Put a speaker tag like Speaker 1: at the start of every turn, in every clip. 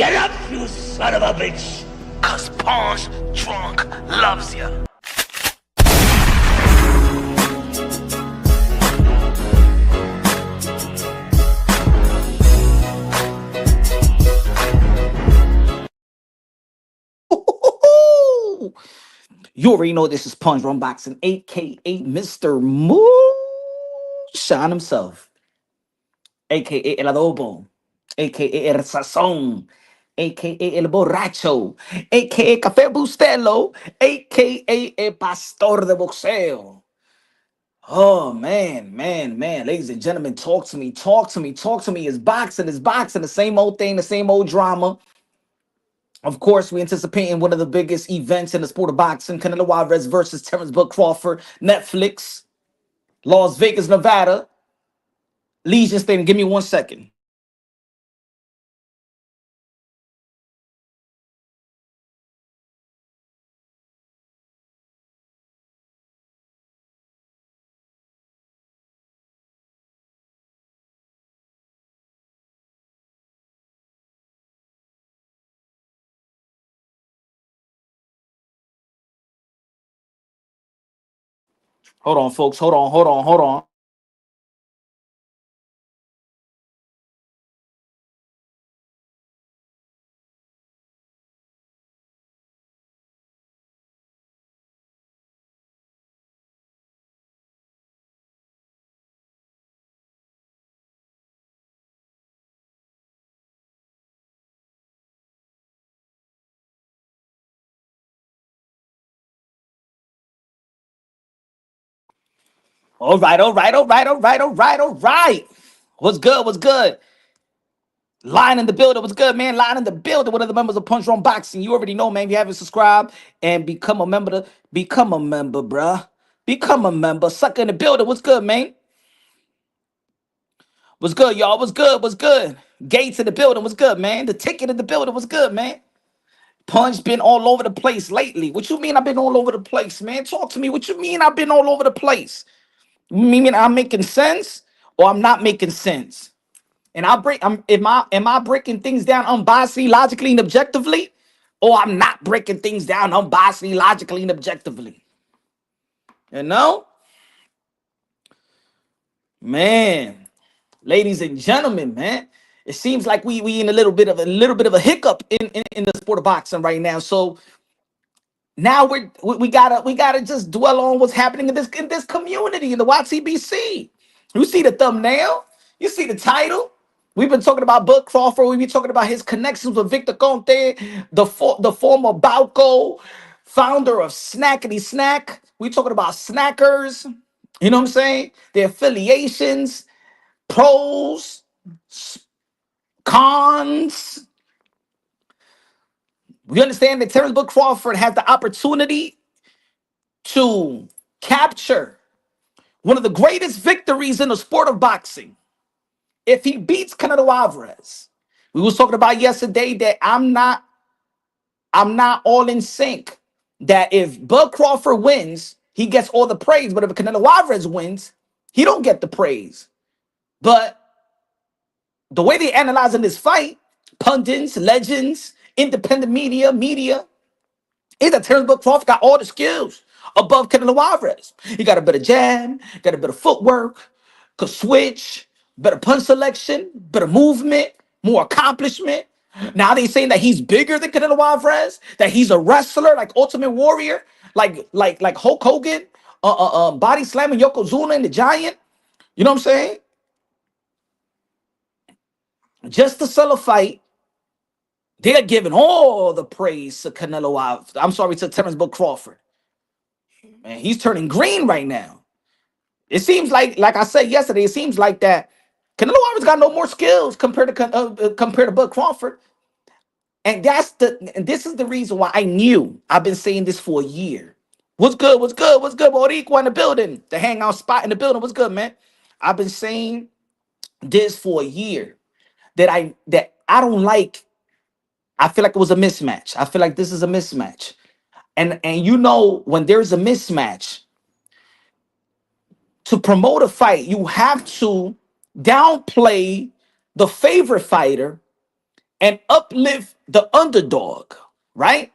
Speaker 1: Get up, you son of a bitch!
Speaker 2: Cause Punch Drunk loves ya.
Speaker 3: You already know this is Punch Unboxing, aka Mr. Moonshine himself, aka El Adobo, aka El Sazón, aka El Borracho, aka Café Bustelo, aka El Pastor de Boxeo. Oh man, ladies and gentlemen, talk to me. It's boxing, the same old thing, the same old drama. Of course, we anticipating one of the biggest events in the sport of boxing, Canelo-Crawford versus Crawford, Netflix, Las Vegas, Nevada, Legion Stadium. Give me 1 second. Hold on, folks. Hold on. All right. What's good? Line in the building. What's good, man? Line in the building. One of the members of Punch Drunk Boxing. You already know, man. If you haven't subscribed and become a member, bruh. Become a member. Sucker in the building. What's good, man? What's good, y'all? What's good? Gates in the building. What's good, man? The ticket in the building. What's good, man? Punch been all over the place lately. What you mean I've been all over the place, man? Talk to me. What you mean I've been all over the place? You mean I'm making sense or I'm not making sense? And am I breaking things down unbiasedly, logically, and objectively? Or I'm not breaking things down unbiasedly, logically, and objectively? You know? Man, ladies and gentlemen, man. It seems like we in a little bit of a hiccup in the sport of boxing right now. So now we gotta just dwell on what's happening in this community in the YTBC. You see the thumbnail, you see the title. We've been talking about Bud Crawford. We've been talking about his connections with Victor Conte, the former Balco, founder of Snackety Snack. We talking about snackers. You know what I'm saying? Their affiliations, pros, cons. We understand that Terrence Bud Crawford has the opportunity to capture one of the greatest victories in the sport of boxing if he beats Canelo-Alvarez. We was talking about yesterday that I'm not all in sync. That if Bud Crawford wins, he gets all the praise, but if Canelo-Alvarez wins, he don't get the praise. But the way they analyzing this fight, pundits, legends, independent media, is that Terrence Bud Crawford got all the skills above Canelo-Alvarez. He got a better jab, got a better footwork, could switch, better punch selection, better movement, more accomplishment. Now they saying that he's bigger than Canelo-Alvarez, that he's a wrestler like Ultimate Warrior, like Hulk Hogan, body slamming Yokozuna and the Giant. You know what I'm saying? Just to sell a fight, they're giving all the praise to Canelo-Alvarez. I'm sorry, to Terrence Bud Crawford. Man, he's turning green right now. It seems like I said yesterday, it seems like that Canelo Alvarez got no more skills compared to Bud Crawford. And this is the reason why I've been saying this for a year. What's good? Boricua in the building. The hangout spot in the building. What's good, man? I've been saying this for a year that I don't like. I feel like it was a mismatch. I feel like this is a mismatch. And you know, when there's a mismatch, to promote a fight, you have to downplay the favorite fighter and uplift the underdog, right?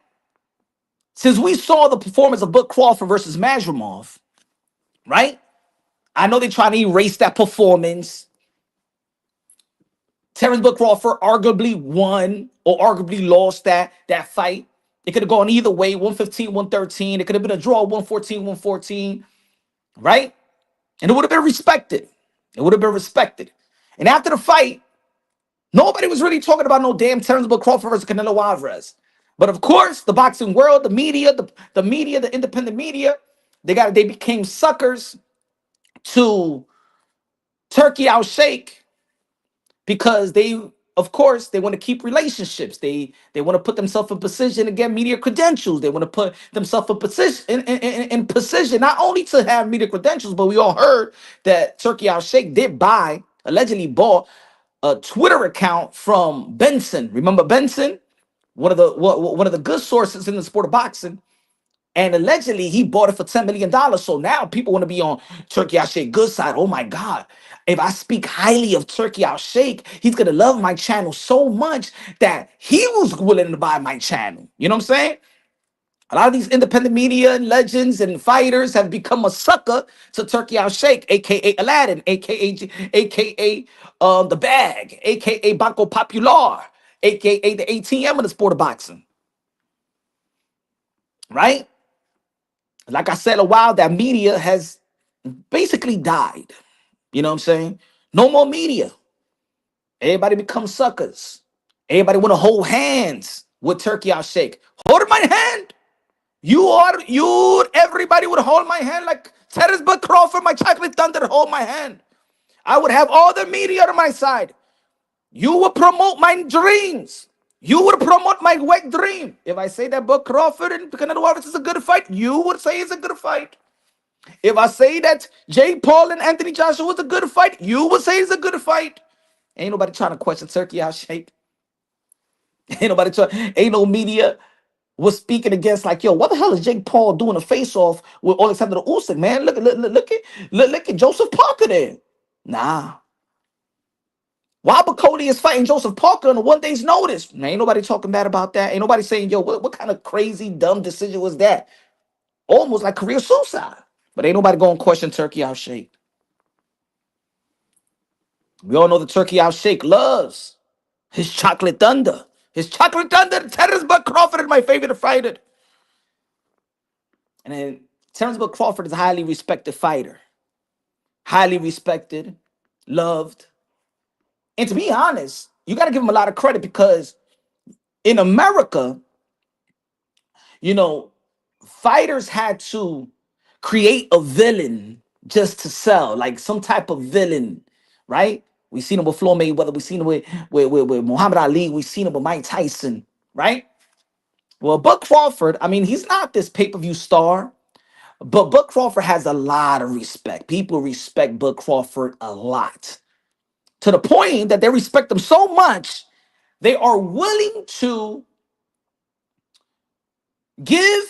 Speaker 3: Since we saw the performance of Bud Crawford versus Mazrimov, right? I know they're trying to erase that performance. Terrence Bud Crawford arguably won or arguably lost that fight. It could have gone either way, 115, 113. It could have been a draw, 114, 114, right? And it would have been respected. It would have been respected. And after the fight, nobody was really talking about no damn Terrence Bud Crawford versus Canelo Alvarez. But of course, the boxing world, the media, the media, the independent media, they became suckers to Turkey Al Sheikh because they, of course, they want to keep relationships. They want to put themselves in position to get media credentials. They want to put themselves in position in position not only to have media credentials, but we all heard that Turkey Al Sheikh did allegedly bought a Twitter account from Benson. Remember Benson, one of the good sources in the sport of boxing. And allegedly, he bought it for $10 million. So now people want to be on Turkey Al Sheikh good side. Oh my God. If I speak highly of Turkey Al Sheikh, he's going to love my channel so much that he was willing to buy my channel. You know what I'm saying? A lot of these independent media and legends and fighters have become a sucker to Turkey Al Sheikh, aka Aladdin, aka the Bag, aka Banco Popular, aka the ATM of the sport of boxing. Right? Like I said a while, that media has basically died. You know what I'm saying? No more media. Everybody becomes suckers. Everybody want to hold hands with Turkey Al Sheikh. Hold my hand. Everybody would hold my hand like Terrence Bud Crawford, my chocolate thunder, hold my hand. I would have all the media on my side. You would promote my dreams. You would promote my wet dream. If I say that Bud Crawford and Canelo Alvarez is a good fight, you would say it's a good fight. If I say that Jay Paul and Anthony Joshua was a good fight, you would say it's a good fight. Ain't nobody trying to question Turkey Al Sheikh. Ain't no media was speaking against like, yo, what the hell is Jake Paul doing a face-off with Alexander Usyk, man? Look at Joseph Parker there. Nah. Robert Cody is fighting Joseph Parker on a 1 day's notice. Man, ain't nobody talking bad about that. Ain't nobody saying, yo, what kind of crazy, dumb decision was that? Almost like career suicide. But ain't nobody going to question Turkey Al Sheikh. We all know the Turkey Al Sheikh loves his chocolate thunder. His chocolate thunder, Terrence Bud Crawford is my favorite fighter. And then Terrence Bud Crawford is a highly respected fighter. Highly respected, loved. And to be honest, you got to give him a lot of credit because in America, you know, fighters had to create a villain just to sell, like some type of villain, right? We've seen him with Floyd Mayweather, we've seen him with Muhammad Ali, we've seen him with Mike Tyson, right? Well, Bud Crawford, I mean, he's not this pay-per-view star, but Bud Crawford has a lot of respect. People respect Bud Crawford a lot. To the point that they respect him so much, they are willing to give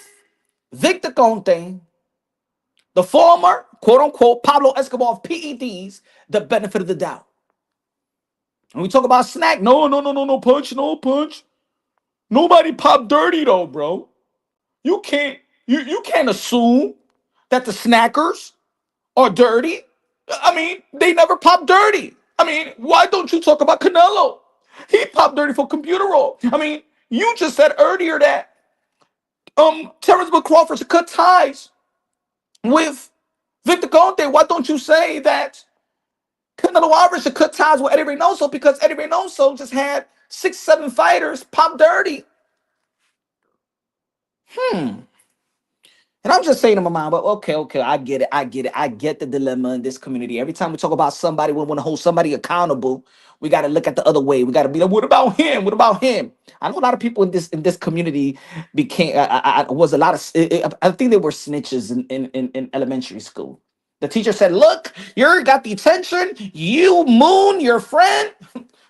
Speaker 3: Victor Conte, the former, quote unquote, Pablo Escobar of PEDs, the benefit of the doubt. When we talk about snack, no punch, no punch. Nobody pop dirty though, bro. You can't assume that the snackers are dirty. I mean, they never pop dirty. I mean, why don't you talk about Canelo? He popped dirty for computer roll. I mean, you just said earlier that Terrence Bud Crawford should cut ties with Victor Conte. Why don't you say that Canelo Alvarez should cut ties with Eddie Reynoso because Eddie Reynoso just had 6-7 fighters pop dirty? And I'm just saying in my mind, but okay, I get it. I get the dilemma in this community. Every time we talk about somebody, we want to hold somebody accountable. We got to look at the other way. We got to be like, what about him? What about him? I know a lot of people in this community became was a lot of. I think they were snitches in elementary school. The teacher said, "Look, you got the attention. You moon your friend,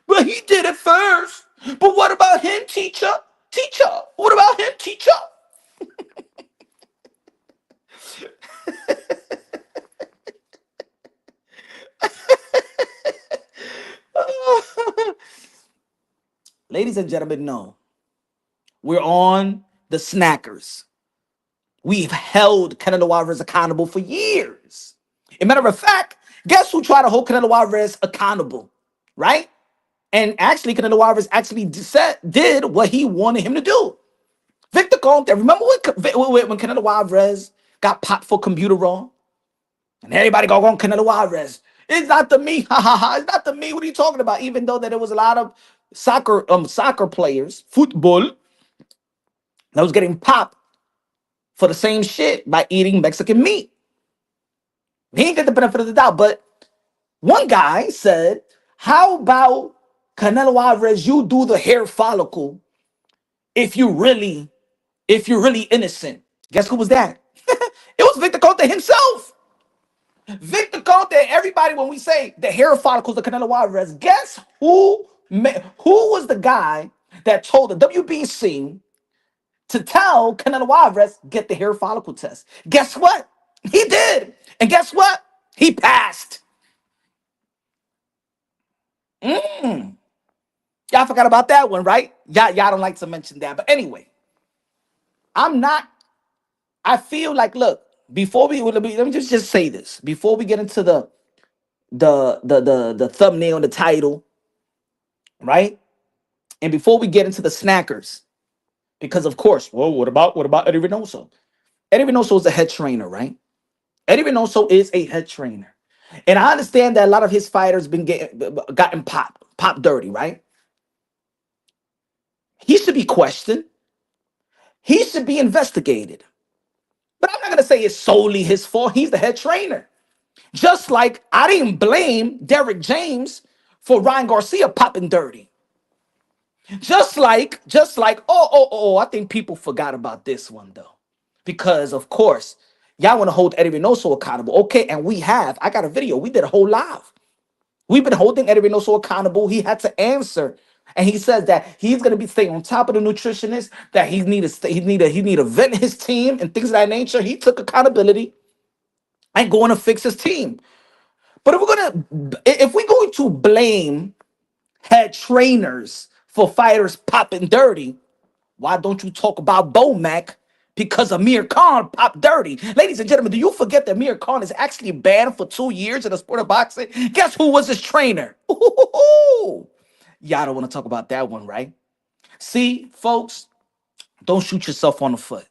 Speaker 3: but he did it first. But what about him, teacher? Teacher, what about him, teacher?" Ladies and gentlemen, no. We're on the snackers. We've held Canelo Alvarez accountable for years. As a matter of fact, guess who tried to hold Canelo Alvarez accountable, right? And actually, Canelo Alvarez actually did what he wanted him to do. Victor Conte, remember when Canelo Alvarez got popped for computer wrong? And everybody go on Canelo Alvarez. It's not the me. Ha ha ha. It's not the me. What are you talking about? Even though that there was a lot of soccer players, football, that was getting popped for the same shit by eating Mexican meat. He didn't get the benefit of the doubt. But one guy said, how about Canelo Alvarez, you do the hair follicle if you're really innocent? Guess who was that? It was Victor Conte himself. Victor Conte, everybody, when we say the hair follicles of Canelo Alvarez, guess who was the guy that told the WBC to tell Canelo Alvarez, get the hair follicle test? Guess what? He did. And guess what? He passed. Y'all forgot about that one, right? Y'all don't like to mention that. But anyway, I feel like, look, before let me just say this. Before we get into the thumbnail and the title, right? And before we get into the snackers, because of course, well, what about Eddie Reynoso? Eddie Reynoso is a head trainer, right? Eddie Reynoso is a head trainer. And I understand that a lot of his fighters gotten popped dirty, right? He should be questioned. He should be investigated. But I'm not going to say it's solely his fault. He's the head trainer. Just like I didn't blame Derrick James for Ryan Garcia popping dirty. Just like, I think people forgot about this one though. Because of course, y'all want to hold Eddie Reynoso accountable. Okay, and we have. I got a video. We did a whole live. We've been holding Eddie Reynoso accountable. He had to answer. And he says that he's going to be staying on top of the nutritionist, that he need to vent his team and things of that nature. He took accountability and going to fix his team. But if we're going to blame head trainers for fighters popping dirty, why don't you talk about Bomac? Because Amir Khan popped dirty. Ladies and gentlemen, do you forget that Amir Khan is actually banned for 2 years in the sport of boxing? Guess who was his trainer? Ooh. Y'all don't want to talk about that one, right? See, folks, don't shoot yourself on the foot.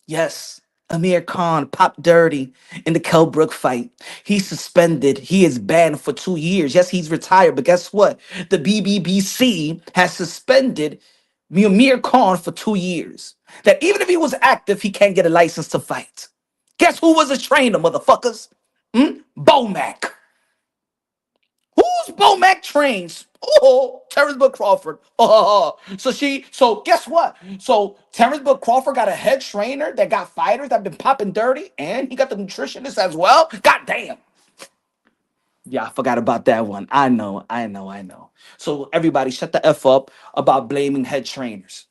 Speaker 3: Yes, Amir Khan popped dirty in the Kell Brook fight. He's suspended. He is banned for 2 years. Yes, he's retired, but guess what? The BBBC has suspended Amir Khan for 2 years. That even if he was active, he can't get a license to fight. Guess who was his trainer, motherfuckers? Bomac. Who's Bomac trains? Oh, Terrence Crawford. Oh, so guess what? So Terrence Crawford got a head trainer that got fighters that been popping dirty, and he got the nutritionist as well. God damn. Yeah, I forgot about that one. I know. So everybody shut the F up about blaming head trainers.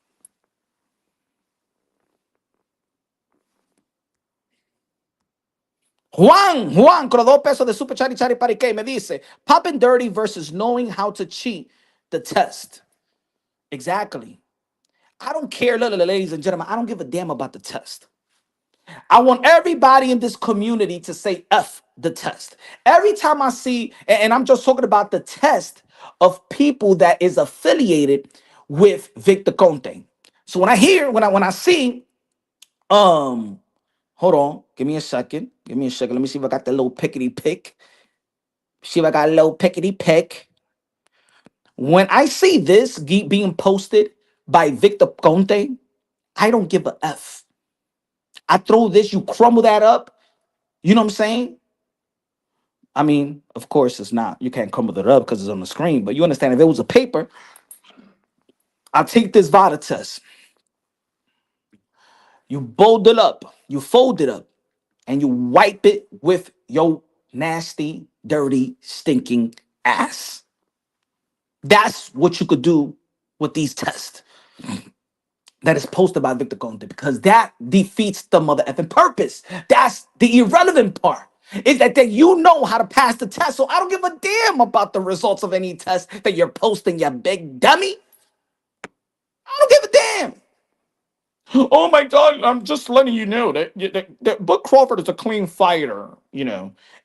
Speaker 3: Juan, con los 2 pesos de Super Chari Chari Parique, me dice, popping dirty versus knowing how to cheat the test. Exactly. I don't care, ladies and gentlemen, I don't give a damn about the test. I want everybody in this community to say F the test. Every time I see, and I'm just talking about the test of people that is affiliated with Victor Conte. So when I see, hold on, give me a second. Let me see if I got the little pickety pick. See if I got a little pickety pick. When I see this being posted by Victor Conte, I don't give a F. I throw this, you crumble that up. You know what I'm saying? I mean, of course it's not. You can't crumble it up because it's on the screen. But you understand, if it was a paper, I'll take this VADA test. You fold it up, and you wipe it with your nasty, dirty, stinking ass. That's what you could do with these tests that is posted by Victor Conte, because that defeats the mother effing purpose. That's the irrelevant part. is that you know how to pass the test. So I don't give a damn about the results of any test that you're posting, you big dummy. I don't give a damn. Oh my God, I'm just letting you know that Book Crawford is a clean fighter,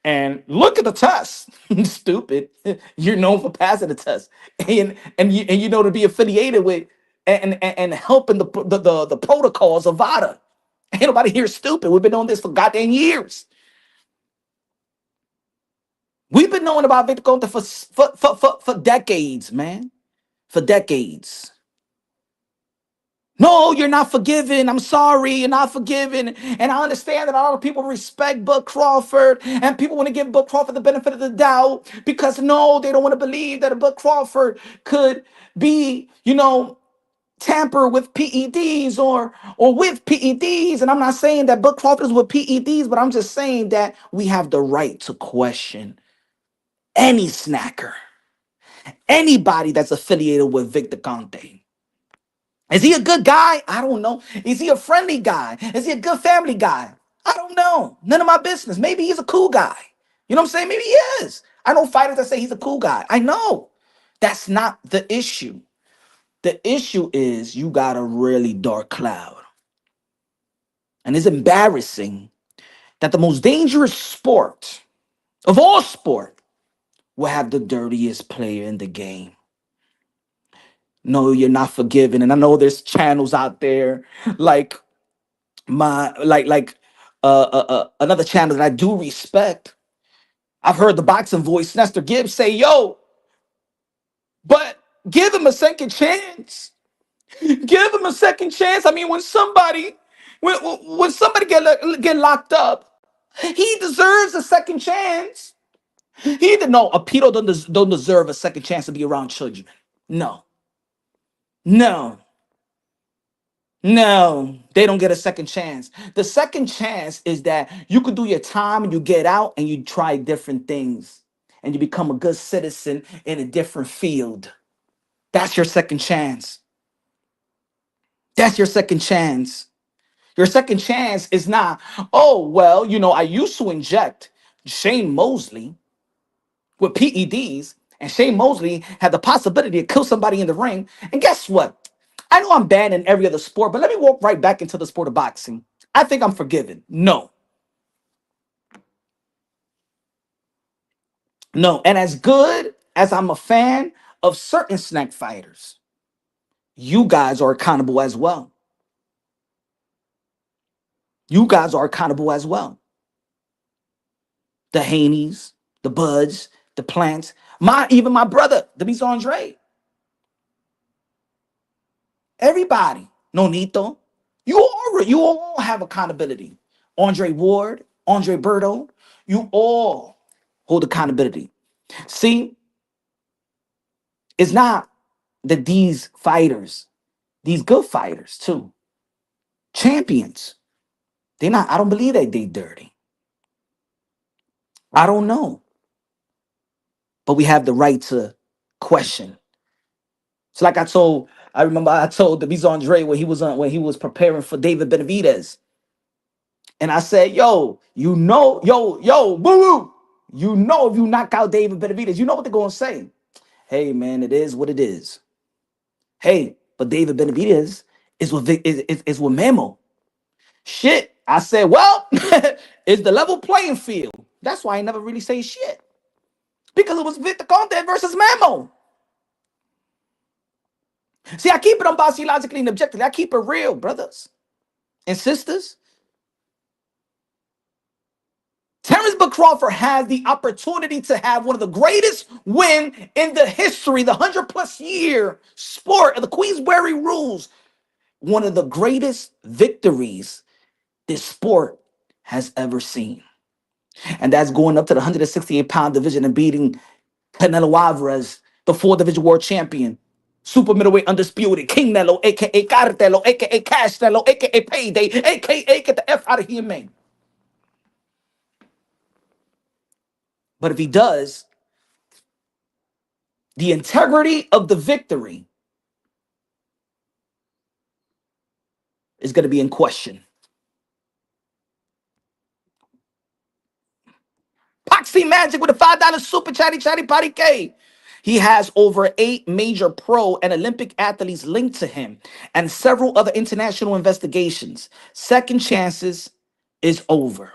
Speaker 3: And look at the test. Stupid. You're known for passing the test. And you know to be affiliated with and helping the protocols of VADA. Ain't nobody here stupid. We've been doing this for goddamn years. We've been knowing about Victor Conte for decades, man. For decades. No, you're not forgiven. I'm sorry, you're not forgiven. And I understand that a lot of people respect Bud Crawford and people want to give Bud Crawford the benefit of the doubt because no, they don't want to believe that a Bud Crawford could be, tamper with PEDs or with PEDs. And I'm not saying that Bud Crawford is with PEDs, but I'm just saying that we have the right to question any snacker, anybody that's affiliated with Victor Conte. Is he a good guy? I don't know. Is he a friendly guy? Is he a good family guy? I don't know. None of my business. Maybe he's a cool guy. You know what I'm saying? Maybe he is. I know fighters that say he's a cool guy. I know. That's not the issue. The issue is you got a really dark cloud. And it's embarrassing that the most dangerous sport of all sport will have the dirtiest player in the game. No, you're not forgiven. And I know there's channels out there like another channel that I do respect. I've heard the boxing voice, Nestor Gibbs, say, yo, but give him a second chance. Give him a second chance. I mean, when somebody get locked up, he deserves a second chance. He didn't know a pedo don't deserve a second chance to be around children. No, no. No, they don't get a second chance. The second chance is that you could do your time and you get out and you try different things and you become a good citizen in a different field. That's your second chance. That's your second chance. Your second chance is not, oh, well, I used to inject Shane Mosley with PEDs, and Shane Mosley had the possibility to kill somebody in the ring. And guess what? I know I'm banned in every other sport, but let me walk right back into the sport of boxing. I think I'm forgiven. No. No. And as good as I'm a fan of certain snack fighters, you guys are accountable as well. You guys are accountable as well. The Haneys, the Buds, the Plants, even my brother, the Beast Andre. Everybody, Nonito, you all have accountability. Andre Ward, Andre Berto, you all hold accountability. See, it's not that these fighters, these good fighters too, champions, they're not, I don't believe they dirty. I don't know. But we have the right to question. It's like I remember I told the Beast Andre when he was preparing for David Benavidez. And I said, yo, boo boo. If you knock out David Benavidez, you know what they're going to say. Hey, man, it is what it is. Hey, but David Benavidez is with Memo. Shit. I said, well, it's the level playing field. That's why I never really say shit. Because it was Victor Conte versus Memo. See, I keep it unbiased, logically, and objectively. I keep it real, brothers and sisters. Terrence Crawford has the opportunity to have one of the greatest win in the history, the 100+ year sport of the Queensberry rules. One of the greatest victories this sport has ever seen. And that's going up to the 168-pound division and beating Canelo Alvarez, the 4-division world champion, super middleweight undisputed, King Nello, a.k.a. Cartelo, a.k.a. Cash Nello, a.k.a. Payday, a.k.a. get the F out of here, man. But if he does, the integrity of the victory is going to be in question. See Magic with a $5 super chatty potty K. He has over 8 major pro and Olympic athletes linked to him and several other international investigations. Second chances is over.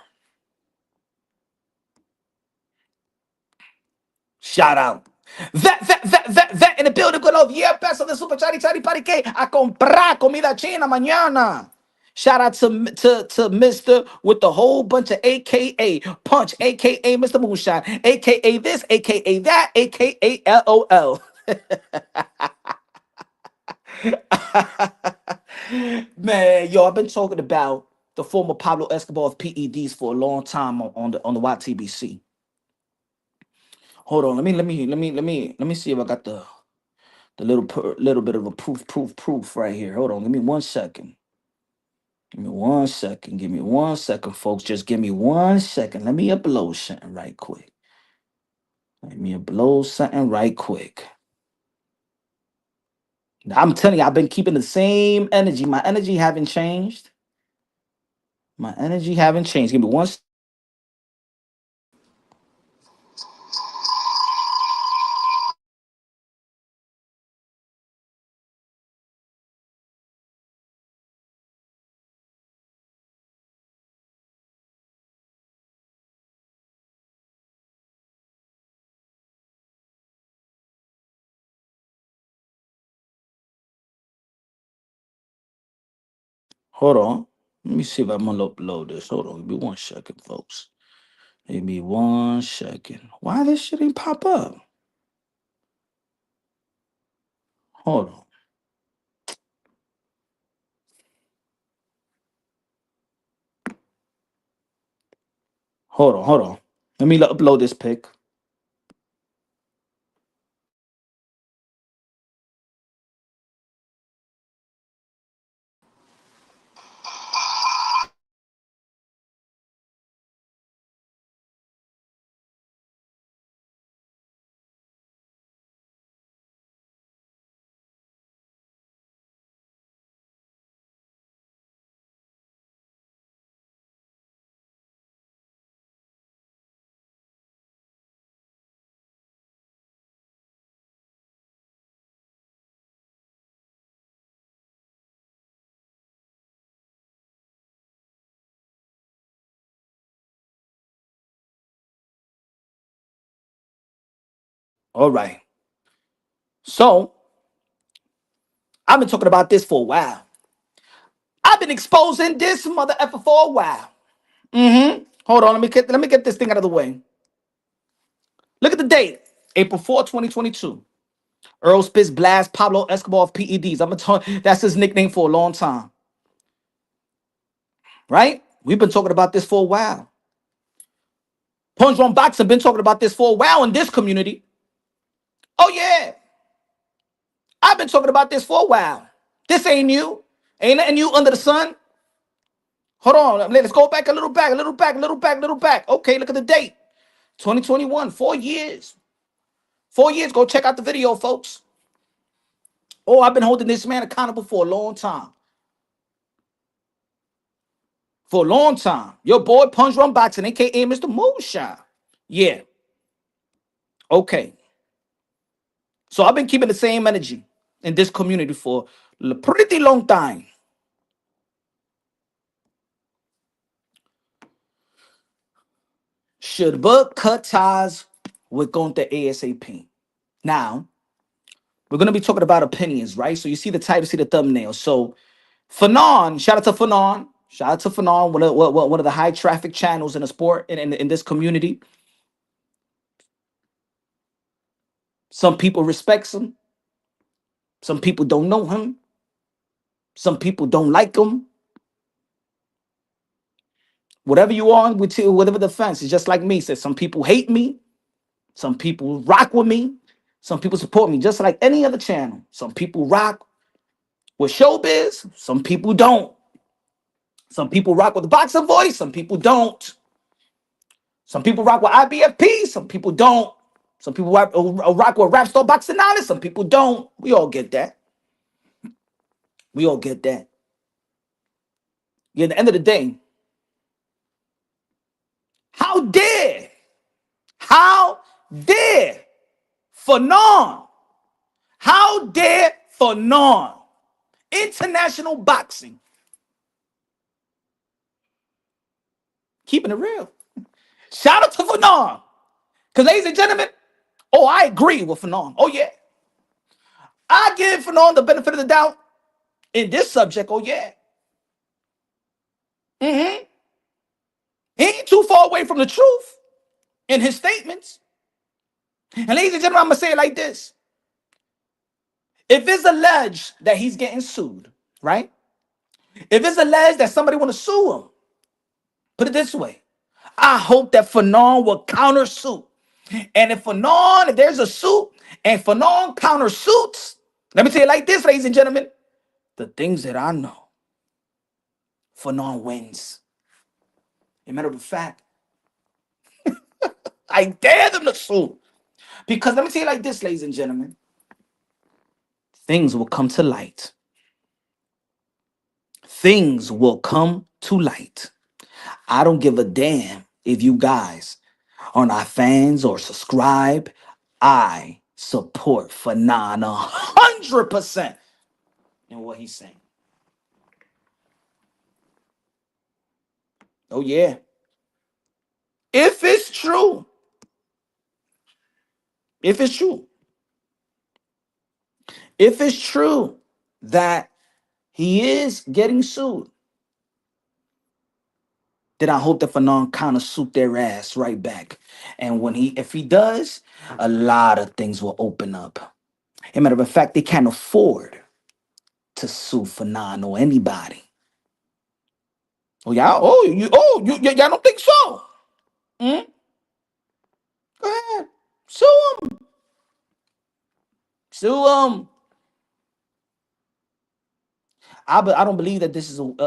Speaker 3: Shout out. Vet in the building. Good old yeah, peso de super chatty potty K. A comprar comida china mañana. Shout out to Mr. with the whole bunch of AKA Punch, AKA Mr. Moonshine, AKA this, AKA that, AKA LOL. Man, yo, I've been talking about the former Pablo Escobar of PEDs for a long time on the YTBC. Hold on, let me see if I got the little bit of a proof right here. Hold on, give me 1 second. Give me 1 second. Give me 1 second, folks. Just give me 1 second. Let me upload something right quick. Let me upload something right quick. I'm telling you, I've been keeping the same energy. My energy haven't changed. My energy haven't changed. Give me one. Hold on. Let me see if I'm gonna upload this. Hold on. Give me 1 second, folks. Give me 1 second. Why this shit ain't pop up? Hold on. Hold on. Let me upload this pic. All right. So I've been talking about this for a while. I've been exposing this mother effer for a while. Hold on. Let me get this thing out of the way. Look at the date. April 4th, 2022. Earl Spitz blast Pablo Escobar of PEDs. That's his nickname for a long time. Right? We've been talking about this for a while. Punch Run Boxing been talking about this for a while in this community. Oh yeah. I've been talking about this for a while. This ain't new. Ain't nothing new under the sun. Hold on. Let's go back a little back. Okay, look at the date. 2021, 4 years. 4 years. Go check out the video, folks. Oh, I've been holding this man accountable for a long time. For a long time. Your boy Punch Run Boxing, aka Mr. Moonshine. Yeah. Okay. So I've been keeping the same energy in this community for a pretty long time. Should Bud cut ties with Conte ASAP? Now, we're going to be talking about opinions, right? So you see the title, see the thumbnail. So Fannon, shout out to Fannon. Shout out to Fannon, one of the high traffic channels in the sport in this community. Some people respect him. Some people don't know him. Some people don't like him. Whatever you are, whatever the fence is, just like me. Says some people hate me. Some people rock with me. Some people support me, just like any other channel. Some people rock with showbiz. Some people don't. Some people rock with the boxing voice. Some people don't. Some people rock with IBFP. Some people don't. Some people rock with Rap Star Boxing Knowledge. Some people don't. We all get that. We all get that. Yeah, at the end of the day, how dare How dare Fannon? How dare Fannon? International boxing. Keeping it real. Shout out to Fannon. Because, ladies and gentlemen, oh, I agree with Fannon. Oh, yeah. I give Fannon the benefit of the doubt in this subject. Oh, yeah. Mm-hmm. He ain't too far away from the truth in his statements. And, ladies and gentlemen, I'm going to say it like this. If it's alleged that he's getting sued, right? If it's alleged that somebody want to sue him, put it this way. I hope that Fannon will countersuit. And if there's a suit, and Fannon countersuits, let me tell you like this, ladies and gentlemen, the things that I know, Fannon wins. As a matter of fact, I dare them to sue. Because let me tell you like this, ladies and gentlemen, things will come to light. Things will come to light. I don't give a damn if you guys are not fans or subscribe. I support Fannon 100% in what he's saying. Oh, yeah. If it's true, if it's true, if it's true that he is getting sued, then I hope that Fannon kind of suit their ass right back. And if he does, a lot of things will open up. As a matter of fact, they can't afford to sue Fannon or anybody. Oh, y'all don't think so? Hmm? Go ahead, sue him, sue him. I don't believe that this is look,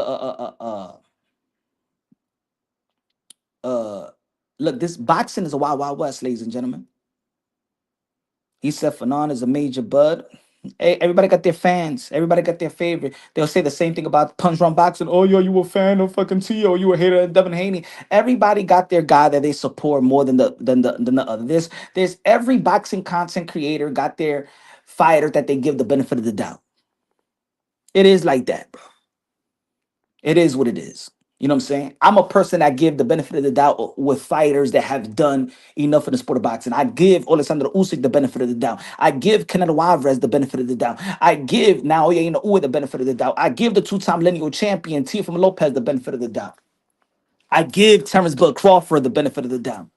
Speaker 3: this boxing is a wild, wild west, ladies and gentlemen. He said Fanon is a major bud. Hey, everybody got their fans. Everybody got their favorite. They'll say the same thing about punch run boxing. Oh, yo, you a fan of fucking T, or you a hater of Devin Haney. Everybody got their guy that they support more than the other. There's every boxing content creator got their fighter that they give the benefit of the doubt. It is like that, bro. It is what it is. You know what I'm saying? I'm a person that give the benefit of the doubt with fighters that have done enough in the sport of boxing. I give Alexander Usyk the benefit of the doubt. I give Canelo-Alvarez the benefit of the doubt. I give Naoya Inoue the benefit of the doubt. I give the two-time lineal champion Teofimo Lopez the benefit of the doubt. I give Terrence Crawford the benefit of the doubt.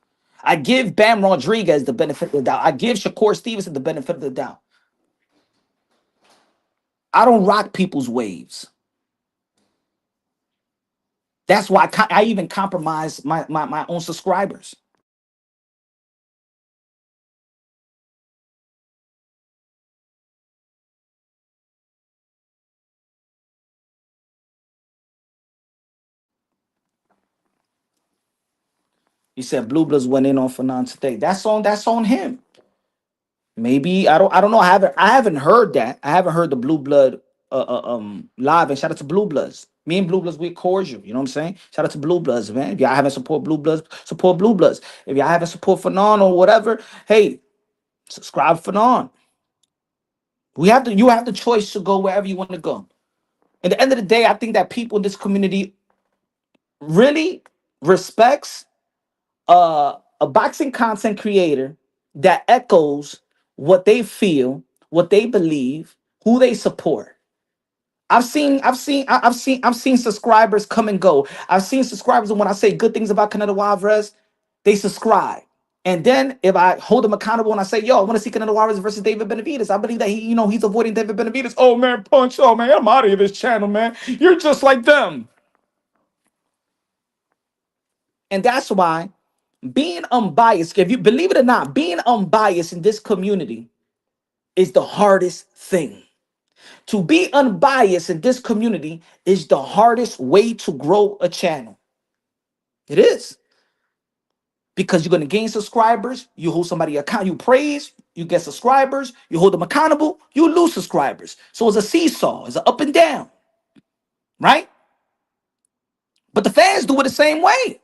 Speaker 3: I give Bam Rodriguez the benefit of the doubt. I give Shakur Stevenson the benefit of the doubt. I don't rock people's waves. That's why I even compromise my own subscribers. He said Blue Bloods went in on Fanon today. That's on him. Maybe I don't know. I haven't heard that. I haven't heard the Blue Blood live. And shout out to Blue Bloods. Me and Blue Bloods, we're cordial. You know what I'm saying? Shout out to Blue Bloods, man. If y'all haven't support Blue Bloods, support Blue Bloods. If y'all haven't support Fanon or whatever, hey, subscribe Fanon. You have the choice to go wherever you want to go. At the end of the day, I think that people in this community really respects a boxing content creator that echoes what they feel, what they believe, who they support. I've seen subscribers come and go. I've seen subscribers, and when I say good things about Canelo Alvarez, they subscribe. And then if I hold them accountable and I say, yo, I want to see Canelo Alvarez versus David Benavidez, I believe that he's avoiding David Benavidez. Oh man, punch. Oh man, I'm out of this channel, man. You're just like them. And that's why being unbiased, if you believe it or not, being unbiased in this community is the hardest thing. To be unbiased in this community is the hardest way to grow a channel. It is. Because you're going to gain subscribers, you hold somebody account, you praise, you get subscribers, you hold them accountable, you lose subscribers. So it's a seesaw, it's an up and down, right? But the fans do it the same way.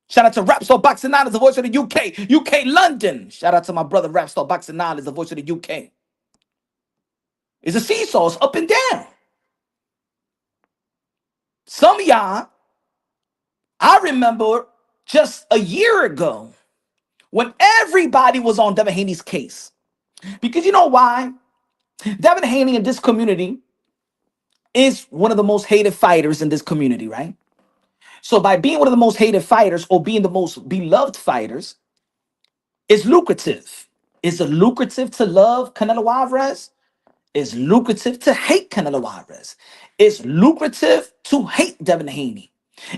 Speaker 3: Shout out to Rapstar Boxing Knowledge, the voice of the UK. UK London. Shout out to my brother Rapstar Boxing Knowledge, the voice of the UK. It's a seesaw. It's up and down. Some of y'all, I remember just a year ago when everybody was on Devin Haney's case. Because you know why? Devin Haney in this community is one of the most hated fighters in this community, right? So by being one of the most hated fighters or being the most beloved fighters, it's lucrative. Is it lucrative to love Canelo Alvarez? It's lucrative to hate Canelo Alvarez. It's lucrative to hate Devin Haney.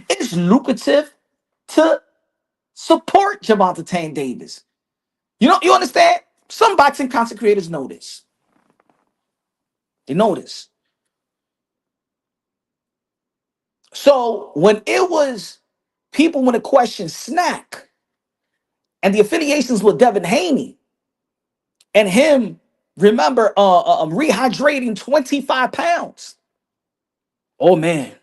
Speaker 3: It's lucrative to support Javante Tank Davis. You understand? Some boxing content creators know this. They know this. So when it was people want to question Snack and the affiliations with Devin Haney and him, remember, rehydrating 25 pounds. Oh man,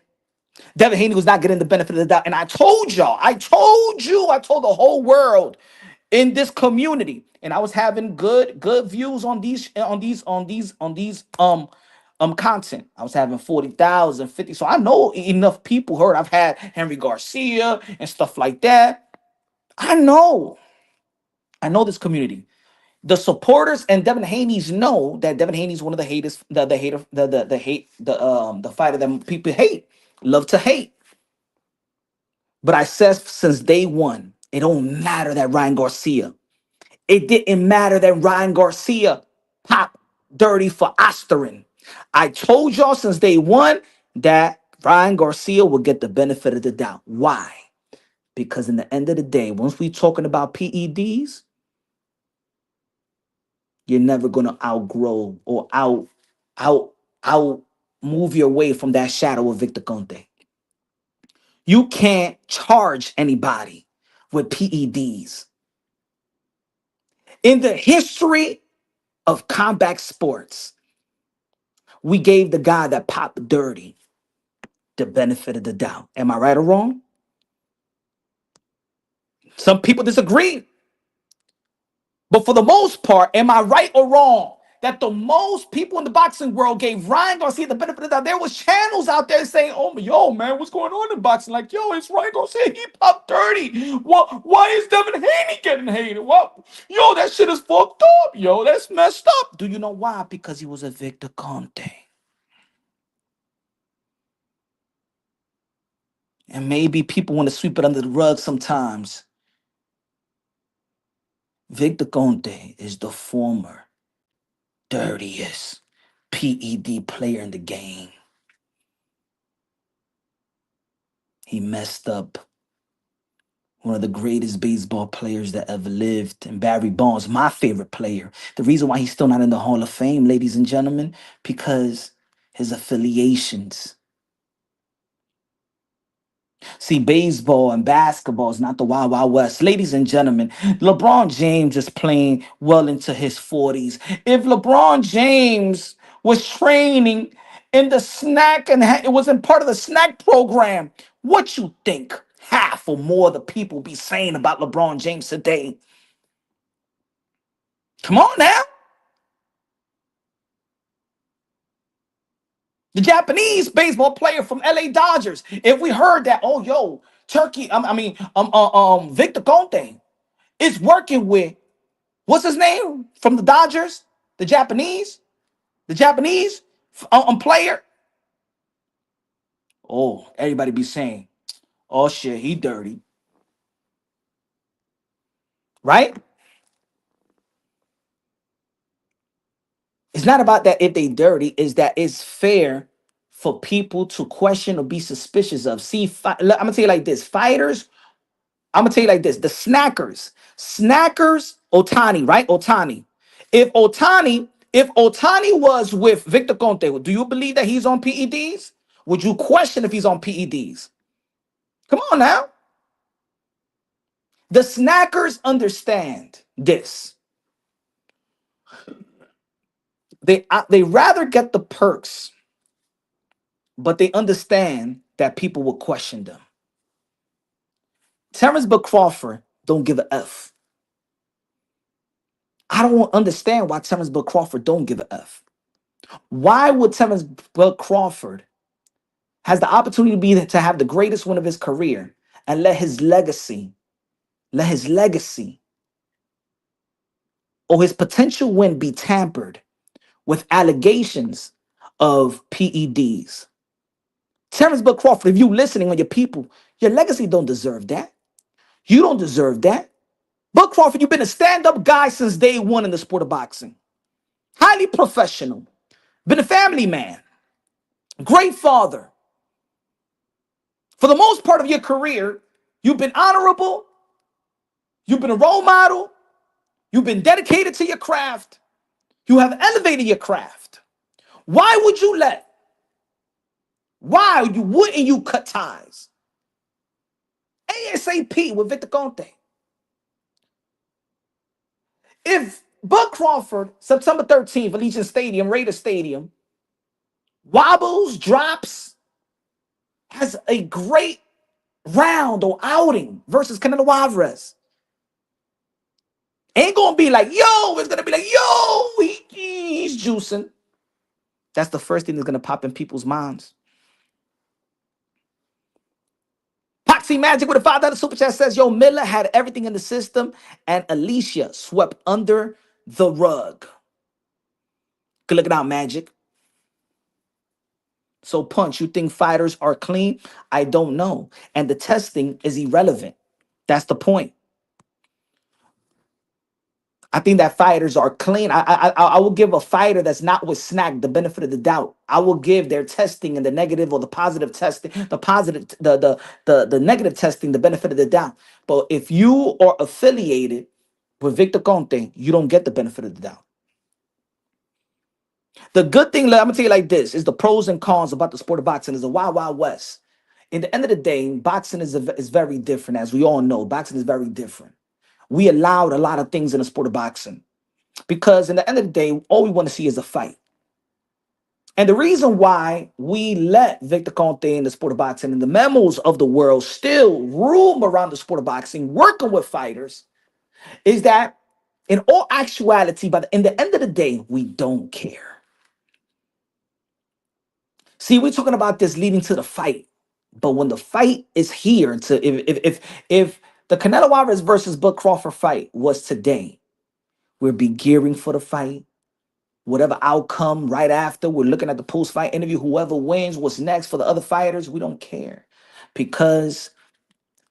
Speaker 3: Devin Haney was not getting the benefit of the doubt. And I told y'all, I told the whole world in this community, and I was having good views on these content. I was having 40,000, 50. So I know enough people heard. I've had Henry Garcia and stuff like that. I know this community. The supporters and Devin Haney's know that Devin Haney's one of the haters, the fighter that people hate, love to hate. But I said since day one, it don't matter that Ryan Garcia. It didn't matter that Ryan Garcia popped dirty for Osterin. I told y'all since day one that Ryan Garcia will get the benefit of the doubt. Why? Because in the end of the day, once we talking about PEDs, you're never gonna outgrow or out move your way from that shadow of Victor Conte. You can't charge anybody with PEDs. In the history of combat sports, we gave the guy that popped dirty the benefit of the doubt. Am I right or wrong? Some people disagree. But for the most part, am I right or wrong? That the most people in the boxing world gave Ryan Garcia the benefit of the doubt. There was channels out there saying, "Oh, yo, man, what's going on in boxing?" Like, yo, it's Ryan Garcia. He popped dirty. What? Why is Devin Haney getting hated? What? Yo, that shit is fucked up. Yo, that's messed up. Do you know why? Because he was a Victor Conte. And maybe people want to sweep it under the rug sometimes. Victor Conte is the former dirtiest PED player in the game. He messed up one of the greatest baseball players that ever lived, and Barry Bonds, my favorite player. The reason why he's still not in the Hall of Fame, ladies and gentlemen, because his affiliations. See, baseball and basketball is not the Wild Wild West. Ladies and gentlemen, LeBron James is playing well into his 40s. If LeBron James was training in the snack and it wasn't part of the snack program, what you think half or more of the people be saying about LeBron James today? Come on now. The Japanese baseball player from LA Dodgers. If we heard that, oh, yo, Victor Conte is working with what's his name from the Dodgers, the Japanese player. Oh, everybody be saying, oh shit, he dirty, right? It's not about that if they dirty, is that it's fair for people to question or be suspicious of. See, I'm gonna tell you like this: fighters. I'm gonna tell you like this: the snackers, Otani, right? Otani. If Otani was with Victor Conte, do you believe that he's on PEDs? Would you question if he's on PEDs? Come on now. The snackers understand this. They rather get the perks, but they understand that people will question them. Terrence Buck Crawford don't give a F. I don't understand why Terrence Buck Crawford don't give a F. Why would Terrence Buck Crawford has the opportunity to have the greatest win of his career and let his legacy or his potential win be tampered with allegations of PEDs? Terrence Buck Crawford, if you listening on your people, your legacy don't deserve that. You don't deserve that. Buck Crawford, you've been a stand-up guy since day one in the sport of boxing. Highly professional. Been a family man. Great father. For the most part of your career, you've been honorable. You've been a role model. You've been dedicated to your craft. You have elevated your craft. Why wouldn't you cut ties ASAP with Victor Conte? If Buck Crawford, September 13th, Allegiant Stadium, Raider Stadium, wobbles, drops, has a great round or outing versus Canelo-Crawford, ain't gonna be like, yo, it's gonna be like, yo, he's juicing. That's the first thing that's gonna pop in people's minds. Poxy Magic with a $5 super chat says, yo, Miller had everything in the system and Alicia swept under the rug. Good looking out, Magic. So, Punch, you think fighters are clean? I don't know. And the testing is irrelevant. That's the point. I think that fighters are clean. I will give a fighter that's not with Snack the benefit of the doubt. I will give their testing and the negative or the positive testing, the negative testing, the benefit of the doubt. But if you are affiliated with Victor Conte, you don't get the benefit of the doubt. The good thing, I'm gonna tell you like this, is the pros and cons about the sport of boxing is a wild, wild west. In the end of the day, boxing is very different, as we all know. Boxing is very different. We allowed a lot of things in the sport of boxing. Because in the end of the day, all we want to see is a fight. And the reason why we let Victor Conte in the sport of boxing and the memos of the world still roam around the sport of boxing, working with fighters, is that in all actuality, but in the end of the day, we don't care. See, we're talking about this leading to the fight, but when the fight is here, if the Canelo Alvarez versus Buck Crawford fight was today, we'll be gearing for the fight. Whatever outcome right after, we're looking at the post-fight interview. Whoever wins, what's next for the other fighters, we don't care. Because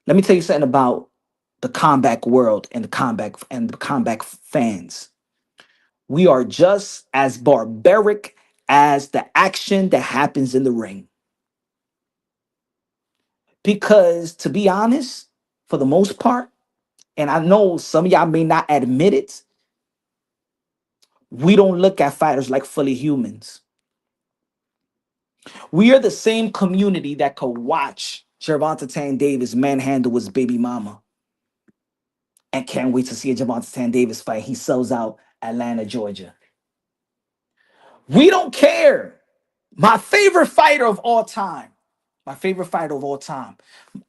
Speaker 3: let me tell you something about the combat world and the combat fans. We are just as barbaric as the action that happens in the ring. Because to be honest, for the most part, and I know some of y'all may not admit it, we don't look at fighters like fully humans. We are the same community that could watch Gervonta Tank Davis manhandle his baby mama and can't wait to see a Gervonta Tank Davis fight. He sells out Atlanta, Georgia. We don't care. My favorite fighter of all time,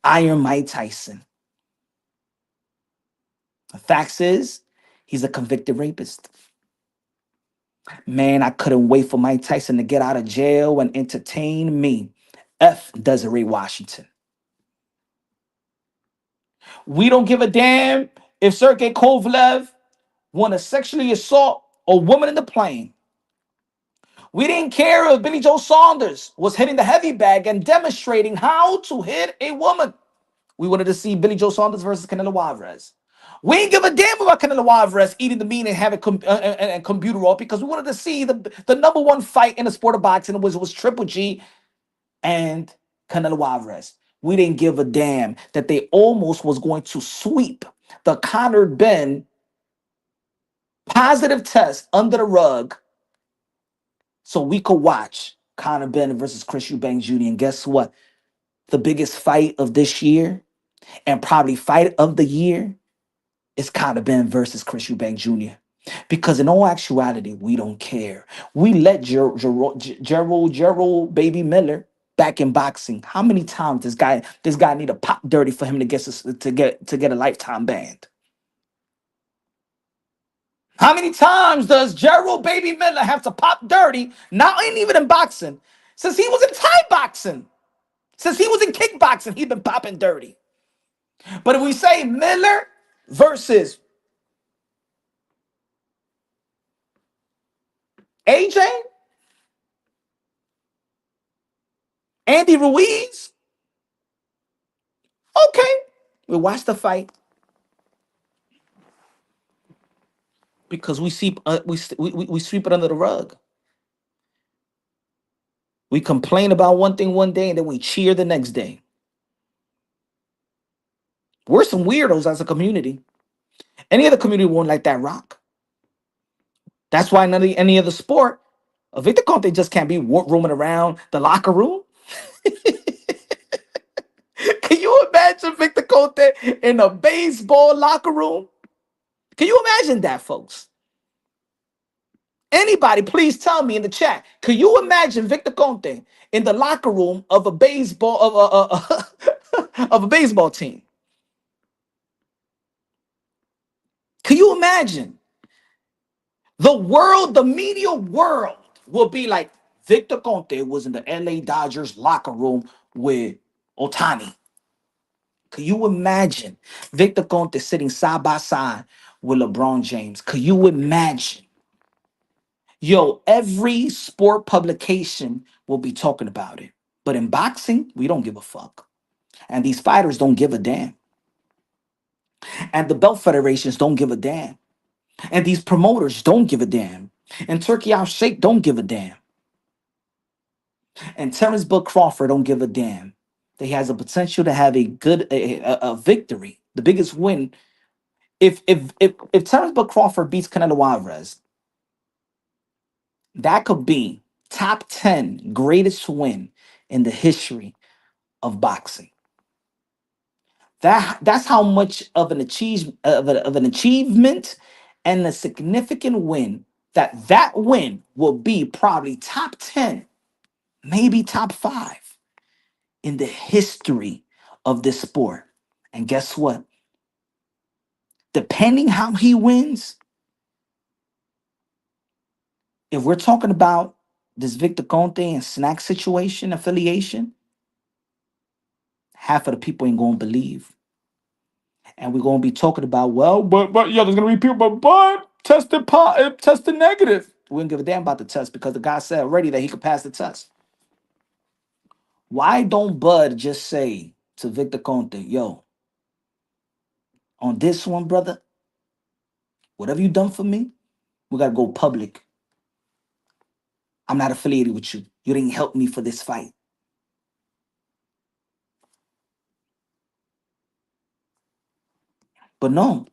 Speaker 3: Iron Mike Tyson. The fact is, he's a convicted rapist. Man, I couldn't wait for Mike Tyson to get out of jail and entertain me. F. Desiree Washington. We don't give a damn if Sergey Kovalev want to sexually assault a woman in the plane. We didn't care if Billy Joe Saunders was hitting the heavy bag and demonstrating how to hit a woman. We wanted to see Billy Joe Saunders versus Canelo-Crawford. We didn't give a damn about Canelo-Crawford eating the meat and having and computer off because we wanted to see the number one fight in the sport of boxing was Triple G and Canelo-Crawford. We didn't give a damn that they almost was going to sweep the Conor Ben positive test under the rug so we could watch Conor Ben versus Chris Eubanks Jr. And guess what? The biggest fight of this year and probably fight of the year is Conor Ben versus Chris Eubanks Jr. Because in all actuality, we don't care. We let Gerald Baby Miller back in boxing, how many times this guy need a pop dirty for him to get a lifetime ban? How many times does Gerald Baby Miller have to pop dirty? Not ain't even in boxing. Since he was in Thai boxing, since he was in kickboxing, he's been popping dirty. But if we say Miller versus AJ, Andy Ruiz, okay, we watch the fight because we sweep it under the rug. We complain about one thing one day and then we cheer the next day. We're some weirdos as a community. Any other community won't like that rock. That's why any other sport, Victor Conte just can't be roaming around the locker room. Can you imagine Victor Conte in a baseball locker room? Can you imagine that, folks? Anybody, please tell me in the chat. Could you imagine Victor Conte in the locker room of a baseball of a baseball team? Can you imagine? The world, the media world will be like, Victor Conte was in the LA Dodgers locker room with Otani. Could you imagine Victor Conte sitting side by side with LeBron James? Could you imagine? Yo, every sport publication will be talking about it. But in boxing, we don't give a fuck. And these fighters don't give a damn. And the belt federations don't give a damn. And these promoters don't give a damn. And Turkey Al Sheikh don't give a damn. And Terrence Crawford don't give a damn. That he has a potential to have a victory, the biggest win. If Terrence Crawford beats Canelo Alvarez, that could be top 10 greatest win in the history of boxing. That's how much of an achievement and a significant win that win will be probably top 10, maybe top 5 in the history of this sport. And guess what? Depending how he wins, if we're talking about this Victor Conte and Snack situation affiliation, half of the people ain't gonna believe. And we're gonna be talking about, well, but yeah, there's gonna be people, but tested negative. We don't give a damn about the test because the guy said already that he could pass the test. Why don't Bud just say to Victor Conte, yo, on this one, brother, whatever you done for me, we gotta go public. I'm not affiliated with you. You didn't help me for this fight. But no.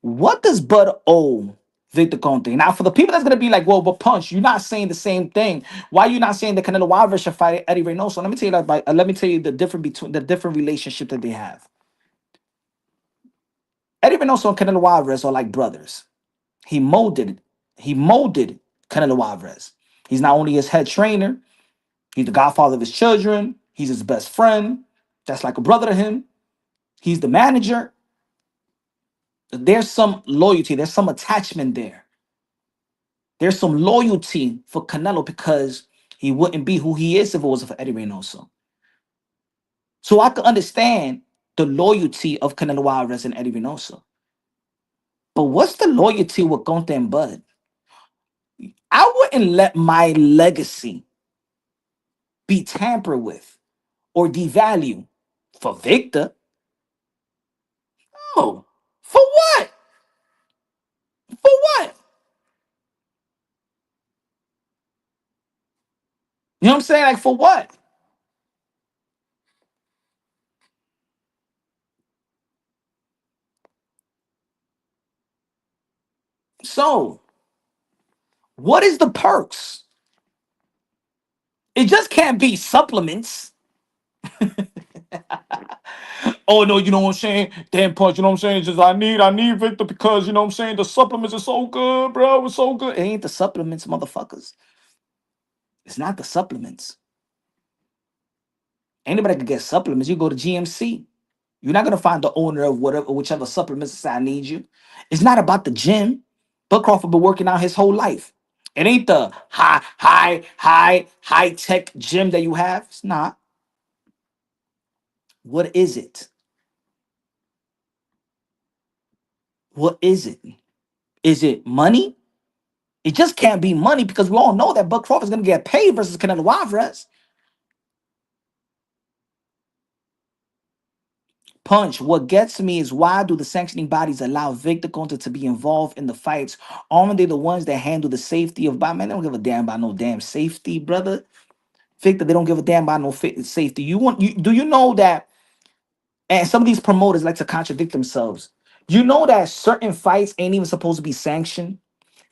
Speaker 3: What does Bud owe Victor Conte? Now, for the people that's gonna be like, well, but Punch, you're not saying the same thing. Why are you not saying that Canelo Alvarez should fight Eddie Reynoso? Let me tell you that. Let me tell you the different relationship that they have. Eddie Reynoso and Canelo Alvarez are like brothers. He molded Canelo Alvarez. He's not only his head trainer, he's the godfather of his children. He's his best friend. That's like a brother to him. He's the manager. There's some loyalty. There's some attachment there. There's some loyalty for Canelo because he wouldn't be who he is if it wasn't for Eddie Reynoso. So I can understand the loyalty of Canelo Alvarez and Eddie Reynoso. But what's the loyalty with Conte and Bud? I wouldn't let my legacy be tampered with or devalued for Victor. No. For what? For what? You know what I'm saying? Like, for what? So, what is the perks? It just can't be supplements. Oh no, you know what I'm saying? Damn Punch, you know what I'm saying? It's just I need Victor because you know what I'm saying, the supplements are so good, bro. It's so good. It ain't the supplements, motherfuckers. It's not the supplements. Anybody can get supplements. You go to GMC. You're not gonna find the owner of whatever, whichever supplements that say I need you. It's not about the gym. Bud Crawford been working out his whole life. It ain't the high tech gym that you have. It's not. What is it? What is it? Is it money? It just can't be money because we all know that Bud Crawford's gonna get paid versus Canelo Alvarez. Punch. What gets me is why do the sanctioning bodies allow Victor Conte to be involved in the fights? Aren't they the ones that handle the safety of man? They don't give a damn about no damn safety, brother. Victor, they don't give a damn about no safety. Do you know that? And some of these promoters like to contradict themselves. You know that certain fights ain't even supposed to be sanctioned.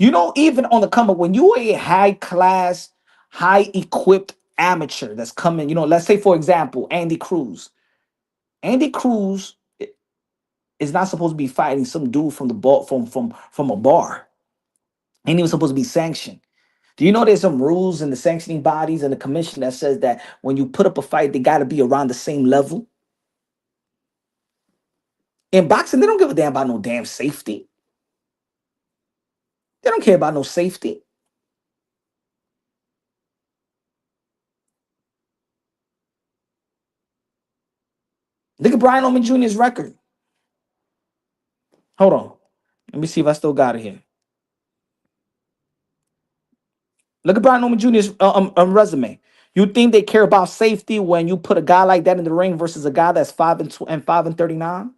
Speaker 3: You know, even on the come up, when you are a high class, high equipped amateur that's coming, let's say for example, Andy Cruz. Andy Cruz is not supposed to be fighting some dude from the ball from a bar. Ain't even supposed to be sanctioned. Do you know there's some rules in the sanctioning bodies and the commission that says that when you put up a fight, they got to be around the same level? In boxing, they don't give a damn about no damn safety. They don't care about no safety. Look at Brian Oman Jr.'s record. Hold on. Let me see if I still got it here. Look at Brian Oman Jr.'s resume. You think they care about safety when you put a guy like that in the ring versus a guy that's 5-39,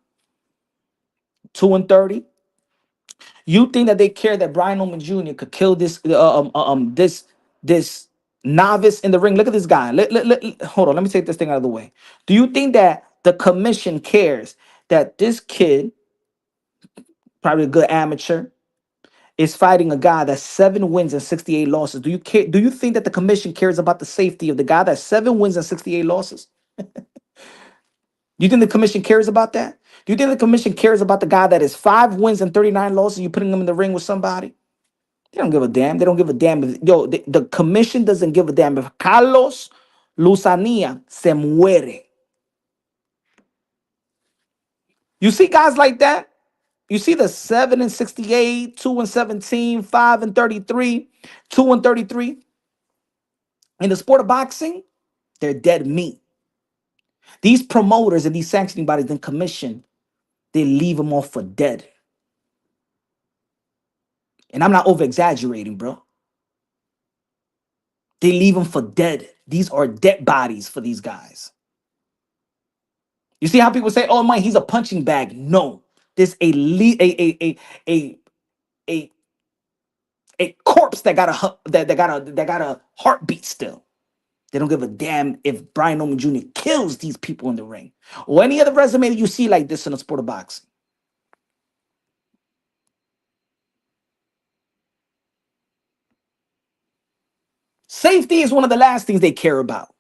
Speaker 3: 2-30? You think that they care that Brian Oman Jr. could kill this novice in the ring? Look at this guy. Hold on, let me take this thing out of the way. Do you think that the commission cares that this kid, probably a good amateur, is fighting a guy that's 7 wins and 68 losses? Do you care? Do you think that the commission cares about the safety of the guy that's 7 wins and 68 losses? Do you think the commission cares about that? Do you think the commission cares about the guy that is 5 wins and 39 losses? You putting him in the ring with somebody? They don't give a damn. They don't give a damn. The commission doesn't give a damn if Carlos Luzania se muere. You see guys like that? You see the 7-68, 2-17, 5-33, 2-33. In the sport of boxing, they're dead meat. These promoters and these sanctioning bodies and commission, they leave them off for dead. And I'm not over exaggerating, bro. They leave them for dead. These are dead bodies for these guys. You see how people say, "Oh man, he's a punching bag." No, there's a a a corpse that got a heartbeat still. They don't give a damn if Brian Oman Jr. kills these people in the ring or any other resume that you see like this in the sport of boxing. Safety is one of the last things they care about.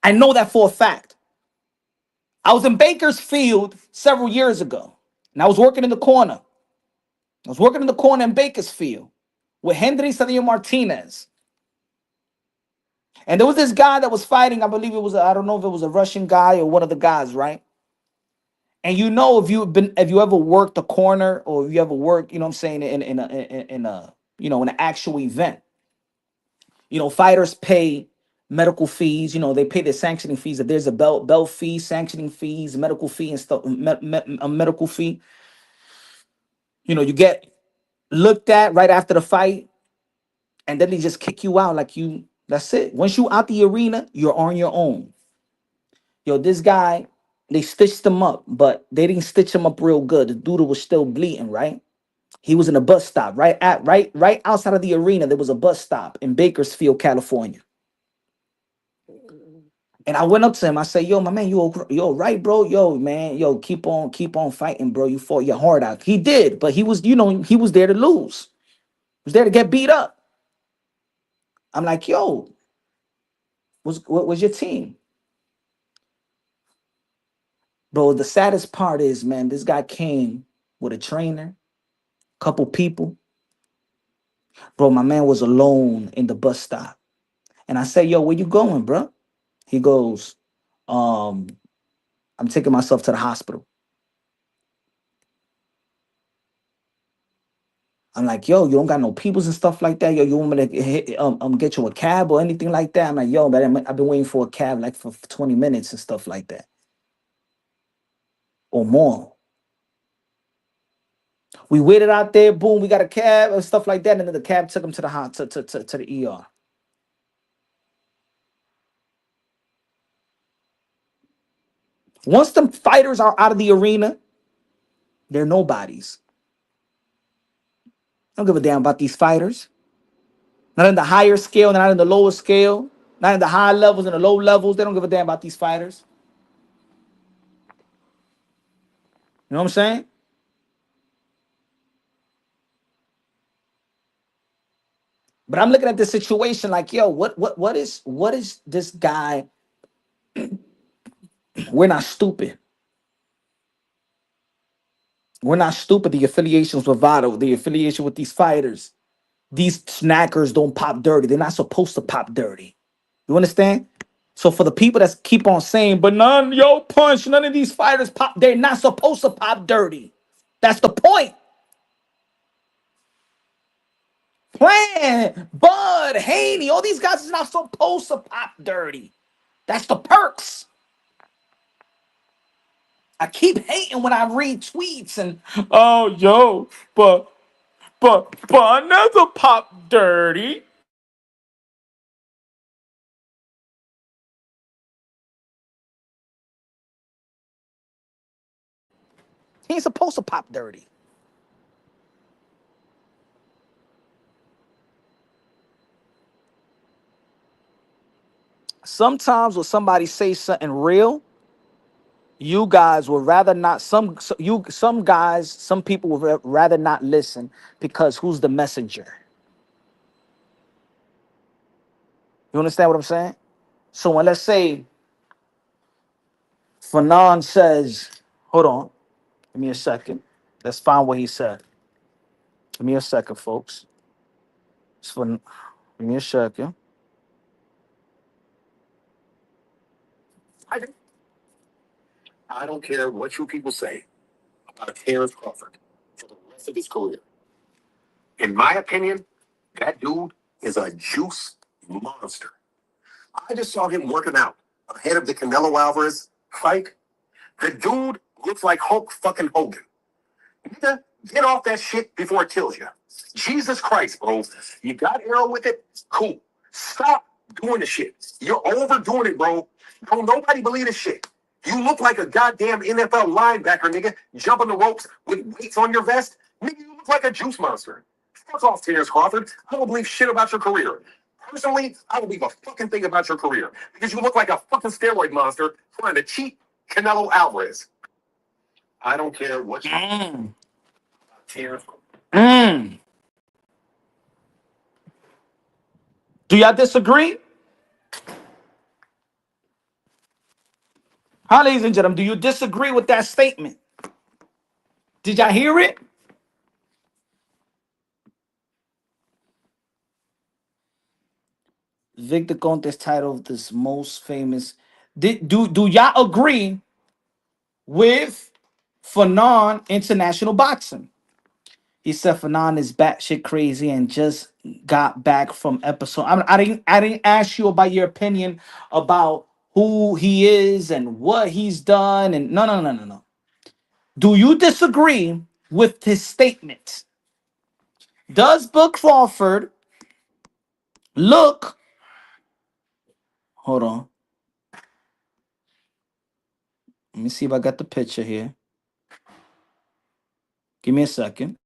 Speaker 3: I know that for a fact. I was in Bakersfield several years ago, and I was working in the corner. I was working in the corner in Bakersfield with Henry Cedillo Martinez. And there was this guy that was fighting. I believe it was, I don't know if it was a Russian guy or one of the guys, right? And if you ever worked a corner or if you ever worked, what I'm saying, in an actual event, fighters pay medical fees, they pay their sanctioning fees. If there's a belt fee, sanctioning fees, medical fee and stuff, a medical fee, you get looked at right after the fight, and then they just kick you out that's it. Once you out the arena, you're on your own. This guy, they stitched him up, but they didn't stitch him up real good. The dude was still bleeding, right? He was in a bus stop right outside of the arena. There was a bus stop in Bakersfield, California. And I went up to him. I said, "Yo, my man, you all right, bro? Yo, man, keep on fighting, bro. You fought your heart out." He did, but he was there to lose. He was there to get beat up. I'm like, "Yo, what was your team?" Bro, the saddest part is, man, this guy came with a trainer, couple people. Bro, my man was alone in the bus stop. And I said, yo, where you going, bro? He goes, um, I'm taking myself to the hospital. I'm like, yo, you don't got no peoples and stuff like that. Yo, you want me to get you a cab or anything like that? I'm like, yo, man, I've been waiting for a cab like for 20 minutes and stuff like that or more. We waited out there, boom, we got a cab and stuff like that. And then the cab took him to the to the ER. Once the fighters are out of the arena, they're nobodies. I don't give a damn about these fighters. Not in the higher scale, not in the lower scale, not in the high levels and the low levels. They don't give a damn about these fighters. You know what I'm saying? But I'm looking at this situation like, yo, what is this guy? We're not stupid. We're not stupid. The affiliations with VADA, the affiliation with these fighters. These snackers don't pop dirty. They're not supposed to pop dirty. You understand? So for the people that keep on saying, but none, yo, punch, none of these fighters pop, they're not supposed to pop dirty. That's the point. Plan, Bud, Haney, all these guys is not supposed to pop dirty. That's the perks. I keep hating when I read tweets and oh yo, but another pop dirty. He ain't supposed to pop dirty. Sometimes when somebody says something real, you guys would rather not. Some guys, some people would rather not listen because who's the messenger? You understand what I'm saying? So when let's say Fannon says, hold on, give me a second. Let's find what he said. Give me a second, folks. Give me a second.
Speaker 1: I don't care what you people say about Crawford for the rest of his career. In my opinion, that dude is a juice monster. I just saw him working out ahead of the Canelo Alvarez fight. The dude looks like Hulk fucking Hogan. Nigga, get off that shit before it kills you. Jesus Christ, bro. You got arrow with it? Cool. Stop doing the shit. You're overdoing it, bro. Don't nobody believe this shit. You look like a goddamn NFL linebacker, nigga, jumping the ropes with weights on your vest. Nigga, you look like a juice monster. Fuck off, Crawford. I don't believe shit about your career. Personally, I don't believe a fucking thing about your career because you look like a fucking steroid monster trying to cheat Canelo Alvarez. I don't care what you Terrence.
Speaker 3: Mm. Do y'all disagree? Huh, ladies and gentlemen, do you disagree with that statement? Did y'all hear it? Victor Conte's title of this most famous. Do y'all agree with Fanon International Boxing? He said Fanon is batshit crazy and just got back from episode. I didn't ask you about your opinion about who he is and what he's done and no. Do you disagree with his statement? Does Bud Crawford look? Hold on. Let me see if I got the picture here. Give me a second.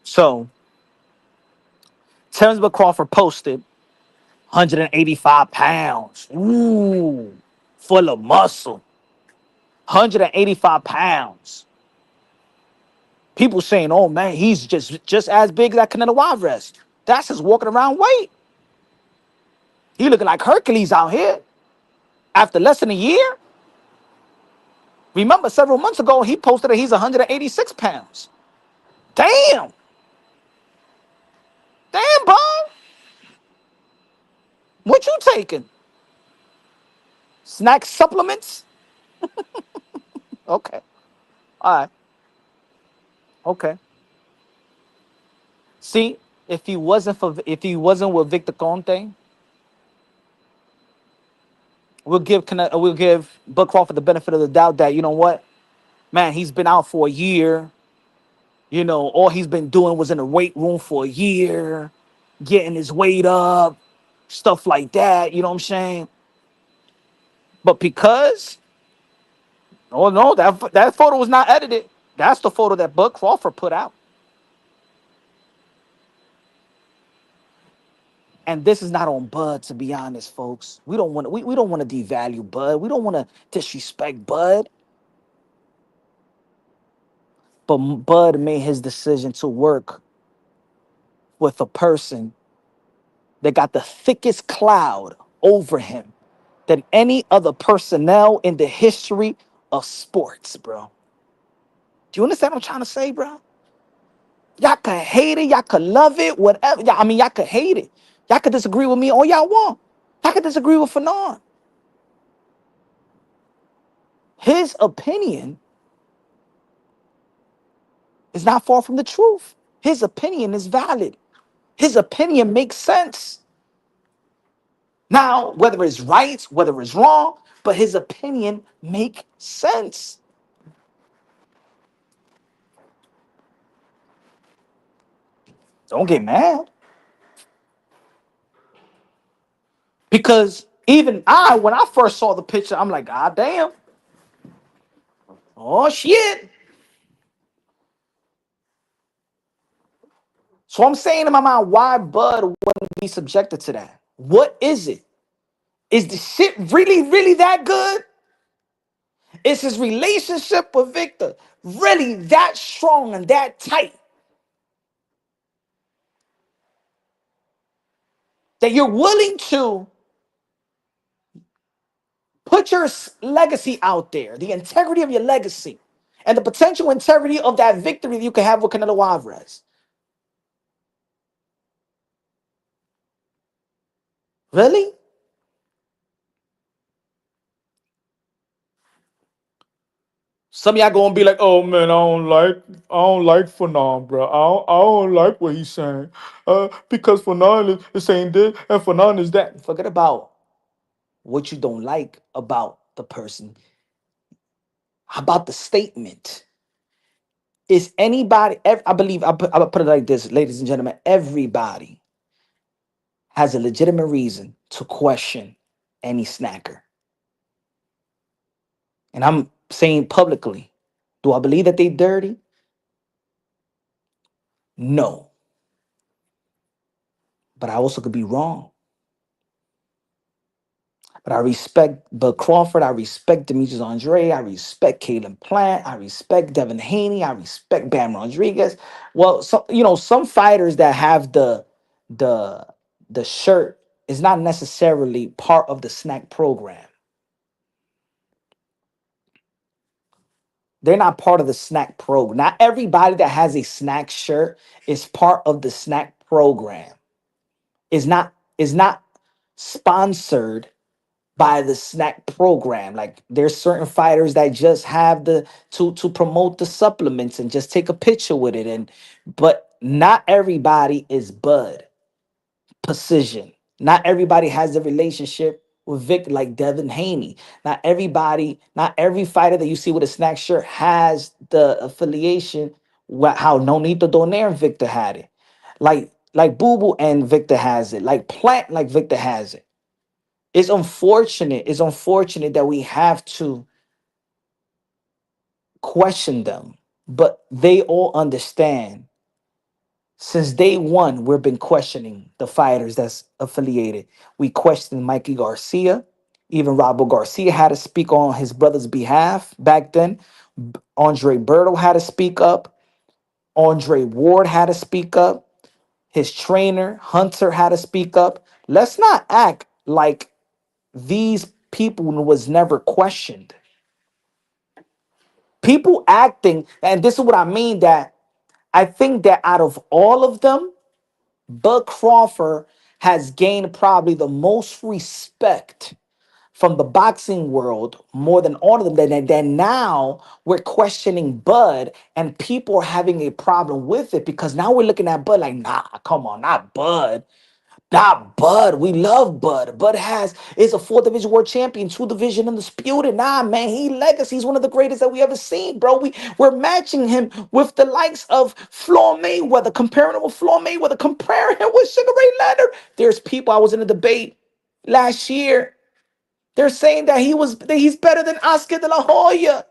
Speaker 3: So Terrence Crawford posted 185 pounds. Ooh, full of muscle. 185 pounds. People saying, oh man, he's just as big as that Canelo Alvarez. That's his walking around weight. He looking like Hercules out here. After less than a year, remember several months ago, he posted that he's 186 pounds. Damn. Damn, bro. What you taking? Snack supplements? Okay. All right. Okay. See, if he wasn't with Victor Conte, we'll give Bud Crawford the benefit of the doubt that, you know what, man, he's been out for a year. You know, all he's been doing was in the weight room for a year, getting his weight up, stuff like that. You know what I'm saying? But because, oh no, that photo was not edited. That's the photo that Bud Crawford put out. And this is not on Bud, to be honest, folks. We don't want to devalue Bud. We don't want to disrespect Bud. But Bud made his decision to work with a person that got the thickest cloud over him than any other personnel in the history of sports, bro. Do you understand what I'm trying to say, bro? Y'all could hate it, y'all could love it, whatever. I mean, y'all could hate it. Y'all could disagree with me all y'all want. Y'all could disagree with Fannon. His opinion is not far from the truth. His opinion is valid. His opinion makes sense. Now, whether it's right, whether it's wrong, but his opinion makes sense. Don't get mad. Because even when I first saw the picture, I'm like, God damn. Oh, shit. So I'm saying in my mind, why Bud wouldn't be subjected to that? What is it? Is the shit really, really that good? Is his relationship with Victor really that strong and that tight that you're willing to put your legacy out there, the integrity of your legacy, and the potential integrity of that victory that you can have with Canelo Alvarez? Really? Some of y'all gonna be like, "Oh man, I don't like Fanon, bro. I don't like what he's saying, because Fanon is saying this and Fanon is that." Forget about what you don't like about the person. How about the statement? Is anybody? I believe I'll put it like this, ladies and gentlemen. Everybody has a legitimate reason to question any snacker, and I'm saying publicly, do I believe that they dirty? No, but I also could be wrong. But I respect Bud Crawford. I respect Demetrius Andre. I respect Caleb Plant. I respect Devin Haney. I respect Bam Rodriguez. Well, some fighters that have the the shirt is not necessarily part of the snack program. They're not part of the snack program. Not everybody that has a snack shirt is part of the snack program. Is not sponsored by the snack program. Like there's certain fighters that just have the to promote the supplements and just take a picture with it. But not everybody is Bud Precision. Not everybody has a relationship with Vic like Devin Haney. Not every fighter that you see with a snack shirt has the affiliation how Nonito Donaire and Victor had it. Like Boo Boo and Victor has it. Like Plant like Victor has it. It's unfortunate that we have to question them, but they all understand Since day one, we've been questioning the fighters that's affiliated. We questioned Mikey Garcia. Even Robert Garcia had to speak on his brother's behalf back then. Andre Berto had to speak up. Andre Ward had to speak up. His trainer, Hunter, had to speak up. Let's not act like these people was never questioned. People acting, and this is what I mean, that I think that out of all of them, Bud Crawford has gained probably the most respect from the boxing world more than all of them. Then now we're questioning Bud, and people are having a problem with it because now we're looking at Bud like, nah, come on, not Bud. Not Bud. We love Bud. Bud is a fourth division world champion, two division undisputed. Nah, man, he legacy. He's one of the greatest that we ever seen, bro. We're matching him with the likes of Floyd Mayweather, comparing him with Floyd Mayweather, comparing him with Sugar Ray Leonard. There's people. I was in a debate last year. They're saying that he's better than Oscar De La Hoya.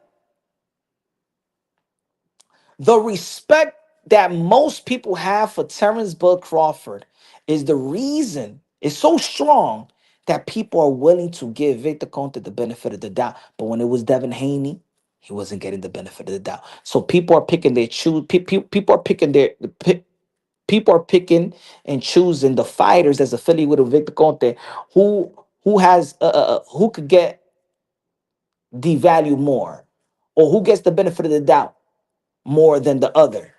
Speaker 3: The respect that most people have for Terrence Bud Crawford is the reason it's so strong that people are willing to give Victor Conte the benefit of the doubt. But when it was Devin Haney, he wasn't getting the benefit of the doubt. So people are picking their choose. People are picking people are picking and choosing the fighters that's affiliated with Victor Conte, who could get devalued more, or who gets the benefit of the doubt more than the other.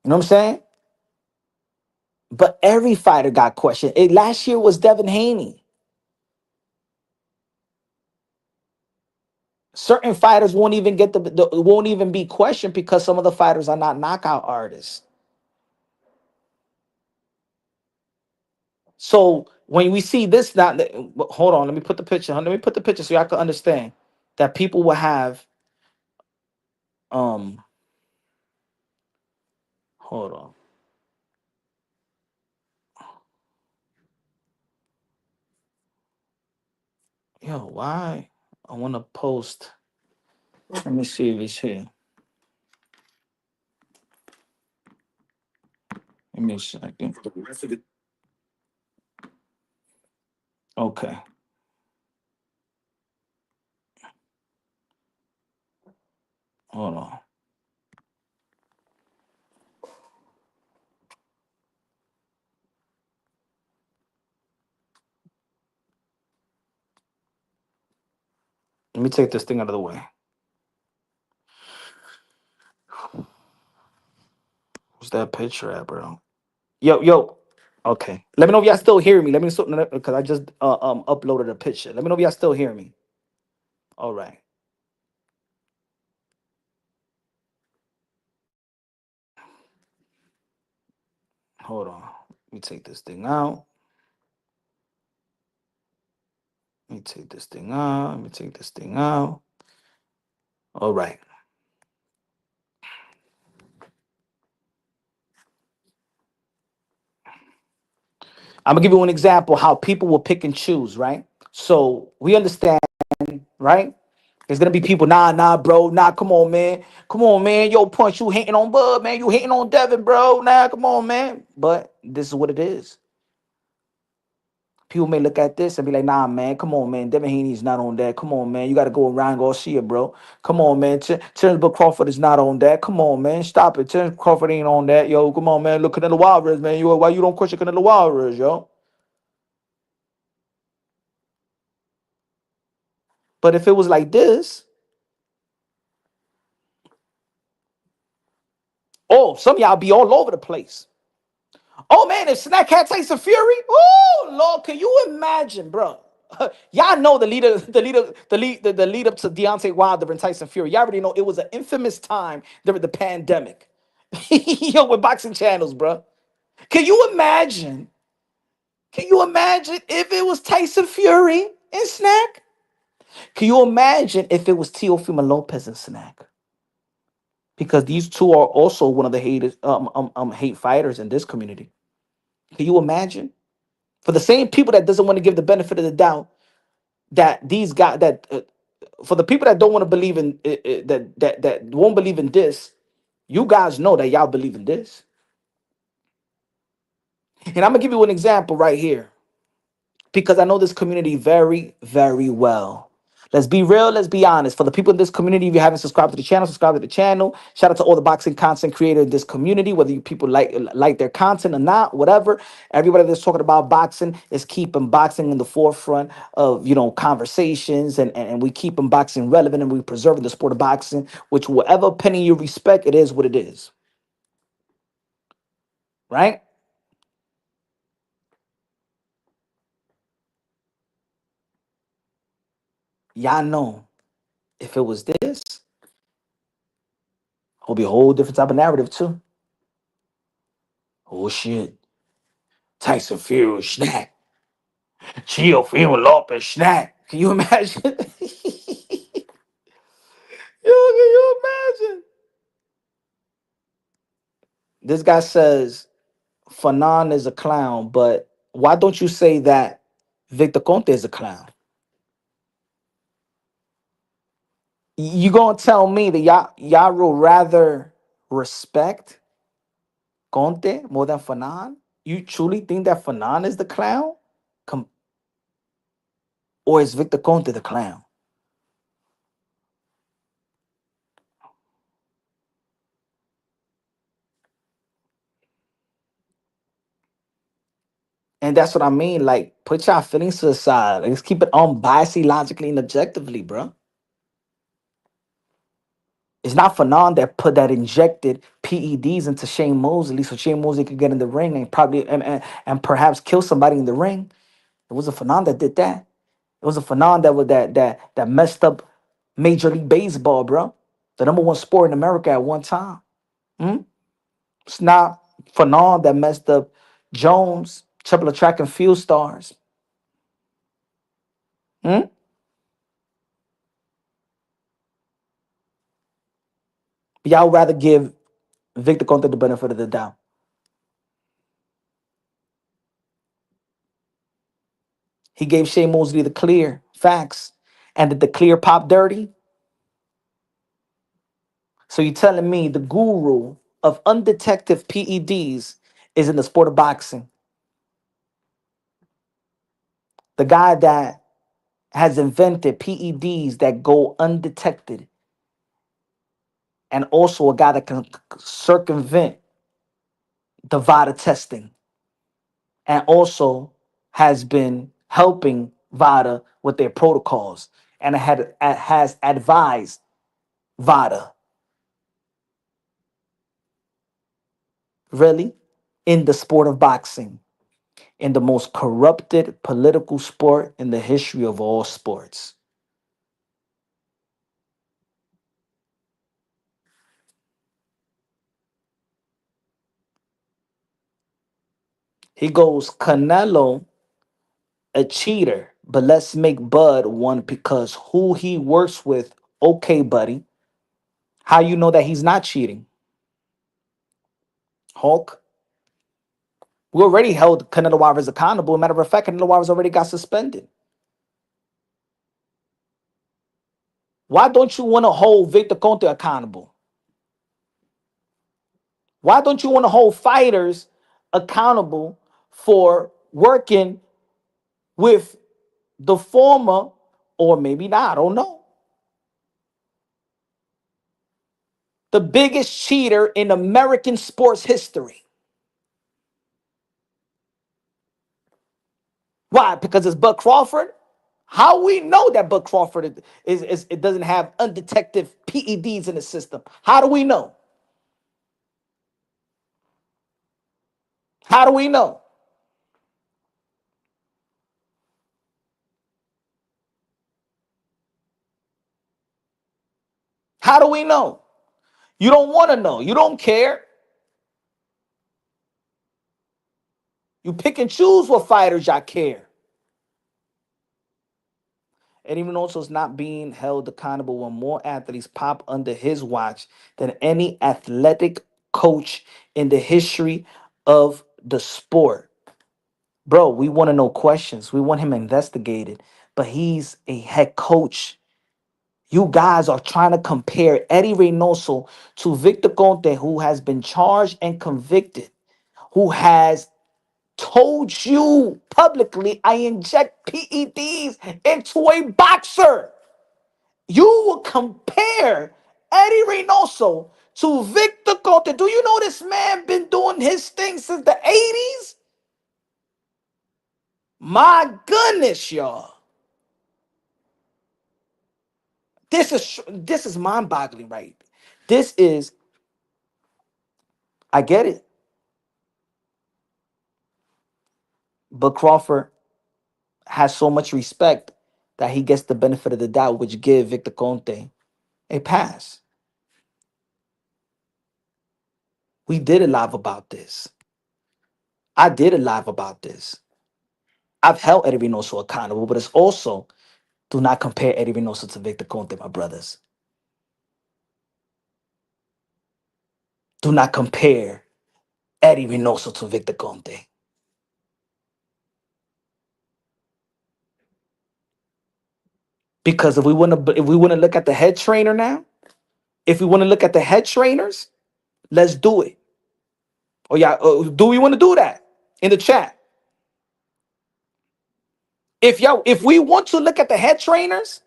Speaker 3: You know what I'm saying? But every fighter got questioned. Last year was Devin Haney. Certain fighters won't even get won't even be questioned because some of the fighters are not knockout artists. So when we see this, now hold on, let me put the picture. Let me put the picture so y'all can understand that people will have. Um, hold on, yo, why? I want to post. Let me see if it's here. Give me a second.
Speaker 1: For the rest of it,
Speaker 3: Okay, hold on. Let me take this thing out of the way. What's that picture at, bro? Yo. Okay. Let me know if y'all still hear me. Let me know because I just uploaded a picture. Let me know if y'all still hear me. All right. Hold on. Let me take this thing out. Let me take this thing out. Let me take this thing out. All right. I'm gonna give you an example how people will pick and choose, right? So we understand, right? There's gonna be people, nah, bro, nah, come on, man, yo, punch, you hating on Bud, man, you hating on Devin, bro, nah, come on, man. But this is what it is. People may look at this and be like, nah, man, come on, man. Devin Haney's not on that. Come on, man. You got to go around Garcia, bro. Come on, man. Terrence Bud Crawford is not on that. Come on, man. Stop it. Terrence Crawford ain't on that. Yo, come on, man. Look, Canelo Alvarez, man. Why you don't question Canelo Alvarez, yo? But if it was like this, oh, some of y'all be all over the place. Oh, man, if Snack had Tyson Fury, oh, Lord, can you imagine, bro? Y'all know the lead up to Deontay Wilder and Tyson Fury. Y'all already know it was an infamous time during the pandemic. Yo, with boxing channels, bro. Can you imagine? Can you imagine if it was Tyson Fury and Snack? Can you imagine if it was Teofimo Lopez and Snack? Because these two are also one of the hate fighters in this community. Can you imagine? For the same people that doesn't want to give the benefit of the doubt, that these guys that for the people that don't want to believe in that won't believe in this, You guys know that y'all believe in this. And I'm gonna give you an example right here because I know this community very, very well. Let's be real, let's be honest. For the people in this community, if you haven't subscribed to the channel, subscribe to the channel. Shout out to all the boxing content creators in this community, whether you people like their content or not, whatever. Everybody that's talking about boxing is keeping boxing in the forefront of conversations, and we keep boxing relevant, and we preserving the sport of boxing, which whatever opinion you respect, it is what it is. Right? Y'all know if it was this, it'll be a whole different type of narrative too. Oh shit. Tyson Fury snack. Chill Fury Lopez snack. Can you imagine? Yo, can you imagine? This guy says Fanon is a clown, but why don't you say that Victor Conte is a clown? You gonna tell me that y'all will rather respect Conte more than Fanon? You truly think that Fanon is the clown? Com- or is Victor Conte the clown? And that's what I mean. Like, put your feelings to the side. Let's keep it unbiased, logically, and objectively, bro. It's not Fanon that injected PEDs into Shane Mosley so Shane Mosley could get in the ring and probably and perhaps kill somebody in the ring. It was a Fanon that did that. It was a Fanon that messed up Major League Baseball, bro. The number one sport in America at one time. Hmm? It's not Fanon that messed up Jones, triple track and field stars. Hmm? Y'all rather give Victor Conte the benefit of the doubt. He gave Shea Mosley the clear facts. And did the clear pop dirty? So you're telling me the guru of undetected PEDs is in the sport of boxing. The guy that has invented PEDs that go undetected. And also a guy that can circumvent the VADA testing. And also has been helping VADA with their protocols. And has advised VADA. Really? In the sport of boxing, in the most corrupted political sport in the history of all sports. He goes, Canelo, a cheater, but let's make Bud one because who he works with, okay, buddy. How you know that he's not cheating? Hulk. We already held Canelo Alvarez accountable. Matter of fact, Canelo Alvarez already got suspended. Why don't you want to hold Victor Conte accountable? Why don't you want to hold fighters accountable for working with the former, or maybe not, I don't know, the biggest cheater in American sports history? Why? Because it's Bud Crawford? How we know that Bud Crawford is it doesn't have undetected PEDs in the system? How do we know? How do we know? How do we know? You don't want to know. You don't care. You pick and choose what fighters y'all care. And even also is not being held accountable when more athletes pop under his watch than any athletic coach in the history of the sport. Bro, we want to know questions. We want him investigated. But he's a head coach. You guys are trying to compare Eddie Reynoso to Victor Conte, who has been charged and convicted, who has told you publicly, I inject PEDs into a boxer. You will compare Eddie Reynoso to Victor Conte. Do you know this man been doing his thing since the 80s? My goodness, y'all. This is mind-boggling, right? This is, I get it. But Crawford has so much respect that he gets the benefit of the doubt, which give Victor Conte a pass. We did a live about this. I did a live about this. I've held Eddie Reynoso accountable, but it's also do not compare Eddie Reynoso to Victor Conte, my brothers. Do not compare Eddie Reynoso to Victor Conte. Because if we want to look at the head trainer now, if we want to look at the head trainers, let's do it. Oh yeah, do we want to do that in the chat? If we want to look at the head trainers,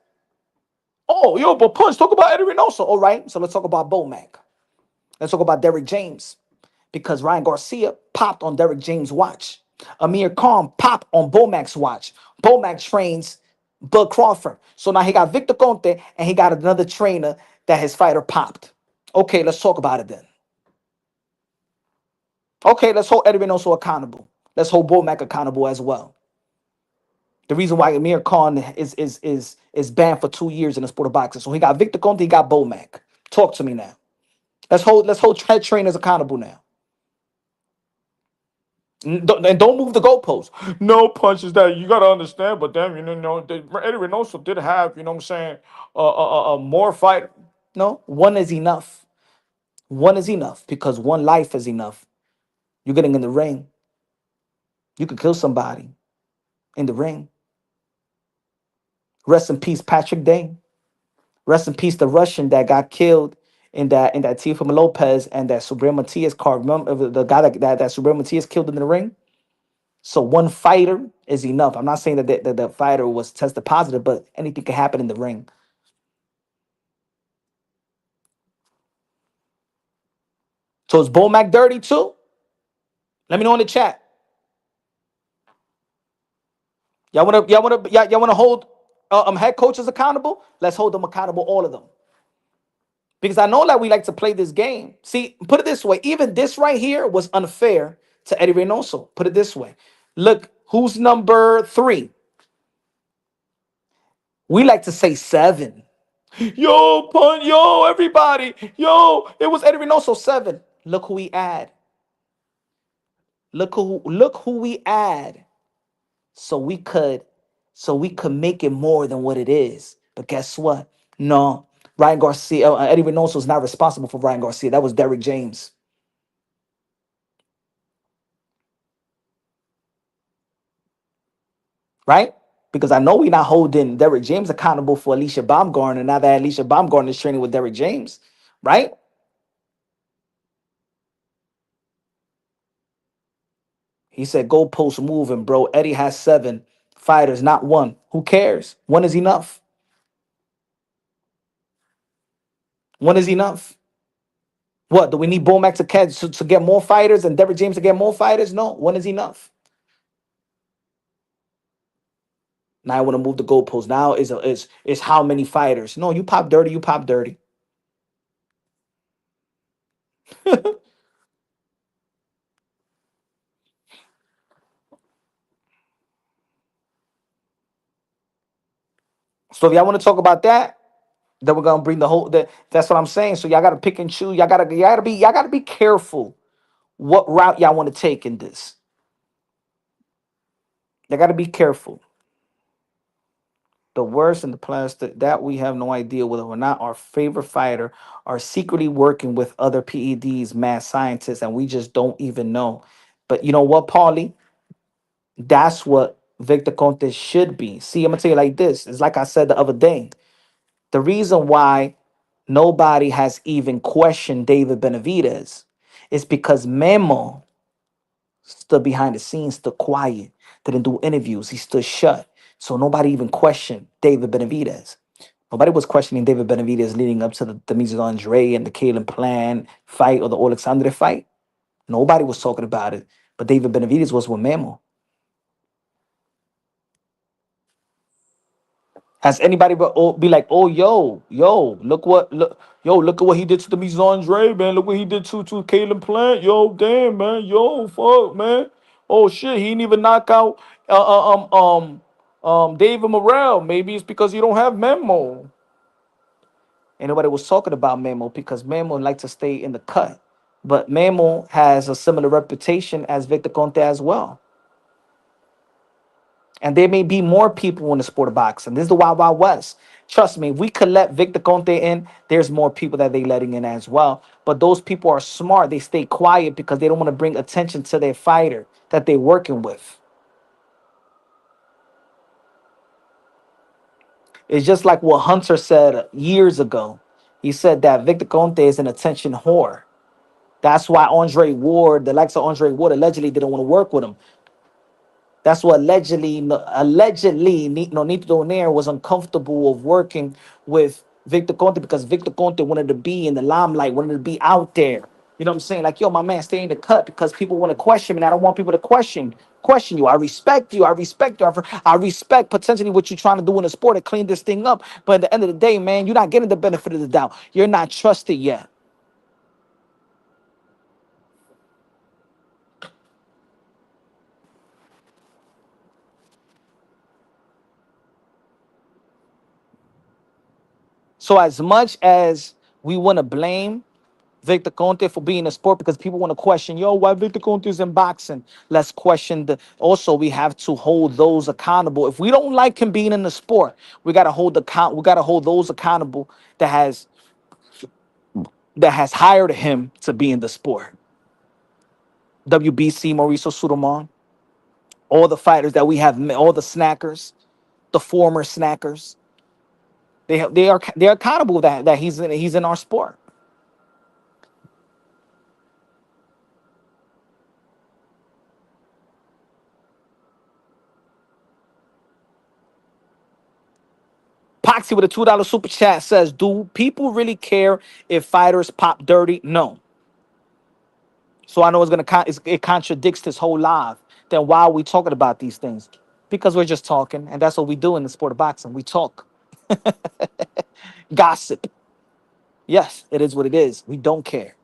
Speaker 3: oh yo, but Punch, talk about Eddie Reynoso. All right, so let's talk about Bomac. Let's talk about Derrick James, because Ryan Garcia popped on Derrick James' watch. Amir Khan popped on Bomac's watch. Bomac trains Bud Crawford. So now he got Victor Conte and he got another trainer that his fighter popped. Okay, let's talk about it then. Okay, let's hold Eddie Reynoso accountable. Let's hold Bomac accountable as well. The reason why Amir Khan is banned for 2 years in the sport of boxing. So he got Victor Conte, he got Bomac. Talk to me now. Let's hold head trainers accountable now. And don't move the goalposts. No punches that you gotta understand, but then Eddie Reynoso did have, you know what I'm saying, more fight. No, one is enough. One is enough because one life is enough. You're getting in the ring. You could kill somebody in the ring. Rest in peace, Patrick Day. Rest in peace, the Russian that got killed in that Teofimo Lopez and that Subriel Matias card. Remember the guy that Subriel Matias killed in the ring? So one fighter is enough. I'm not saying that the fighter was tested positive, but anything can happen in the ring. So is Bomac dirty too? Let me know in the chat. Y'all wanna hold head coaches accountable? Let's hold them accountable, all of them. Because I know that we like to play this game. See, put it this way. Even this right here was unfair to Eddie Reynoso. Put it this way. Look, who's number 3? We like to say 7. Yo, punt, yo, everybody. Yo, it was Eddie Reynoso 7. Look who we add. Look who we add. So we could make it more than what it is. But guess what? No. Ryan Garcia, Eddie Reynoso is not responsible for Ryan Garcia. That was Derrick James. Right? Because I know we're not holding Derrick James accountable for Alicia Baumgartner. Now that Alicia Baumgartner is training with Derrick James, right? He said, goalpost moving, bro. Eddie has 7 fighters, not 1. Who cares? 1 is enough. 1 is enough. What, do we need Bomac to get more fighters and Derrick James to get more fighters? No, 1 is enough. Now I want to move the goalpost. Now is how many fighters? No, you pop dirty, you pop dirty. So if y'all want to talk about that, then we're gonna bring the whole. That's what I'm saying. So y'all gotta pick and choose. Y'all gotta be careful what route y'all want to take in this. Y'all gotta be careful. The worst in the plastic that we have no idea whether or not our favorite fighter are secretly working with other PEDs, mad scientists, and we just don't even know. But you know what, Paulie? That's what Victor Conte should be. See, I'm gonna tell you like this. It's like I said the other day. The reason why nobody has even questioned David Benavidez is because Memo stood behind the scenes, stood quiet, didn't do interviews, he stood shut. So nobody even questioned David Benavidez. Nobody was questioning David Benavidez leading up to the Demetrius Andre and the Kalen Plan fight or the Alexandre fight. Nobody was talking about it. But David Benavidez was with Memo. Has anybody be like, oh, look at what he did to the Misandre, man. Look what he did to Caleb Plant. Yo, damn, man. Yo, fuck, man. Oh shit, he didn't even knock out David Morrell. Maybe it's because you don't have Memo. And nobody was talking about Memo because Memo likes to stay in the cut. But Memo has a similar reputation as Victor Conte as well. And there may be more people in the sport of boxing. This is the Wild Wild West. Trust me, if we could let Victor Conte in, there's more people that they letting in as well. But those people are smart. They stay quiet because they don't want to bring attention to their fighter that they're working with. It's just like what Hunter said years ago. He said that Victor Conte is an attention whore. That's why Andre Ward, the likes of Andre Ward, allegedly didn't want to work with him. That's what allegedly Nito Donaire was uncomfortable of working with Victor Conte because Victor Conte wanted to be in the limelight, wanted to be out there. You know what I'm saying? Like, yo, my man, stay in the cut because people want to question me. And I don't want people to question you. I respect you. I respect you. I respect potentially what you're trying to do in the sport and clean this thing up. But at the end of the day, man, you're not getting the benefit of the doubt. You're not trusted yet. So as much as we want to blame Victor Conte for being a sport because people want to question, yo, why Victor Conte is in boxing? Let's question the. Also, we have to hold those accountable. If we don't like him being in the sport, we gotta hold the count. We gotta hold those accountable that has hired him to be in the sport. WBC, Mauricio Sudomon, all the fighters that we have, all the snackers, the former snackers, they're accountable that he's in our sport. Poxy with a $2 super chat says, do people really care if fighters pop dirty? No. So I know it contradicts this whole live. Then why are we talking about these things? Because we're just talking, and that's what we do in the sport of boxing. We talk, gossip. Yes, it is what it is. We don't care.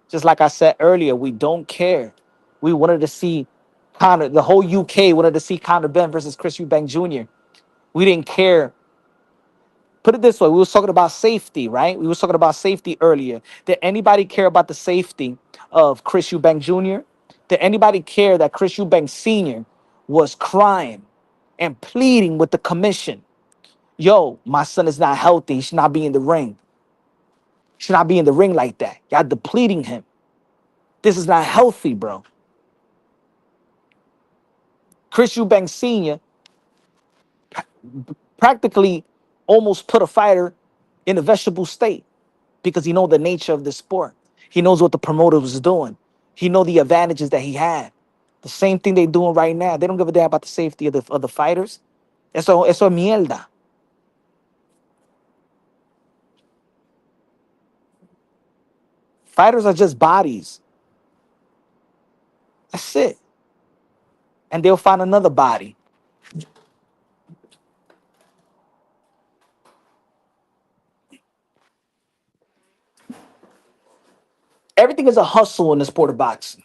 Speaker 3: Just like I said earlier, we don't care. We wanted to see Conor, the whole UK wanted to see Conor Ben versus Chris Eubank Jr. We didn't care. Put it this way, we was talking about safety, right? We was talking about safety earlier. Did anybody care about the safety of Chris Eubank Jr.? Did anybody care that Chris Eubank Sr. was crying and pleading with the commission? Yo, my son is not healthy. He should not be in the ring. He should not be in the ring like that. Y'all depleting him. This is not healthy, bro. Chris Eubank Sr. practically almost put a fighter in a vegetable state because he know the nature of the sport. He knows what the promoter was doing. He know the advantages that he had. The same thing they doing right now. They don't give a damn about the safety of the fighters. Eso es mierda. Fighters are just bodies. That's it. And they'll find another body. Everything is a hustle in the sport of boxing.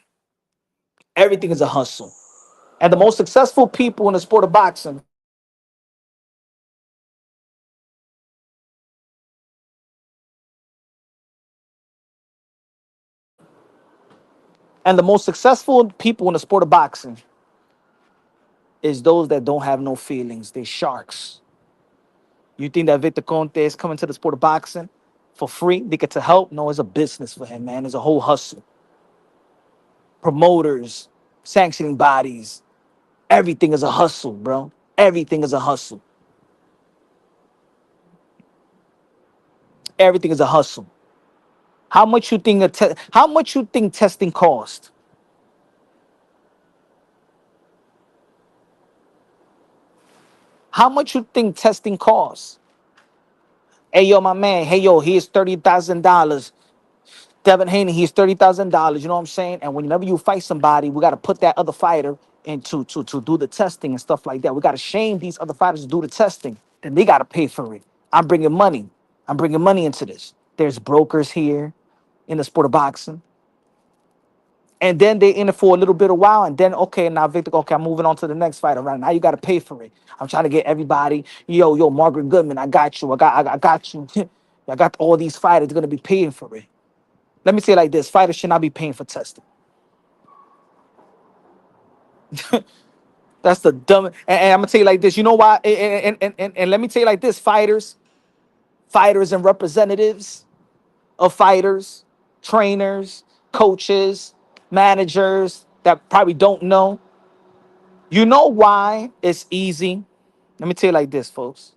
Speaker 3: Everything is a hustle. And the most successful people in the sport of boxing and the most successful people in the sport of boxing is those that don't have no feelings. They sharks. You think that Victor Conte is coming to the sport of boxing for free? They get to help? No, it's a business for him, man. It's a whole hustle. Promoters, sanctioning bodies, everything is a hustle, bro. Everything is a hustle. Everything is a hustle. How much you think how much you think testing cost? How much you think testing costs? Hey yo, my man. Hey yo, here's $30,000. Devin Haney, he's $30,000. You know what I'm saying? And whenever you fight somebody, we got to put that other fighter into to do the testing and stuff like that. We got to shame these other fighters to do the testing. Then they got to pay for it. I'm bringing money. I'm bringing money into this. There's brokers here in the sport of boxing. And then they in it for a little bit of while, and then okay, now Victor, okay, I'm moving on to the next fighter. Right now, you got to pay for it. I'm trying to get everybody. Yo, Margaret Goodman, I got you. I got you. I got all these fighters gonna be paying for it. Let me say it like this: fighters should not be paying for testing. That's the dumb. And I'm gonna tell you like this. You know why? And let me tell you like this: fighters, and representatives of fighters, trainers, coaches, managers that probably don't know. You know why it's easy? Let me tell you like this, folks.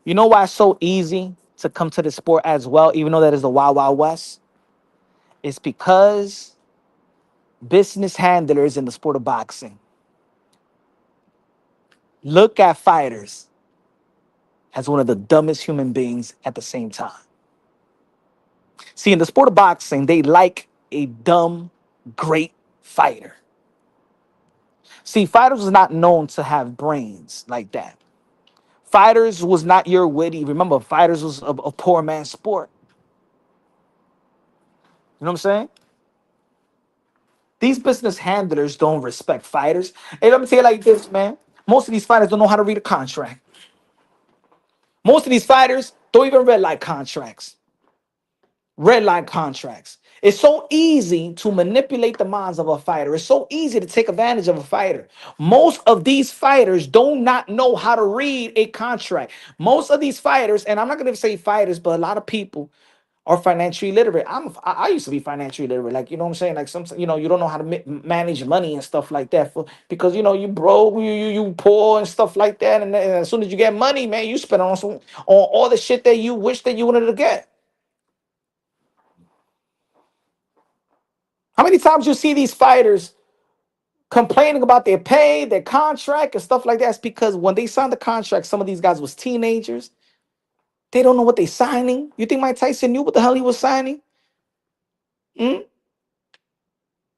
Speaker 3: You know why it's so easy to come to the sport as well, even though that is the Wild Wild West? It's because business handlers in the sport of boxing look at fighters as one of the dumbest human beings at the same time. See, in the sport of boxing, they like a dumb, great fighter. See, fighters was not known to have brains like that. Fighters was not your witty. Remember, fighters was a poor man's sport. You know what I'm saying? These business handlers don't respect fighters. Hey, let me tell you like this, man. Most of these fighters don't know how to read a contract. Most of these fighters don't even read like contracts. Red line contracts. It's so easy to manipulate the minds of a fighter. It's so easy to take advantage of a fighter. Most of these fighters do not know how to read a contract. Most of these fighters, and I'm not going to say fighters, but a lot of people are financially literate. I used to be financially literate. Like, you know what I'm saying? Like some, you don't know how to manage money and stuff like that because, you broke, you poor and stuff like that. And as soon as you get money, man, you spend on all the shit that you wish that you wanted to get. How many times you see these fighters complaining about their pay, their contract, and stuff like that? It's because when they signed the contract, some of these guys was teenagers. They don't know what they're signing. You think Mike Tyson knew what the hell he was signing? Hmm?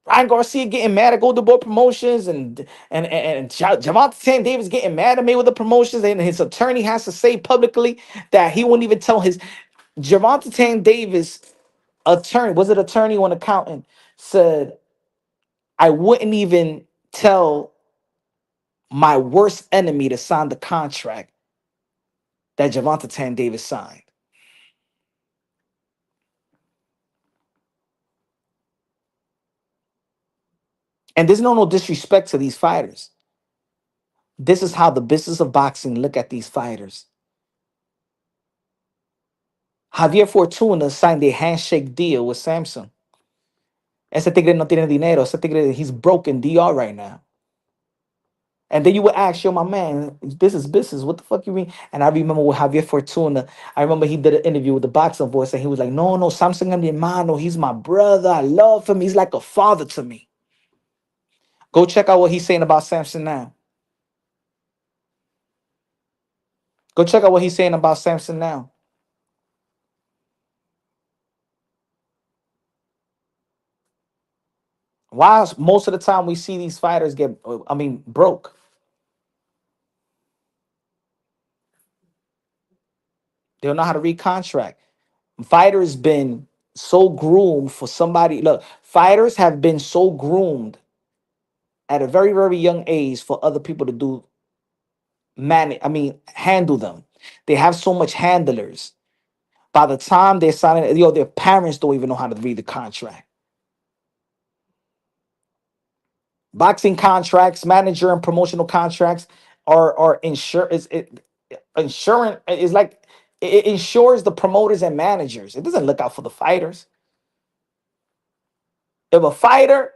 Speaker 3: Ryan Garcia getting mad at Golden Boy Promotions and Javante Davis getting mad at Mayweather Promotions, and his attorney has to say publicly that he won't even tell his Javante Davis attorney, was it attorney or an accountant, said, I wouldn't even tell my worst enemy to sign the contract that Javante Davis signed. And there's no disrespect to these fighters. This is how the business of boxing look at these fighters. Javier Fortuna signed a handshake deal with Samsung. Ese tigre no tiene dinero. Ese tigre, he's broken DR right now. And then you would ask, yo, my man, this is business. What the fuck you mean? And I remember with Javier Fortuna, I remember he did an interview with the Boxing Voice, and he was like, no, Samsung mi hermano. He's my brother. I love him. He's like a father to me. Go check out what he's saying about Samson now. Go check out what he's saying about Samson now. Why most of the time we see these fighters broke? They don't know how to read contract. Fighters been so groomed for somebody. Look, fighters have been so groomed at a very, very young age for other people to handle them. They have so much handlers. By the time they're signing, their parents don't even know how to read the contract. Boxing contracts, manager and promotional contracts are insurance is like it insures the promoters and managers. It doesn't look out for the fighters. If a fighter,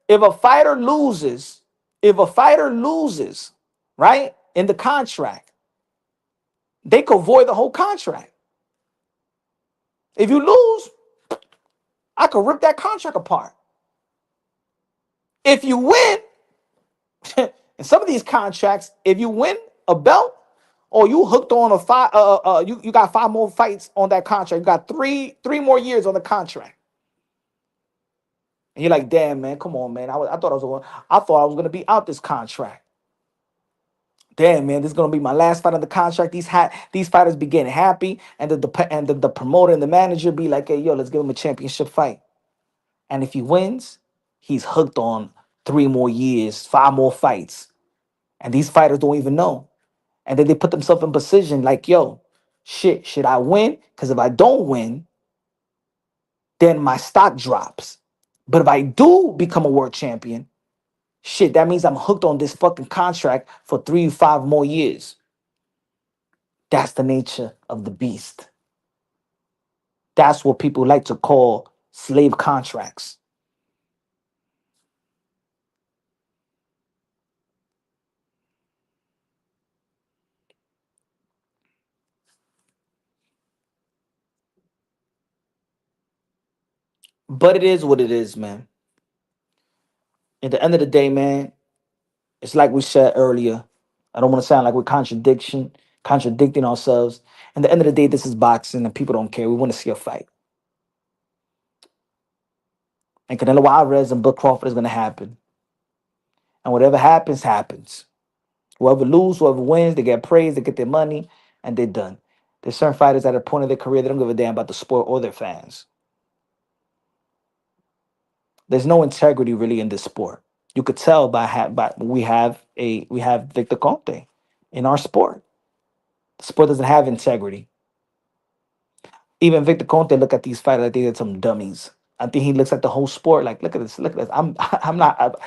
Speaker 3: if a fighter loses, if a fighter loses, right, in the contract, they could void the whole contract. If you lose, I could rip that contract apart. If you win, in some of these contracts, if you win a belt, or you hooked on a five, you got 5 more fights on that contract. You got three more years on the contract, and you're like, damn man, come on man, I thought I was gonna be out this contract. Damn man, this is gonna be my last fight on the contract. These fighters be getting happy, and the promoter and the manager be like, hey yo, let's give him a championship fight. And if he wins, he's hooked on 3 more years, 5 more fights, and these fighters don't even know. And then they put themselves in position like, yo, shit, should I win? Because if I don't win, then my stock drops. But if I do become a world champion, shit, that means I'm hooked on this fucking contract for 3 5 more years. That's the nature of the beast. That's what people like to call slave contracts. But it is what it is, man. At the end of the day, man, it's like we said earlier. I don't want to sound like we're contradicting ourselves. At the end of the day, this is boxing and people don't care. We want to see a fight. And Canelo Alvarez and Bud Crawford is going to happen. And whatever happens, happens. Whoever loses, whoever wins, they get praised, they get their money, and they're done. There's certain fighters at a point of their career, they don't give a damn about the sport or their fans. There's no integrity really in this sport. You could tell by we have Victor Conte in our sport. The sport doesn't have integrity. Even Victor Conte look at these fighters like they're some dummies. I think he looks at the whole sport like, look at this. I'm not.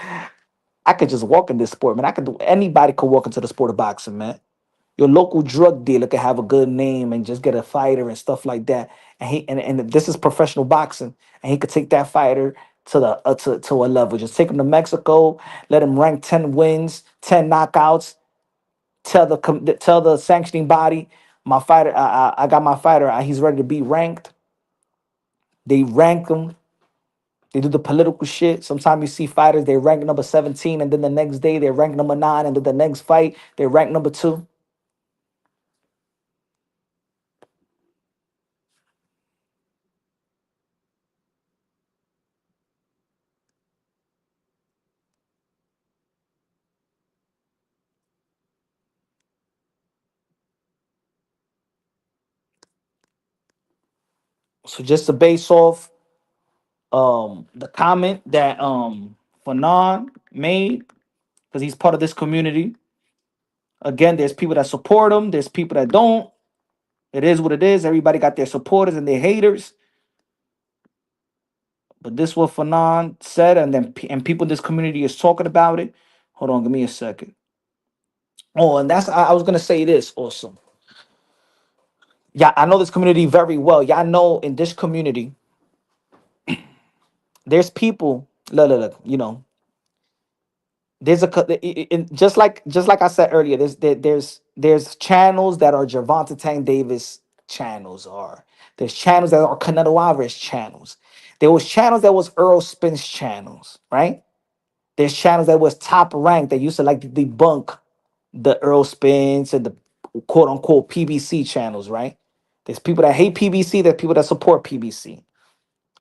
Speaker 3: I could just walk in this sport, man. I could do. Anybody could walk into the sport of boxing, man. Your local drug dealer could have a good name and just get a fighter and stuff like that. And this is professional boxing, and he could take that fighter to the to a level. Just take him to Mexico, let him rank 10 wins, 10 knockouts. Tell the sanctioning body, my fighter, I got my fighter. He's ready to be ranked. They rank him. They do the political shit. Sometimes you see fighters they rank number 17, and then the next day they rank number 9, and then the next fight they rank number 2. So just to base off the comment that Fanon made, because he's part of this community. Again, there's people that support him, there's people that don't. It is what it is. Everybody got their supporters and their haters. But this what Fanon said, and and people in this community is talking about it. Hold on, give me a second. Oh, and I was gonna say this also. Yeah, I know this community very well. Y'all know in this community, there's people. Look, there's just like I said earlier, there's channels that are Gervonta Tank Davis channels, or there's channels that are Canelo Alvarez channels. There was channels that was Earl Spence channels, right? There's channels that was top ranked that used to like to debunk the Earl Spence and the quote unquote PBC channels, right? There's people that hate PBC, there's people that support PBC,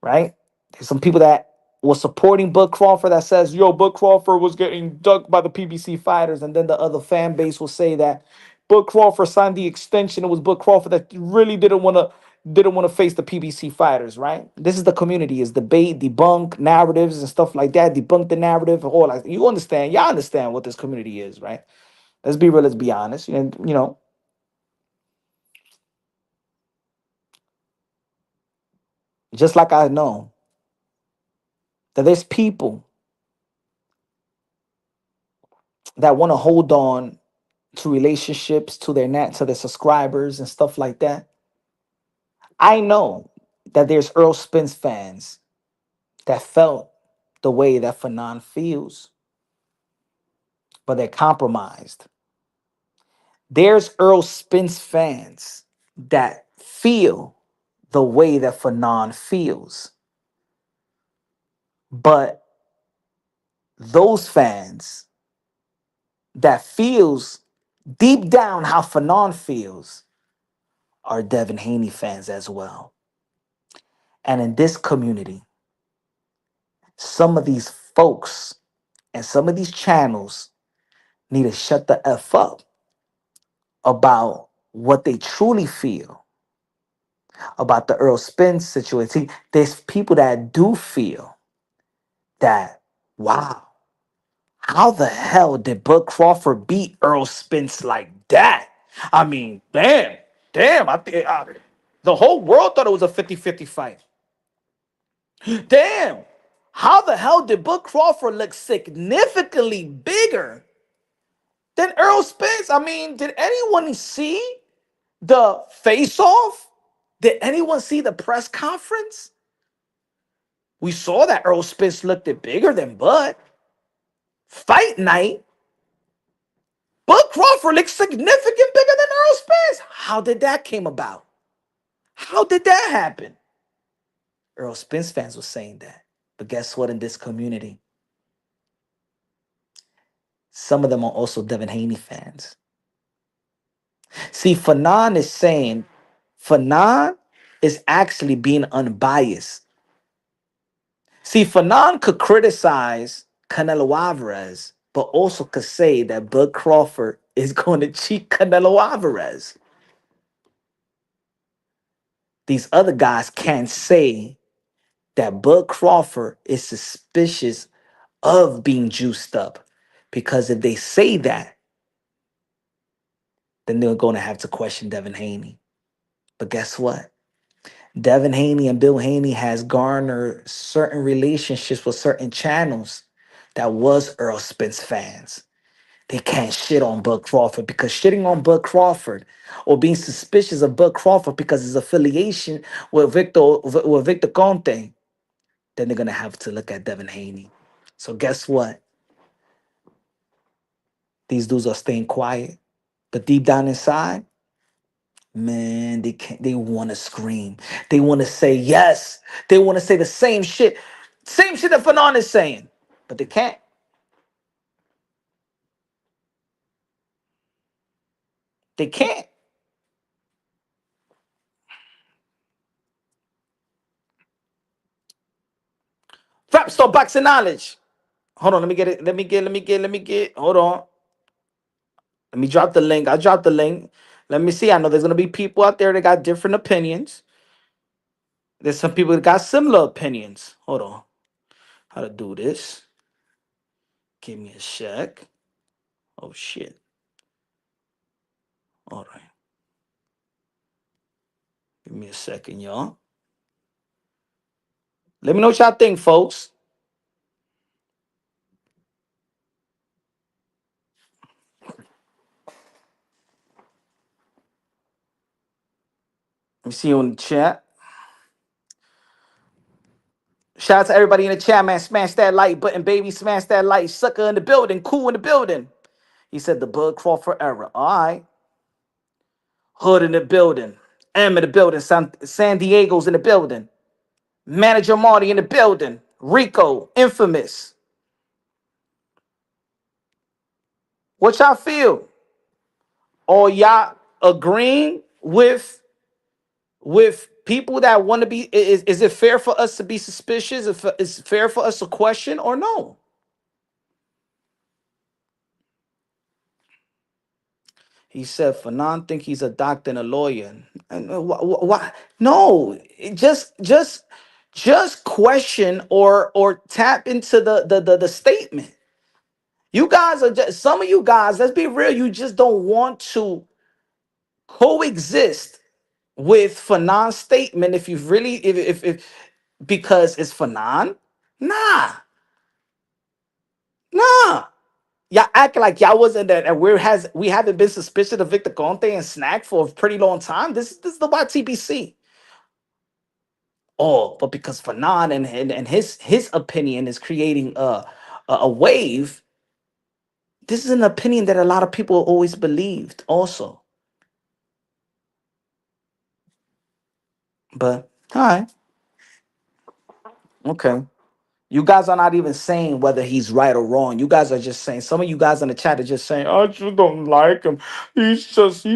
Speaker 3: right? There's some people that was supporting Bud Crawford that says, yo, Bud Crawford was getting ducked by the PBC fighters. And then the other fan base will say that Bud Crawford signed the extension. It was Bud Crawford that really didn't want to face the PBC fighters, right? This is the community, is debate, debunk narratives and stuff like that, debunk the narrative, all that. You understand, y'all understand what this community is, right? Let's be real, let's be honest. And just like I know that there's people that want to hold on to relationships, to their subscribers and stuff like that. I know that there's Earl Spence fans that felt the way that Fanon feels, but they're compromised. There's Earl Spence fans that feel the way that Fanon feels. But those fans that feels deep down how Fanon feels are Devin Haney fans as well. And in this community, some of these folks and some of these channels need to shut the F up about what they truly feel about the Earl Spence situation. See, there's people that do feel that, wow, how the hell did Bud Crawford beat Earl Spence like that? I mean, damn, the whole world thought it was a 50-50 fight. Damn, how the hell did Bud Crawford look significantly bigger than Earl Spence? I mean, did anyone see the face-off? Did anyone see the press conference? We saw that Earl Spence looked it bigger than Bud. Fight night, Bud Crawford looked significant bigger than Earl Spence. How did that came about? How did that happen? Earl Spence fans were saying that. But guess what? In this community, some of them are also Devin Haney fans. See, Fanon is saying, Fanon is actually being unbiased. See, Fanon could criticize Canelo Alvarez, but also could say that Bud Crawford is going to cheat Canelo Alvarez. These other guys can't say that Bud Crawford is suspicious of being juiced up. Because if they say that, then they're going to have to question Devin Haney. But guess what? Devin Haney and Bill Haney has garnered certain relationships with certain channels that was Earl Spence fans. They can't shit on Bud Crawford because shitting on Bud Crawford or being suspicious of Bud Crawford because his affiliation with Victor Conte, then they're gonna have to look at Devin Haney. So guess what? These dudes are staying quiet, but deep down inside, man, they can't. They want to scream. They want to say yes. They want to say the same shit that Fanon is saying, but they can't. They can't. Rap Store Boxing Knowledge. Hold on, let me get it. Let me get. Hold on. Let me drop the link. I dropped the link. Let me see. I know there's gonna be people out there that got different opinions. There's some people that got similar opinions. Hold on. How to do this? Give me a sec. Oh shit. All right. Give me a second, y'all. Let me know what y'all think, folks. Let me see you in the chat. Shout out to everybody in the chat, man. Smash that like button, baby. Smash that like. Sucker in the building. Cool in the building. He said the Bud Crawford era. All right. Hood in the building. M in the building. San Diego's in the building. Manager Marty in the building. Rico, infamous. What y'all feel? Or y'all agreeing with people that want to be? Is it fair for us to be suspicious? Is it fair for us to question or no? He said, Fanon think he's a doctor and a lawyer. And why? No, just question or tap into the statement. You guys are just, some of you guys, let's be real, you just don't want to coexist with Fanon's statement if you really if because it's Fanon. Nah, nah. Y'all act like y'all wasn't that, and we haven't been suspicious of Victor Conte and Snack for a pretty long time. This is the YTBC. Oh, but because Fanon and his opinion is creating a wave. This is an opinion that a lot of people always believed. Also, But all right, okay. You guys are not even saying whether he's right or wrong. You guys are just saying. Some of you guys in the chat are just saying, "I just don't like him. He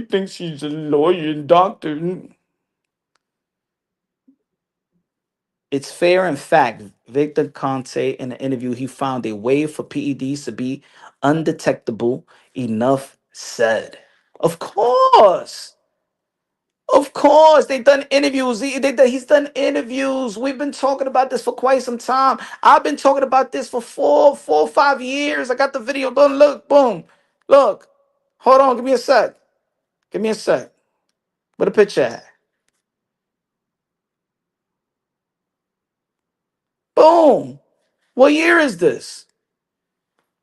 Speaker 3: thinks he's a lawyer and doctor." It's fair in fact, Victor Conte in the interview, he found a way for PEDs to be undetectable. Enough said. Of course. Of course. They've done interviews. He's done interviews. We've been talking about this for quite some time. I've been talking about this for 5 years. I got the video done. Look, boom. Look. Hold on. Give me a sec. Give me a sec. Where the picture at? Boom. What year is this?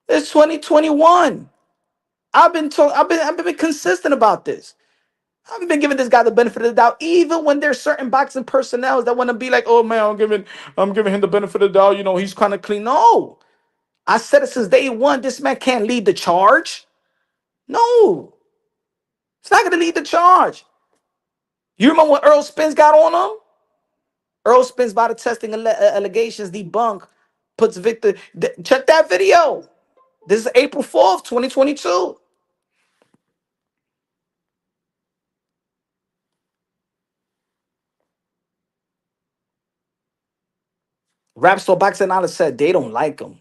Speaker 3: It's 2021. I've been consistent about this. I've been giving this guy the benefit of the doubt, even when there's certain boxing personnel that want to be like, "Oh man, I'm giving him the benefit of the doubt. You know, he's kind of clean." No, I said it since day one. This man can't lead the charge. No, it's not gonna lead the charge. You remember when Earl Spence got on him? Earl Spence by the testing allegations debunk puts Victor. Check that video. This is April 4th, 2022. Rap Store Boxing Knowledge said they don't like him.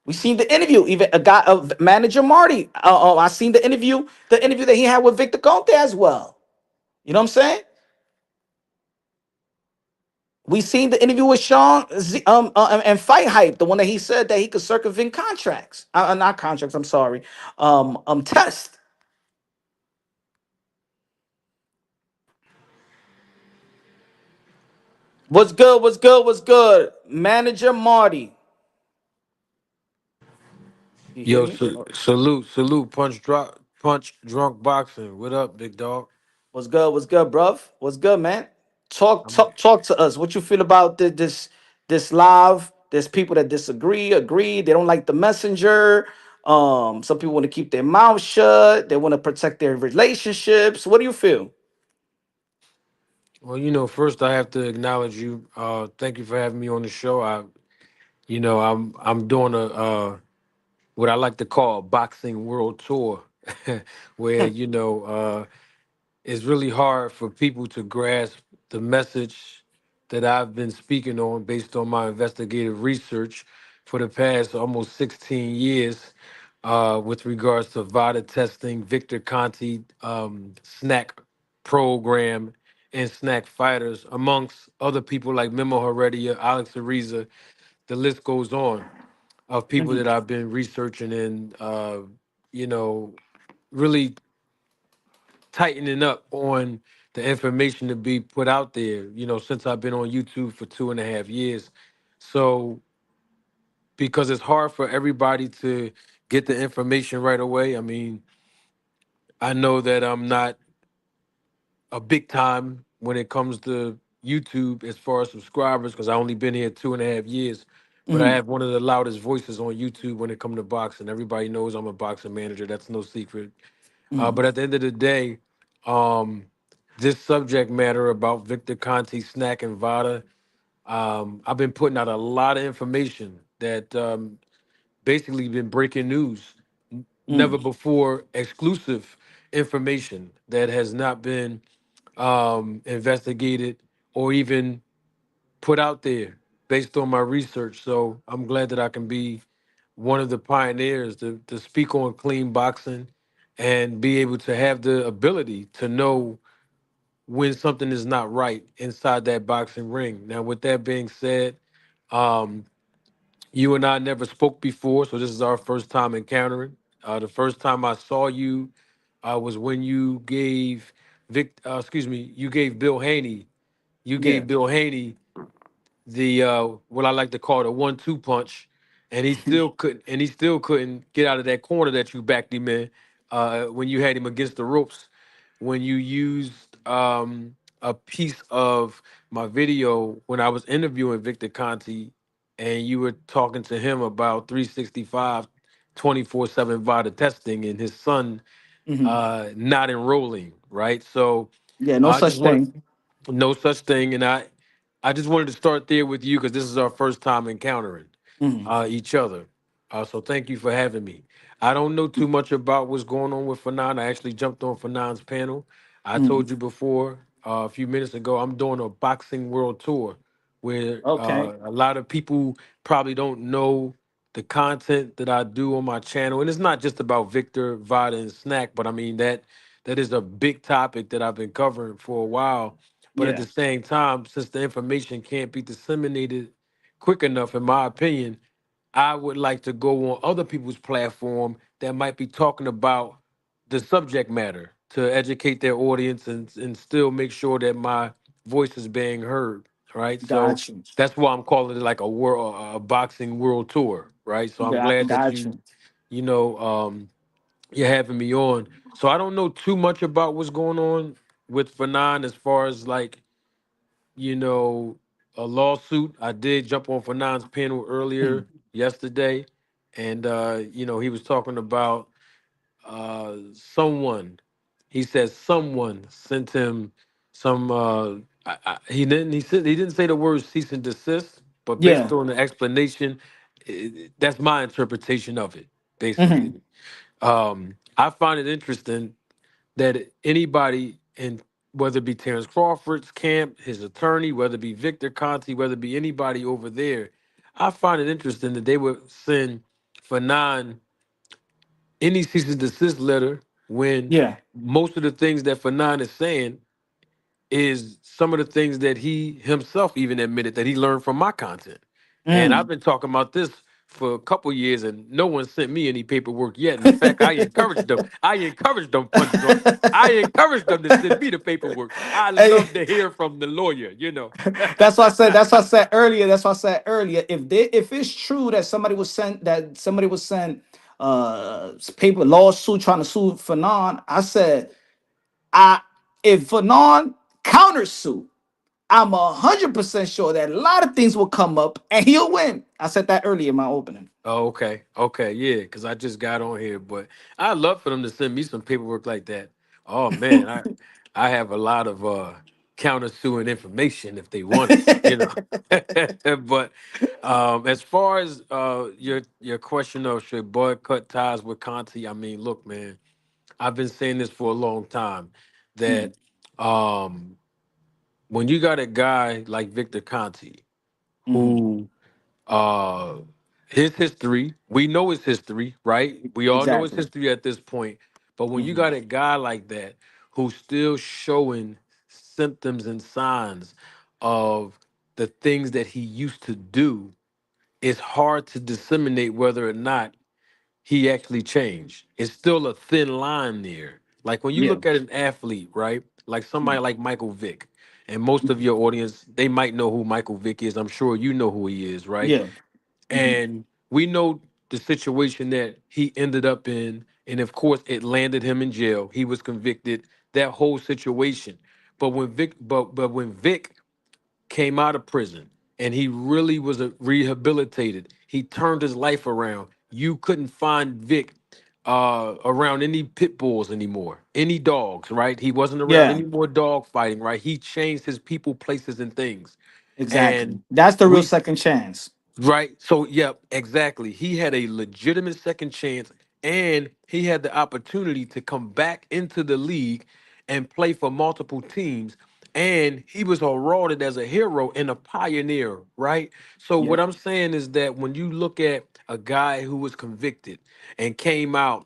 Speaker 3: We seen the interview. Even a guy, manager Marty. I seen the interview that he had with Victor Conte as well. You know what I'm saying? We seen the interview with Sean and Fight Hype, the one that he said that he could circumvent contracts. Not contracts. I'm sorry. Test. What's good? What's good? What's good? Manager Marty. You hear
Speaker 4: Yo,
Speaker 3: me?
Speaker 4: salute, punch drunk boxing. What up, big dog?
Speaker 3: What's good? What's good, bruv? What's good, man? Talk,
Speaker 4: I'm
Speaker 3: talk, talk to us. What you feel about this live? There's people that disagree, agree. They don't like the messenger. Some people want to keep their mouth shut. They want to protect their relationships. What do you feel?
Speaker 4: well. First I have to acknowledge you. Thank you for having me on the show. I'm doing a what I like to call a boxing world tour, where it's really hard for people to grasp the message that I've been speaking on based on my investigative research for the past almost 16 years with regards to VADA testing, Victor Conti, snack program, and snack fighters, amongst other people like Memo Heredia, Alex Ariza. The list goes on of people
Speaker 3: Mhm,
Speaker 4: that I've been researching and, you know, really tightening up on the information to be put out there, since I've been on YouTube for 2.5 years. So, because it's hard for everybody to get the information right away. I mean, I know that I'm not a big time when it comes to YouTube as far as subscribers because I only been here 2.5 years. But I
Speaker 3: mhm,
Speaker 4: have one of the loudest voices on YouTube when it comes to boxing. Everybody knows I'm a boxing manager. That's no secret.
Speaker 3: mhm,
Speaker 4: But at the end of the day, um, this subject matter about Victor Conte, Snack, and Vada, I've been putting out a lot of information that basically been breaking news, never
Speaker 3: mhm,
Speaker 4: before exclusive information that has not been investigated or even put out there based on my research. So I'm glad that I can be one of the pioneers to speak on clean boxing and be able to have the ability to know when something is not right inside that boxing ring. Now, with that being said, um, you and I never spoke before, so this is our first time encountering. The first time I saw you was when you gave you gave Bill Haney,
Speaker 3: yeah.
Speaker 4: the what I like to call the 1-2 punch, and he still couldn't get out of that corner that you backed him in when you had him against the ropes. When you used a piece of my video when I was interviewing Victor Conti, and you were talking to him about 365 24/7 VADA testing and his son
Speaker 3: Hmm.
Speaker 4: not enrolling, right? So
Speaker 3: Yeah, no
Speaker 4: I just
Speaker 3: such
Speaker 4: want
Speaker 3: thing.
Speaker 4: no such thing, and I just wanted to start there with you because this is our first time encountering
Speaker 3: Hmm.
Speaker 4: each other. So thank you for having me. I don't know too much about what's going on with Fannon. I actually jumped on Fanon's panel. I
Speaker 3: Hmm.
Speaker 4: told you before a few minutes ago, I'm doing a boxing world tour where
Speaker 3: Okay.
Speaker 4: a lot of people probably don't know the content that I do on my channel. And it's not just about Victor, VADA, and Snack, but I mean that is a big topic that I've been covering for a while. But at
Speaker 3: Yeah.
Speaker 4: the same time, since the information can't be disseminated quick enough, in my opinion, I would like to go on other people's platform that might be talking about the subject matter to educate their audience and still make sure that my voice is being heard. Right. So
Speaker 3: Got you.
Speaker 4: that's why I'm calling it like a boxing world tour. Right. So I'm glad that
Speaker 3: Got
Speaker 4: you,
Speaker 3: you.
Speaker 4: you know, you're having me on. So I don't know too much about what's going on with Fanon as far as like, you know, a lawsuit. I did jump on Fanon's panel
Speaker 3: Hmm.
Speaker 4: earlier yesterday, and he was talking about someone. He said someone sent him some. He didn't. He didn't say the word cease and desist, but based
Speaker 3: Yeah.
Speaker 4: on the explanation, that's my interpretation of it.
Speaker 3: Hmm.
Speaker 4: Basically, I find it interesting that anybody in, whether it be Terrence Crawford's camp, his attorney, whether it be Victor Conte, whether it be anybody over there, I find it interesting that they would send Fanon any cease and desist letter when
Speaker 3: Yeah.
Speaker 4: most of the things that Fanon is saying is some of the things that he himself even admitted that he learned from my content. And I've
Speaker 3: Mm.
Speaker 4: been talking about this for a couple years and no one sent me any paperwork yet. In fact, I encouraged them. I encouraged them, Punch Drunk. I encouraged them to send me the paperwork. I
Speaker 3: Hey,
Speaker 4: love to hear from the lawyer.
Speaker 3: that's what I said. That's what I said earlier. That's what I said earlier. If it's true that somebody was sent paper lawsuit trying to sue Fanon, I said I if Fanon countersuit, I'm 100% sure that a lot of things will come up and he'll win. I said that earlier in my opening.
Speaker 4: Oh, okay. Okay. Yeah. Because I just got on here. But I'd love for them to send me some paperwork like that. Oh, man. I have a lot of countersuing information if they want it. But as far as your question of should Bud cut ties with Conti, I mean, look, man, I've been saying this for a long time
Speaker 3: Mm,
Speaker 4: that um, when you got a guy like Victor Conti,
Speaker 3: mhm.
Speaker 4: who uh his history, we know his history, right? We all know his
Speaker 3: Exactly.
Speaker 4: history at this point. But when you
Speaker 3: Mhm.
Speaker 4: got a guy like that who's still showing symptoms and signs of the things that he used to do, it's hard to disseminate whether or not he actually changed. It's still a thin line there. Like when you
Speaker 3: Yeah.
Speaker 4: look at an athlete, right? Like somebody
Speaker 3: Mm,
Speaker 4: like Michael Vick, and most of your audience, they might know who Michael Vick is. I'm sure you know who he is, right?
Speaker 3: yeah. Mhm.
Speaker 4: And we know the situation that he ended up in. And of course, it landed him in jail. He was convicted, that whole situation. But when Vic came out of prison and he really was rehabilitated, he turned his life around. You couldn't find Vic around any pit bulls anymore, any dogs, right? He wasn't around
Speaker 3: Yeah.
Speaker 4: any more dog fighting, right? He changed his people, places, and things.
Speaker 3: Exactly.
Speaker 4: And
Speaker 3: That's the real
Speaker 4: we
Speaker 3: second chance.
Speaker 4: Right. So, yeah, exactly. He had a legitimate second chance and he had the opportunity to come back into the league and play for multiple teams. And he was heralded as a hero and a pioneer, right? So, what
Speaker 3: Yep.
Speaker 4: I'm saying is that when you look at a guy who was convicted and came out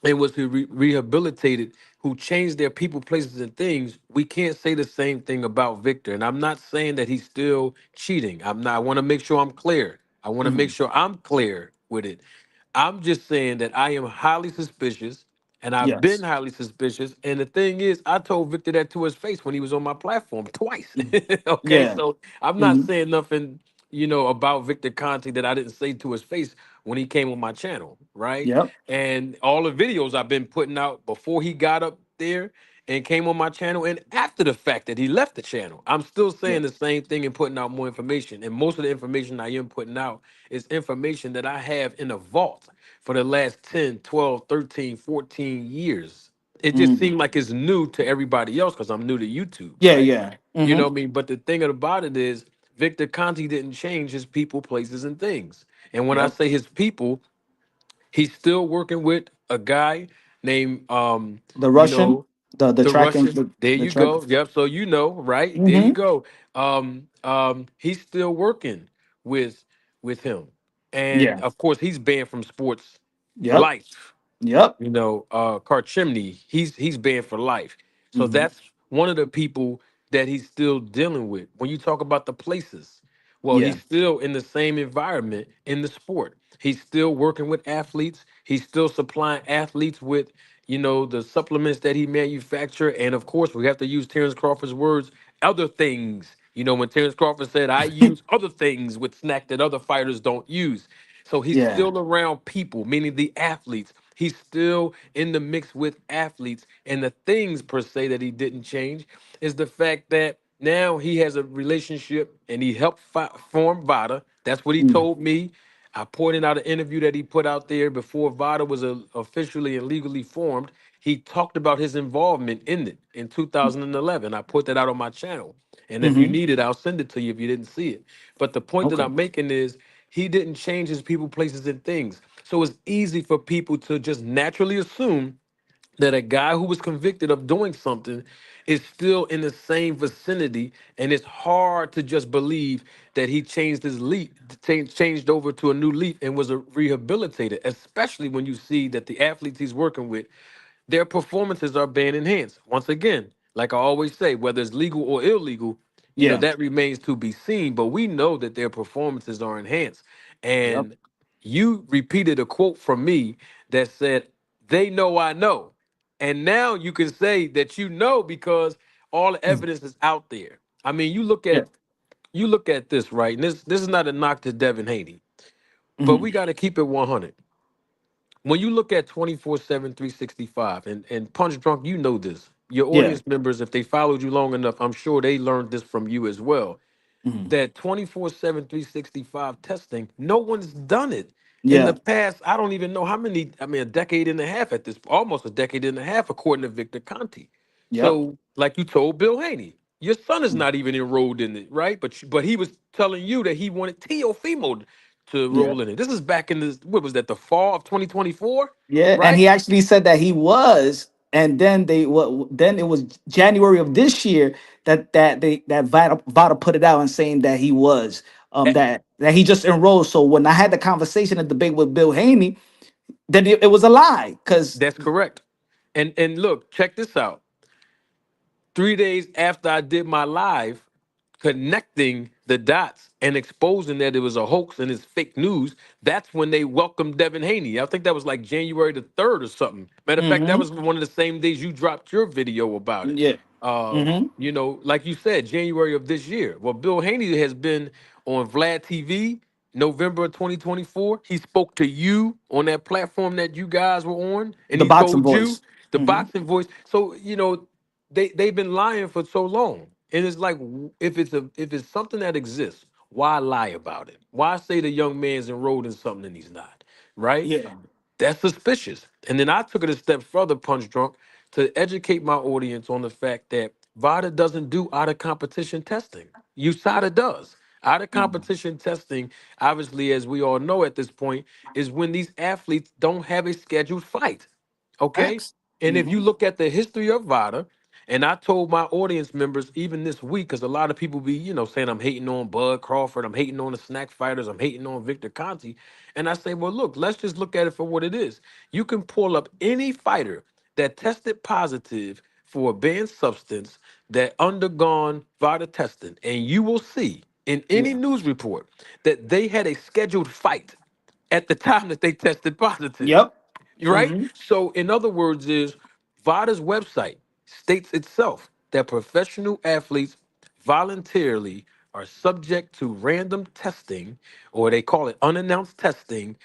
Speaker 4: and was rehabilitated, who changed their people, places, and things, we can't say the same thing about Victor. And I'm not saying that he's still cheating. I'm not. I want to make sure I'm clear. I want to make
Speaker 3: Mhm.
Speaker 4: sure I'm clear with it. I'm just saying that I am highly suspicious, and I've been
Speaker 3: Yes.
Speaker 4: highly suspicious. And the thing is, I told Victor that to his face when he was on my platform twice.
Speaker 3: Mhm.
Speaker 4: Okay,
Speaker 3: Yeah.
Speaker 4: so I'm not
Speaker 3: Mhm.
Speaker 4: saying nothing, about Victor Conte that I didn't say to his face when he came on my channel, right?
Speaker 3: Yep.
Speaker 4: And all the videos I've been putting out before he got up there and came on my channel and after the fact that he left the channel, I'm still
Speaker 3: Yeah.
Speaker 4: saying the same thing and putting out more information. And most of the information I am putting out is information that I have in a vault for the last 10, 12, 13, 14 years. It just
Speaker 3: Mm.
Speaker 4: seemed like it's new to everybody else because I'm new to YouTube,
Speaker 3: Yeah,
Speaker 4: right?
Speaker 3: yeah.
Speaker 4: You know
Speaker 3: Mm-hmm.
Speaker 4: what I mean? But the thing about it is, Victor Conti didn't change his people, places, and things. And when I
Speaker 3: Yep.
Speaker 4: say his people, he's still working with a guy named,
Speaker 3: The
Speaker 4: you
Speaker 3: Russian,
Speaker 4: know,
Speaker 3: the
Speaker 4: the
Speaker 3: tracking,
Speaker 4: Russian. There
Speaker 3: the
Speaker 4: you
Speaker 3: track.
Speaker 4: go. Yep. So you know, right? There you
Speaker 3: Mm-hmm.
Speaker 4: go. He's still working with him, and
Speaker 3: Yeah.
Speaker 4: of course, he's banned from sports for
Speaker 3: Yep.
Speaker 4: life.
Speaker 3: Yep.
Speaker 4: Chimney, he's banned for life. So
Speaker 3: Mm-hmm.
Speaker 4: that's one of the people that he's still dealing with. When you talk about the places, well,
Speaker 3: Yeah.
Speaker 4: he's still in the same environment in the sport. He's still working with athletes. He's still supplying athletes with, the supplements that he manufacture. And of course, we have to use Terrence Crawford's words, other things. When Terrence Crawford said, I use other things with snack that other fighters don't use. So he's
Speaker 3: Yeah.
Speaker 4: still around people, meaning the athletes. He's still in the mix with athletes. And the things per se that he didn't change is the fact that now he has a relationship and he helped form VADA. That's what he
Speaker 3: Mm.
Speaker 4: told me. I pointed out an interview that he put out there before VADA was officially and legally formed. He talked about his involvement in it in 2011. I put that out on my channel. And if you
Speaker 3: Mm-hmm.
Speaker 4: need it, I'll send it to you if you didn't see it. But the point that
Speaker 3: Okay.
Speaker 4: I'm making is he didn't change his people, places, and things. So it's easy for people to just naturally assume that a guy who was convicted of doing something is still in the same vicinity, and it's hard to just believe that he changed his leaf, changed over to a new leaf, and was rehabilitated. Especially when you see that the athletes he's working with, their performances are being enhanced. Once again, like I always say, whether it's legal or illegal,
Speaker 3: Yeah.
Speaker 4: that remains to be seen. But we know that their performances are enhanced.
Speaker 3: Yep.
Speaker 4: And you repeated a quote from me that said, "They know I know." And now you can say that you know because all the
Speaker 3: Mm.
Speaker 4: evidence is out there. I mean,
Speaker 3: Yeah.
Speaker 4: you look at this, right? And this is not a knock to Devin Haney, but
Speaker 3: Mm-hmm.
Speaker 4: we got to keep it 100. When you look at 24/7, 365, and Punch Drunk, you know this. Your
Speaker 3: Yeah.
Speaker 4: audience members, if they followed you long enough, I'm sure they learned this from you as well.
Speaker 3: Mm-hmm.
Speaker 4: That 24/7, 365 testing, no one's done it. In the
Speaker 3: Yeah.
Speaker 4: past, I don't even know how many, I mean, a decade and a half at this, almost a decade and a half, according to Victor Conte.
Speaker 3: Yep.
Speaker 4: So, like you told Bill Haney, your son is
Speaker 3: Mm.
Speaker 4: not even enrolled in it, right? But he was telling you that he wanted Teofimo to
Speaker 3: Yeah.
Speaker 4: enroll in it. This is back in the, what was that, the fall of 2024,
Speaker 3: Yeah. And
Speaker 4: right?
Speaker 3: he actually said that he was, and then they what? Then it was January of this year that Vada put it out and saying that he was
Speaker 4: Eh,
Speaker 3: that he just enrolled. So when I had the conversation and debate with Bill Haney, then it was a lie because
Speaker 4: That's correct. And look, check this out. 3 days after I did my live, connecting the dots and exposing that it was a hoax and it's fake news, that's when they welcomed Devin Haney. I think that was like January the 3rd or something. Matter of fact, that
Speaker 3: hmm
Speaker 4: was one of the same days you dropped your video about it.
Speaker 3: yeah. hmm
Speaker 4: Like you said, January of this year. Well, Bill Haney has been on Vlad TV November of 2024. He spoke to you on that platform that you guys were on, and
Speaker 3: The
Speaker 4: he
Speaker 3: boxing
Speaker 4: told you
Speaker 3: voice.
Speaker 4: the
Speaker 3: hmm
Speaker 4: boxing voice. So, they've been lying for so long. And it's like if it's something that exists, why lie about it? Why say the young man's enrolled in something and he's not? Right?
Speaker 3: Yeah.
Speaker 4: That's suspicious. And then I took it a step further, Punch Drunk, to educate my audience on the fact that VADA doesn't do out of competition testing. USADA does. Out of
Speaker 3: Mhm.
Speaker 4: competition testing, obviously, as we all know at this point, is when these athletes don't have a scheduled fight. Okay?
Speaker 3: Facts.
Speaker 4: And if you
Speaker 3: hmm
Speaker 4: look at the history of VADA, and I told my audience members even this week, because a lot of people be, saying I'm hating on Bud Crawford, I'm hating on the snack fighters, I'm hating on Victor Conte. And I say, well, look, let's just look at it for what it is. You can pull up any fighter that tested positive for a banned substance that undergone VADA testing, and you will see in any
Speaker 3: Yeah.
Speaker 4: news report that they had a scheduled fight at the time that they tested positive.
Speaker 3: Yep.
Speaker 4: Right?
Speaker 3: hmm
Speaker 4: So, in other words, is VADA's website states itself that professional athletes voluntarily are subject to random testing, or they call it unannounced testing,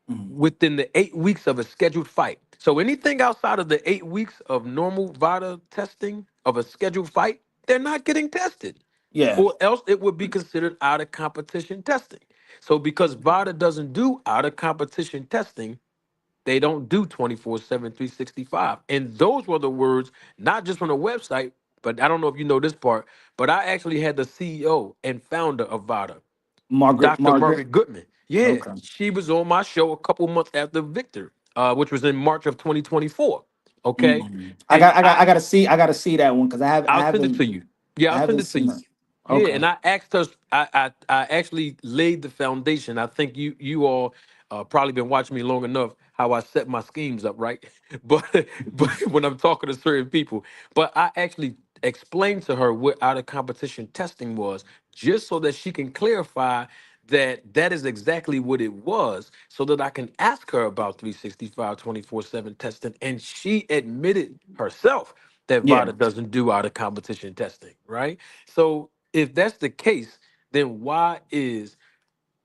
Speaker 3: hmm
Speaker 4: within the 8 weeks of a scheduled fight. So anything outside of the 8 weeks of normal VADA testing of a scheduled fight, they're not getting tested,
Speaker 3: Yeah.
Speaker 4: or else it would be considered out of competition testing. So because VADA doesn't do out of competition testing, They don't do 24/7, 365. And those were the words, not just from the website, but I don't know if you know this part, but I actually had the CEO and founder of VADA, Dr.
Speaker 3: Margaret.
Speaker 4: Margaret Goodman. Yeah,
Speaker 3: Okay.
Speaker 4: she was on my show a couple months after Victor, which was in March of 2024. Okay. And
Speaker 3: I gotta see that one because
Speaker 4: I'll send it to you. Yeah,
Speaker 3: I
Speaker 4: I'll send
Speaker 3: haven't
Speaker 4: it to
Speaker 3: seen
Speaker 4: you.
Speaker 3: it.
Speaker 4: Yeah,
Speaker 3: Okay.
Speaker 4: and I asked her. I actually laid the foundation. I think you all probably been watching me long enough how I set my schemes up, right? But but when I'm talking to certain people, but I actually explained to her what out of competition testing was, just so that she can clarify that that is exactly what it was, so that I can ask her about 365 24/7 testing, and she admitted herself that
Speaker 3: Yeah.
Speaker 4: VADA doesn't do out of competition testing, right? So if that's the case, then why is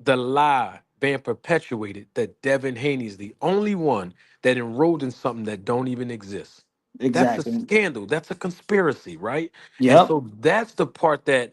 Speaker 4: the lie being perpetuated that Devin Haney is the only one that enrolled in something that don't even exist? That's a
Speaker 3: Exactly.
Speaker 4: scandal. That's a conspiracy, right? And
Speaker 3: Yep.
Speaker 4: so that's the part that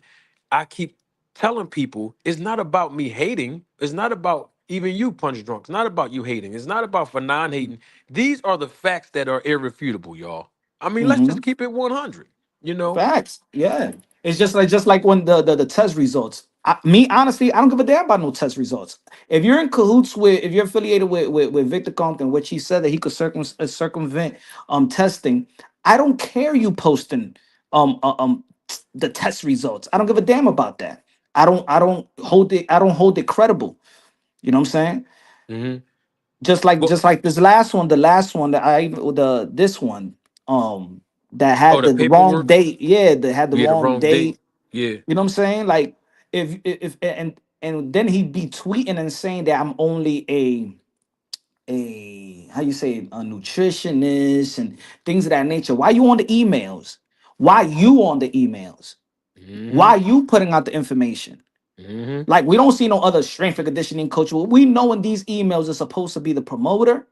Speaker 4: I keep telling people it's not about me hating. It's not about even you, Punch Drunk. It's not about you hating. It's not about for non hating. These are the facts that are irrefutable, y'all. I mean, let's
Speaker 3: Mm-hmm.
Speaker 4: just keep it 100, you know?
Speaker 3: Facts. Yeah. It's just like when the test results. Me honestly, I don't give a damn about no test results. If you're in cahoots with, if you're affiliated with Victor Compton, which he said that he could circumvent testing, I don't care you posting the test results. I don't give a damn about that. I don't hold it credible. You know what I'm saying?
Speaker 4: Hmm.
Speaker 3: Just like this last one, the last one that I even the this one that
Speaker 4: Oh,
Speaker 3: had
Speaker 4: the
Speaker 3: the wrong
Speaker 4: paperwork.
Speaker 3: date. Yeah, that had the
Speaker 4: Yeah, the
Speaker 3: wrong
Speaker 4: wrong date.
Speaker 3: date.
Speaker 4: Yeah,
Speaker 3: You know what I'm saying? Like if and then he'd be tweeting and saying that I'm only a how you say it, a nutritionist and things of that nature. Why you on the emails? Why you on the emails?
Speaker 4: hmm,
Speaker 3: Why you putting out the information?
Speaker 4: hmm.
Speaker 3: Like we don't see no other strength and conditioning coach. We know in these emails is supposed to be the promoter,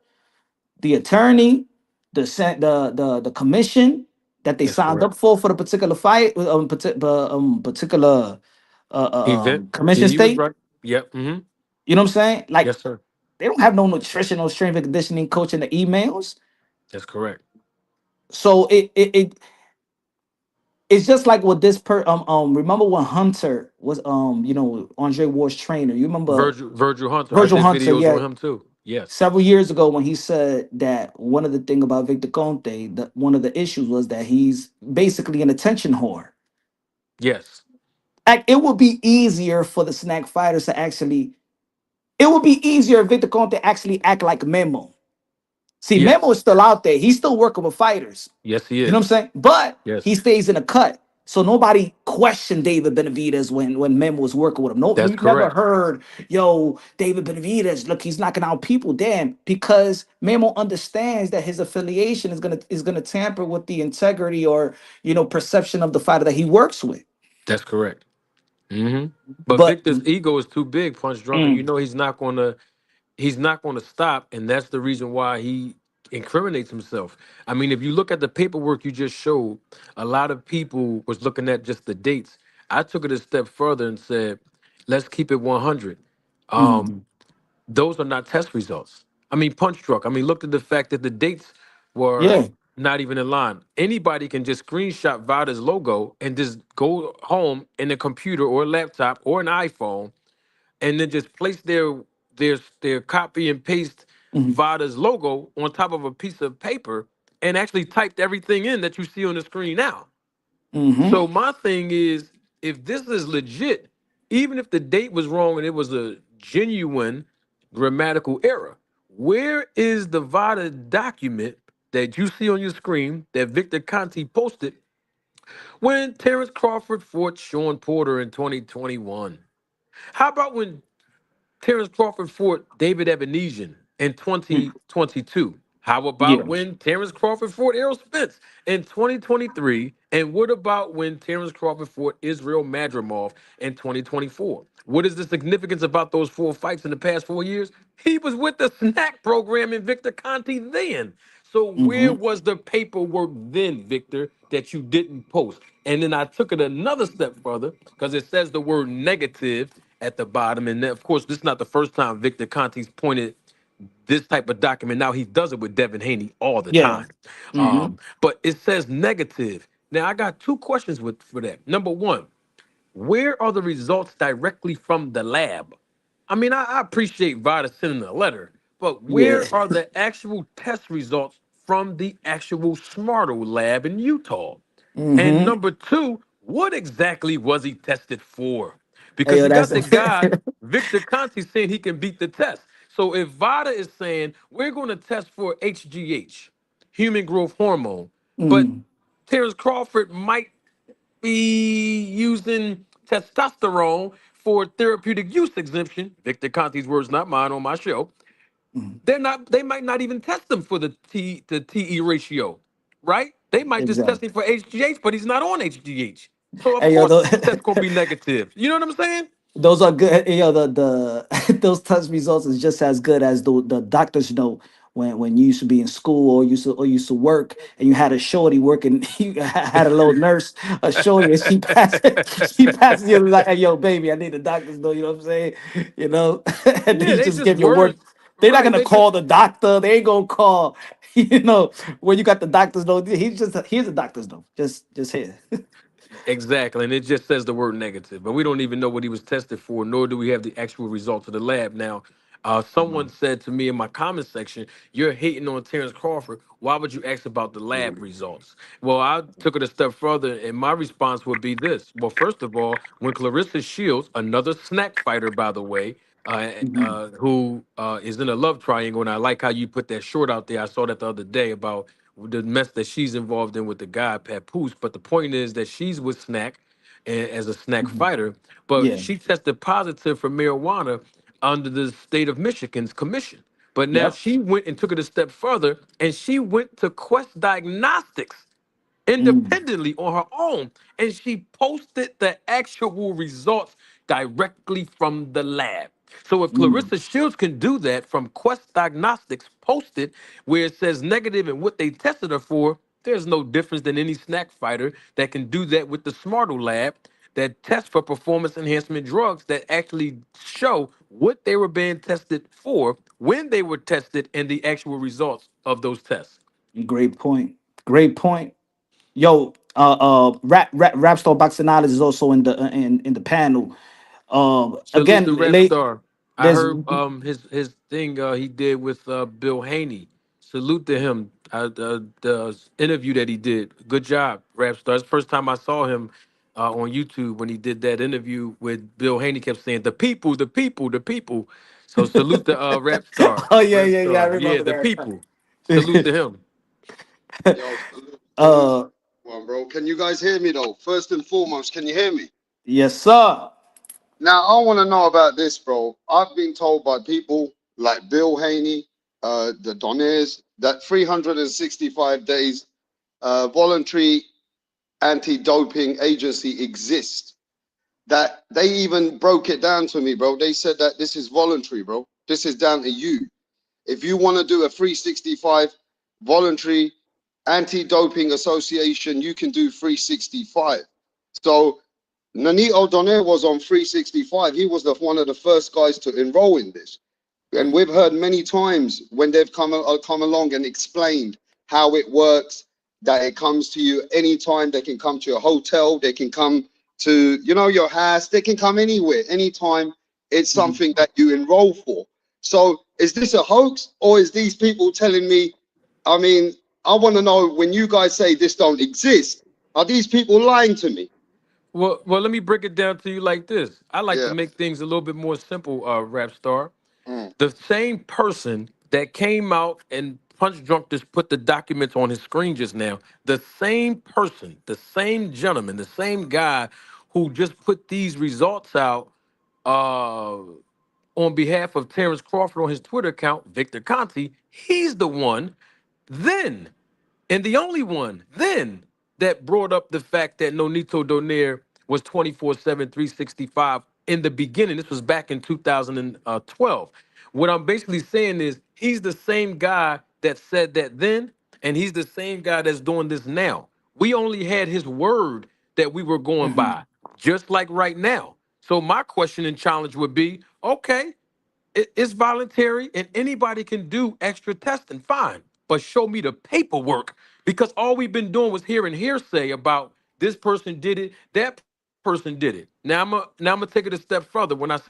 Speaker 3: the attorney, the commission that they
Speaker 4: That's
Speaker 3: signed
Speaker 4: correct.
Speaker 3: up for the particular fight, particular
Speaker 4: Event. Yeah,
Speaker 3: commission
Speaker 4: you was
Speaker 3: state.
Speaker 4: right. Yep. Hmm.
Speaker 3: You know what I'm saying? Like
Speaker 4: Yes, sir.
Speaker 3: they don't have no nutritional strength and conditioning coach in the emails.
Speaker 4: That's correct.
Speaker 3: So it's just like with this remember when Hunter was Andre Ward's trainer. You remember
Speaker 4: Virgil Hunter. I
Speaker 3: Virgil
Speaker 4: did
Speaker 3: Hunter?
Speaker 4: videos
Speaker 3: Yeah,
Speaker 4: on him too. Yes.
Speaker 3: several years ago when he said that one of the thing about Victor Conte, that one of the issues was that he's basically an attention whore.
Speaker 4: Yes.
Speaker 3: Like it would be easier for the snack fighters to actually. It would be easier if Victor Conte actually act like Memo. See, Memo
Speaker 4: Yes.
Speaker 3: is still out there. He's still working with fighters.
Speaker 4: Yes, he
Speaker 3: You know what I'm
Speaker 4: is.
Speaker 3: saying? But he
Speaker 4: Yes.
Speaker 3: stays in a cut. So nobody questioned David Benavidez when Memo was working with him. No,
Speaker 4: That's
Speaker 3: you never
Speaker 4: correct.
Speaker 3: heard, yo, David Benavidez, look, he's knocking out people. Damn, because Memo understands that his affiliation is gonna tamper with the integrity or perception of the fighter that he works with.
Speaker 4: That's correct. Hmm. But
Speaker 3: But
Speaker 4: Victor's ego is too big, Punch Drunk, and you
Speaker 3: mm,
Speaker 4: know he's not gonna stop, and that's the reason why he incriminates himself. I mean, if you look at the paperwork you just showed, a lot of people was looking at just the dates. I took it a step further and said, let's keep it 100.
Speaker 3: mhm,
Speaker 4: Those are not test results. I mean, Punch Drunk. I mean, look at the fact that the dates were
Speaker 3: yeah,
Speaker 4: not even in line. Anybody can just screenshot VADA's logo and just go home in a computer or a laptop or an iPhone and then just place their copy and paste
Speaker 3: mhm,
Speaker 4: VADA's logo on top of a piece of paper and actually typed everything in that you see on the screen now.
Speaker 3: mhm,
Speaker 4: So my thing is, if this is legit, even if the date was wrong and it was a genuine grammatical error, where is the VADA document that you see on your screen that Victor Conti posted when Terrence Crawford fought Sean Porter in 2021? How about when Terrence Crawford fought David Ebenezer in
Speaker 3: mhm,
Speaker 4: 2022? How about
Speaker 3: yeah,
Speaker 4: when Terrence Crawford fought Errol Spence in 2023? And what about when Terrence Crawford fought Israel Madrimov in 2024? What is the significance about those four fights in the past 4 years? He was with the snack program in Victor Conti then. So where
Speaker 3: mhm,
Speaker 4: was the paperwork then, Victor, that you didn't post? And then I took it another step further because it says the word negative at the bottom. And then, of course, this is not the first time Victor Conti's pointed this type of document. Now he does it with Devin Haney all the
Speaker 3: Yeah.
Speaker 4: time.
Speaker 3: Mm-hmm.
Speaker 4: But it says negative. Now I got two questions for that. Number one, where are the results directly from the lab? I mean, I appreciate VADA sending a letter, but
Speaker 3: Yeah.
Speaker 4: where are the actual test results from the actual Smarto lab in Utah? And
Speaker 3: Mm-hmm.
Speaker 4: number two, what exactly was he tested for?
Speaker 3: Hey,
Speaker 4: Because
Speaker 3: yo,
Speaker 4: you
Speaker 3: that's
Speaker 4: got the guy, Victor Conte, saying he can beat the test. So if VADA is saying we're going to test for HGH, human growth hormone, but
Speaker 3: mm,
Speaker 4: Terrence Crawford might be using testosterone for therapeutic use exemption. Victor Conte's words, not mine, on my show.
Speaker 3: mm,
Speaker 4: They might not even test them for the TE ratio, right? They might just test
Speaker 3: exactly.
Speaker 4: him for HGH, but he's not on HGH. So of
Speaker 3: Hey, yo,
Speaker 4: course the test gonna be negative. You know what I'm saying?
Speaker 3: those are good. You know, the those test results is just as good as the doctors know when you used to be in school or used to work and you had a shorty working. You had a little nurse, a shorty, and she passed she passes you like, hey, yo, baby, I need the doctors know. You know what I'm saying? You know, and
Speaker 4: Yeah,
Speaker 3: they
Speaker 4: they
Speaker 3: just
Speaker 4: just
Speaker 3: give your work.
Speaker 4: words,
Speaker 3: They're not
Speaker 4: right?
Speaker 3: gonna
Speaker 4: They just
Speaker 3: call the doctor. They ain't gonna call. You know, when you got the doctors know. Here's the doctors know. Just here.
Speaker 4: exactly, and it just says the word negative, but we don't even know what he was tested for, nor do we have the actual results of the lab. Now, someone said to me in my comment section, "You're hating on Terrence Crawford. Why would you ask about the lab results?" Well, I took it a step further, and my response would be this: Well, first of all, when Clarissa Shields, another snack fighter, by the way, who is in a love triangle, and I like how you put that short out there. I saw that the other day about the mess that she's involved in with the guy Papoose. But the point is that she's with Snack as a Snack
Speaker 3: Mhm.
Speaker 4: fighter, but
Speaker 3: Yeah.
Speaker 4: she tested positive for marijuana under the state of Michigan's commission. But now
Speaker 3: Yep.
Speaker 4: she went and took it a step further, and she went to Quest Diagnostics
Speaker 3: Mm,
Speaker 4: independently on her own, and she posted the actual results directly from the lab. So if
Speaker 3: mm.
Speaker 4: Clarissa Shields can do that from Quest Diagnostics, posted where it says negative and what they tested her for, there's no difference than any snack fighter that can do that with the Smarto lab that test for performance enhancement drugs that actually show what they were being tested for, when they were tested, and the actual results of those tests.
Speaker 3: Great point. Great point. Yo, rap star boxing knowledge is also in the in the panel.
Speaker 4: Salute the
Speaker 3: Again,
Speaker 4: rap star. I
Speaker 3: there's
Speaker 4: heard his thing he did with Bill Haney. Salute to him. The interview that he did. Good job, rap star. It's the first time I saw him on YouTube when he did that interview with Bill Haney. Kept saying the people, the people, the people. So salute the rap star.
Speaker 3: oh yeah,
Speaker 4: Rap
Speaker 3: yeah, yeah. I
Speaker 4: star. Yeah,
Speaker 3: remember
Speaker 4: the
Speaker 3: that.
Speaker 4: people. Salute to him.
Speaker 5: Yo, salute, salute to
Speaker 3: uh,
Speaker 5: everyone, bro. Can you guys hear me though? First and foremost, can you hear me?
Speaker 3: yes, sir.
Speaker 5: Now, I want to know about this, bro. I've been told by people like Bill Haney, the Donairs, that 365 days voluntary anti-doping agency exists. That they even broke it down to me, bro. They said that this is voluntary, bro. This is down to you. If you want to do a 365 voluntary anti-doping association, you can do 365. So Nonito Donaire was on 365. He was one of the first guys to enroll in this. And we've heard many times when they've come along and explained how it works, that it comes to you anytime. They can come to your hotel, they can come to your house, they can come anywhere, anytime. It's
Speaker 3: Mhm.
Speaker 5: something that you enroll for. So is this a hoax, or is these people telling me? I mean, I want to know, when you guys say this don't exist, are these people lying to me?
Speaker 4: Well, let me break it down to you like this. I like to
Speaker 5: Yeah.
Speaker 4: make things a little bit more simple, rap star.
Speaker 5: Mm.
Speaker 4: The same person that came out and Punch Drunk just put the documents on his screen just now, the same person, the same gentleman, the same guy who just put these results out uh, on behalf of Terrence Crawford on his Twitter account, Victor Conte, he's the one then and the only one then that brought up the fact that Nonito Donaire was 24/7, 365 in the beginning. This was back in 2012. What I'm basically saying is he's the same guy that said that then, and he's the same guy that's doing this now. We only had his word that we were going
Speaker 3: Mhm.
Speaker 4: by, just like right now. So my question and challenge would be, okay, It's voluntary, and anybody can do extra testing. Fine, but show me the paperwork, because all we've been doing was hearing hearsay about this person did it, that person did it. Now I'm gonna take it a step further when I say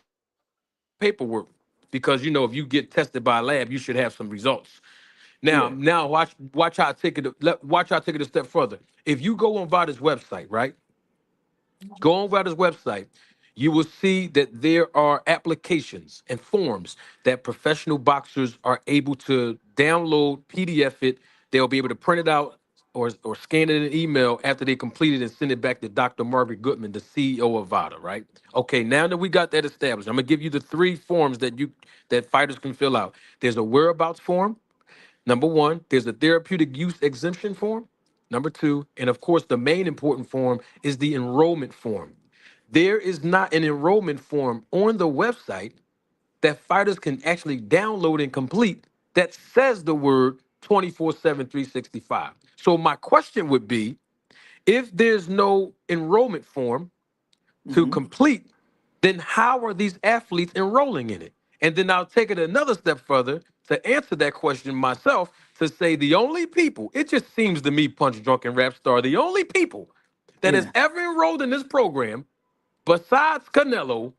Speaker 4: paperwork, because if you get tested by a lab, you should have some results. Now,
Speaker 3: Yeah.
Speaker 4: now watch how I take it. Watch how I take it a step further. If you go on VADA's website, right? Go on VADA's website, you will see that there are applications and forms that professional boxers are able to download, PDF it. They'll be able to print it out or scan it in an email after they complete it and send it back to Dr. Margaret Goodman, the CEO of VADA, right? Okay, now that we got that established, I'm gonna give you the three forms that fighters can fill out. There's a whereabouts form. Number one, there's a therapeutic use exemption form. Number two, and of course, the main important form is the enrollment form. There is not an enrollment form on the website that fighters can actually download and complete that says the word 24/7, 365. So, my question would be, if there's no enrollment form to
Speaker 3: Hmm.
Speaker 4: complete, then how are these athletes enrolling in it? And then I'll take it another step further to answer that question myself, to say the only people, it just seems to me, Punch Drunk and Rap Star, the only people that has
Speaker 3: Yeah.
Speaker 4: ever enrolled in this program, besides Canelo,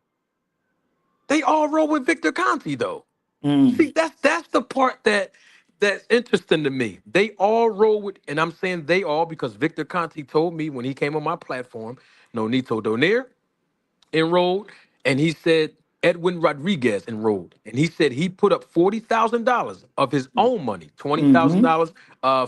Speaker 4: they all roll with Victor Conte, though.
Speaker 3: Mm.
Speaker 4: See, that's the part that's interesting to me. They all roll with, and I'm saying they all because Victor Conte told me when he came on my platform, Nonito Donaire enrolled, and he said Edwin Rodriguez enrolled, and he said he put up $40,000 of his own money, twenty thousand
Speaker 3: Mm-hmm.
Speaker 4: dollars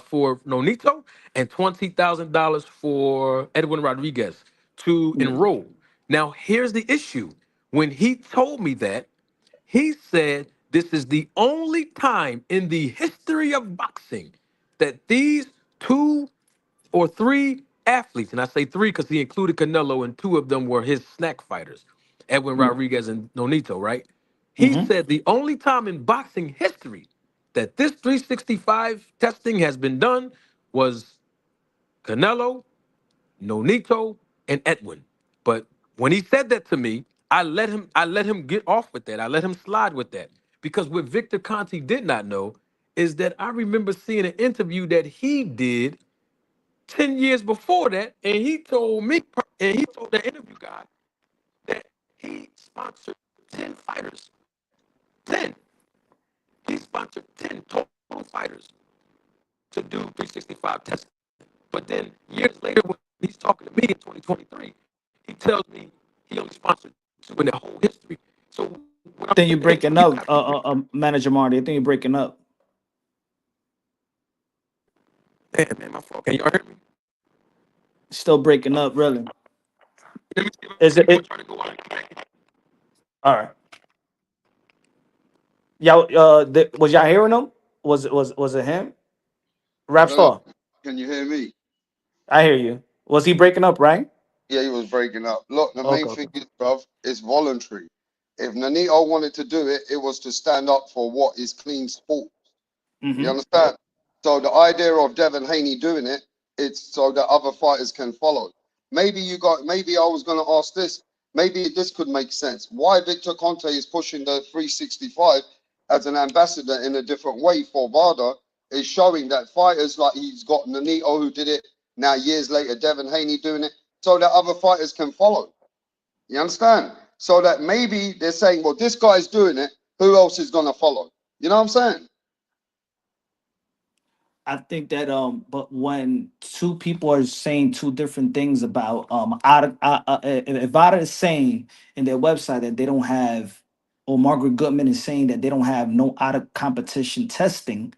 Speaker 4: for Nonito, and $20,000 for Edwin Rodriguez to
Speaker 3: Yeah.
Speaker 4: enroll. Now, here's the issue: when he told me that, he said this is the only time in the history of boxing that these two or three athletes, and I say three because he included Canelo, and two of them were his snack fighters, Edwin
Speaker 3: Yeah.
Speaker 4: Rodriguez and Nonito, right? He
Speaker 3: Mm-hmm.
Speaker 4: said the only time in boxing history that this 365 testing has been done was Canelo, Nonito, and Edwin. But when he said that to me, I let him get off with that. I let him slide with that. Because what Victor Conte did not know is that I remember seeing an interview that he did 10 years before that, and he told me, and he told the interview guy that he sponsored 10 fighters. 10. He sponsored 10 total fighters to do 365 testing. But then years later, when he's talking to me in 2023, he tells me he only sponsored two in the whole history. So what
Speaker 3: I
Speaker 4: I'm
Speaker 3: think you're
Speaker 4: saying is,
Speaker 3: breaking
Speaker 4: you
Speaker 3: up,
Speaker 4: got people.
Speaker 3: Manager Marty. I think you're breaking up.
Speaker 4: Damn, man, my fault. Can y'all hear me?
Speaker 3: Still breaking up, really.
Speaker 4: Let me see if
Speaker 3: Is it?
Speaker 4: I'm gonna
Speaker 3: it
Speaker 4: try to go out and come back.
Speaker 3: all right. Y'all, was y'all hearing him? Was it him?
Speaker 5: I
Speaker 3: Rap
Speaker 5: don't know.
Speaker 3: star.
Speaker 5: Can you hear me?
Speaker 3: I hear you. Was he breaking up? Right.
Speaker 5: Yeah, he was breaking up. Look, the main
Speaker 3: Okay.
Speaker 5: thing
Speaker 3: Okay.
Speaker 5: is, bruv, it's voluntary. If Nanito wanted to do it, it was to stand up for what is clean sport. You
Speaker 3: Mm-hmm.
Speaker 5: understand? So the idea of Devin Haney doing it, it's so that other fighters can follow. Maybe I was going to ask this. Maybe this could make sense. Why Victor Conte is pushing the 365 as an ambassador in a different way for VADA is showing that fighters like he's got Nanito who did it. Now years later, Devin Haney doing it, so that other fighters can follow. You understand? So that maybe they're saying, well, this guy's doing it. Who else is going to follow? You know what I'm saying?
Speaker 3: I think that but when two people are saying two different things about out of, if Vada is saying in their website that they don't have, or Margaret Goodman is saying that they don't have no out of competition testing,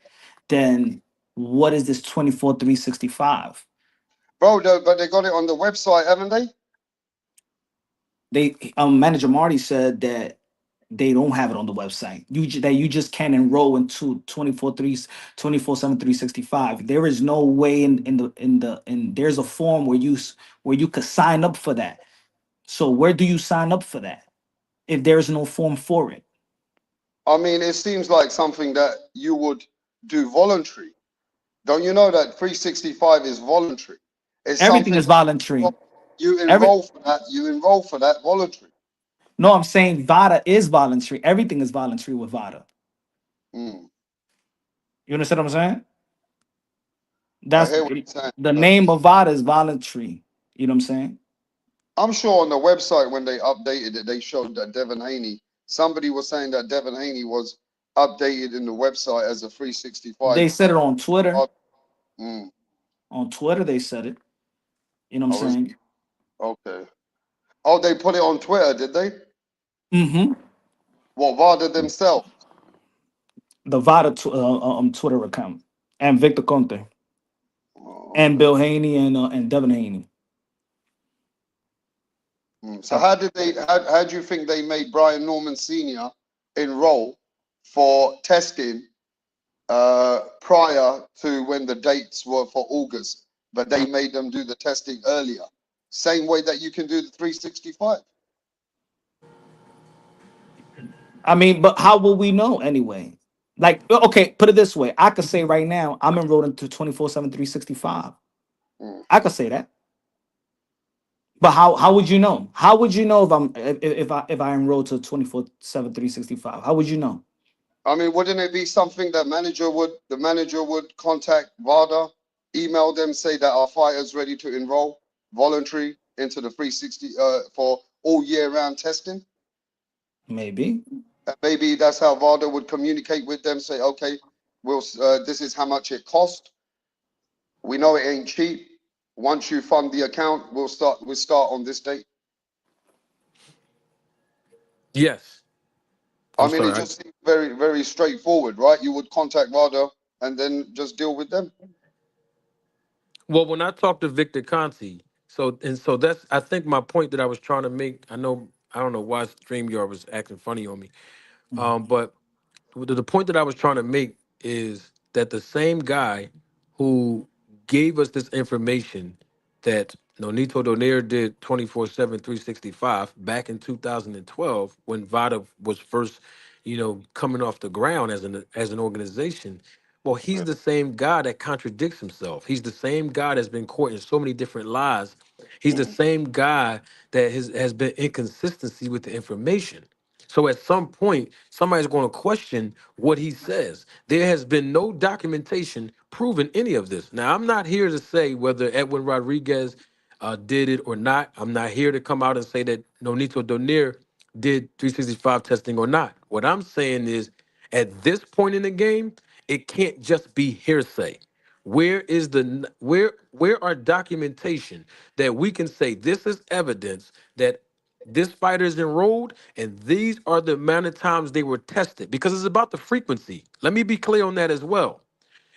Speaker 3: then what is this 24/365?
Speaker 5: Bro, but they got it on the website, haven't they?
Speaker 3: They Manager Marty said that they don't have it on the website. That you just can't enroll into 24/7 365. There is no way in there's a form where where you could sign up for that. So where do you sign up for that if there's no form for it?
Speaker 5: I mean, it seems like something that you would do voluntary. Don't you know that 365 is voluntary? It's
Speaker 3: Everything
Speaker 5: something
Speaker 3: is voluntary.
Speaker 5: you
Speaker 3: Every
Speaker 5: enroll for that. You enroll for that voluntary.
Speaker 3: No, I'm saying VADA is voluntary. Everything is voluntary with VADA.
Speaker 5: Mm.
Speaker 3: You understand what I'm saying?
Speaker 5: I
Speaker 3: That's
Speaker 5: hear what you're saying.
Speaker 3: the name of VADA is voluntary. You know what I'm saying?
Speaker 5: I'm sure on the website when they updated it, they showed that Devin Haney. Somebody was saying that Devin Haney was updated in the website as a 365.
Speaker 3: They said it on Twitter.
Speaker 5: Mm.
Speaker 3: On Twitter, they said it. You know what
Speaker 5: I
Speaker 3: I'm
Speaker 5: was
Speaker 3: saying?
Speaker 5: okay. Oh, they put it on Twitter, did they?
Speaker 3: Mm-hmm.
Speaker 5: What VADA themselves?
Speaker 3: The VADA Twitter account and Victor Conte
Speaker 5: Oh,
Speaker 3: and
Speaker 5: okay.
Speaker 3: Bill Haney and Devin Haney.
Speaker 5: So how did they? How do you think they made Brian Norman Sr. enroll for testing prior to when the dates were for August, but they made them do the testing earlier? Same way that you can do the 365.
Speaker 3: I mean, but how will we know anyway? Like, okay, put it this way. I could say right now, I'm enrolled into 24/7, 365.
Speaker 5: Mm.
Speaker 3: I could say that. But how would you know? How would you know if I enroll to 24/7, 365? How would you know?
Speaker 5: I mean, wouldn't it be something that the manager would contact VADA, email them, say that our fighter's ready to enroll voluntary into the 360 for all year round testing?
Speaker 3: Maybe.
Speaker 5: And maybe that's how VADA would communicate with them, say, okay, we'll this is how much it cost. We know it ain't cheap. Once you fund the account, we'll start on this date.
Speaker 4: Yes.
Speaker 5: I
Speaker 4: I'm
Speaker 5: mean, it
Speaker 4: sorry.
Speaker 5: just seems very, very straightforward, right? You would contact VADA and then just deal with them.
Speaker 4: Well, when I talked to Victor Conti, so that's I think my point that I was trying to make. I don't know why StreamYard was acting funny on me. But the point that I was trying to make is that the same guy who gave us this information that Nonito Donaire did 24/7, 365 back in 2012 when VADA was first, coming off the ground as an organization. Well, he's the same guy that contradicts himself. He's the same guy that's been caught in so many different lies. He's the same guy that has been inconsistency with the information. So at some point, somebody's going to question what he says. There has been no documentation proving any of this. Now, I'm not here to say whether Edwin Rodriguez did it or not. I'm not here to come out and say that Nonito Donaire did 365 testing or not. What I'm saying is, at this point in the game, it can't just be hearsay. Where are documentation that we can say this is evidence that this fighter is enrolled and these are the amount of times they were tested, because it's about the frequency. Let me be clear on that as well.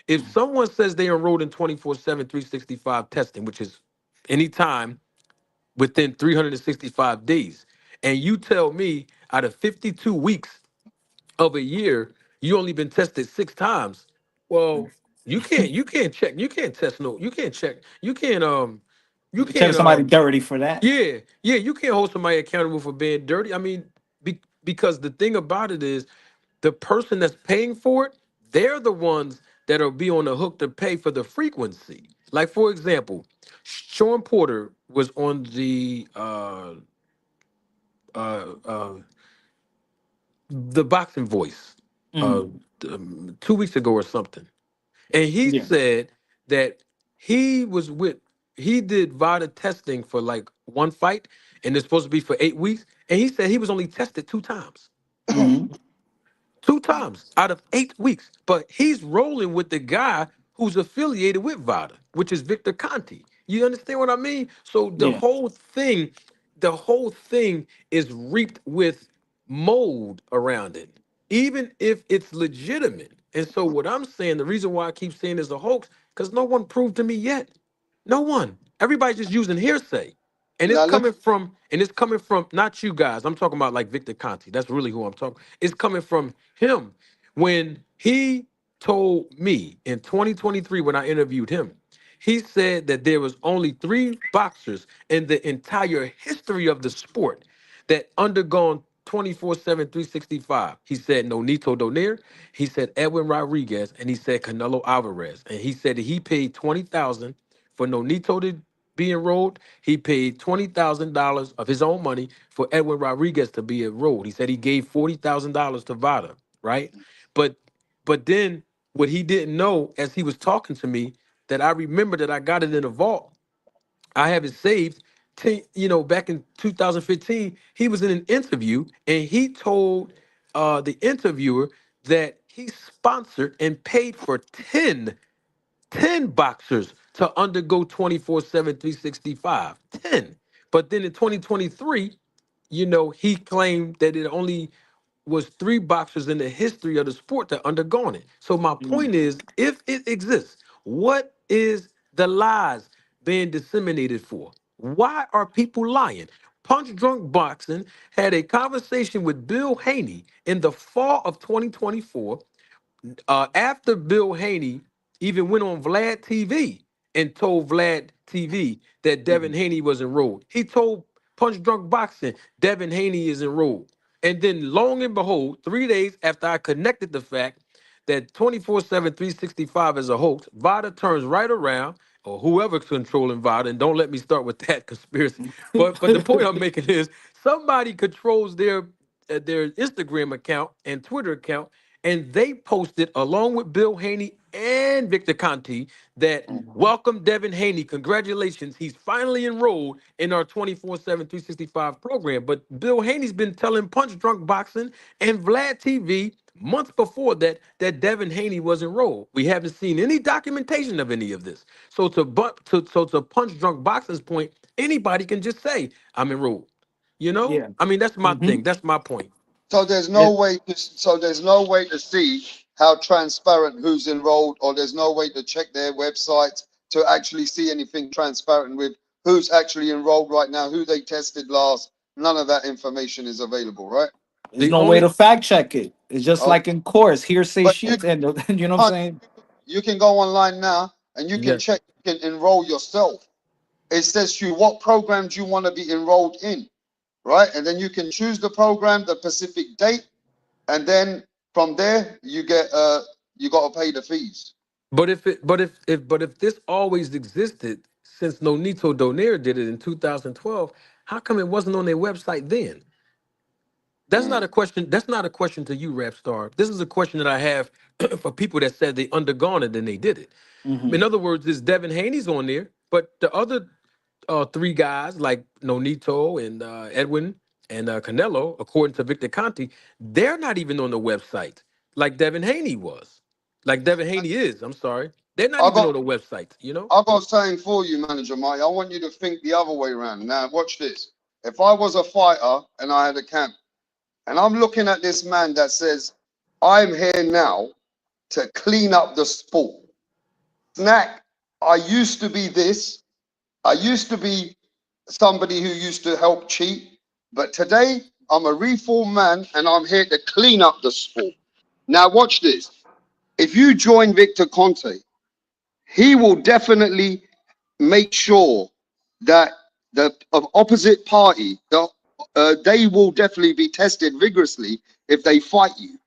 Speaker 4: If someone says they enrolled in 24/7 365 testing, which is anytime within 365 days, and you tell me out of 52 weeks of a year you only been tested 6 times, well, you can't check, you can't test, no, you can't check, you
Speaker 3: Tell
Speaker 4: can't
Speaker 3: somebody dirty for that.
Speaker 4: yeah, you can't hold somebody accountable for being dirty. I mean, because the thing about it is, the person that's paying for it, they're the ones that'll be on the hook to pay for the frequency. Like, for example, Sean Porter was on uh, the Boxing Voice uh,
Speaker 3: Mm.
Speaker 4: 2 weeks ago or something, and he
Speaker 3: Yeah.
Speaker 4: said that he was with he did VADA testing for like one fight, and it's supposed to be for 8 weeks, and he said he was only tested 2 times.
Speaker 3: Mm-hmm.
Speaker 4: 2 times out of 8 weeks. But he's rolling with the guy who's affiliated with VADA, which is Victor Conti. You understand what I mean? So
Speaker 3: Yeah.
Speaker 4: the whole thing is reaped with mold around it, even if it's legitimate. And so what I'm saying, the reason why I keep saying it's a hoax, because no one proved to me yet. No one. Everybody's just using hearsay. And it's
Speaker 5: Now let
Speaker 4: coming from, not you guys. I'm talking about like Victor Conti. That's really who I'm talking. It's coming from him. When he told me in 2023 when I interviewed him, he said that there was only 3 boxers in the entire history of the sport that undergone 24/7, 365. He said Nonito Donaire, he said Edwin Rodriguez, and he said Canelo Alvarez. And he said that he paid 20,000 for Nonito to be enrolled. He paid $20,000 of his own money for Edwin Rodriguez to be enrolled. He said he gave $40,000 to VADA, right? But but then what he didn't know as he was talking to me, that I remember that I got it in a vault. I have it saved. Back in 2015, he was in an interview and he told the interviewer that he sponsored and paid for 10 boxers to undergo 24/7, 365. 10. But then in 2023, he claimed that it only was 3 boxers in the history of the sport that undergone it. So my point is, if it exists, what is the lies being disseminated for? Why are people lying? Punch Drunk Boxing had a conversation with Bill Haney in the fall of 2024, after Bill Haney even went on Vlad TV and told Vlad TV that Devin Haney was enrolled. He told Punch Drunk Boxing Devin Haney is enrolled. And then, long and behold, 3 days after I connected the fact that 24/7, 365 is a hoax, VADA turns right around, or whoever's controlling VADA, and don't let me start with that conspiracy. But the point I'm making is somebody controls their Instagram account and Twitter account, and they posted along with Bill Haney and Victor Conte that welcome Devin Haney. Congratulations. He's finally enrolled in our 24/7, 365 program. But Bill Haney's been telling Punch Drunk Boxing and Vlad TV months before that Devin Haney was enrolled. We haven't seen any documentation of any of this. So to Punch Drunk Boxing's point, anybody can just say, I'm enrolled.
Speaker 3: Yeah.
Speaker 4: I mean, that's my
Speaker 3: Hmm.
Speaker 4: thing. That's my point.
Speaker 5: So there's no way to see how transparent who's enrolled, or there's no way to check their websites to actually see anything transparent with who's actually enrolled right now, who they tested last. None of that information is available, right?
Speaker 3: There's
Speaker 4: The
Speaker 3: no way
Speaker 4: only
Speaker 3: to fact check it. It's just
Speaker 5: Okay.
Speaker 3: like in course, hearsay
Speaker 5: But
Speaker 3: shit, and you know what I'm
Speaker 5: can't-
Speaker 3: saying?
Speaker 5: you can go online now and you can
Speaker 4: Yes.
Speaker 5: check, you can enroll yourself. It says to you what programs you want to be enrolled in, right? And then you can choose the program, the specific date, and then from there you get you got to pay the fees.
Speaker 4: But if this always existed since Nonito Donaire did it in 2012, how come it wasn't on their website then? That's not a
Speaker 5: Mm.
Speaker 4: question. That's not a question to you, Rap Star. This is a question that I have for people that said they undergone it and they did it. In
Speaker 3: Hmm.
Speaker 4: other words, this Devin Haney's on there, but the other 3 guys like Nonito and Edwin and Canelo, according to Victor Conte, they're not even on the website like Devin Haney was. Like Devin Haney is. I'm sorry. They're not
Speaker 5: I
Speaker 4: even on
Speaker 5: got
Speaker 4: the website.
Speaker 5: I got something for you, Manager Mike. I want you to think the other way around. Now watch this. If I was a fighter and I had a camp, and I'm looking at this man that says, I'm here now to clean up the sport. Snack, I used to be this. I used to be somebody who used to help cheat, but today I'm a reformed man and I'm here to clean up the sport. Now, watch this. If you join Victor Conte, he will definitely make sure that the opposite party, they will definitely be tested vigorously if they fight you.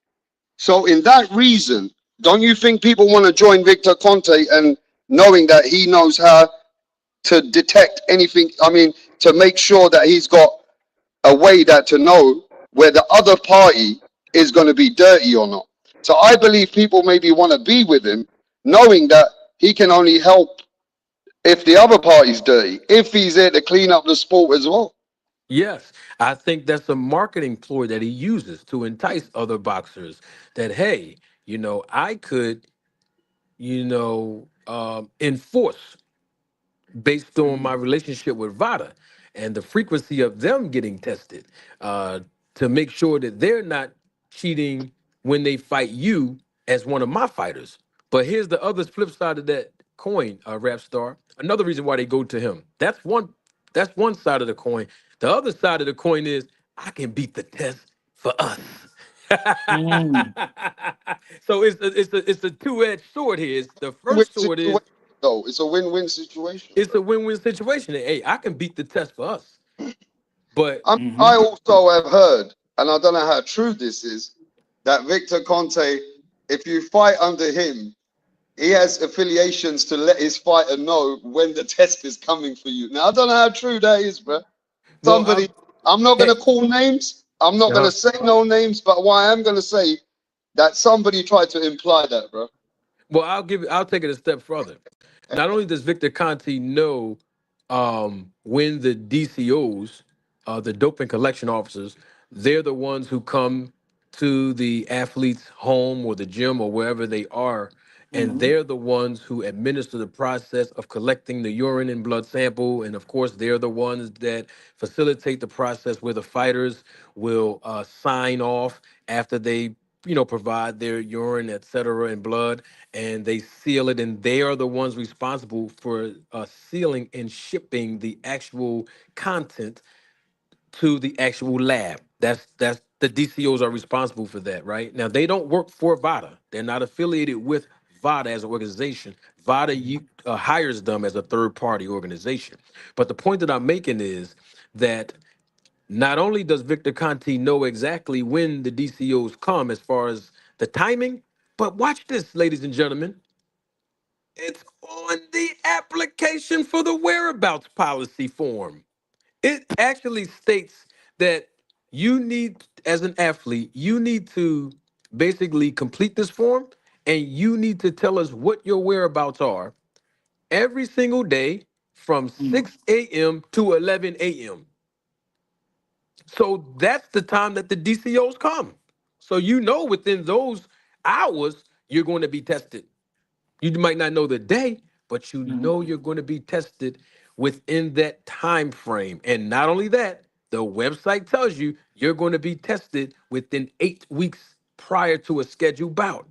Speaker 5: So, in that reason, don't you think people want to join Victor Conte and knowing that he knows how to detect anything? I mean, to make sure that he's got a way that to know where the other party is going to be dirty or not. So I believe people maybe want to be with him, knowing that he can only help if the other party's dirty, if he's there to clean up the sport as well.
Speaker 4: Yes, I think that's a marketing ploy that he uses to entice other boxers. That hey, I could, enforce based on my relationship with VADA and the frequency of them getting tested, uh, to make sure that they're not cheating when they fight you as one of my fighters. But here's the other flip side of that coin, Rap Star. Another reason why they go to him. That's one. That's one side of the coin. The other side of the coin is I can beat the test for us.
Speaker 3: Mm.
Speaker 4: So it's a two-edged sword here. It's the
Speaker 5: Win-win
Speaker 4: first sword is
Speaker 5: situation, though. It's a win-win situation,
Speaker 4: it's
Speaker 5: bro.
Speaker 4: a win-win situation. Hey, I can beat the test for us. But
Speaker 3: Hmm.
Speaker 5: I also have heard, and I don't know how true this is, that Victor Conte, if you fight under him, he has affiliations to let his fighter know when the test is coming for you. Now I don't know how true that is, bro.
Speaker 4: Well,
Speaker 5: Somebody, I'm not
Speaker 4: eh,
Speaker 5: gonna call names. I'm not
Speaker 4: uh-huh.
Speaker 5: gonna say no names, but what I am gonna say that somebody tried to imply that, bro.
Speaker 4: Well, I'll take it a step further. Not only does Victor Conte know when the DCOs, the doping collection officers, they're the ones who come to the athlete's home or the gym or wherever they are, and
Speaker 3: Mm-hmm.
Speaker 4: they're the ones who administer the process of collecting the urine and blood sample. And of course, they're the ones that facilitate the process where the fighters will sign off after they, provide their urine, et cetera, and blood, and they seal it, and they are the ones responsible for sealing and shipping the actual content to the actual lab. That's the DCOs are responsible for that, right? Now they don't work for VADA. They're not affiliated with VADA as an organization. VADA hires them as a third party organization. But the point that I'm making is that not only does Victor Conti know exactly when the DCOs come as far as the timing, but watch this, ladies and gentlemen. It's on the application for the whereabouts policy form. It actually states that you need, as an athlete, you need to basically complete this form and you need to tell us what your whereabouts are every single day from 6 a.m. to 11 a.m. So that's the time that the DCOs come. So you know within those hours, you're going to be tested. You might not know the day, but you know you're going to be tested within that time frame. And not only that, the website tells you you're going to be tested within 8 weeks prior to a scheduled bout.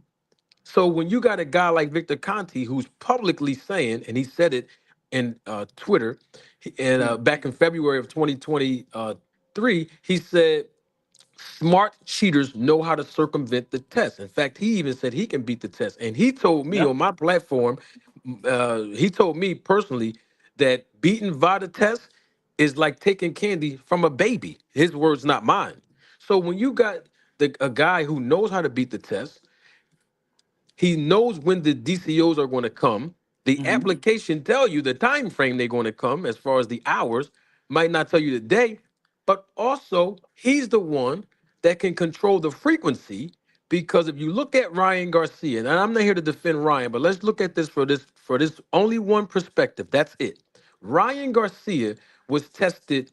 Speaker 4: So when you got a guy like Victor Conti who's publicly saying, and he said it in Twitter, and back in February of 2023, he said smart cheaters know how to circumvent the test. In fact, he even said he can beat the test. And he told me
Speaker 3: Yep.
Speaker 4: on my platform, he told me personally that beating VADA tests is like taking candy from a baby. His words, not mine. So when you got a guy who knows how to beat the test, he knows when the DCOs are going to come. The
Speaker 3: Mm-hmm.
Speaker 4: application tell you the time frame they're going to come as far as the hours, might not tell you the day, but also he's the one that can control the frequency because if you look at Ryan Garcia, and I'm not here to defend Ryan, but let's look at this for this only one perspective. That's it. Ryan Garcia was tested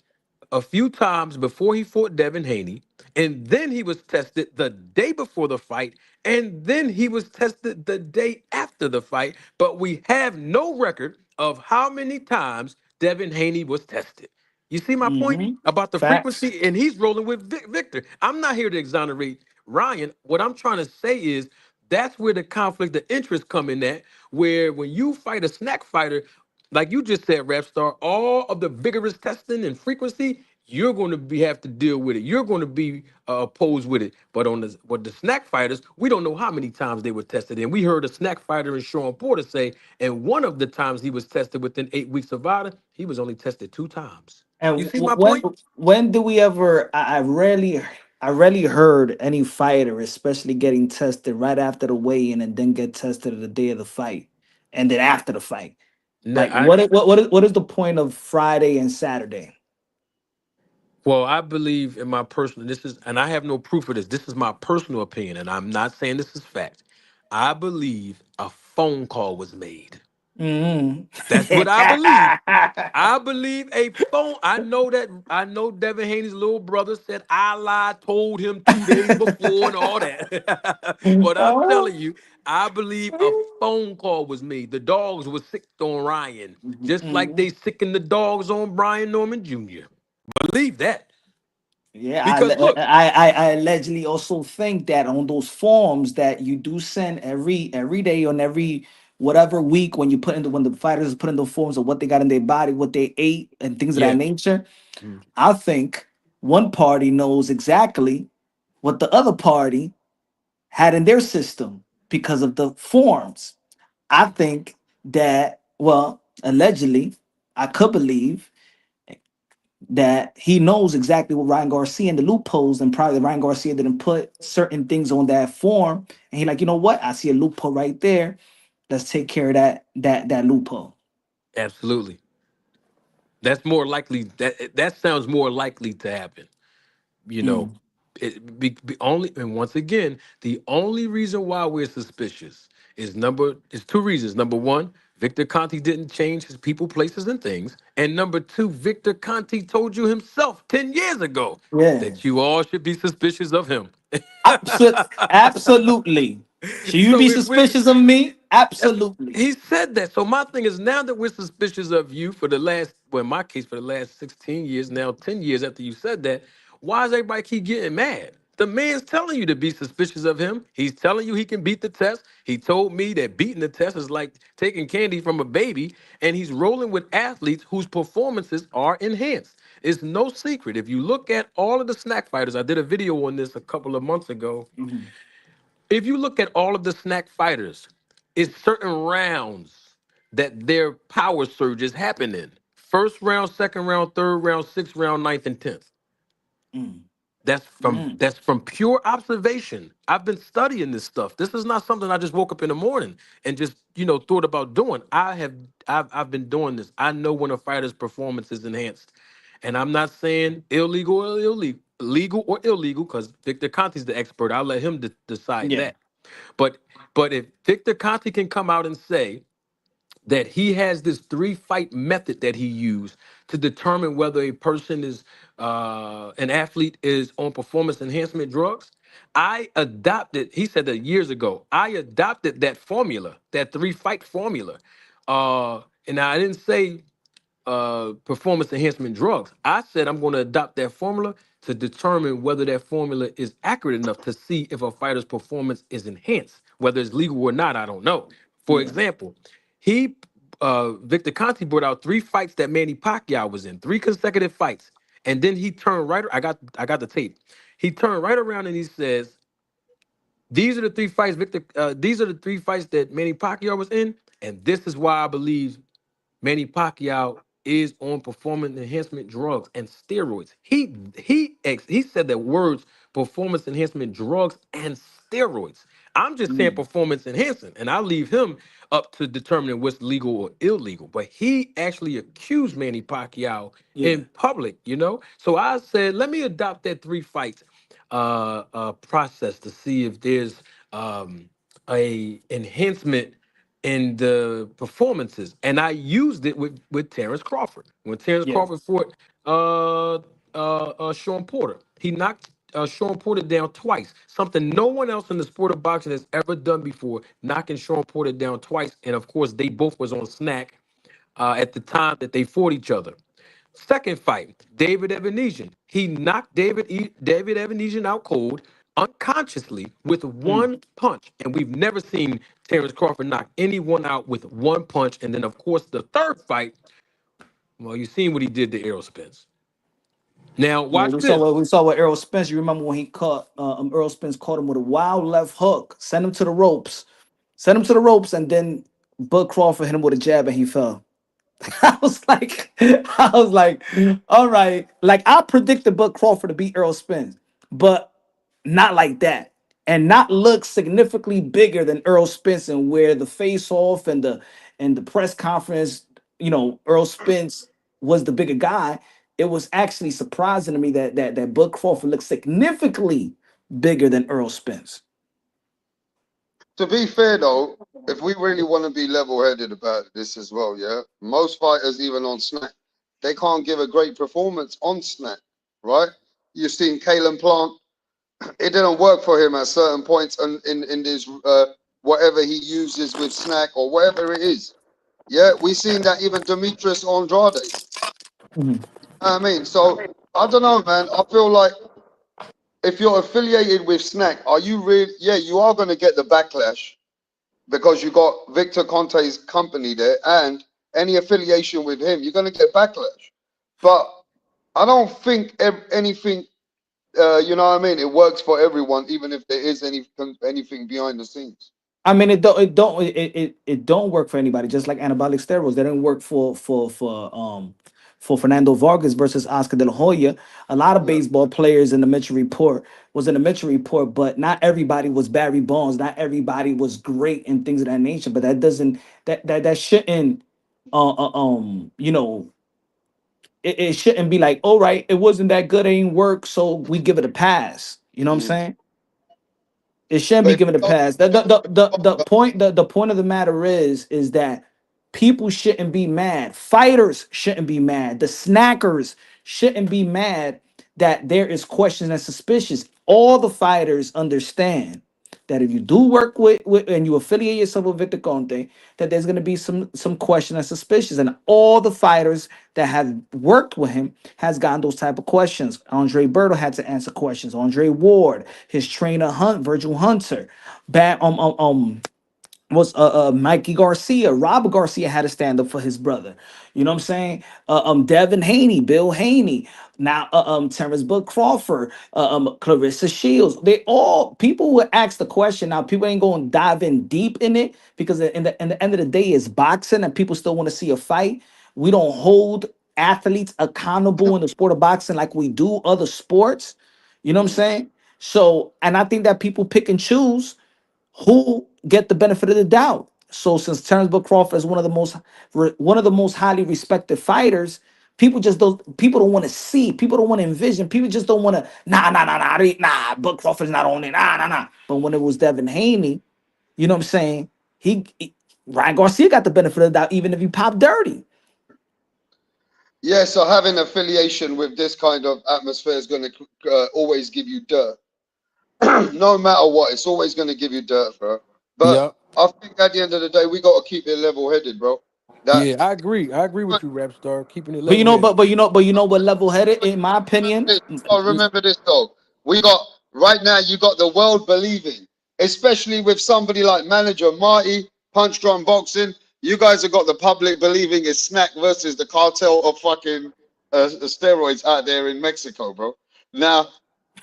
Speaker 4: a few times before he fought Devin Haney, and then he was tested the day before the fight, and then he was tested the day after the fight. But we have no record of how many times Devin Haney was tested. You see my point
Speaker 3: Mm-hmm.
Speaker 4: about the
Speaker 3: Facts.
Speaker 4: frequency, and he's rolling with Victor. I'm not here to exonerate Ryan. What I'm trying to say is that's where the conflict of interest come in at, where when you fight a snack fighter, like you just said, Rap Star, all of the vigorous testing and frequency, you're going to have to deal with it. You're going to be opposed with it. But on the snack fighters, we don't know how many times they were tested. And we heard a snack fighter in Sean Porter say, and one of the times he was tested within 8 weeks of VADA, he was only tested 2 times. You
Speaker 3: And
Speaker 4: see my
Speaker 3: when
Speaker 4: point?
Speaker 3: do we ever? I rarely heard any fighter, especially getting tested right after the weigh-in and then get tested the day of the fight, and then after the fight.
Speaker 4: No,
Speaker 3: Like what is the point of Friday and Saturday?
Speaker 4: well, I believe in my personal. This is, and I have no proof of this. This is my personal opinion, and I'm not saying this is fact. I believe a phone call was made.
Speaker 3: Mm-hmm.
Speaker 4: That's what I believe. I believe a phone. I know Devin Haney's little brother said I lied, told him 2 days before and all that. But I'm telling you, I believe a phone call was made. The dogs were sick on Ryan, just like they sickened the dogs on Brian Norman Jr. Believe that.
Speaker 3: Yeah,
Speaker 4: Because look,
Speaker 3: I allegedly also think that on those forms that you do send every day on every whatever week when you put in when the fighters put in the forms of what they got in their body, what they ate, and things of that
Speaker 4: yeah.
Speaker 3: nature.
Speaker 4: Mm.
Speaker 3: I think one party knows exactly what the other party had in their system because of the forms. I think that, well, allegedly, I could believe that he knows exactly what Ryan Garcia and the loopholes, and probably Ryan Garcia didn't put certain things on that form. And he like, you know what? I see a loophole right there. let's take care of that loophole.
Speaker 4: Absolutely. That's more likely. That sounds more likely to happen. You know,
Speaker 3: Mm,
Speaker 4: only, and once again, the only reason why we're suspicious is two reasons. Number one, Victor Conti didn't change his people, places, and things, and number two, Victor Conti told you himself 10 years ago
Speaker 3: yeah.
Speaker 4: that you all should be suspicious of him.
Speaker 3: Absolutely. Should you be
Speaker 4: So if we're
Speaker 3: suspicious of me?
Speaker 4: That's,
Speaker 3: Absolutely.
Speaker 4: he said that. So my thing is, now that we're suspicious of you for the last, well, in my case, for the last 16 years, now 10 years after you said that, why does everybody keep getting mad? The man's telling you to be suspicious of him. He's telling you he can beat the test. He told me that beating the test is like taking candy from a baby, and he's rolling with athletes whose performances are enhanced. It's no secret. If you look at all of the snack fighters, I did a video on this a couple of months ago.
Speaker 3: Mhm.
Speaker 4: If you look at all of the snack fighters, it's certain rounds that their power surges happen in. First round, second round, third round, sixth round, ninth, and tenth.
Speaker 3: Mm, mm.
Speaker 4: That's from pure observation. I've been studying this stuff. This is not something I just woke up in the morning and just thought about doing. I've been doing this. I know when a fighter's performance is enhanced, and I'm not saying illegal or illegal, legal or illegal, because Victor Conti's the expert. I'll let him decide
Speaker 3: Yeah.
Speaker 4: that. But but if Victor Conti can come out and say that he has this three fight method that he used to determine whether a person is an athlete is on performance enhancement drugs, I adopted. He said that years ago. I adopted that formula, that three fight formula. And I didn't say performance enhancement drugs. I said I'm going to adopt that formula to determine whether that formula is accurate enough to see if a fighter's performance is enhanced. Whether it's legal or not, I don't know. For
Speaker 3: Yeah.
Speaker 4: example, he Victor Conti brought out three fights that Manny Pacquiao was in, three consecutive fights, and then he turned right. I got the tape. He turned right around and he says, "These are the three fights, Victor. These are the three fights that Manny Pacquiao was in, and this is why I believe Manny Pacquiao is on performance enhancement drugs and steroids. He said that words performance enhancement drugs and steroids. I'm just saying
Speaker 3: Mm,
Speaker 4: performance enhancing, and I leave him up to determining what's legal or illegal. But he actually accused Manny Pacquiao
Speaker 3: yeah.
Speaker 4: in public. So I said, let me adopt that three fights process to see if there's a enhancement in the performances, and I used it with Terrence Crawford. When Terrence
Speaker 3: Yeah.
Speaker 4: Crawford fought Sean Porter, he knocked Sean Porter down twice, something no one else in the sport of boxing has ever done before, knocking Sean Porter down twice. And of course, they both was on snack at the time that they fought each other. Second fight, David Evanesian. He knocked David Evanesian out cold unconsciously with
Speaker 3: Mm.
Speaker 4: one punch. And we've never seen Terrence Crawford knock anyone out with one punch. And then, of course, the third fight, well, you've seen what he did to Errol Spence. Now,
Speaker 3: Yeah,
Speaker 4: watch
Speaker 3: we
Speaker 4: this.
Speaker 3: saw what Errol Spence. You remember when he caught Errol Spence caught him with a wild left hook, sent him to the ropes, and then Bud Crawford hit him with a jab and he fell. I was like, all right. Like I predicted Bud Crawford to beat Errol Spence, but not like that, and not look significantly bigger than Earl Spence. And where the face off and the press conference, Earl Spence was the bigger guy. It was actually surprising to me that Bud Crawford looked significantly bigger than Earl Spence.
Speaker 5: To be fair though, if we really want to be level-headed about this as well, yeah, most fighters, even on snack, they can't give a great performance on snack, right? You've seen Kalen Plant; it didn't work for him at certain points, and in this whatever he uses with snack or whatever it is. Yeah, we've seen that even Demetrius Andrade.
Speaker 3: Mhm.
Speaker 5: I mean, so I don't know, man. I feel like if you're affiliated with snack, are you really? Yeah, you are going to get the backlash because you got Victor Conte's company there, and any affiliation with him, you're going to get backlash. But I don't think anything, you know what I mean? It works for everyone, even if there is anything behind the scenes.
Speaker 3: I mean, it don't work for anybody. Just like anabolic steroids, they don't work for for Fernando Vargas versus Oscar De La Hoya. A lot of
Speaker 5: Yeah.
Speaker 3: baseball players in the Mitchell report was in the Mitchell report, but not everybody was Barry Bonds. Not everybody was great and things of that nature. But that doesn't that shouldn't you know, it shouldn't be like, all right, it wasn't that good, it ain't work, so we give it a pass. You know what I'm
Speaker 5: Mm.
Speaker 3: saying? It shouldn't
Speaker 5: But
Speaker 3: be
Speaker 5: if
Speaker 3: given a
Speaker 5: you go,
Speaker 3: pass. The point of the matter is that people shouldn't be mad. Fighters shouldn't be mad. The snackers shouldn't be mad that there is questions and suspicions. All the fighters understand that if you do work with and you affiliate yourself with Victor Conte, that there's going to be some question and suspicions. And all the fighters that have worked with him has gotten those type of questions. Andre Berto had to answer questions. Andre Ward, his trainer Virgil Hunter, was Mikey Garcia. Robert Garcia had to stand up for his brother. You know what I'm saying? Devin Haney, Bill Haney, now Terrence Book Crawford, Clarissa Shields. They all people would ask the question. Now people ain't going to dive in deep in it because in the end of the day, it's boxing and people still want to see a fight. We don't hold athletes accountable in the sport of boxing like we do other sports. You know what I'm
Speaker 5: mm,
Speaker 3: saying? So, and I think that people pick and choose who get the benefit of the doubt. So since Terrence Book Crawford is one of the most highly respected fighters, people don't want to see, people don't want to envision, people just don't want to nah, Book Crawford's not on it, nah. But when it was Devin Haney, you know what I'm saying? Ryan Garcia got the benefit of the doubt, even if he popped dirty.
Speaker 5: yeah, so having affiliation with this kind of atmosphere is going to always give you dirt. No matter what, it's always going to give you dirt, bro. But
Speaker 4: Yep.
Speaker 5: I think at the end of the day, we got to keep it level-headed, bro. That
Speaker 4: Yeah, I agree. I agree with you, Rapstar. Keeping it
Speaker 3: But you
Speaker 4: level
Speaker 3: know,
Speaker 4: headed.
Speaker 3: but you know what level headed, in my opinion.
Speaker 5: remember this though. We got right now. You got the world believing, especially with somebody like manager Marty, Punch Drunk Boxing. You guys have got the public believing it's Snack versus the cartel of fucking steroids out there in Mexico, bro. Now,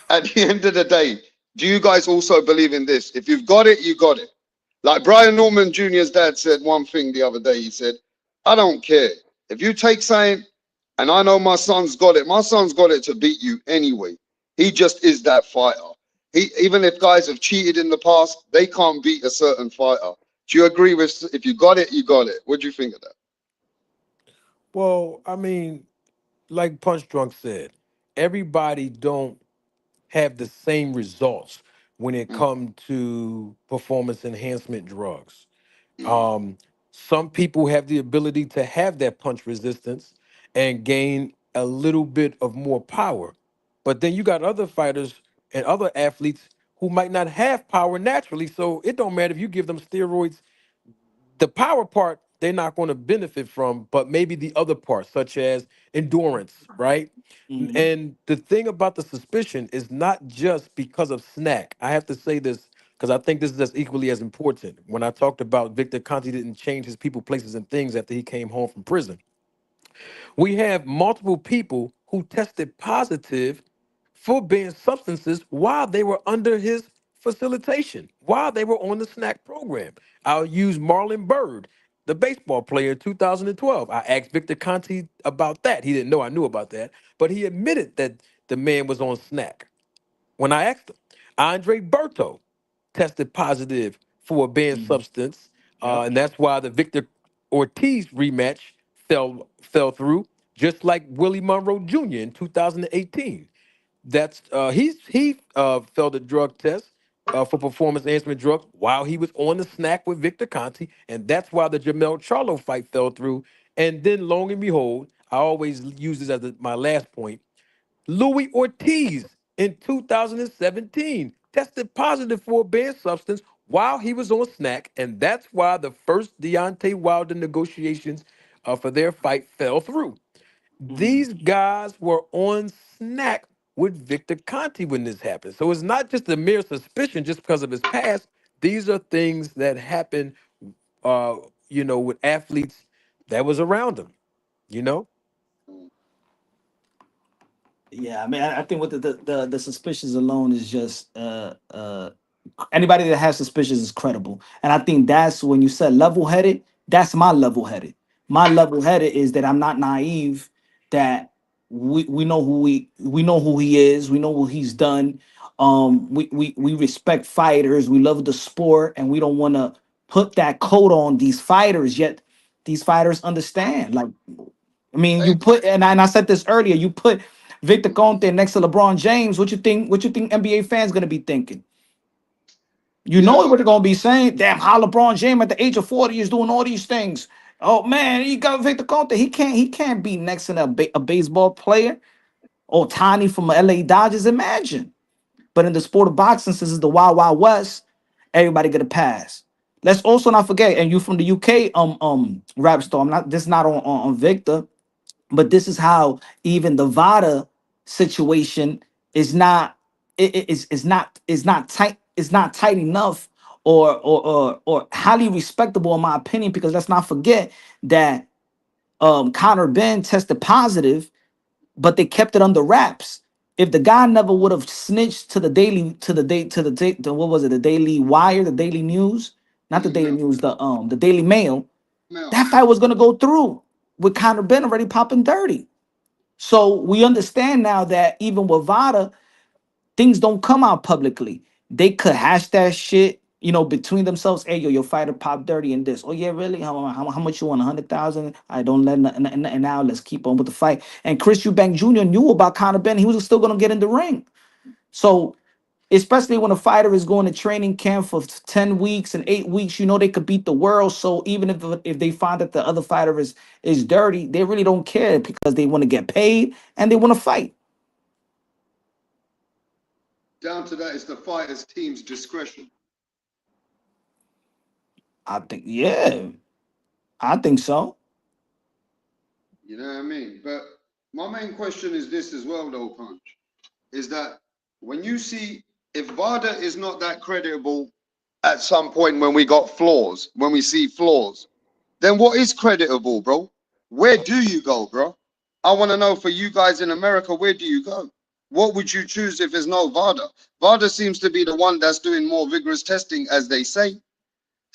Speaker 5: at the end of the day, do you guys also believe in this? If you've got it, you got it. Like Brian Norman Jr.'s dad said one thing the other day. He said, I don't care. If you take something, and I know my son's got it, my son's got it to beat you anyway. He just is that fighter. He even if guys have cheated in the past, they can't beat a certain fighter. Do you agree with if you got it, you got it? What do you think of that?
Speaker 4: Well, I mean, like Punch Drunk said, everybody don't have the same results when it
Speaker 5: Mm,
Speaker 4: comes to performance enhancement drugs.
Speaker 5: mm,
Speaker 4: Um, some people have the ability to have that punch resistance and gain a little bit of more power. But then you got other fighters and other athletes who might not have power naturally. So it don't matter if you give them steroids, the power part they're not going to benefit from, but maybe the other parts, such as endurance, right?
Speaker 3: Mhm.
Speaker 4: And the thing about the suspicion is not just because of snack. I have to say this because I think this is as equally as important. When I talked about Victor Conti didn't change his people, places, and things after he came home from prison, we have multiple people who tested positive for banned substances while they were under his facilitation, while they were on the snack program. I'll use Marlon Byrd, the baseball player in 2012. I asked Victor Conti about that. He didn't know I knew about that, but he admitted that the man was on snack. When I asked him, Andre Berto tested positive for a banned
Speaker 3: Mhm.
Speaker 4: substance,
Speaker 3: Yep.
Speaker 4: and that's why the Victor Ortiz rematch fell through, just like Willie Monroe Jr. in 2018. That's he failed a drug test for performance enhancement drugs while he was on the snack with Victor Conti, and that's why the Jamel Charlo fight fell through. And then, long and behold, I always use this as my last point. Louis Ortiz in 2017 tested positive for a banned substance while he was on snack, and that's why the first Deontay Wilder negotiations for their fight fell through.
Speaker 3: Mhm.
Speaker 4: These guys were on snack with Victor Conti when this happened. So it's not just a mere suspicion just because of his past. These are things that happen, uh, with athletes that was around him, you know?
Speaker 5: mm,
Speaker 3: Yeah, I mean, I think with the suspicions alone is just anybody that has suspicions is credible, and I think that's when you said level headed. That's my level headed. My level headed is that I'm not naive that we know we know who he is, we know what he's done. We respect fighters, we love the sport, and we don't want to put that coat on these fighters. Yet these fighters understand. Like, I mean,
Speaker 5: Hey,
Speaker 3: you put, and I said this earlier, you put Victor Conte next to LeBron James. What you think? What you think NBA fans gonna be thinking? You know
Speaker 5: yeah,
Speaker 3: what they're gonna be saying? Damn, how LeBron James at the age of 40 is doing all these things. Oh man, he got Victor Conte. He can't be next to a baseball player or Tiny from LA Dodgers. Imagine. But in the sport of boxing, since it's the Wild Wild West, everybody get a pass. Let's also not forget, and you from the UK, rap star. I'm not, this is not on Victor, but this is how even the VADA situation is not, is not tight, is not tight enough, or highly respectable in my opinion, because let's not forget that Connor Ben tested positive, but they kept it under wraps. If the guy never would have snitched to the daily, to what was it, the Daily Wire, the Daily News, not the
Speaker 5: Daily
Speaker 3: Daily
Speaker 5: Mail,
Speaker 3: News, the Daily Mail,
Speaker 5: Mail.
Speaker 3: that fight was gonna go through with Conor Ben already popping 30. So we understand now that even with VADA, things don't come out publicly. They could hash that shit, between themselves. Hey, yo, your fighter popped 30 in this. Oh, yeah, really? How much you want? 100,000? I don't let nothing now. Let's keep on with the fight. And Chris Eubank Jr. knew about Conor Ben. He was still going to get in the ring. So, especially when a fighter is going to training camp for 10 weeks and 8 weeks, they could beat the world. So even if they find that the other fighter is dirty, they really don't care because they want to get paid and they want to fight.
Speaker 5: Down to that is the fighter's team's discretion.
Speaker 3: I think, yeah, I think so.
Speaker 5: You know what I mean? But my main question is this as well, though, Punch, is that when you see if VADA is not that credible at some point when we got flaws, when we see flaws, then what is creditable, bro? Where do you go, bro? I want to know for you guys in America, where do you go? What would you choose if there's no VADA? VADA seems to be the one that's doing more vigorous testing, as they say.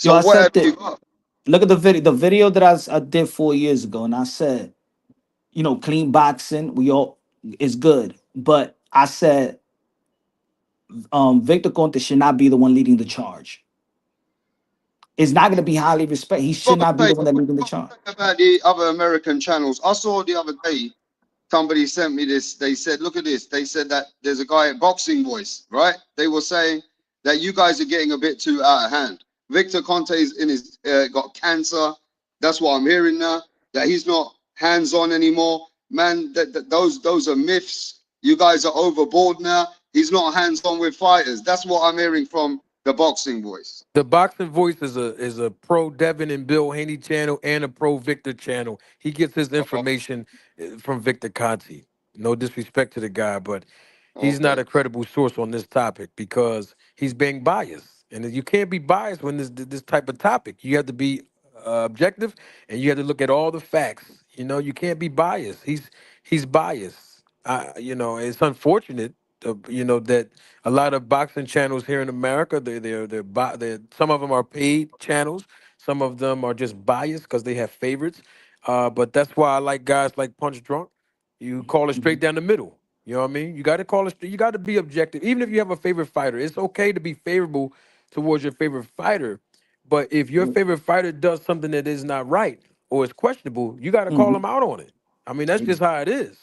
Speaker 3: Yo,
Speaker 5: So
Speaker 3: I
Speaker 5: where
Speaker 3: said
Speaker 5: have
Speaker 3: that.
Speaker 5: you got?
Speaker 3: Look at the video that I did 4 years ago, and I said, clean boxing, we all is good. But I said, Victor Conte should not be the one leading the charge. It's not gonna be highly respected. He should
Speaker 5: Got to
Speaker 3: not be
Speaker 5: say,
Speaker 3: the one that
Speaker 5: what
Speaker 3: leading the
Speaker 5: you got to
Speaker 3: charge.
Speaker 5: say about the other American channels? I saw the other day somebody sent me this. They said, look at this. They said that there's a guy at Boxing Voice, right? They were saying that you guys are getting a bit too out of hand. Victor Conte's in his got cancer. That's what I'm hearing now. That he's not hands on anymore. Man, those are myths. You guys are overboard now. He's not hands on with fighters. That's what I'm hearing from the Boxing Voice.
Speaker 4: The Boxing Voice is a pro Devin and Bill Haney channel and a pro Victor channel. He gets his
Speaker 5: Oh,
Speaker 4: information from Victor Conti. No disrespect to the guy, but he's not
Speaker 5: okay.
Speaker 4: a credible source on this topic because he's being biased, and you can't be biased when this type of topic. You have to be objective, and you have to look at all the facts. You can't be biased. He's biased. It's unfortunate. That a lot of boxing channels here in America, they're some of them are paid channels, some of them are just biased because they have favorites. But that's why I like guys like Punch Drunk. You call it straight
Speaker 3: Mhm.
Speaker 4: down the middle. You know what I mean? You got to call it. You got to be objective, even if you have a favorite fighter. It's okay to be favorable towards your favorite fighter, but if your favorite fighter does something that is not right or is questionable, you got to call
Speaker 3: Mhm.
Speaker 4: him out on it. I mean, that's just how it is.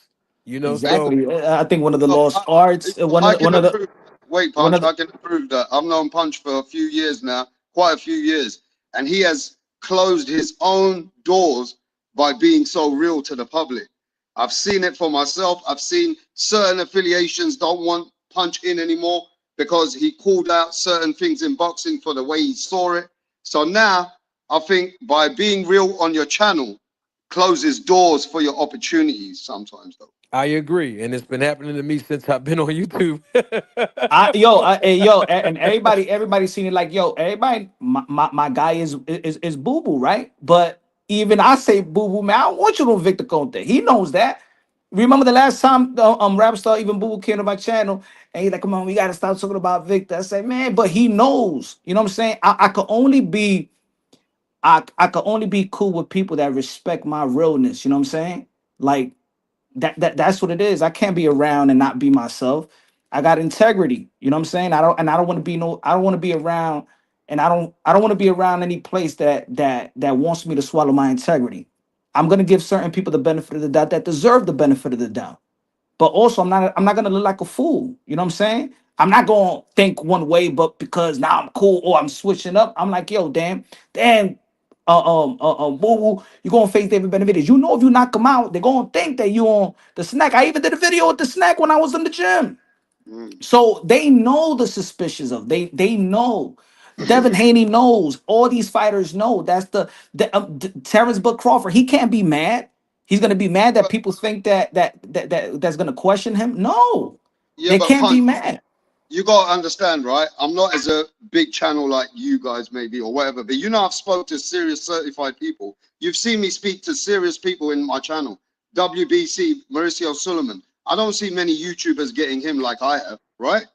Speaker 4: So
Speaker 3: Exactly. I think one of the
Speaker 5: Oh,
Speaker 3: lost arts,
Speaker 5: I can approve. Wait,
Speaker 3: one
Speaker 5: Punch.
Speaker 3: of the
Speaker 5: I can approve that. I've known Punch for a few years now, quite a few years, and he has closed his own doors by being so real to the public. I've seen it for myself. I've seen certain affiliations don't want Punch in anymore because he called out certain things in boxing for the way he saw it. So now I think by being real on your channel closes doors for your opportunities sometimes, though.
Speaker 4: I agree, and it's been happening to me since I've been on YouTube.
Speaker 3: and everybody seen it like, yo, everybody, my guy is Boo Boo, right? But even I say Boo Boo, man, I don't want you to Victor Conte. He knows that. Remember the last time Rapstar, even Boo Boo, came to my channel and he's like, come on, we gotta start talking about Victor. I say, man, but he knows, you know what I'm saying? I could only be cool with people that respect my realness, you know what I'm saying? Like, That's what it is. I can't be around and not be myself. I got integrity. You know what I'm saying? I don't want to be no. I don't want to be around, and I don't want to be around any place that wants me to swallow my integrity. I'm gonna give certain people the benefit of the doubt that deserve the benefit of the doubt. But also, I'm not gonna look like a fool. You know what I'm saying? I'm not gonna think one way, but because now I'm cool or I'm switching up, I'm like, yo, damn, boo boo, you gonna face David Benavidez. You know, if you knock him out, they're gonna think that you on the snack. I even did a video with the snack when I was in the gym.
Speaker 5: Mm.
Speaker 3: So they know the suspicious of. They know. Devin Haney knows. All these fighters know. That's Terrence Book Crawford. He can't be mad. He's gonna be mad that
Speaker 5: But
Speaker 3: people think that's gonna question him. No,
Speaker 5: yeah,
Speaker 3: they
Speaker 5: but
Speaker 3: can't be
Speaker 5: punch.
Speaker 3: mad.
Speaker 5: You gotta understand, right? I'm not as a big channel like you guys maybe or whatever, but you know I've spoke to serious certified people. You've seen me speak to serious people in my channel. WBC, Mauricio Suleiman. I don't see many YouTubers getting him like I have, right?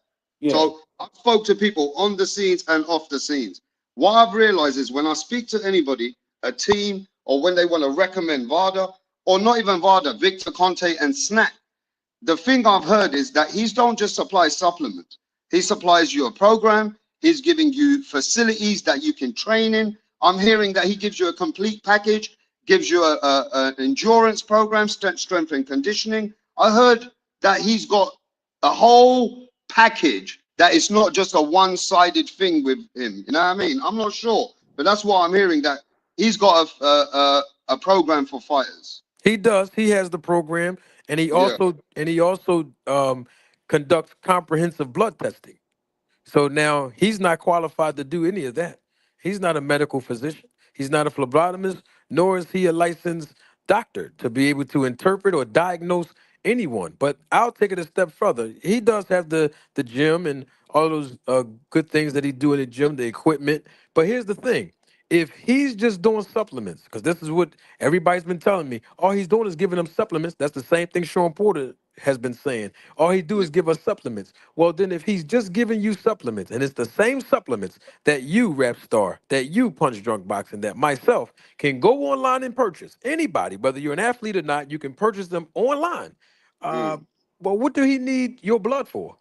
Speaker 3: Yeah,
Speaker 5: So I spoke to people on the scenes and off the scenes. What I've realized is when I speak to anybody, a team, or when they want to recommend VADA, or not even VADA, Victor Conte and Snack, the thing I've heard is that he's don't just supply supplements. He supplies you a program. He's giving you facilities that you can train in. I'm hearing that he gives you a complete package, gives you an endurance program, strength and conditioning. I heard that he's got a whole package that it's not just a one-sided thing with him. You know what I mean? I'm not sure, but that's what I'm hearing. That he's got a program for fighters.
Speaker 4: He does. He has the program, and
Speaker 5: Yeah.
Speaker 4: he also conducts comprehensive blood testing. So now he's not qualified to do any of that. He's not a medical physician. He's not a phlebotomist, nor is he a licensed doctor to be able to interpret or diagnose anyone. But I'll take it a step further. He does have the gym and all those good things that he do in the gym, the equipment. But here's the thing. If he's just doing supplements, because this is what everybody's been telling me, all he's doing is giving them supplements. That's the same thing Sean Porter has been saying. All he do is give us supplements. Well, then if he's just giving you supplements, and it's the same supplements that you, Rap Star, that you, Punch Drunk Boxing, that myself can go online and purchase. Anybody, whether you're an athlete or not, you can purchase them online. Uh,
Speaker 5: Mm,
Speaker 4: well, what do he need your blood for?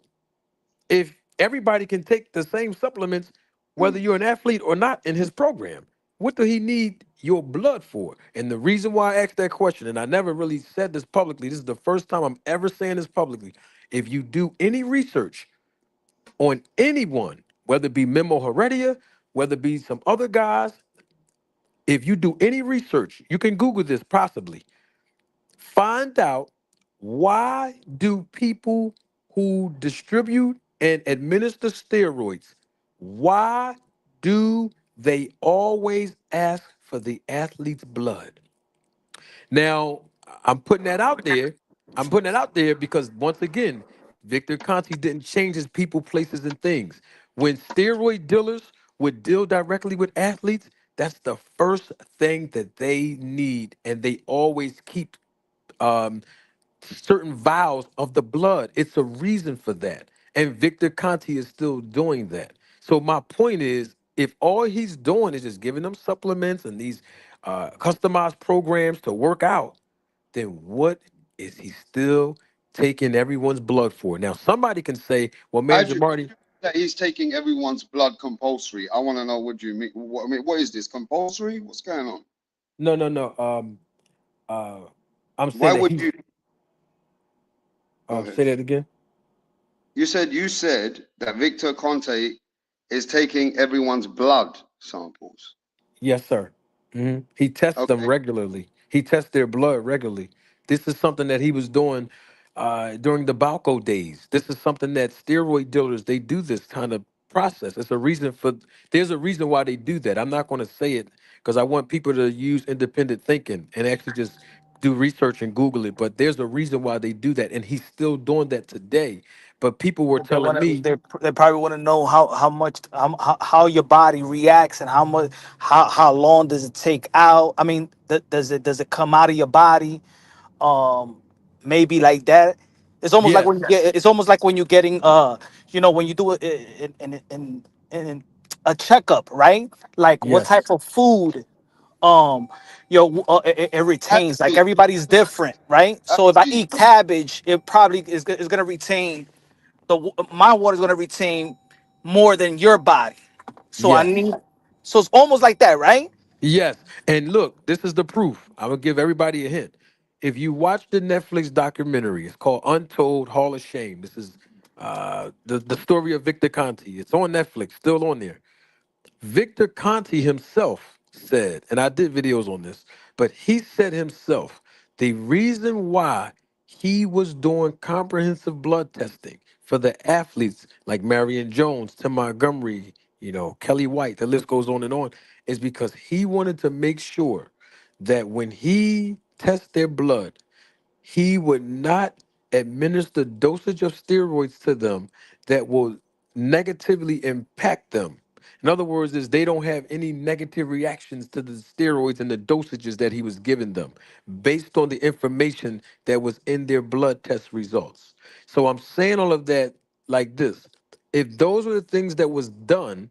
Speaker 4: If everybody can take the same supplements, whether
Speaker 5: mm.
Speaker 4: you're an athlete or not in his program, what do he need your blood for? And the reason why I asked that question, and I never really said this publicly, this is the first time I'm ever saying this publicly. If you do any research on anyone, whether it be Memo Heredia, whether it be some other guys, if you do any research, you can Google this possibly. Find out, why do people who distribute and administer steroids, why do they always ask for the athlete's blood? Now, I'm putting that out there. I'm putting that out there because once again, Victor Conti didn't change his people, places, and things. When steroid dealers would deal directly with athletes, that's the first thing that they need, and they always keep um, certain vials of the blood. It's a reason for that. And Victor Conti is still doing that. So my point is, if all he's doing is just giving them supplements and these customized programs to work out, then what is he still taking everyone's blood for? Now, somebody can say, well,
Speaker 5: How
Speaker 4: man,
Speaker 5: do you
Speaker 4: Marty,
Speaker 5: that he's taking everyone's blood compulsory? I want to know what you mean. What, I mean, what is this compulsory? What's going on?
Speaker 4: no, no, no. Uh, I'm
Speaker 5: Why
Speaker 4: saying that
Speaker 5: would
Speaker 4: he's,
Speaker 5: you go ahead?
Speaker 4: say that again.
Speaker 5: You said that Victor Conte is taking everyone's blood samples.
Speaker 4: Yes, sir. He tests them
Speaker 5: Okay.
Speaker 4: regularly. He tests their blood regularly. This is something that he was doing during the Balco days. This is something that steroid dealers, they do this kind of process. It's a reason for. There's a reason why they do that. I'm not going to say it because I want people to use independent thinking and actually just do research and Google it. But there's a reason why they do that, and he's still doing that today. But people were
Speaker 3: They
Speaker 4: telling
Speaker 3: want to.
Speaker 4: me,
Speaker 3: They probably want to know how much how your body reacts and how much how long does it take out. I mean, does it come out of your body? um Maybe like that. It's almost like
Speaker 4: yes,
Speaker 3: when you get, it's almost like when you're getting when you do it in a checkup, right? Like what
Speaker 4: yes,
Speaker 3: type of food, um it retains, like
Speaker 5: Actually,
Speaker 3: everybody's different, right? So if I
Speaker 5: actually,
Speaker 3: eat cabbage, it probably is going to retain my water is going to retain more than your body. So I
Speaker 4: Yes.
Speaker 3: need, so it's almost like that, right?
Speaker 4: Yes. And look, this is the proof. I'm gonna give everybody a hint. If you watch the Netflix documentary, it's called Untold Hall of Shame. This is the story of Victor Conte. It's on Netflix, still on there. Victor Conte himself said, and I did videos on this, but he said himself the reason why he was doing comprehensive blood testing for the athletes like Marion Jones, Tim Montgomery, Kelly White, the list goes on, is because he wanted to make sure that when he tests their blood, he would not administer dosage of steroids to them that will negatively impact them. In other words, is they don't have any negative reactions to the steroids and the dosages that he was giving them based on the information that was in their blood test results. So I'm saying all of that like this. If those were the things that was done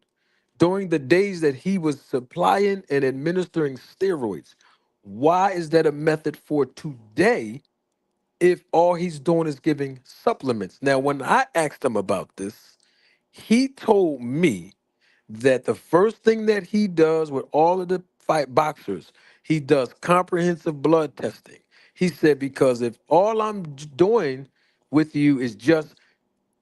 Speaker 4: during the days that he was supplying and administering steroids, why is that a method for today if all he's doing is giving supplements? Now, when I asked him about this, he told me that the first thing that he does with all of the fight boxers, he does comprehensive blood testing. He said, because if all I'm doing with you is just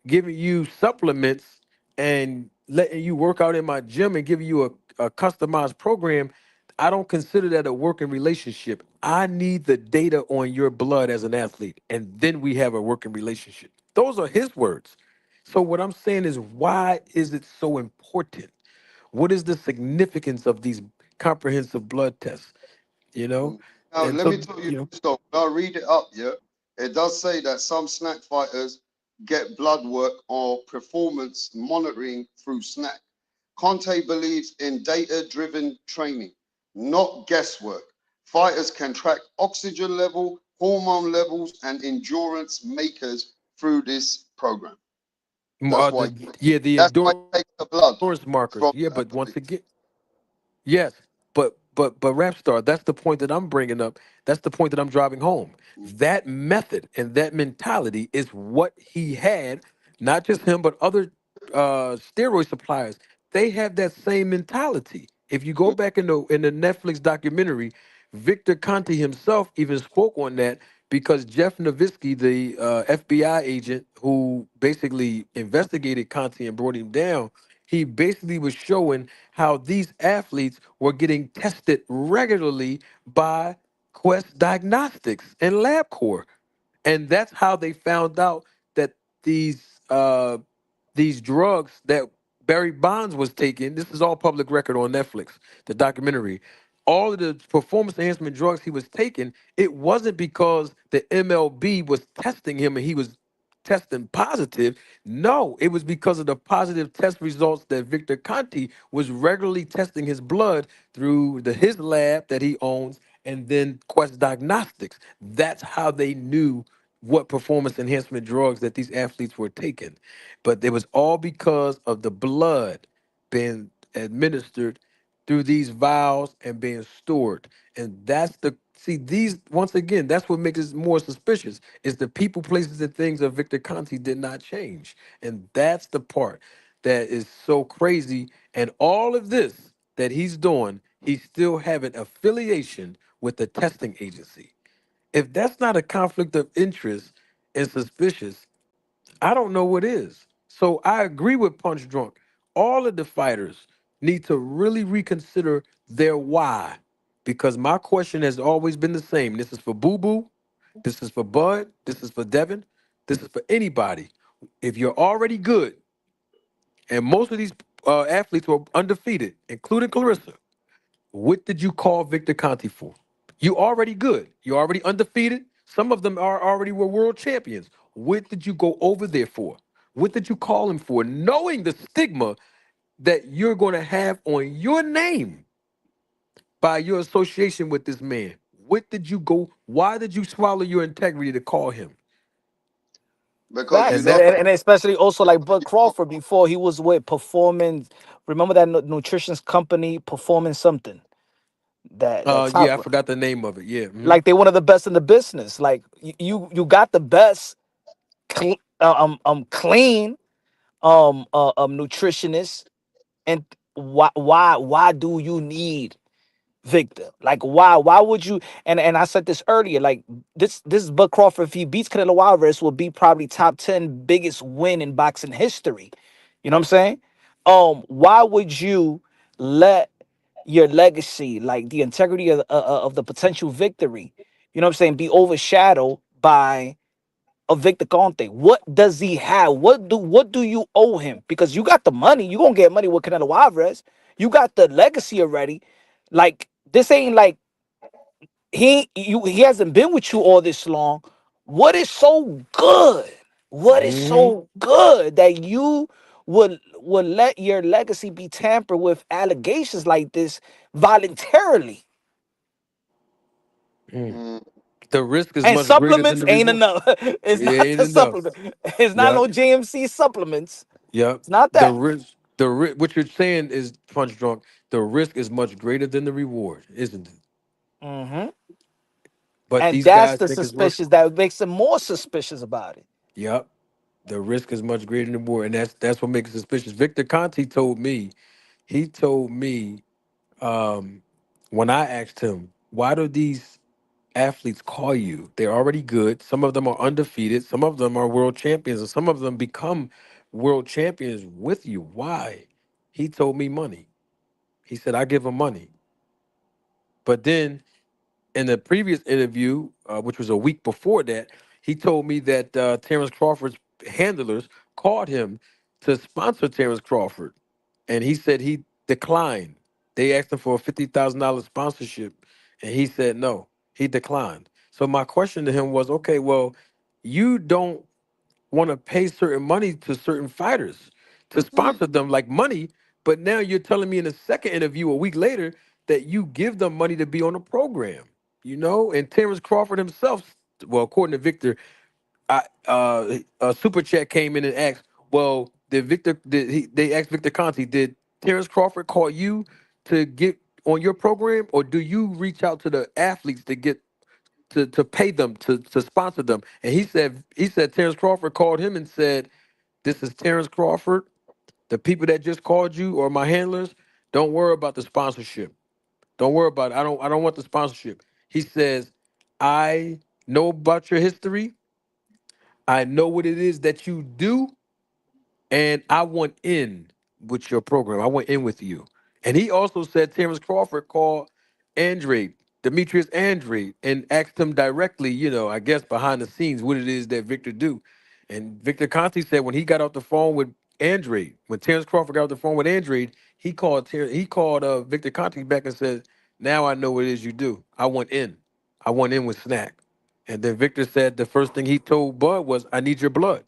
Speaker 4: giving you supplements and letting you work out in my gym and giving you a customized program, I don't consider that a working relationship. I need the data on your blood as an athlete, and then we have a working relationship. Those are his words. So what I'm saying is, why is it so important? What is the significance of these comprehensive blood tests? You know,
Speaker 5: mm. Now
Speaker 4: and
Speaker 5: let me
Speaker 4: so
Speaker 5: tell you this though. When I read it up, yeah, it does say that some snack fighters get blood work or performance monitoring through snack. Conte believes in data-driven training, not guesswork. Fighters can track oxygen level, hormone levels, and endurance makers through this program. That's why.
Speaker 4: the
Speaker 5: That's why
Speaker 4: endurance
Speaker 5: he takes the blood
Speaker 4: markers.
Speaker 5: from
Speaker 4: Yeah,
Speaker 5: the
Speaker 4: but once
Speaker 5: athletes.
Speaker 4: again, yes, but Rapstar, that's the point that I'm bringing up. That's the point that I'm driving home.
Speaker 5: Mm,
Speaker 4: That method and that mentality is what he had, not just him, but other steroid suppliers. They have that same mentality. If you go
Speaker 5: mm,
Speaker 4: back in the Netflix documentary, Victor Conte himself even spoke on that because Jeff Novitzky, the FBI agent who basically investigated Conte and brought him down, he basically was showing how these athletes were getting tested regularly by Quest Diagnostics and LabCorp. And that's how they found out that these drugs that Barry Bonds was taking, this is all public record on Netflix, the documentary. All of the performance enhancement drugs he was taking, it wasn't because the MLB was testing him and he was testing positive. No, it was because of the positive test results that Victor Conti was regularly testing his blood through his lab that he owns and then Quest Diagnostics. That's how they knew what performance enhancement drugs that these athletes were taking. But it was all because of the blood being administered through these vials and being stored. And that's the see these once again, that's what makes it more suspicious is the people, places, and things of Victor Conti did not change. And that's the part that is so crazy. And all of this that he's doing, he's still having affiliation with the testing agency. If that's not a conflict of interest and suspicious, I don't know what is. So I agree with Punch Drunk. All of the fighters need to really reconsider their why. Because my question has always been the same. This is for Boo Boo. This is for Bud. This is for Devin. This is for anybody. If you're already good, and most of these athletes were undefeated, including Clarissa, what did you call Victor Conti for? You already good. You're already undefeated. Some of them are already were world champions. What did you go over there for? What did you call him for? Knowing the stigma that you're going to have on your name by your association with this man. What did you go? Why did you swallow your integrity to call him?
Speaker 5: because you
Speaker 3: Facts,
Speaker 4: And
Speaker 5: know,
Speaker 3: and,
Speaker 4: that's
Speaker 3: and and especially also like Bud Crawford before he was with Performance. Remember that nutrition company, Performance something. that top
Speaker 4: Yeah, I
Speaker 3: rank.
Speaker 4: forgot the name of it. Yeah.
Speaker 3: Like they one of the best in the business. Like you got the best clean nutritionist. And why do you need Victor? Like why would you? And I said this earlier. Like this Bud Crawford, if he beats Canelo Alvarez, will be probably top 10 biggest win in boxing history. You know what I'm saying? Why would you let your legacy, like the integrity of the potential victory, you know what I'm saying, be overshadowed by of Victor Conte? What does he have? What do you owe him? Because you got the money, you gonna get money with Canelo Alvarez. You got the legacy already. Like this ain't like he hasn't been with you all this long. What is so good? What is
Speaker 4: Mm-hmm.
Speaker 3: so good that you would let your legacy be tampered with allegations like this voluntarily?
Speaker 4: Mm.
Speaker 5: Mm,
Speaker 4: The risk is
Speaker 3: And
Speaker 4: much greater than
Speaker 3: supplements
Speaker 4: the
Speaker 3: ain't
Speaker 4: reward.
Speaker 3: enough. It's
Speaker 4: It
Speaker 3: not
Speaker 4: ain't
Speaker 3: the
Speaker 4: enough.
Speaker 3: supplement. It's not
Speaker 4: Yep.
Speaker 3: no GMC supplements.
Speaker 4: Yep.
Speaker 3: It's not
Speaker 4: The
Speaker 3: that.
Speaker 4: risk, what you're saying is punch drunk. The risk is much greater than the reward, isn't it?
Speaker 3: Hmm.
Speaker 4: But
Speaker 3: And
Speaker 4: these
Speaker 3: that's
Speaker 4: guys
Speaker 3: the
Speaker 4: think it's worth it.
Speaker 3: suspicious that makes them more suspicious about it.
Speaker 4: Yep. The risk is much greater than the reward, and that's what makes it suspicious. Victor Conti told me. He told me when I asked him, why do these athletes call you? They're already good. Some of them are undefeated. Some of them are world champions, and some of them become world champions with you. Why? He told me money. He said, I give them money. But then in the previous interview, which was a week before that, he told me that Terrence Crawford's handlers called him to sponsor Terrence Crawford. And he said he declined. They asked him for a $50,000 sponsorship, and he said no. He declined. So my question to him was, okay, well, you don't want to pay certain money to certain fighters to
Speaker 5: mhm.
Speaker 4: sponsor them like money, but now you're telling me in the second interview a week later that you give them money to be on the program, you know? And Terrence Crawford himself, well, according to Victor, a super chat came in and asked, well, they asked Victor Conti, did Terrence Crawford call you to get on your program, or do you reach out to the athletes to get to pay them to sponsor them? And he said Terrence Crawford called him and said, "This is Terrence Crawford. The people that just called you or my handlers, don't worry about the sponsorship. Don't worry about it. I don't want the sponsorship." He says, "I know about your history. I know what it is that you do, and I want in with your program. I want in with you." And he also said Terrence Crawford called Andre, Demetrius Andre, and asked him directly, I guess behind the scenes, what it is that Victor do. And Victor Conti said when he got off the phone with Andre, when Terrence Crawford got off the phone with Andre, he called Victor Conti back and said, "Now I know what it is you do. I want in. I want in with Snack." And then Victor said the first thing he told Bud was, "I need your blood.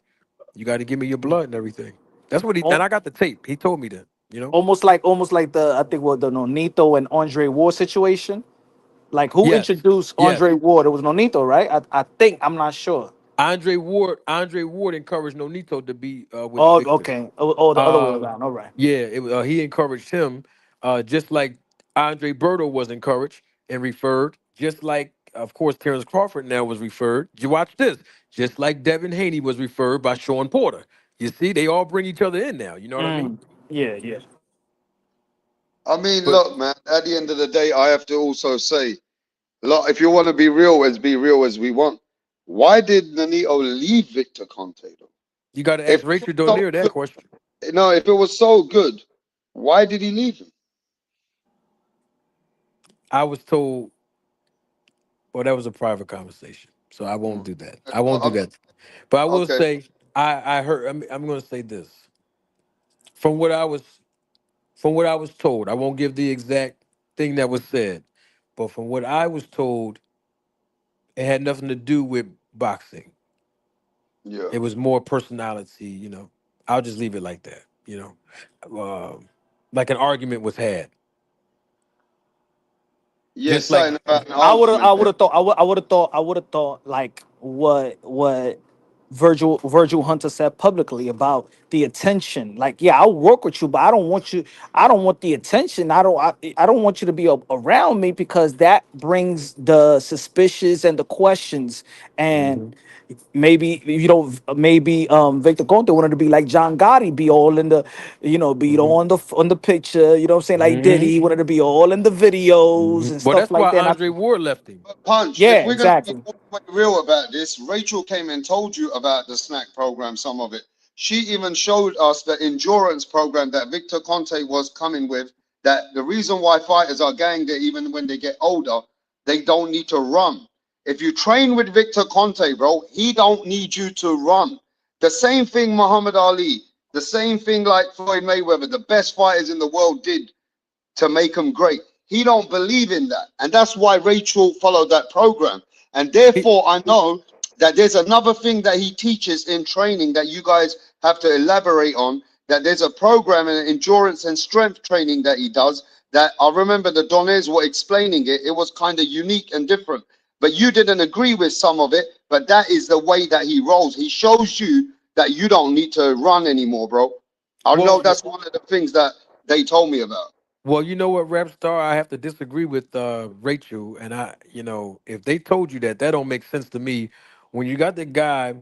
Speaker 4: You got to give me your blood and everything." That's what and
Speaker 3: Al-
Speaker 4: I got the tape. He told me that.
Speaker 3: almost like the I think what the Nonito and Andre Ward situation. Like who
Speaker 4: Yes,
Speaker 3: introduced
Speaker 4: yes.
Speaker 3: Andre Ward? It was Nonito, right? I think I'm not sure.
Speaker 4: Andre Ward encouraged Nonito to be with
Speaker 3: Oh,
Speaker 4: Victor.
Speaker 3: okay. Oh, the other way
Speaker 4: Uh,
Speaker 3: around. All right.
Speaker 4: yeah, he encouraged him, just like Andre Berto was encouraged and referred, just like, of course, Terrence Crawford now was referred. You watch this, just like Devin Haney was referred by Sean Porter. You see, they all bring each other in now. You know what I mean?
Speaker 3: Mm, yeah, yeah.
Speaker 5: I mean,
Speaker 4: But
Speaker 5: look, man. At the end of the day, I have to also say, look, if you want to be real as we want. Why did Nanito leave Victor Conte though?
Speaker 4: you got to
Speaker 5: If
Speaker 4: ask
Speaker 5: it
Speaker 4: Rachel
Speaker 5: was so
Speaker 4: Donier that
Speaker 5: good,
Speaker 4: question.
Speaker 5: no, if it was so good, why did he leave him?
Speaker 4: I was told, well, that was a private conversation, so I won't
Speaker 5: Mm.
Speaker 4: do that. I won't do
Speaker 5: I mean,
Speaker 4: that. But I will
Speaker 5: okay,
Speaker 4: say, I heard. I'm going to say this from what I was from what I was told. I won't give the exact thing that was said, but from what I was told, it had nothing to do with boxing.
Speaker 5: yeah,
Speaker 4: It was more personality. I'll just leave it like that. Like an argument was had,
Speaker 5: yeah,
Speaker 4: just like
Speaker 5: something about an
Speaker 3: I would have.
Speaker 5: argument.
Speaker 3: I would have thought. I would have thought. I would have thought like what Virgil Hunter said publicly about the attention. Like, yeah, I'll work with you, but I don't want you. I don't want the attention. I don't want you to be around me because that brings the suspicious and the questions. And
Speaker 4: Hmm.
Speaker 3: maybe you know, maybe Victor Conte wanted to be like John Gotti, be all in the, you know, be
Speaker 4: Hmm.
Speaker 3: on the picture. You know what I'm saying? Like
Speaker 4: Hmm.
Speaker 3: Diddy he wanted to be all in the videos
Speaker 4: Hmm.
Speaker 3: and
Speaker 4: Well,
Speaker 3: stuff
Speaker 4: that's
Speaker 3: like
Speaker 4: why
Speaker 3: that. And
Speaker 4: Andre Ward left him.
Speaker 5: But Punch, if
Speaker 3: yeah,
Speaker 5: we're gonna be
Speaker 3: exactly.
Speaker 5: all the way real about this, Rachel came and told you about the snack program, some of it. She even showed us the endurance program that Victor Conte was coming with. That the reason why fighters are ganged there, even when they get older, they don't need to run. If you train with Victor Conte, bro, he don't need you to run. The same thing Muhammad Ali, the same thing like Floyd Mayweather, the best fighters in the world did to make him great. He don't believe in that. And that's why Rachel followed that program. And
Speaker 4: He,
Speaker 5: therefore, I know that there's another thing that he teaches in training that you guys have to elaborate on. That there's a program in endurance and strength training that he does. That I remember the Donners were explaining it. It was kind of unique and different. But you didn't agree with some of it. But that is the way that he rolls. He shows you that you don't need to run anymore, bro. I know
Speaker 4: well,
Speaker 5: that's one of the things that they told me about.
Speaker 4: Well, you know what, Rap Star, I have to disagree with Rachel, and if they told you that, that don't make sense to me. When you got the guy,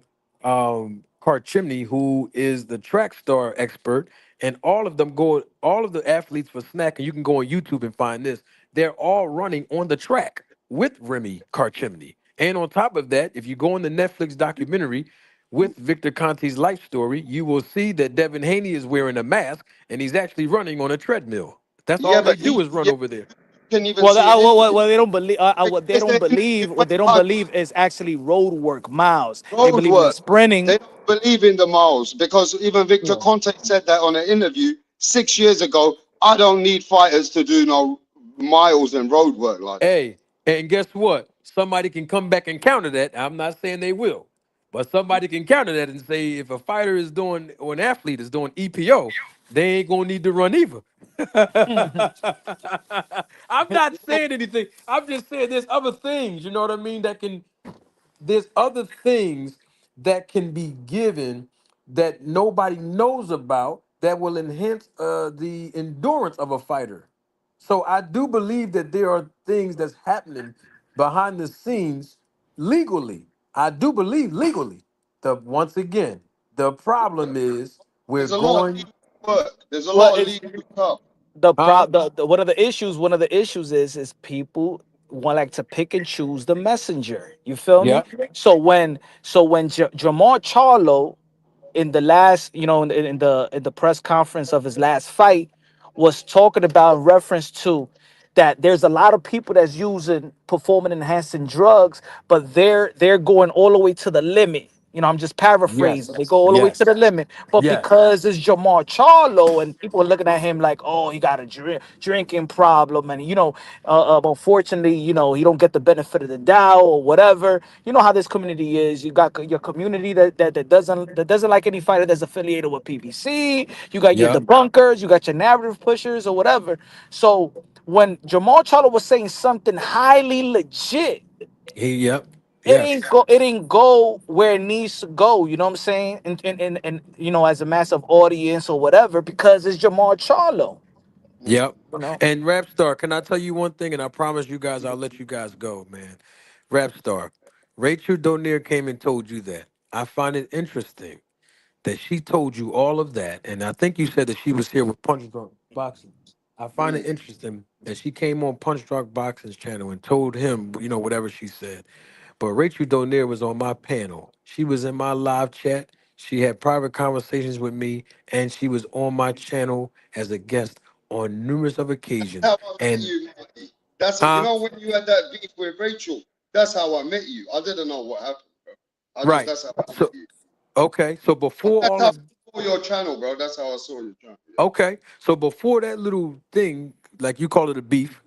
Speaker 4: Cart Chimney, who is the track star expert, and all of the athletes for Snack, and you can go on YouTube and find this. They're all running on the track with Remy Karchimney. And on top of that, if you go on the Netflix documentary with Victor Conte's life story, you will see that Devin Haney is wearing a mask and he's actually running on a treadmill. That's
Speaker 5: Yeah,
Speaker 4: all they
Speaker 5: but
Speaker 4: do
Speaker 5: he
Speaker 4: is run
Speaker 5: yeah,
Speaker 4: over there.
Speaker 5: can even
Speaker 3: Well,
Speaker 5: see an interview.
Speaker 3: they don't believe. What they
Speaker 5: Is
Speaker 3: don't
Speaker 5: there interview
Speaker 3: believe,
Speaker 5: when
Speaker 3: what they don't
Speaker 5: I
Speaker 3: believe is actually road work, miles. They
Speaker 5: road
Speaker 3: believe in the
Speaker 5: work?
Speaker 3: sprinting.
Speaker 5: They don't believe in the miles because even Victor Conte said that on an interview 6 years ago. I don't need fighters to do no miles and road work like that.
Speaker 4: Hey, and guess what? Somebody can come back and counter that. I'm not saying they will, but somebody can counter that and say if a fighter is doing or an athlete is doing EPO, they ain't gonna need to run either. I'm not saying anything. I'm just saying there's other things, you know what I mean, that can there's other things that can be given that nobody knows about that will enhance the endurance of a fighter. So I do believe that there are things that's happening behind the scenes legally. I do believe legally. The once again, the problem is we're
Speaker 5: There's a lot of
Speaker 4: going,
Speaker 5: legal work. There's a
Speaker 3: Well,
Speaker 5: lot of
Speaker 3: it's
Speaker 5: legal stuff.
Speaker 4: huh?
Speaker 3: one of the issues. One of the issues is people want like to pick and choose the messenger. You feel me?
Speaker 4: Yep.
Speaker 3: So when Jamar Charlo in the last, you know, in the press conference of his last fight, was talking about in reference to that there's a lot of people that's using performance enhancing drugs, but they're going all the way to the limit. You know, I'm just paraphrasing.
Speaker 4: Yes.
Speaker 3: They go all the way to
Speaker 4: Yes.
Speaker 3: the limit, but
Speaker 4: Yes.
Speaker 3: because it's Jamar Charlo and people are looking at him like, oh, he got a drinking problem, and you know, unfortunately, you know, he don't get the benefit of the doubt or whatever. You know how this community is. You got your community that doesn't like any fighter that's affiliated with PBC. You got your
Speaker 4: Yep.
Speaker 3: debunkers. You got your narrative pushers or whatever. So when Jamal Charlo was saying something highly legit,
Speaker 4: Yep. Yes.
Speaker 3: it didn't go where it needs to go. You know what I'm saying? And you know, as a massive audience or whatever, because it's Jamal Charlo.
Speaker 4: Yep.
Speaker 3: You know.
Speaker 4: And Rapstar, can I tell you one thing? And I promise you guys, I'll let you guys go, man. Rapstar, Rachel Donier came and told you that. I find it interesting that she told you all of that. And I think you said that she was here with Punch Drunk Boxing. I find it interesting that she came on Punch Drunk Boxing's channel and told him, whatever she said. But Rachel Donier was on my panel. She was in my live chat. She had private conversations with me, and she was on my channel as a guest on numerous of occasions.
Speaker 5: How I met
Speaker 4: And
Speaker 5: you, Marty. That's
Speaker 4: huh?
Speaker 5: when you had that beef with Rachel. That's how I met you. I didn't know what happened, bro.
Speaker 4: Right.
Speaker 5: That's how I met
Speaker 4: So
Speaker 5: you.
Speaker 4: okay. So before
Speaker 5: That's
Speaker 4: all
Speaker 5: how
Speaker 4: of
Speaker 5: I saw your channel, bro. That's how I saw your channel. Yeah.
Speaker 4: okay. So before that little thing, like you call it a beef,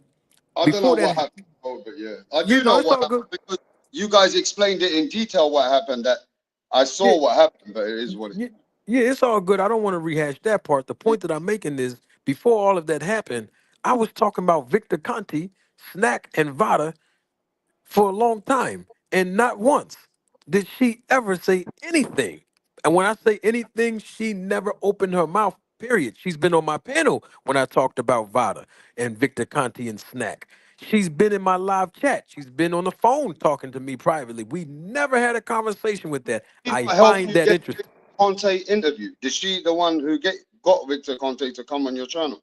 Speaker 5: I don't know
Speaker 4: before
Speaker 5: what
Speaker 4: that,
Speaker 5: happened, bro, but yeah, I
Speaker 4: you
Speaker 5: do
Speaker 4: know,
Speaker 5: know
Speaker 4: it's
Speaker 5: what
Speaker 4: all
Speaker 5: happened
Speaker 4: good.
Speaker 5: because you guys explained it in detail what happened. That I
Speaker 4: Yeah,
Speaker 5: saw what happened, but it is what it
Speaker 4: yeah, yeah, it's all good. I don't want to rehash that part. The
Speaker 5: is.
Speaker 4: point that I'm making is before all of that happened, I was talking about Victor Conti, Snack, and VADA for a long time, and not once. did she ever say anything. And when I say anything, she never opened her mouth, period. She's been on my panel when I talked about VADA and Victor Conti and Snack. She's been in my live chat. She's been on the phone talking to me privately. We never had a conversation with that.
Speaker 5: Did
Speaker 4: I
Speaker 5: not help
Speaker 4: find
Speaker 5: you
Speaker 4: that
Speaker 5: get
Speaker 4: interesting.
Speaker 5: Conte interview? Is she the one who got Victor Conte to come on your channel?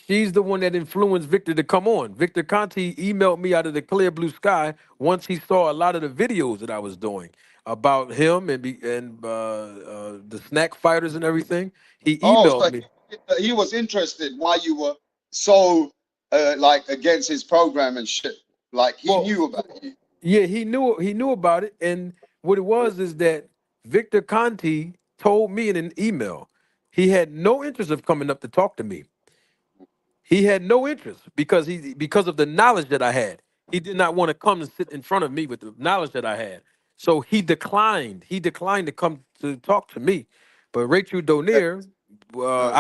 Speaker 4: She's the one that influenced Victor to come on. Victor Conti emailed me out of the clear blue sky once he saw a lot of the videos that I was doing about him and the snack fighters and everything. He
Speaker 5: Oh,
Speaker 4: emailed
Speaker 5: so
Speaker 4: me.
Speaker 5: he was interested why you were so like against his program and shit. Like he
Speaker 4: Well,
Speaker 5: knew about you.
Speaker 4: yeah, he knew about it, and what it was is that Victor Conti told me in an email he had no interest of coming up to talk to me. He had no interest because of the knowledge that I had. He did not want to come and sit in front of me with the knowledge that I had. So he declined. He declined to come to talk to me. But Rachel Donier,
Speaker 5: Okay.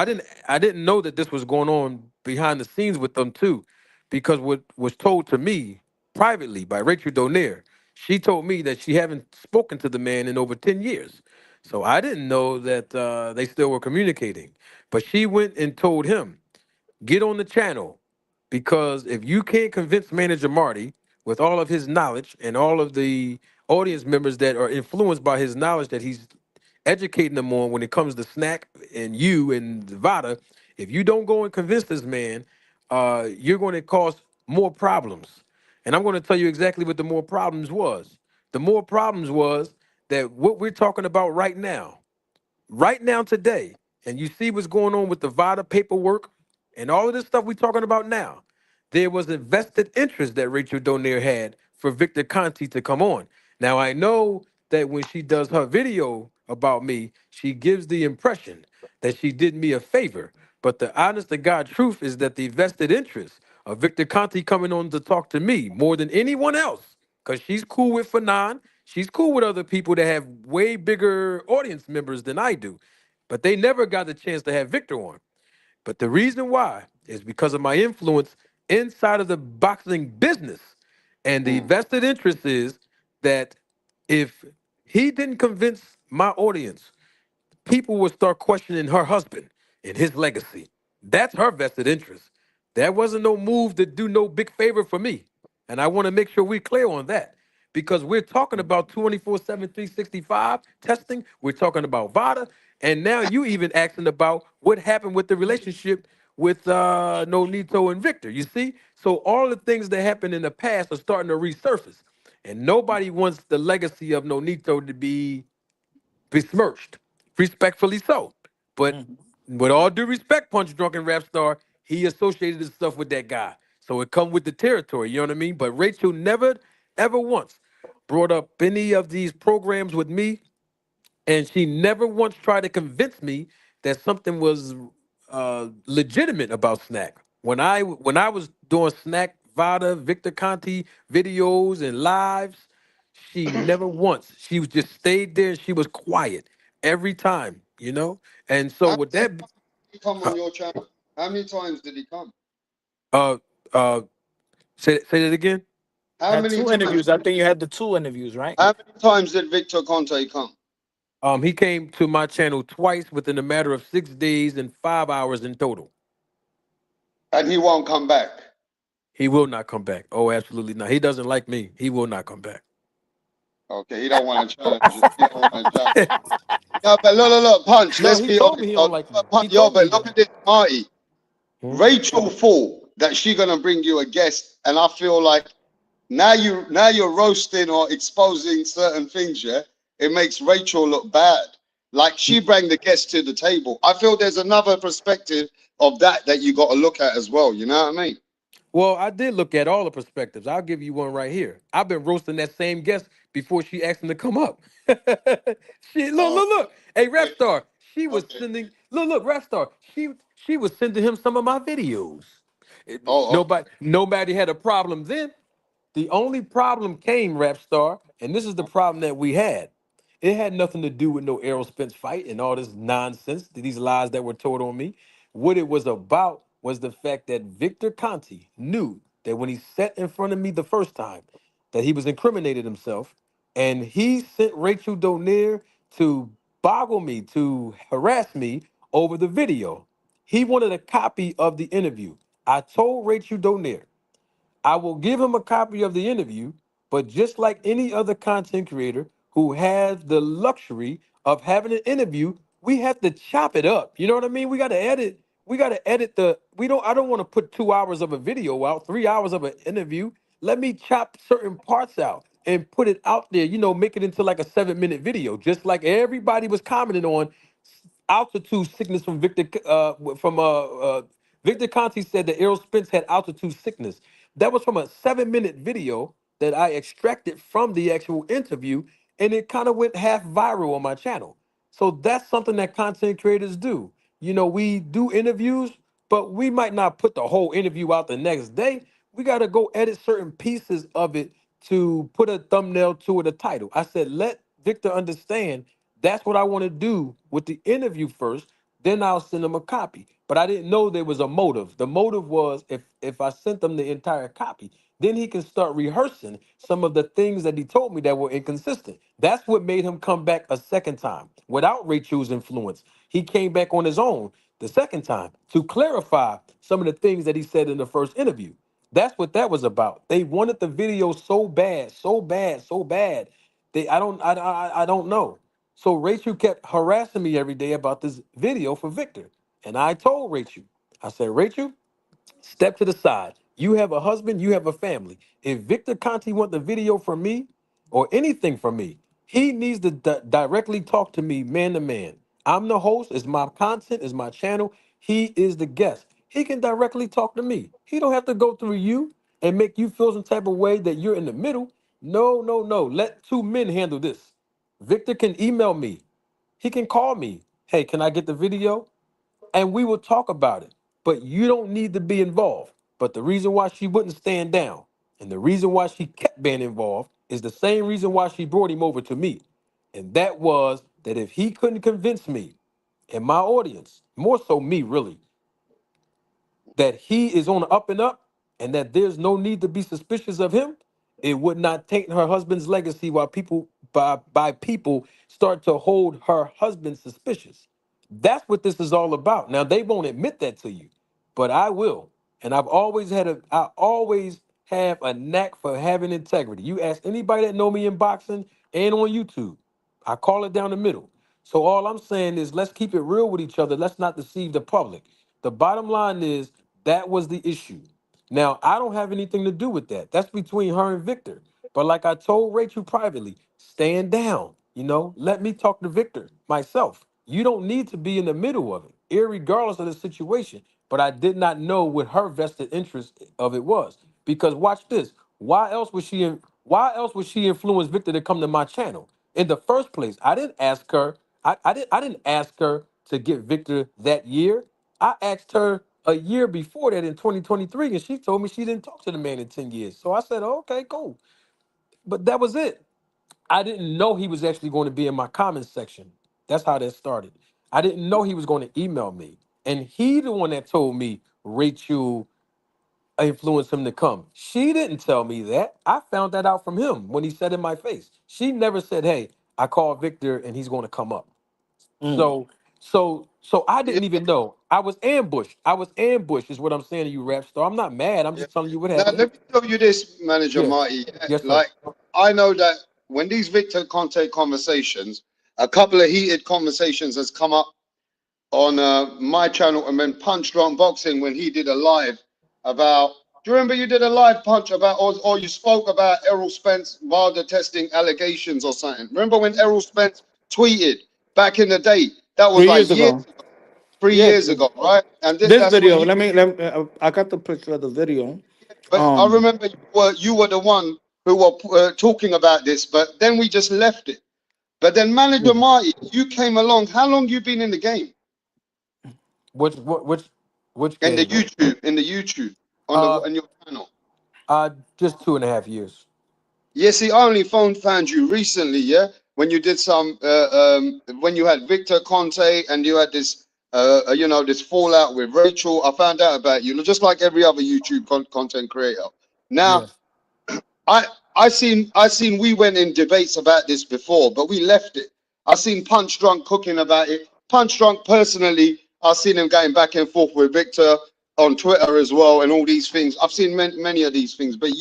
Speaker 4: I didn't know that this was going on behind the scenes with them too, because what was told to me privately by Rachel Donier, she told me that she haven't spoken to the man in over 10 years. So I didn't know that they still were communicating. But she went and told him, get on the channel, because if you can't convince manager Marty with all of his knowledge and all of the audience members that are influenced by his knowledge that he's educating them on when it comes to snack and you and VADA, if you don't go and convince this man, you're going to cause more problems. And I'm going to tell you exactly what the more problems was. The more problems was that what we're talking about right now today, and you see what's going on with the VADA paperwork and all of this stuff we're talking about now, there was a vested interest that Rachel Donier had for Victor Conti to come on. Now I know that when she does her video about me, she gives the impression that she did me a favor. But the honest to God truth is that the vested interest of Victor Conti coming on to talk to me more than anyone else, because she's cool with Fanon, she's cool with other people that have way bigger audience members than I do, but they never got the chance to have Victor on. But the reason why is because of my influence inside of the boxing business. And the
Speaker 5: Mm.
Speaker 4: vested interest is that if he didn't convince my audience, people will start questioning her husband and his legacy. That's her vested interest. That wasn't no move to do no big favor for me. And I want to make sure we're clear on that, because we're talking about 24/7, 365 testing. We're talking about VADA. And now you even asking about what happened with the relationship with Nonito and Victor. You see? So all the things that happened in the past are starting to resurface. And nobody wants the legacy of Nonito to be besmirched, respectfully so. But
Speaker 3: Mhm.
Speaker 4: with all due respect, Punch Drunken Rap Star, he associated his stuff with that guy. So it come with the territory, you know what I mean? But Rachel never, ever once brought up any of these programs with me, and she never once tried to convince me that something was legitimate about Snack. When I was doing Snack Vada Victor Conti videos and lives, she never once. She was just stayed there and she was quiet every time, you know. And so
Speaker 5: How
Speaker 4: with
Speaker 5: many
Speaker 4: that,
Speaker 5: times did he come on your channel? How many times did he come?
Speaker 4: uh, uh, say that again.
Speaker 5: How
Speaker 3: Had
Speaker 5: many
Speaker 3: two
Speaker 5: times?
Speaker 3: interviews. I think you had the two interviews, right?
Speaker 5: How many times did Victor Conte come?
Speaker 4: He came to my channel twice within a matter of 6 days and 5 hours in total.
Speaker 5: And he won't come back.
Speaker 4: He will not come back. Oh, absolutely not. He doesn't like me. He will not come back.
Speaker 5: Okay, he don't want to challenge you. He don't want to challenge. Yeah, but look, Punch.
Speaker 4: No,
Speaker 5: Let's
Speaker 4: he
Speaker 5: be
Speaker 4: told me
Speaker 5: honest.
Speaker 4: he
Speaker 5: Yo,
Speaker 4: don't like me.
Speaker 5: Punch,
Speaker 4: He
Speaker 5: yo,
Speaker 4: told me
Speaker 5: but
Speaker 4: he
Speaker 5: look
Speaker 4: don't.
Speaker 5: at this, Marty.
Speaker 4: Hmm?
Speaker 5: Rachel thought that she gonna bring you a guest, and I feel like now you're roasting or exposing certain things. Yeah, it makes Rachel look bad. Like she bring the guest to the table. I feel there's another perspective of that you got to look at as well. You know what I mean?
Speaker 4: Well, I did look at all the perspectives. I'll give you one right here. I've been roasting that same guest before she asked him to come up. She
Speaker 5: Oh,
Speaker 4: look. Hey, Rap
Speaker 5: okay,
Speaker 4: Star. She was
Speaker 5: okay.
Speaker 4: sending Rap Star. She was sending him some of my videos.
Speaker 5: Oh, okay.
Speaker 4: Nobody had a problem then. The only problem came, Rap Star, and this is the problem that we had. It had nothing to do with no Errol Spence fight and all this nonsense, these lies that were told on me. What it was about was the fact that Victor Conti knew that when he sat in front of me the first time, that he was incriminated himself. and he sent Rachel Donaire to boggle me, to harass me over the video. He wanted a copy of the interview. I told Rachel Donaire, I will give him a copy of the interview, but just like any other content creator who has the luxury of having an interview, we have to chop it up. You know what I mean? We got to edit. We got to edit the. We don't. I don't want to put 2 hours of a video out, 3 hours of an interview. Let me chop certain parts out and put it out there. You know, make it into like a 7-minute video, just like everybody was commenting on altitude sickness from Victor Conte said that Errol Spence had altitude sickness. That was from a 7-minute video that I extracted from the actual interview, and it kind of went half viral on my channel. So that's something that content creators do. You know, we do interviews, but we might not put the whole interview out the next day. We got to go edit certain pieces of it to put a thumbnail to it, a title. I said, let Victor understand that's what I want to do with the interview first. Then I'll send them a copy. But I didn't know there was a motive. The motive was if I sent them the entire copy, then he can start rehearsing some of the things that he told me that were inconsistent. That's what made him come back a second time without Rachel's influence. He came back on his own the second time to clarify some of the things that he said in the first interview. That's what that was about. They wanted the video so bad, so bad, so bad. I don't know. So Rachel kept harassing me every day about this video for Victor. And I told Rachel, I said, Rachel, step to the side. You have a husband, you have a family. If Victor Conti want the video from me or anything from me, he needs to directly talk to me man to man. I'm the host, it's my content, it's my channel. He is the guest. He can directly talk to me. He don't have to go through you and make you feel some type of way that you're in the middle. No, no, no. Let two men handle this. Victor can email me. He can call me. Hey, can I get the video? And we will talk about it. But you don't need to be involved. But the reason why she wouldn't stand down and the reason why she kept being involved is the same reason why she brought him over to me. And that was that if he couldn't convince me and my audience, more so me really, that he is on the up and up and that there's no need to be suspicious of him, it would not taint her husband's legacy while people by people start to hold her husband suspicious. That's what this is all about. Now they won't admit that to you, but I will. And I always have a knack for having integrity. You ask anybody that know me in boxing and on YouTube, I call it down the middle. So all I'm saying is let's keep it real with each other. Let's not deceive the public. The bottom line is that was the issue. Now, I don't have anything to do with that. That's between her and Victor. But like I told Rachel privately, stand down. You know, let me talk to Victor myself. You don't need to be in the middle of it, irregardless of the situation. But I did not know what her vested interest of it was. Because watch this. Why else would she influence Victor to come to my channel? In the first place, I didn't ask her, I didn't ask her to get Victor that year. I asked her a year before that in 2023, and she told me she didn't talk to the man in 10 years. So I said, oh, okay, cool. But that was it. I didn't know he was actually going to be in my comments section. That's how that started. I didn't know he was going to email me. And he the one that told me Rachel influenced him to come. She didn't tell me that. I found that out from him when he said in my face. She never said, hey, I called Victor and he's going to come up.
Speaker 3: Mm.
Speaker 4: So I
Speaker 5: Yeah,
Speaker 4: didn't even know. I was ambushed. I was ambushed, is what I'm saying to you, Rap Star. I'm not mad. I'm
Speaker 5: yeah.
Speaker 4: just telling you what
Speaker 5: Now
Speaker 4: happened.
Speaker 5: let me tell you this, Manager
Speaker 4: Yeah.
Speaker 5: Marty.
Speaker 4: Yes, sir.
Speaker 5: Like I know that when these Victor Conte conversations, a couple of heated conversations has come up on my channel, and then Punch Drunk Boxing when he did a live about. Do you remember you did a live Punch about, or you spoke about Errol Spence VADA testing allegations or something? Remember when Errol Spence tweeted back in the day? That was
Speaker 3: 3 years
Speaker 5: like years,
Speaker 3: ago.
Speaker 5: 3 years
Speaker 3: Yeah.
Speaker 5: ago, right? And
Speaker 3: This
Speaker 5: that's when
Speaker 3: video,
Speaker 5: you.
Speaker 3: I got the picture of the video.
Speaker 5: But I
Speaker 3: Um,
Speaker 5: remember you were the one who were talking about this, but then we just left it. But then Manager Marty, you came along. How long you been in the game?
Speaker 4: Which
Speaker 5: In the
Speaker 4: game?
Speaker 5: YouTube,
Speaker 4: Uh
Speaker 5: on your channel.
Speaker 4: just 2.5 years.
Speaker 5: Yeah, see, I only found you recently, yeah, when you did some when you had Victor Conte and you had this this fallout with Rachel. I found out about you, just like every other YouTube content creator.
Speaker 4: Yeah.
Speaker 5: Now, I I seen we went in debates about this before, but we left it. I seen Punch Drunk cooking about it. Punch Drunk personally, I've seen him going back and forth with Victor on Twitter as well, and all these things. I've seen many of these things, but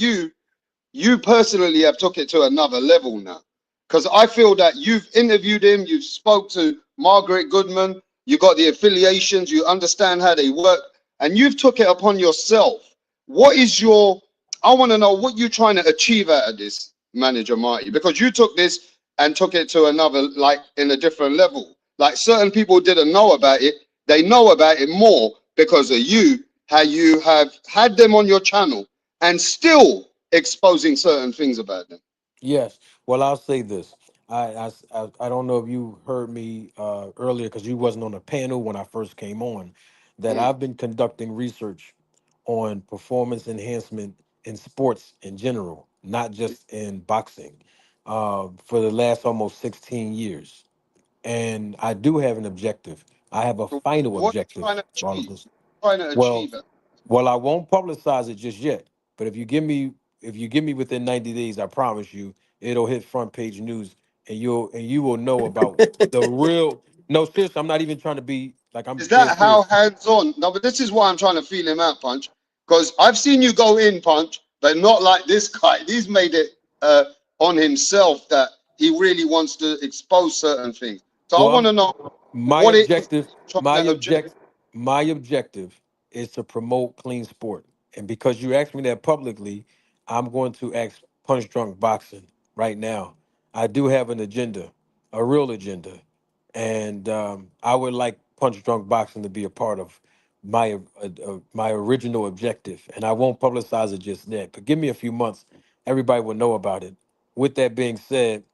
Speaker 5: you personally have took it to another level now, because I feel that you've interviewed him, you've spoke to Margaret Goodman, you got the affiliations, you understand how they work, and you've took it upon yourself. What is your, I want to know what you're trying to achieve out of this, manager Marty, because you took this and took it to another, like in a different level. Like certain people didn't know about it, they know about it more because of you, how you have had them on your channel and still exposing certain things about them.
Speaker 4: Yes. Well, I'll say this. I don't know if you heard me earlier because you wasn't on the panel when I first came on, that
Speaker 5: Mm.
Speaker 4: I've been conducting research on performance enhancement in sports in general, not just in boxing, for the last almost 16 years. And I do have an objective. I have a
Speaker 5: So
Speaker 4: final
Speaker 5: what are you
Speaker 4: objective
Speaker 5: trying to
Speaker 4: for all of
Speaker 5: achieve?
Speaker 4: this.
Speaker 5: Trying to
Speaker 4: Well,
Speaker 5: achieve it.
Speaker 4: well, I won't publicize it just yet. But if you give me within 90 days, I promise you, it'll hit front page news, and you will know about the real. No, seriously, I'm not even trying to be like I'm
Speaker 5: Is
Speaker 4: dead
Speaker 5: that how
Speaker 4: serious.
Speaker 5: hands on? No, but this is why I'm trying to feel him out, Punch. Because I've seen you go in, Punch, but not like this guy. He's made it uh, on himself that he really wants to expose certain things. So I
Speaker 4: Well,
Speaker 5: want
Speaker 4: I'm
Speaker 5: to know
Speaker 4: my
Speaker 5: what it is
Speaker 4: objective,
Speaker 5: you're
Speaker 4: my
Speaker 5: trying to object.
Speaker 4: object, my objective is to promote clean sport. And because you asked me that publicly, I'm going to ask Punch Drunk Boxing right now. I do have an agenda, a real agenda, and I would like Punch Drunk Boxing to be a part of my original objective. And I won't publicize it just yet, but give me a few months, everybody will know about it. With that being said,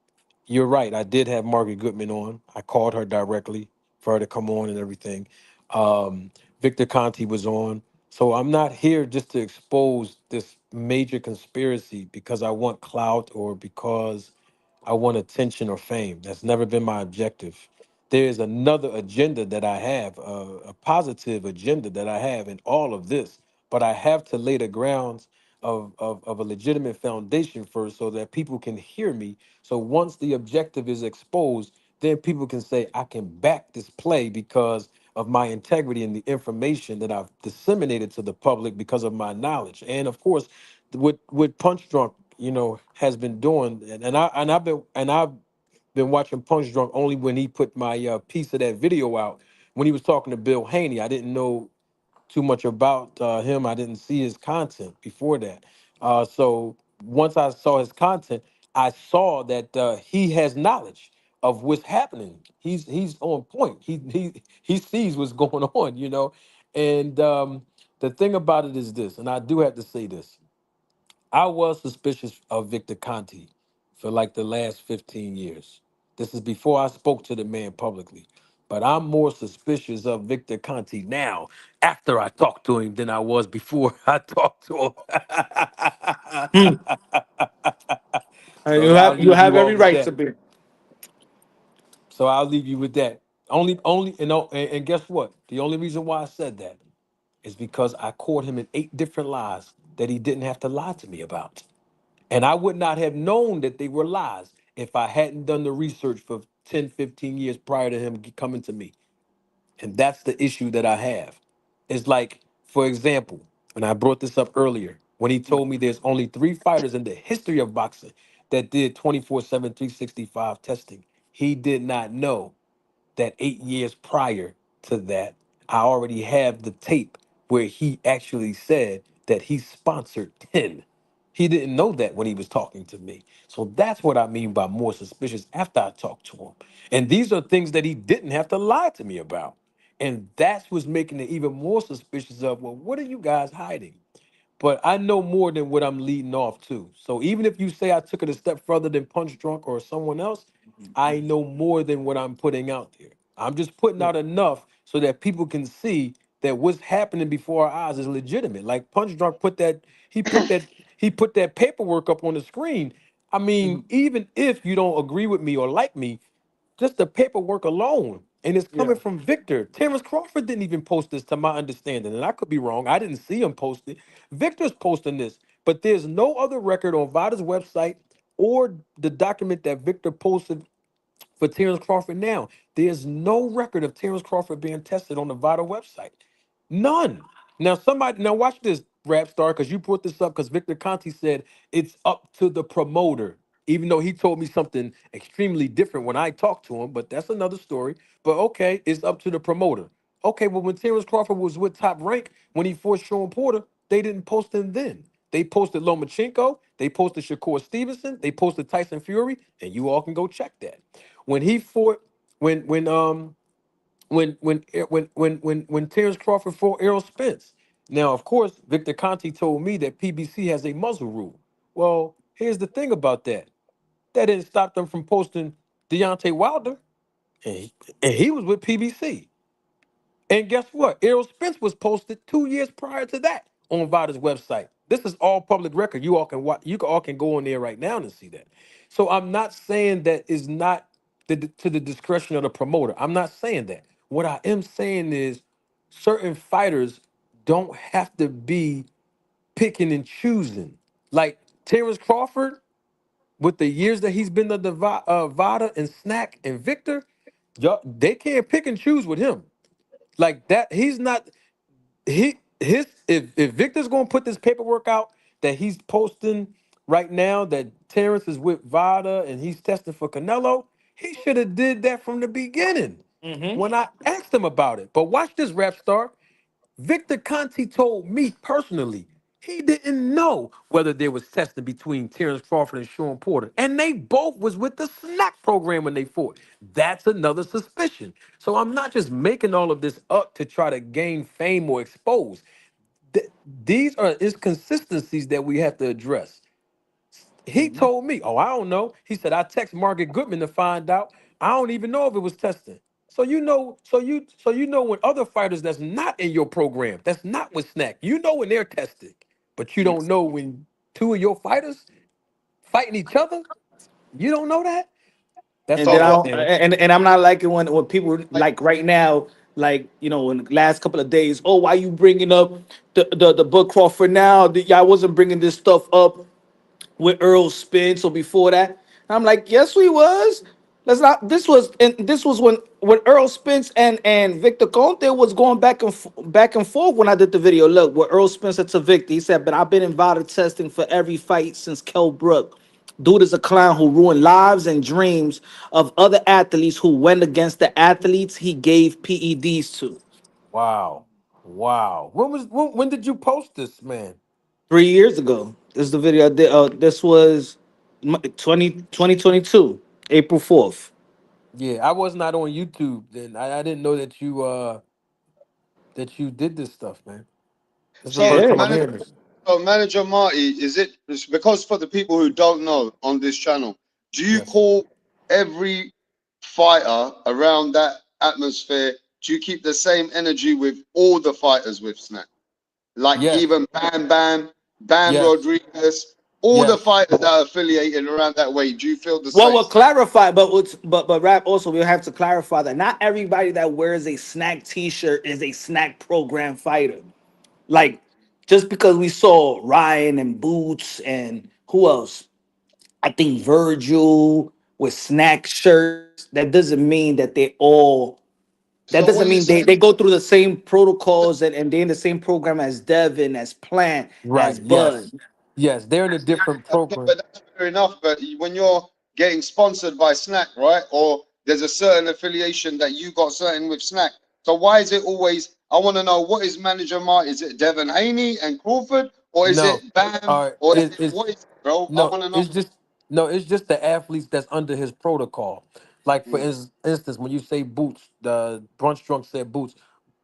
Speaker 4: you're right. I did have Margaret Goodman on. I called her directly for her to come on and everything. Victor Conte was on. So I'm not here just to expose this major conspiracy because I want clout or because I want attention or fame. That's never been my objective. There is another agenda that I have, a positive agenda that I have in all of this, but I have to lay the grounds of a legitimate foundation first so that people can hear me. So once the objective is exposed, then people can say, I can back this play because of my integrity and the information that I've disseminated to the public because of my knowledge. And of course, what Punch Drunk, has been doing, and I've been watching Punch Drunk only when he put my piece of that video out when he was talking to Bill Haney. I didn't know too much about him. I didn't see his content before that. So once I saw his content, I saw that he has knowledge of what's happening. He's on point. He sees what's going on. And the thing about it is this, and I do have to say this. I was suspicious of Victor Conte for like the last 15 years. This is before I spoke to the man publicly. But I'm more suspicious of Victor Conte now after I talked to him than I was before I talked to
Speaker 3: Hmm.
Speaker 4: him.
Speaker 3: You
Speaker 4: So I'll
Speaker 3: have you
Speaker 4: leave
Speaker 3: have
Speaker 4: you all
Speaker 3: every
Speaker 4: with
Speaker 3: right to
Speaker 4: that.
Speaker 3: be.
Speaker 4: So I'll leave you with that. And guess what? The only reason why I said that is because I caught him in 8 different lies that he didn't have to lie to me about. And I would not have known that they were lies if I hadn't done the research for 10, 15 years prior to him coming to me. And that's the issue that I have. It's like, for example, and I brought this up earlier, when he told me there's only 3 fighters in the history of boxing that did 24/7, 365 testing. He did not know that 8 years prior to that, I already have the tape where he actually said that he sponsored 10. He didn't know that when he was talking to me. So that's what I mean by more suspicious after I talked to him. And these are things that he didn't have to lie to me about. And that's what's making it even more suspicious of, well, what are you guys hiding? But I know more than what I'm leading off to. So even if you say I took it a step further than Punch Drunk or someone else, I know more than what I'm putting out there. I'm just putting out enough so that people can see that what's happening before our eyes is legitimate. Like Punch Drunk he put that paperwork up on the screen. I mean, even if you don't agree with me or like me, just the paperwork alone. And it's
Speaker 3: Yeah.
Speaker 4: coming from Victor. Terrence Crawford didn't even post this to my understanding. And I could be wrong. I didn't see him post it. Victor's posting this. But there's no other record on VADA's website or the document that Victor posted for Terrence Crawford now. There's no record of Terrence Crawford being tested on the VADA website. None. Now watch this, rap star, because you brought this up because Victor Conte said it's up to the promoter, even though he told me something extremely different when I talked to him, but that's another story. But okay, it's up to the promoter. Okay, well, when Terrence Crawford was with Top Rank, when he fought Sean Porter, they didn't post him then. They posted Lomachenko, they posted Shakur Stevenson, they posted Tyson Fury, and you all can go check that. When he fought, when Terrence Crawford fought Errol Spence. Now, of course, Victor Conte told me that PBC has a muzzle rule. Well, here's the thing about that. That didn't stop them from posting Deontay Wilder, and he was with PBC. And guess what? Errol Spence was posted 2 years prior to that on VADA's website. This is all public record. You all can watch. All can go on there right now and see that. So I'm not saying that is not to the discretion of the promoter. I'm not saying that. What I am saying is certain fighters don't have to be picking and choosing. Like Terrence Crawford, with the years that he's been the VADA and Snack and Victor, y'all, they can't pick and choose with him. Like that, he's not if Victor's gonna put this paperwork out that he's posting right now that Terrence is with VADA and he's testing for Canelo, he should have did that from the beginning
Speaker 3: Hmm.
Speaker 4: when I asked him about it. But watch this, rap star. Victor Conti told me personally he didn't know whether there was testing between Terrence Crawford and Sean Porter. And they both was with the snack program when they fought. That's another suspicion. So I'm not just making all of this up to try to gain fame or expose. These are inconsistencies that we have to address. He
Speaker 3: Hmm.
Speaker 4: told me, oh, I don't know. He said, I text Margaret Goodman to find out. I don't even know if it was testing. So you know when other fighters that's not in your program, that's not with Snack, you know when they're tested, but you don't know when two of your fighters fighting each other. You don't know that. That's
Speaker 3: And
Speaker 5: So
Speaker 3: then
Speaker 4: all
Speaker 3: I
Speaker 4: I'm
Speaker 5: what?
Speaker 3: don't,
Speaker 4: saying.
Speaker 3: and I'm not liking when people
Speaker 5: Like,
Speaker 3: like right now, like in the last couple of days. Oh, why you bringing up the book Crawford now? Y'all wasn't bringing this stuff up with Earl Spence or before that. And I'm like, yes, we was. Let's not. This was when Earl Spence and Victor Conte was going back and forth when I did the video. Look, what Earl Spence said to Victor, he said, "But I've been invited testing for every fight since Kell Brook. Dude is a clown who ruined lives and dreams of other athletes who went against the athletes he gave PEDs to."
Speaker 4: Wow. Wow. When did you post this, man?
Speaker 3: 3 years ago. This is the video I did. This was 2022, April 4th.
Speaker 4: Yeah, I was not on YouTube then. I didn't know that you did this stuff, man. This is the
Speaker 5: so
Speaker 4: first
Speaker 3: Yeah.
Speaker 4: time I'm
Speaker 5: manager,
Speaker 4: hearing this.
Speaker 5: so manager Marty, it's because for the people who don't know on this channel, do you
Speaker 4: Yes.
Speaker 5: call every fighter around that atmosphere? Do you keep the same energy with all the fighters with Snack? Like
Speaker 4: Yes.
Speaker 5: even Bam
Speaker 4: Yes.
Speaker 5: Rodriguez, all the
Speaker 4: Yes.
Speaker 5: fighters that are affiliated around that way. Do you feel the
Speaker 3: Well,
Speaker 5: same?
Speaker 3: we'll clarify, but rap also we'll have to clarify that not everybody that wears a snack T-shirt is a snack program fighter. Like just because we saw Ryan and Boots and who else? I think Virgil with snack shirts. That doesn't mean that they all. That
Speaker 5: So
Speaker 3: doesn't
Speaker 5: what you
Speaker 3: mean
Speaker 5: saying?
Speaker 3: they go through the same protocols and they're in the same program as Devin, as Plant, as
Speaker 4: Right.
Speaker 3: Bud.
Speaker 4: Yes. Yes. They're in a different
Speaker 5: Okay,
Speaker 4: program.
Speaker 5: but that's fair enough. But when you're getting sponsored by Snack, right? Or there's a certain affiliation that you got certain with Snack. So why is it always? I want to know what is manager Mark? Is it Devin Haney and Crawford, or is
Speaker 4: No.
Speaker 5: it Bam,
Speaker 4: All right.
Speaker 5: or is it what is it, bro? I
Speaker 4: No,
Speaker 5: want to know.
Speaker 4: it's just no, it's just the athletes that's under his protocol. Like for
Speaker 5: Mm.
Speaker 4: instance, when you say Boots, the brunch drunk said Boots,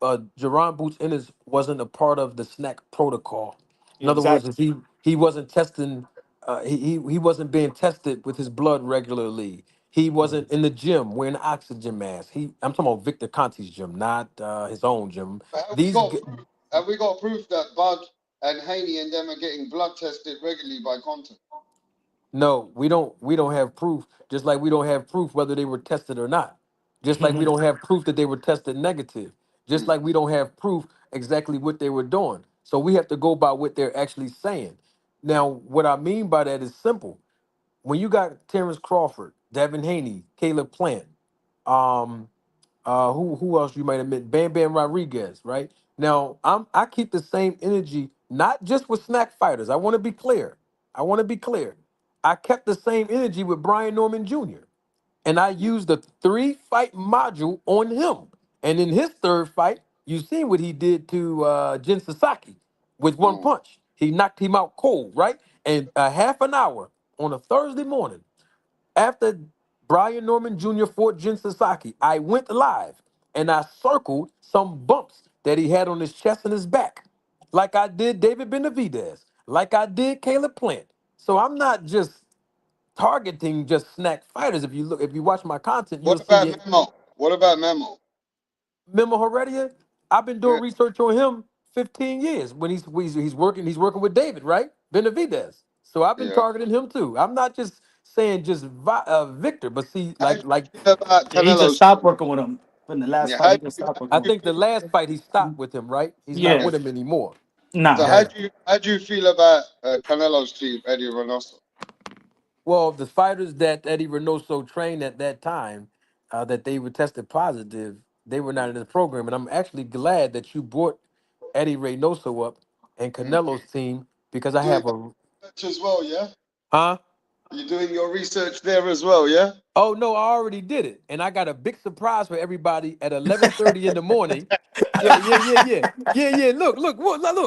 Speaker 4: Jerron Boots Ennis wasn't a part of the snack protocol. In other words,
Speaker 3: Exactly.
Speaker 4: is he wasn't testing, he wasn't being tested with his blood regularly. He wasn't in the gym wearing an oxygen mask. I'm talking about Victor Conti's gym, not his own gym.
Speaker 5: But have we
Speaker 4: These
Speaker 5: got
Speaker 4: g-
Speaker 5: proof? Have we got proof that Bud and Haney and them are getting blood tested regularly by Conte?
Speaker 4: No, we don't have proof, just like we don't have proof whether they were tested or not. Just like we don't have proof that they were tested negative. Just
Speaker 5: Mm.
Speaker 4: like we don't have proof exactly what they were doing. So we have to go by what they're actually saying. Now, what I mean by that is simple. When you got Terrence Crawford, Devin Haney, Caleb Plant, um, who else you might have met? Bam Bam Rodriguez, right? Now, I keep the same energy, not just with snack fighters. I want to be clear. I want to be clear. I kept the same energy with Brian Norman Jr. and I used the 3 fight module on him. And in his third fight, you seen what he did to Jin Sasaki with one
Speaker 5: Mm.
Speaker 4: punch. He knocked him out cold, right? And a half an hour on a Thursday morning after Brian Norman Jr. fought Jin Sasaki, I went live and I circled some bumps that he had on his chest and his back, like I did David Benavidez, like I did Caleb Plant. So I'm not just targeting just snack fighters. If you watch my content, you'll
Speaker 5: What
Speaker 4: see
Speaker 5: about
Speaker 4: it.
Speaker 5: Memo? What about Memo?
Speaker 4: Memo Heredia, I've been doing
Speaker 5: Yeah,
Speaker 4: research on him 15 years when he's working with David, right? Benavidez. So I've been
Speaker 5: yeah.
Speaker 4: targeting him too. I'm not just saying just Victor, but see,
Speaker 5: How do
Speaker 4: like
Speaker 5: you feel about
Speaker 3: Yeah, he just
Speaker 5: Canelo's
Speaker 3: stopped
Speaker 5: team?
Speaker 3: working with him. In the last
Speaker 5: Yeah,
Speaker 3: fight, he just stopped
Speaker 5: how
Speaker 3: working
Speaker 4: I
Speaker 5: do
Speaker 3: with
Speaker 5: you
Speaker 3: him.
Speaker 4: think the
Speaker 5: feel?
Speaker 4: last fight he stopped with him, right? He's not
Speaker 3: Yeah,
Speaker 4: with him anymore.
Speaker 5: So
Speaker 3: nah.
Speaker 4: Yeah.
Speaker 5: how do you feel about Canelo's team, Eddie Reynoso?
Speaker 4: Well, the fighters that Eddie Reynoso trained at that time, that they were tested positive, they were not in the program. And I'm actually glad that you brought Eddie Reynoso up and
Speaker 5: Mm.
Speaker 4: Canelo's team because
Speaker 5: You
Speaker 4: I
Speaker 5: doing
Speaker 4: have
Speaker 5: your
Speaker 4: a
Speaker 5: research as well, yeah?
Speaker 4: huh?
Speaker 5: You doing your research there as well, yeah?
Speaker 4: Oh no, I already did it, and I got a big surprise for everybody at 11:30 in the morning. Yeah, yeah, yeah, yeah, yeah, yeah. Look.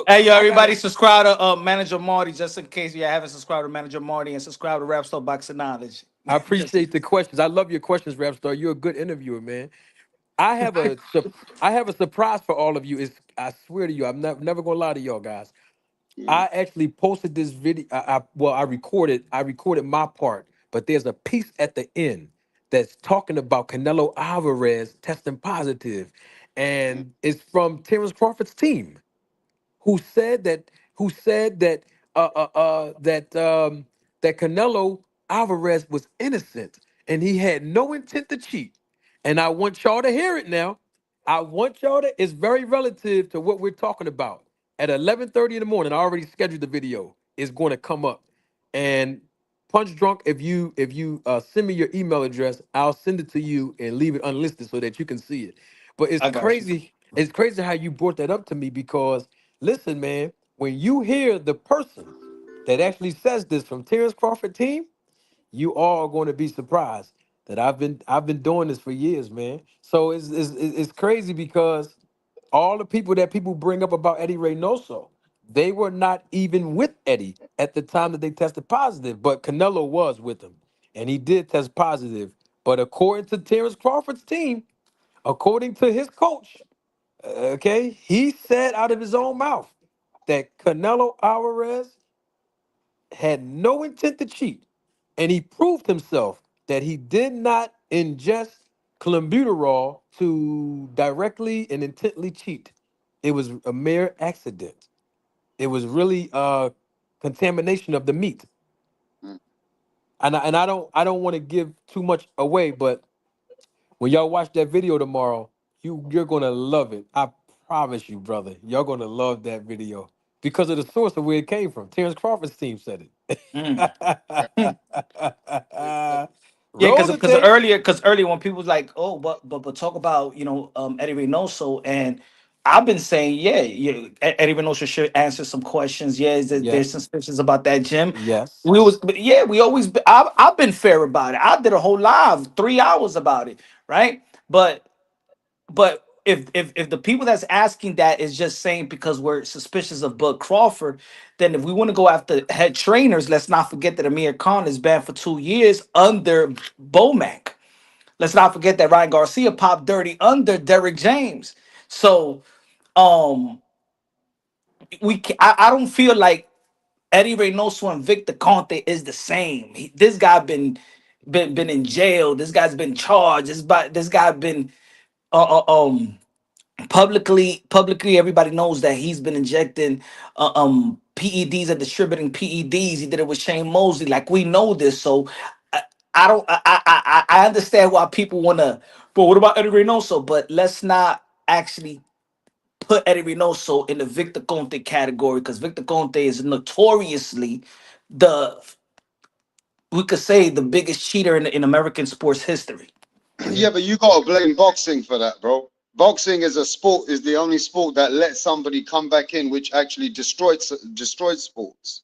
Speaker 3: Hey, yo,
Speaker 4: I got
Speaker 3: everybody
Speaker 4: it.
Speaker 3: subscribe to Manager Marty, just in case you haven't subscribed to Manager Marty, and subscribe to Rap Store Boxing Knowledge.
Speaker 4: I
Speaker 3: Just
Speaker 4: appreciate the questions. I love your questions, Rapstar. You're a good interviewer, man. I have I have a surprise for all of you. Is I swear to you, I'm never gonna lie to y'all guys.
Speaker 5: Mm.
Speaker 4: I actually posted this video. I recorded my part, but there's a piece at the end that's talking about Canelo Alvarez testing positive, and it's from Terrence Crawford's team who said that that Canelo Alvarez was innocent and he had no intent to cheat. And I want y'all to hear it now. I want y'all to. It's very relative to what we're talking about. At 11:30 in the morning, I already scheduled the video. It's going to come up. And Punch Drunk, if you send me your email address, I'll send it to you and leave it unlisted so that you can see it. But it's
Speaker 3: I got you.
Speaker 4: crazy. It's crazy how you brought that up to me because listen, man, when you hear the person that actually says this from Terrence Crawford team, you all are going to be surprised that I've been doing this for years, man. So it's crazy because all the people that people bring up about Eddie Reynoso, they were not even with Eddie at the time that they tested positive, but Canelo was with him, and he did test positive. But according to Terrence Crawford's team, according to his coach, okay, he said out of his own mouth that Canelo Alvarez had no intent to cheat, and he proved himself that he did not ingest clenbuterol to directly and intently cheat. It was a mere accident. It was really contamination of the meat.
Speaker 5: Mm.
Speaker 4: And I don't want to give too much away, but when y'all watch that video tomorrow, you're gonna love it. I promise you, brother. Y'all gonna love that video because of the source of where it came from. Terrence Crawford's team said it.
Speaker 3: Mm. Yeah,
Speaker 4: Roll the tape.
Speaker 3: because earlier when people was like, oh, but talk about Eddie Reynoso, and I've been saying, yeah, Eddie Reynoso should answer some questions. Yeah, there's
Speaker 4: Yes.
Speaker 3: suspicions about that gym.
Speaker 4: Yes.
Speaker 3: But yeah, we always I've been fair about it. I did a whole live 3 hours about it, right? But if the people that's asking that is just saying because we're suspicious of Bud Crawford, then if we want to go after head trainers, let's not forget that Amir Khan is banned for 2 years under Bomac. Let's not forget that Ryan Garcia popped dirty under Derrick James. So um I don't feel like Eddie Reynoso and Victor Conte is the same. This guy been in jail. This guy's been charged. This guy been publicly everybody knows that he's been injecting PEDs and distributing PEDs. He did it with Shane Mosley. Like we know this. So I don't I understand why people want to, but what about Eddie Reynoso? But let's not actually put Eddie Reynoso in the Victor Conte category because Victor Conte is notoriously the, we could say, the biggest cheater in American sports history.
Speaker 4: Yeah.
Speaker 5: Yeah, but you gotta blame boxing for that, bro. Boxing is a sport, is the only sport that lets somebody come back in, which actually destroyed sports.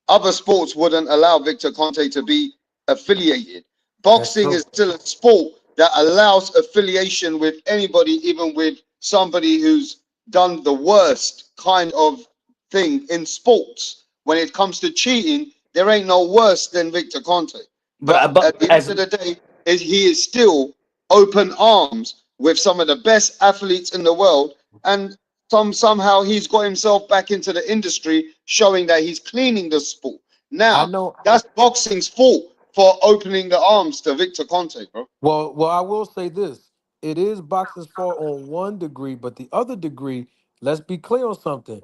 Speaker 5: Other sports wouldn't allow Victor Conte to be affiliated.
Speaker 4: That's
Speaker 5: Boxing
Speaker 4: true.
Speaker 5: is still a sport that allows affiliation with anybody, even with somebody who's done the worst kind of thing in sports. When it comes to cheating, there ain't no worse than Victor Conte. But
Speaker 3: But
Speaker 5: at the end
Speaker 3: as
Speaker 5: of the day, he is still open arms with some of the best athletes in the world, and somehow he's got himself back into the industry, showing that he's cleaning the sport.
Speaker 4: I
Speaker 5: Now,
Speaker 4: know.
Speaker 5: that's boxing's fault for opening the arms to Victor Conte, bro.
Speaker 4: Well, I will say this: it is boxing's fault on one degree, but the other degree, let's be clear on something.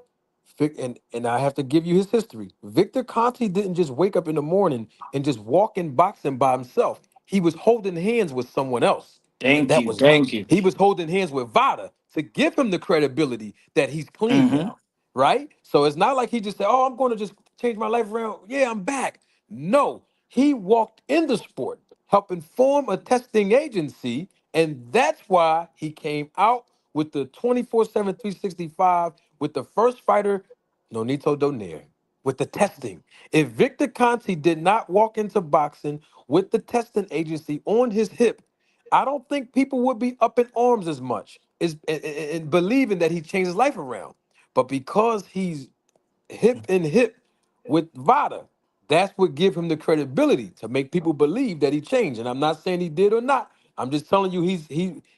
Speaker 4: And I have to give you his history. Victor Conti didn't just wake up in the morning and just walk in boxing by himself. He was holding hands with someone else.
Speaker 3: thank
Speaker 4: That
Speaker 3: you,
Speaker 4: was
Speaker 3: thank you.
Speaker 4: he was holding hands with VADA to give him the credibility that he's clean
Speaker 3: Hmm.
Speaker 4: now, right? So it's not like he just said, "Oh, I'm going to just change my life around. Yeah, I'm back." No, he walked in the sport, helping form a testing agency, and that's why he came out with the 24/7 365 with the first fighter, Nonito Donaire, with the testing. If Victor Conti did not walk into boxing with the testing agency on his hip, I don't think people would be up in arms as much as and believing that he changed his life around. But because he's hip and hip with VADA, that's what give him the credibility to make people believe that he changed. And I'm not saying he did or not. I'm just telling you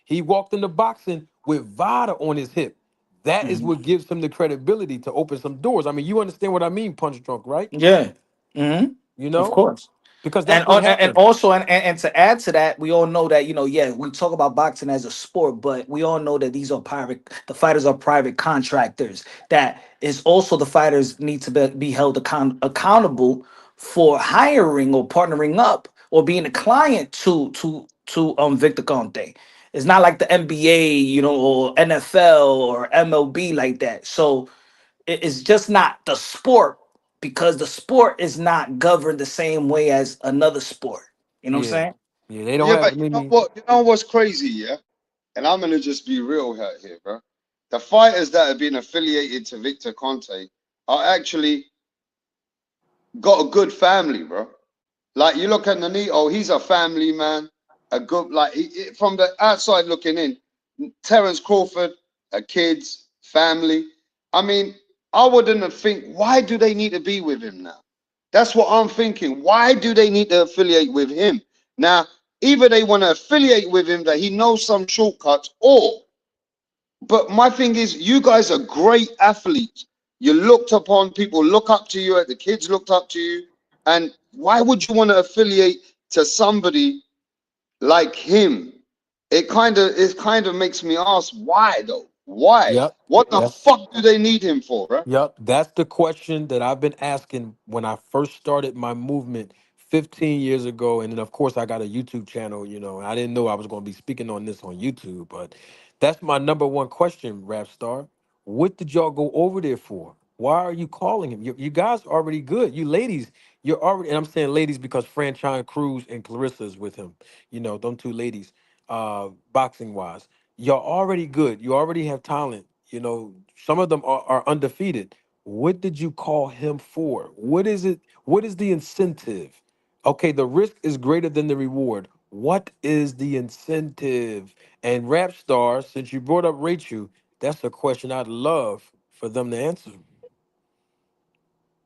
Speaker 4: he walked into boxing with VADA on his hip. That is
Speaker 3: Hmm.
Speaker 4: what gives him the credibility to open some doors. I mean, you understand what I mean, Punch Drunk, right?
Speaker 3: Yeah. Hmm.
Speaker 4: You
Speaker 3: Of
Speaker 4: know?
Speaker 3: course.
Speaker 4: Because
Speaker 3: And
Speaker 4: that's what
Speaker 3: and
Speaker 4: happened.
Speaker 3: also and to add to that, we all know that, yeah, we talk about boxing as a sport, but we all know that these are private. The fighters are private contractors. That is also the fighters need to be held accountable for hiring or partnering up or being a client to Victor Conte. It's not like the NBA, or NFL or MLB like that. So it's just not the sport, because the sport is not governed the same way as another sport. You know what I'm
Speaker 4: Yeah.
Speaker 3: saying?
Speaker 4: Yeah, they don't
Speaker 5: Yeah,
Speaker 4: have
Speaker 5: but you know
Speaker 4: many.
Speaker 5: what? You know what's crazy, yeah? And I'm gonna just be real here, bro. The fighters that have been affiliated to Victor Conte are actually got a good family, bro. Like you look at Nanito, he's a family man, a good like from the outside looking in. Terence Crawford, a kids, family. I mean, I wouldn't have think. Why do they need to be with him now? That's what I'm thinking. Why do they need to affiliate with him now? Either they want to affiliate with him that he knows some shortcuts, or but my thing is, you guys are great athletes. You looked upon, people look up to you, the kids looked up to you. And why would you want to affiliate to somebody like him? It kind of makes me ask why though? Why?
Speaker 4: Yep.
Speaker 5: What the
Speaker 4: That's
Speaker 5: fuck do they need him for, bro?
Speaker 4: Yep, that's the question that I've been asking when I first started my movement 15 years ago. And then, of course, I got a YouTube channel. I didn't know I was going to be speaking on this on YouTube, but that's my number one question, Rap Star. What did y'all go over there for? Why are you calling him? You guys are already good. You ladies, you're already, and I'm saying ladies because Franchine Cruz and Clarissa is with him. Them two ladies, boxing wise. You're already good. You already have talent. Some of them are undefeated. What did you call him for? What is it? What is the incentive? Okay, the risk is greater than the reward. What is the incentive? And Rap Star, since you brought up Rachel, that's a question I'd love for them to answer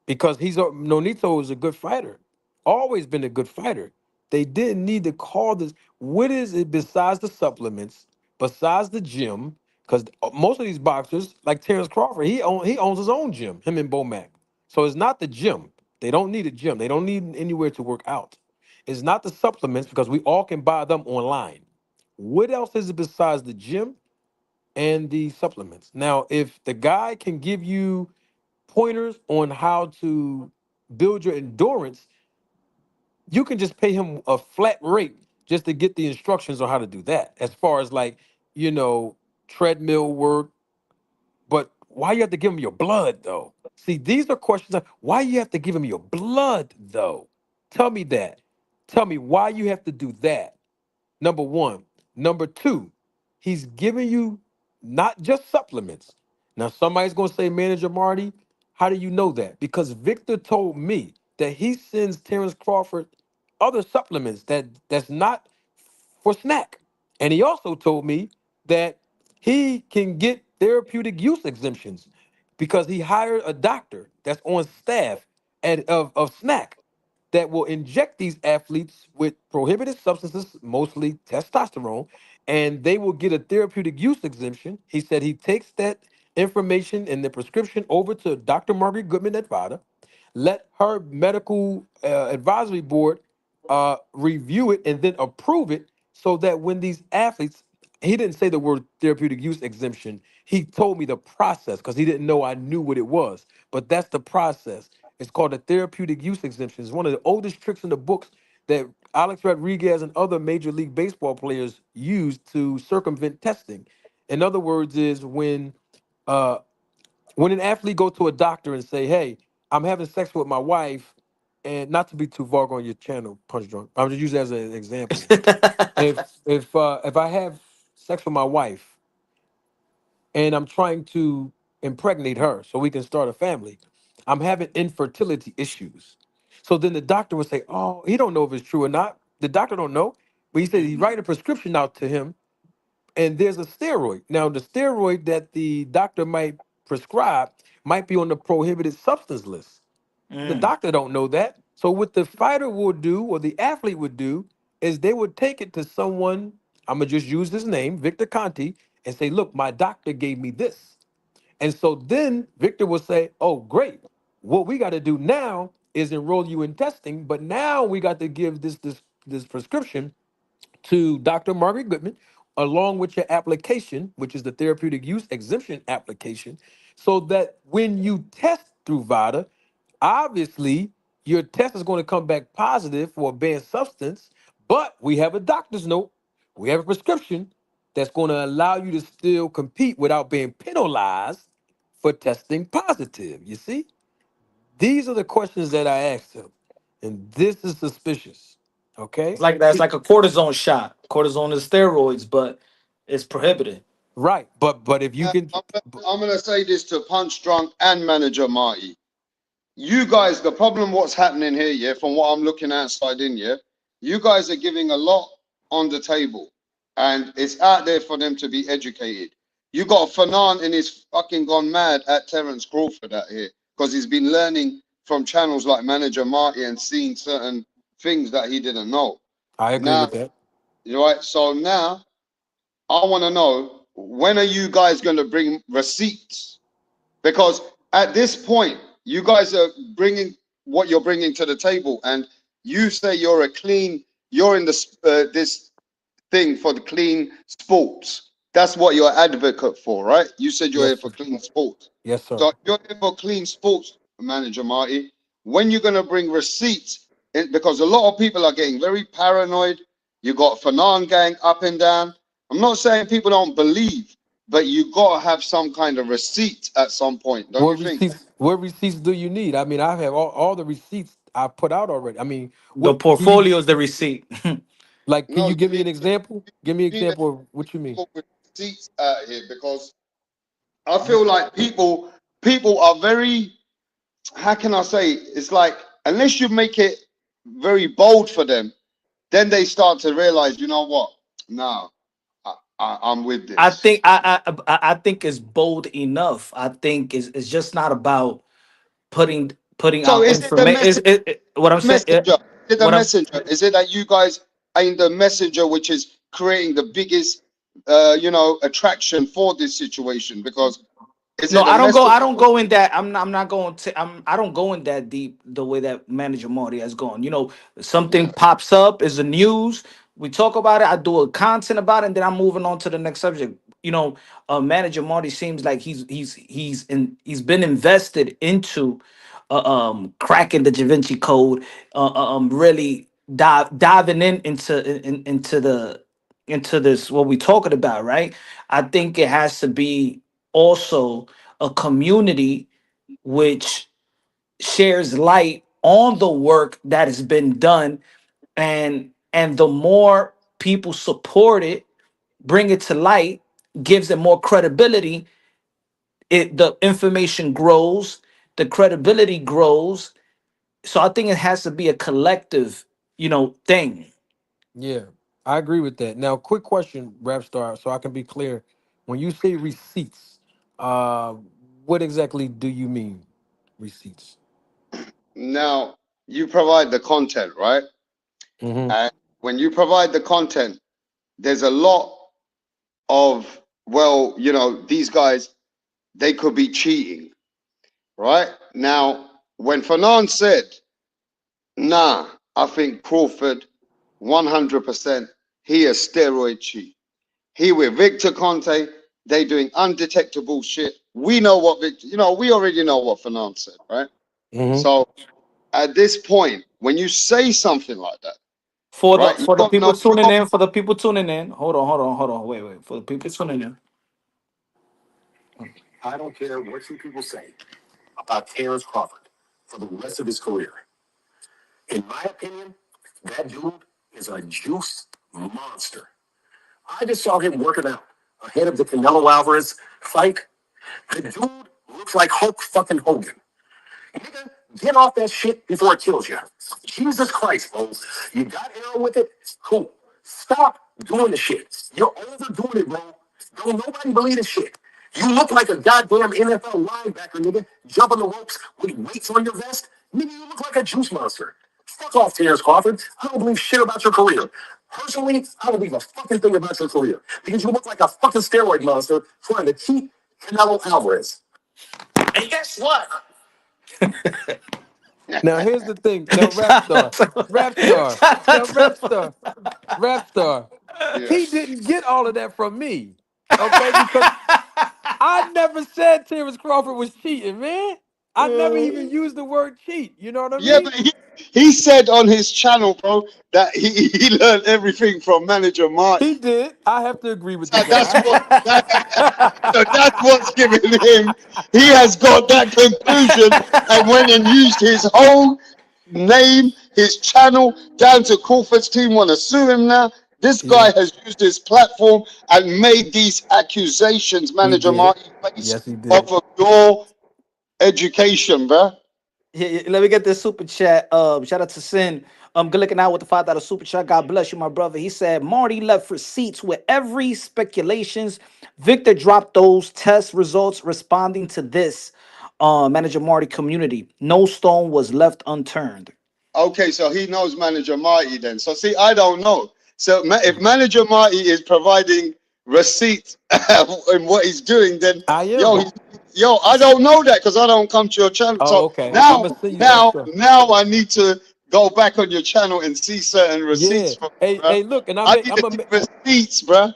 Speaker 4: because Nonito is a good fighter, always been a good fighter. They didn't need to call this. What is it besides the supplements, besides the gym? Because most of these boxers, like Terrence Crawford, he owns his own gym, him and Bomac. So it's not the gym. They don't need a gym. They don't need anywhere to work out. It's not the supplements because we all can buy them online. What else is it besides the gym and the supplements? Now, if the guy can give you pointers on how to build your endurance, you can just pay him a flat rate just to get the instructions on how to do that. As far as like, you know, treadmill work, why you have to give him your blood though? See, these are questions of why you have to give him your blood though. Tell me that. Tell me why you have to do that. Number one. Number two, he's giving you not just supplements. Now, somebody's going to say, Manager Marty, how do you know that? Because Victor told me that he sends Terrence Crawford other supplements that's not for snack. And he also told me that he can get therapeutic use exemptions because he hired a doctor that's on staff of snack that will inject these athletes with prohibited substances, mostly testosterone, and they will get a therapeutic use exemption. He said he takes that information and the prescription over to Dr. Margaret Goodman at VADA, let her medical advisory board review it and then approve it so that when these athletes, he didn't say the word therapeutic use exemption. He told me the process because he didn't know I knew what it was. But that's the process. It's called a therapeutic use exemption. It's one of the oldest tricks in the books that Alex Rodriguez and other Major League Baseball players use to circumvent testing. In other words, is uh, when an athlete go to a doctor and say, "Hey, I'm having sex with my wife," and not to be too vulgar on your channel, Punch Drunk, I'm just using it as an example. If I have sex with my wife and I'm trying to impregnate her so we can start a family, I'm having infertility issues. So then the doctor would say, "Oh, he don't know if it's true or not. The doctor don't know." But he said he write a prescription out to him, and there's a steroid. Now, the steroid that the doctor might prescribe might be on the prohibited substance list. The
Speaker 3: Mm,
Speaker 4: doctor don't know that. So what the fighter would do or the athlete would do is they would take it to someone, I'm gonna just use his name, Victor Conte, and say, "Look, my doctor gave me this." And so then Victor will say, "Oh, great. What we got to do now is enroll you in testing, but now we got to give this prescription to Dr. Margaret Goodman, along with your application, which is the therapeutic use exemption application, so that when you test through VADA, obviously your test is going to come back positive for a banned substance, but we have a doctor's note, we have a prescription that's going to allow you to still compete without being penalized for testing positive. You see, these are the questions that I asked him, and this is suspicious.
Speaker 3: it's
Speaker 4: Okay.
Speaker 3: like that's like a cortisone shot. Cortisone is steroids, but it's prohibited.
Speaker 4: Right, but if you can,
Speaker 5: I'm gonna say this to Punch Drunk and Manager Marty. You guys, the problem what's happening here, yeah, from what I'm looking outside in, yeah, you guys are giving a lot on the table, and it's out there for them to be educated. You got Fannon and he's fucking gone mad at Terence Crawford out here because he's been learning from channels like Manager Marty and seeing certain things that he didn't know.
Speaker 4: I agree
Speaker 5: Now,
Speaker 4: with that.
Speaker 5: right, so now I want to know, when are you guys going to bring receipts? Because at this point, you guys are bringing what you're bringing to the table, and you say you're a clean, you're in this thing for the clean sports. That's what you're advocate for, right? You said you're
Speaker 4: Yes,
Speaker 5: here for
Speaker 4: sir.
Speaker 5: clean sports.
Speaker 4: Yes, sir.
Speaker 5: So you're here for clean sports, Manager Marty. When you're gonna bring receipts, because a lot of people are getting very paranoid. You got Fanon gang up and down. I'm not saying people don't believe, but you gotta have some kind of receipt at some point, don't you think?
Speaker 4: What receipts do you need? I mean, I have all the receipts I put out already. I mean,
Speaker 3: The
Speaker 4: what can you
Speaker 3: portfolio is the receipt.
Speaker 4: like? Can
Speaker 5: No,
Speaker 4: you
Speaker 5: you
Speaker 4: give me
Speaker 5: need
Speaker 4: an example? Give me an
Speaker 5: you need
Speaker 4: example of what you mean.
Speaker 5: people with receipts out here, because I feel like people are very, how can I say, it's like, unless you make it very bold for them, then they start to realize, you know what? No, I'm with
Speaker 3: I
Speaker 5: this.
Speaker 3: think I think it's bold enough. I think it's just not about putting
Speaker 5: So
Speaker 3: out
Speaker 5: is it the
Speaker 3: information. Is what I'm saying?
Speaker 5: messenger? Is it the
Speaker 3: What I'm
Speaker 5: messenger? Is it that you guys are in the messenger, which is creating the biggest, attraction for this situation? Because is
Speaker 3: No,
Speaker 5: it the
Speaker 3: I don't go. I
Speaker 5: messenger?
Speaker 3: don't go in that. I'm not going to. I don't go in that deep the way that Manager Marty has gone. Something
Speaker 5: Yeah.
Speaker 3: pops up is the news. We talk about it. I do a content about it, and then I'm moving on to the next subject. Manager Marty seems like he's been invested into cracking the Da Vinci Code. Really diving into this what we talking about, right? I think it has to be also a community which shares light on the work that has been done, and the more people support it, bring it to light, gives it more credibility, it the information grows, the credibility grows. So I think it has to be a collective, thing.
Speaker 4: Yeah, I agree with that. Now, quick question, Rap Star, so I can be clear. When you say receipts, uh, what exactly do you mean, receipts?
Speaker 5: Now, you provide the content, right?
Speaker 4: Mm-hmm.
Speaker 5: And when you provide the content, there's a lot of, well, these guys, they could be cheating, right? Now, when Fanon said, nah, I think Crawford 100%, he a steroid cheat. He with Victor Conte, they doing undetectable shit. We know what Victor, we already know what Fanon said, right?
Speaker 4: Mm-hmm.
Speaker 5: So at this point, when you say something like that,
Speaker 3: For the
Speaker 5: right, you
Speaker 3: for the
Speaker 5: got
Speaker 3: people
Speaker 5: no, you
Speaker 3: tuning
Speaker 5: got,
Speaker 3: in, hold on, wait. For the people tuning in.
Speaker 1: I don't care what you people say about Terrence Crawford for the rest of his career. In my opinion, that dude is a juice monster. I just saw him working out ahead of the Canelo Alvarez fight. The dude looks like Hulk fucking Hogan. Nigga, get off that shit before it kills you. Jesus Christ, bro. You got arrow with it? Cool. Stop doing the shit. You're overdoing it, bro. Don't nobody believe this shit. You look like a goddamn NFL linebacker, nigga, jumping the ropes with weights on your vest. Nigga, you look like a juice monster. Fuck off, Terrence Crawford. I don't believe shit about your career. Personally, I don't believe a fucking thing about your career because you look like a fucking steroid monster trying to cheat Canelo Alvarez. And guess what?
Speaker 4: Now, here's the thing. Now, Rap Star, Rap Star. Now, Rap Star, Rap Star.
Speaker 5: yeah.
Speaker 4: He didn't get all of that from me, okay? Because I never said Terrence Crawford was cheating, man. I never even used the word cheat. You know what I
Speaker 5: Yeah,
Speaker 4: mean?
Speaker 5: but he said on his channel, bro, that he learned everything from manager
Speaker 4: He
Speaker 5: Marty.
Speaker 4: did. I have to agree with the
Speaker 5: So that's
Speaker 4: guy.
Speaker 5: what so that's what's giving him. He has got that conclusion and went and used his whole name, his channel, down to Crawford's team want to sue him now. This
Speaker 4: Yeah,
Speaker 5: guy has used his platform and made these accusations,
Speaker 4: he
Speaker 5: manager
Speaker 4: did.
Speaker 5: Marty, based
Speaker 4: Yes, he did.
Speaker 5: off of your education, bro.
Speaker 3: Let me get this super chat. Shout out to Sin. Good looking out with the $5 super chat. God bless you, my brother. He said Marty left receipts with every speculations. Victor dropped those test results responding to this. Manager Marty community. No stone was left unturned.
Speaker 5: Okay, so he knows manager Marty then. So see, I don't know. So if manager Marty is providing receipts and what he's doing, then
Speaker 4: I
Speaker 5: yo,
Speaker 4: am.
Speaker 5: I don't know that because I don't come to your channel.
Speaker 4: Oh,
Speaker 5: So
Speaker 4: okay. I'm
Speaker 5: now,
Speaker 4: gonna see you
Speaker 5: now,
Speaker 4: extra.
Speaker 5: now I need to go back on your channel and see certain receipts
Speaker 4: Yeah.
Speaker 5: from you,
Speaker 4: Hey,
Speaker 5: bro.
Speaker 4: hey, look, and
Speaker 5: I need
Speaker 4: I'm
Speaker 5: to
Speaker 4: gonna
Speaker 5: see receipts, bro.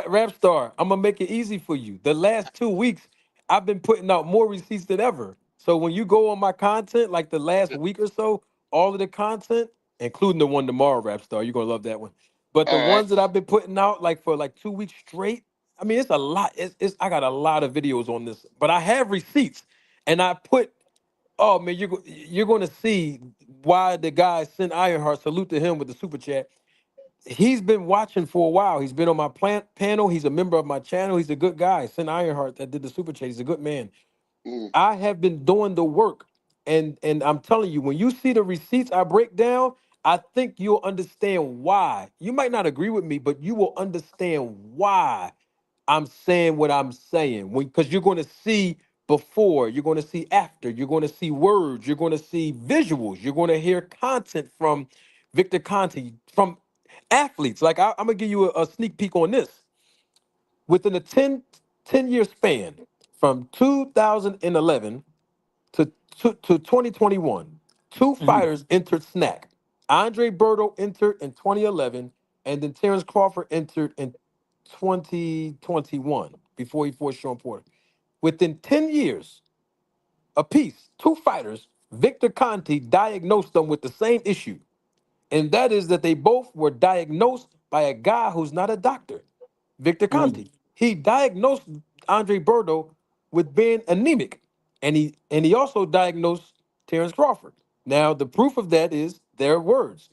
Speaker 4: Rap Star. I'm gonna make it easy for you. The last 2 weeks, I've been putting out more receipts than ever. So when you go on my content, like the last week or so, all of the content, including the one tomorrow, Rap Star, you're gonna love that one. But the
Speaker 5: All right.
Speaker 4: ones that I've been putting out, like for like 2 weeks straight, I mean, it's a lot. It's I got a lot of videos on this, but I have receipts, and I put. Oh man, you're going to see why the guy sent Ironheart. Salute to him with the super chat. He's been watching for a while. He's been on my panel. He's a member of my channel. He's a good guy. Send Ironheart that did the super chat. He's a good man.
Speaker 5: Mm,
Speaker 4: I have been doing the work, and I'm telling you, when you see the receipts I break down, I think you'll understand why. You might not agree with me, but you will understand why I'm saying what I'm saying. Because you're going to see before, you're going to see after, you're going to see words, you're going to see visuals, you're going to hear content from Victor Conte, from athletes. Like I'm going to give you a sneak peek on this. Within a 10-year span from 2011 to 2021, two
Speaker 3: Mhm,
Speaker 4: fighters entered snack. Andre Berto entered in 2011, and then Terrence Crawford entered in 2021 before he fought Sean Porter. Within 10 years apiece, two fighters, Victor Conte diagnosed them with the same issue, and that is that they both were diagnosed by a guy who's not a doctor, Victor
Speaker 3: mhm,
Speaker 4: Conte. He diagnosed Andre Berto with being anemic, and he also diagnosed Terrence Crawford. Now, the proof of that is their words.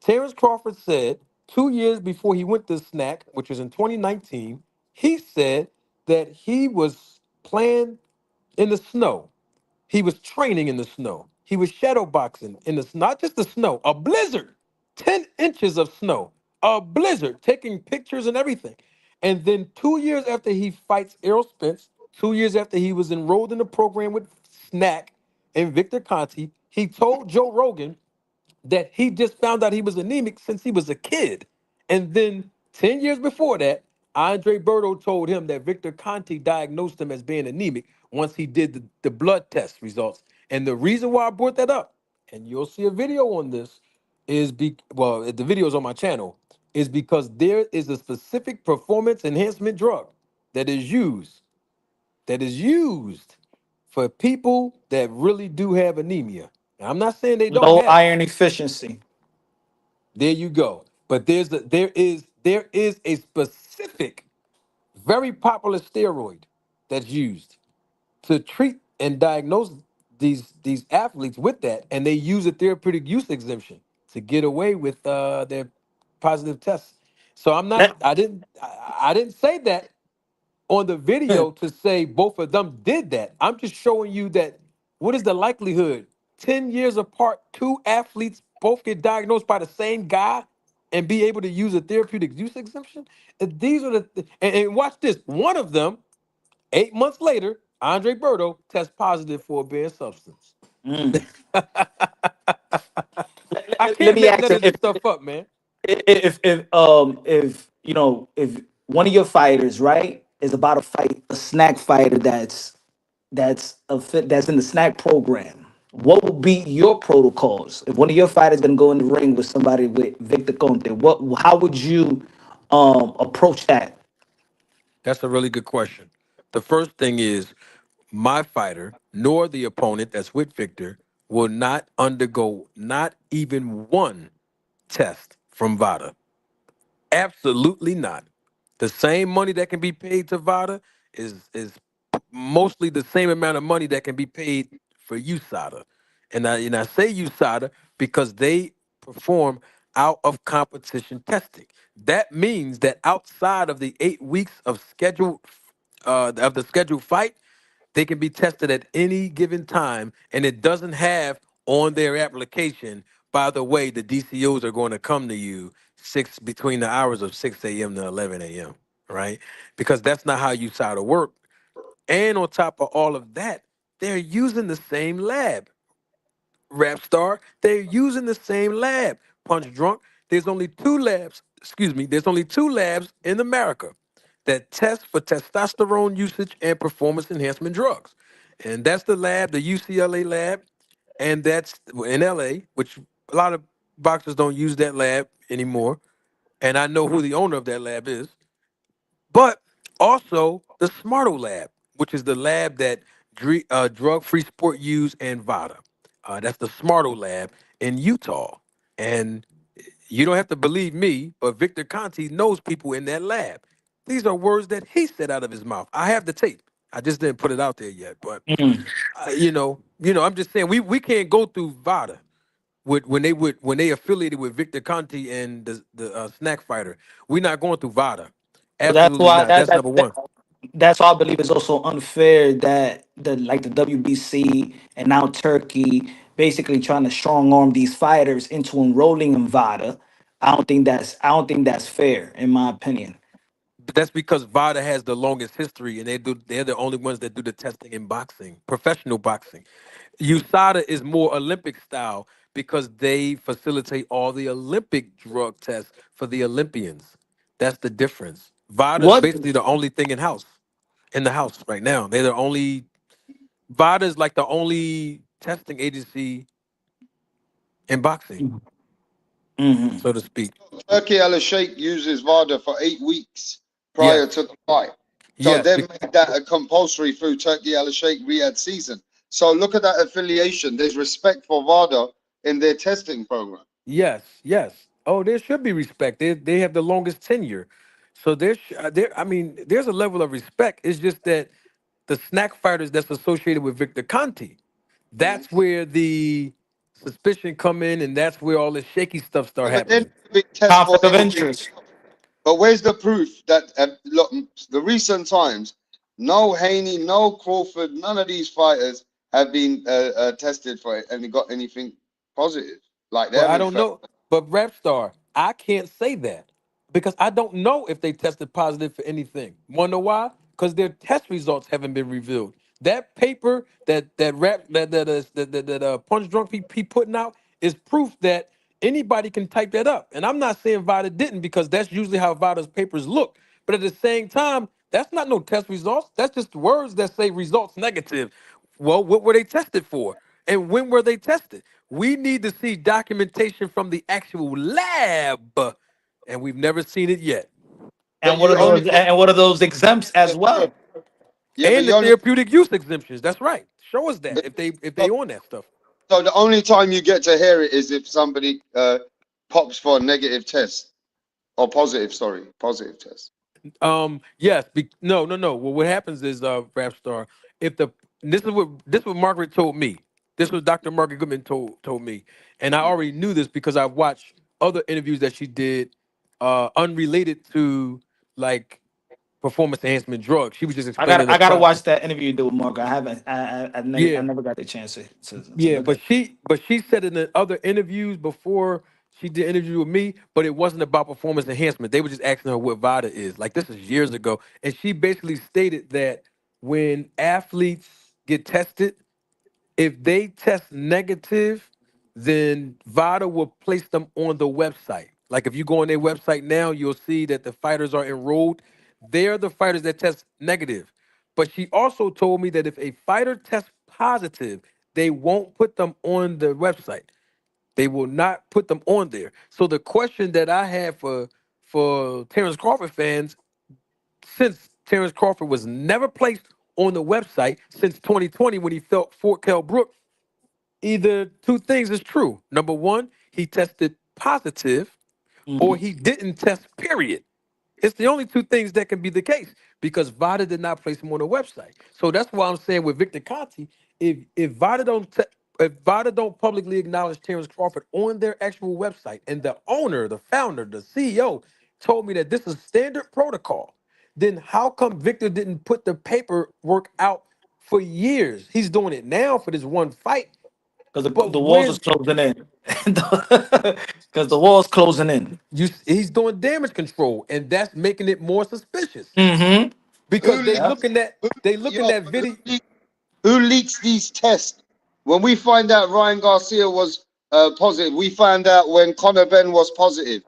Speaker 4: Terrence Crawford said 2 years before he went to Snack, which was in 2019, he said that he was playing in the snow. He was training in the snow. He was shadow boxing in the not just the snow, a blizzard, 10 inches of snow, a blizzard, taking pictures and everything. And then 2 years after he fights Errol Spence, 2 years after he was enrolled in the program with Snack and Victor Conte, he told Joe Rogan that he just found out he was anemic since he was a kid. And then 10 years before that, Andre Berto told him that Victor Conte diagnosed him as being anemic once he did the blood test results. And the reason why I brought that up, and you'll see a video on this, the video is on my channel, is because there is a specific performance enhancement drug that is used for people that really do have anemia. Now, I'm not saying they don't
Speaker 3: Low
Speaker 4: have it.
Speaker 3: iron efficiency.
Speaker 4: There you go. But there is a specific, very popular steroid that's used to treat and diagnose these athletes with that, and they use a therapeutic use exemption to get away with their positive tests. So I'm not.
Speaker 3: Let,
Speaker 4: I didn't say that on the video to say both of them did that. I'm just showing you that what is the likelihood? 10 years apart, two athletes both get diagnosed by the same guy and be able to use a therapeutic use exemption? And these are and watch this. One of them, 8 months later, Andre Berto tests positive for a banned substance.
Speaker 3: mm.
Speaker 4: I
Speaker 3: Let
Speaker 4: can't
Speaker 3: me
Speaker 4: make
Speaker 3: ask
Speaker 4: none
Speaker 3: you
Speaker 4: of this stuff up, man.
Speaker 3: if you know if one of your fighters, right, is about to fight a snack fighter that's in the snack program, what would be your protocols if one of your fighters gonna go in the ring with somebody with Victor Conte? How would you approach that?
Speaker 4: That's a really good question. The first thing is my fighter, nor the opponent that's with Victor, will not undergo not even one test from VADA. Absolutely not. The same money that can be paid to VADA is mostly the same amount of money that can be paid for USADA. And I say USADA because they perform out of competition testing. That means that outside of the 8 weeks of the scheduled fight, they can be tested at any given time, and it doesn't have on their application, by the way, the DCOs are going to come to you between the hours of 6 a.m. to 11 a.m., right? Because that's not how USADA work. And on top of all of that, they're using the same lab. Rap Star, they're using the same lab. Punch Drunk, there's only two labs in America that test for testosterone usage and performance enhancement drugs. And that's the lab, the UCLA lab, and that's in LA, which a lot of boxers don't use that lab anymore. And I know who the owner of that lab is. But also the Smarto lab, which is the lab that Drug Free Sport use and VADA. That's the Smarto lab in Utah. And you don't have to believe me, but Victor Conte knows people in that lab. These are words that he said out of his mouth. I have the tape. I just didn't put it out there yet. But
Speaker 3: Mm.
Speaker 4: I'm just saying we can't go through VADA when they affiliated with Victor Conte and the snack fighter. We're not going through VADA.
Speaker 3: So that's
Speaker 4: Absolutely
Speaker 3: why
Speaker 4: not. That's number one.
Speaker 3: that's why I believe it's also unfair that the WBC and now Turkey basically trying to strong arm these fighters into enrolling in VADA. I don't think that's fair in my opinion.
Speaker 4: But that's because VADA has the longest history, and they're the only ones that do the testing in boxing, professional boxing. USADA is more Olympic style because they facilitate all the Olympic drug tests for the Olympians. That's the difference. VADA is
Speaker 3: What
Speaker 4: basically the only thing in the house right now. They're the only VADA is like the only testing agency in boxing,
Speaker 3: Mhm.
Speaker 4: so to speak.
Speaker 5: Turkey Al Sheikh uses VADA for 8 weeks
Speaker 4: Yes,
Speaker 5: prior to the fight. So
Speaker 4: yes.
Speaker 5: they've made that a compulsory through Turkey Al Sheikh Riyadh season. So look at that affiliation. There's respect for VADA in their testing program.
Speaker 4: Yes, yes. Oh, there should be respect. They have the longest tenure, so there. I mean, there's a level of respect. It's just that the snack fighters that's associated with Victor Conte.
Speaker 5: Mhm.
Speaker 4: That's where the suspicion come in, and that's where all the shaky stuff start
Speaker 5: Yeah, but then
Speaker 4: happening.
Speaker 5: big test for
Speaker 3: Conflict of
Speaker 5: anything.
Speaker 3: interest.
Speaker 5: But where's the proof that look, the recent times, no Haney, no Crawford, none of these fighters have been tested for it and got anything positive. Like they
Speaker 4: Well, I
Speaker 5: haven't
Speaker 4: don't
Speaker 5: felt.
Speaker 4: know, but Rapstar, I can't say that because I don't know if they tested positive for anything. Want to know why? Because their test results haven't been revealed. That paper that Punch Drunk he putting out is proof that anybody can type that up. And I'm not saying VADA didn't because that's usually how VADA's papers look. But at the same time, that's not no test results. That's just words that say results negative. Well, what were they tested for? And when were they tested? We need to see documentation from the actual lab, and we've never seen it yet.
Speaker 5: But
Speaker 3: And what
Speaker 5: you
Speaker 3: are
Speaker 5: only
Speaker 3: those? And what are those exempts as well?
Speaker 5: yeah, but
Speaker 4: And the
Speaker 5: you only
Speaker 4: therapeutic use exemptions. That's right. Show us that if they on that stuff.
Speaker 5: so the only time you get to hear it is if somebody pops for a negative test or positive, sorry, positive test.
Speaker 4: Yes. No. Well, what happens is, Rap Star, if the this is what Margaret told me. This was Dr. Margaret Goodman told me, and I already knew this because I watched other interviews that she did, unrelated to like performance enhancement drugs. She was just explaining the
Speaker 3: I gotta
Speaker 4: process.
Speaker 3: watch that interview you did with Mark. I haven't. I
Speaker 4: Yeah,
Speaker 3: never got the chance to
Speaker 4: yeah,
Speaker 3: look
Speaker 4: but
Speaker 3: at.
Speaker 4: she said in the other interviews before she did interview with me, but it wasn't about performance enhancement. They were just asking her what VADA is. Like this is years ago, and she basically stated that when athletes get tested, if they test negative, then VADA will place them on the website. Like if you go on their website now, you'll see that the fighters are enrolled. They're the fighters that test negative. But she also told me that if a fighter tests positive, they won't put them on the website. They will not put them on there. So the question that I have for Terrence Crawford fans, since Terrence Crawford was never placed on the website since 2020 when he felt Fort Kell Brook, either two things is true. Number one, he tested positive, or
Speaker 3: Mhm.
Speaker 4: he didn't test, period. It's the only two things that can be the case because VADA did not place him on the website. So that's why I'm saying with Victor Conte, if if VADA don't publicly acknowledge Terrence Crawford on their actual website, and the owner, the founder, the CEO told me that this is standard protocol, then how come Victor didn't put the paperwork out for years? He's doing it now for this one fight,
Speaker 3: Because
Speaker 4: but
Speaker 3: the walls is
Speaker 4: when
Speaker 3: closing in. Because the walls closing in.
Speaker 4: he's doing damage control, and that's making it more suspicious
Speaker 3: Mm-hmm.
Speaker 4: because
Speaker 5: Who
Speaker 4: they
Speaker 3: Yeah.
Speaker 5: leaks?
Speaker 4: looking at
Speaker 5: Who,
Speaker 4: they looking
Speaker 5: yo,
Speaker 4: at video.
Speaker 5: who leaks these tests? When we find out Ryan Garcia was positive, we found out when Conor Ben was positive.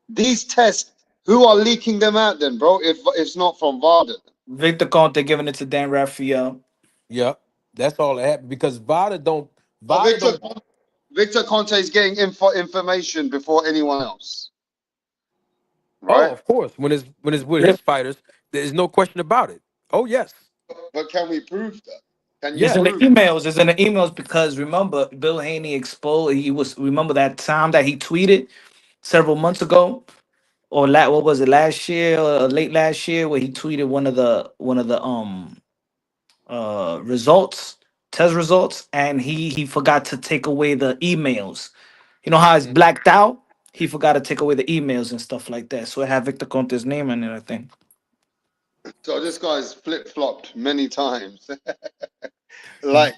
Speaker 5: These tests, who are leaking them out then, bro? If it's not from VADA.
Speaker 3: Victor Conte giving it to Dan Rafael.
Speaker 4: Yeah, that's all that happened because
Speaker 5: So
Speaker 4: VADA don't.
Speaker 5: Victor Conte is getting information before anyone else,
Speaker 4: Oh,
Speaker 5: right?
Speaker 4: of course, when it's with
Speaker 3: Yeah.
Speaker 4: his fighters, there's no question about it. Oh yes,
Speaker 5: But can we prove that? Can you
Speaker 3: It's in
Speaker 4: yes.
Speaker 3: the
Speaker 5: prove?
Speaker 3: emails. It's in the emails because remember, Bill Haney exposed. He was remember that time that he tweeted several months ago, or what was it, last year or late last year, where he tweeted one of the results, test results, and he forgot to take away the emails. You know how it's
Speaker 4: Mm.
Speaker 3: blacked out? He forgot to take away the emails and stuff like that. So it had Victor Conte's name in it, I think.
Speaker 5: So this guy's flip flopped many times. Like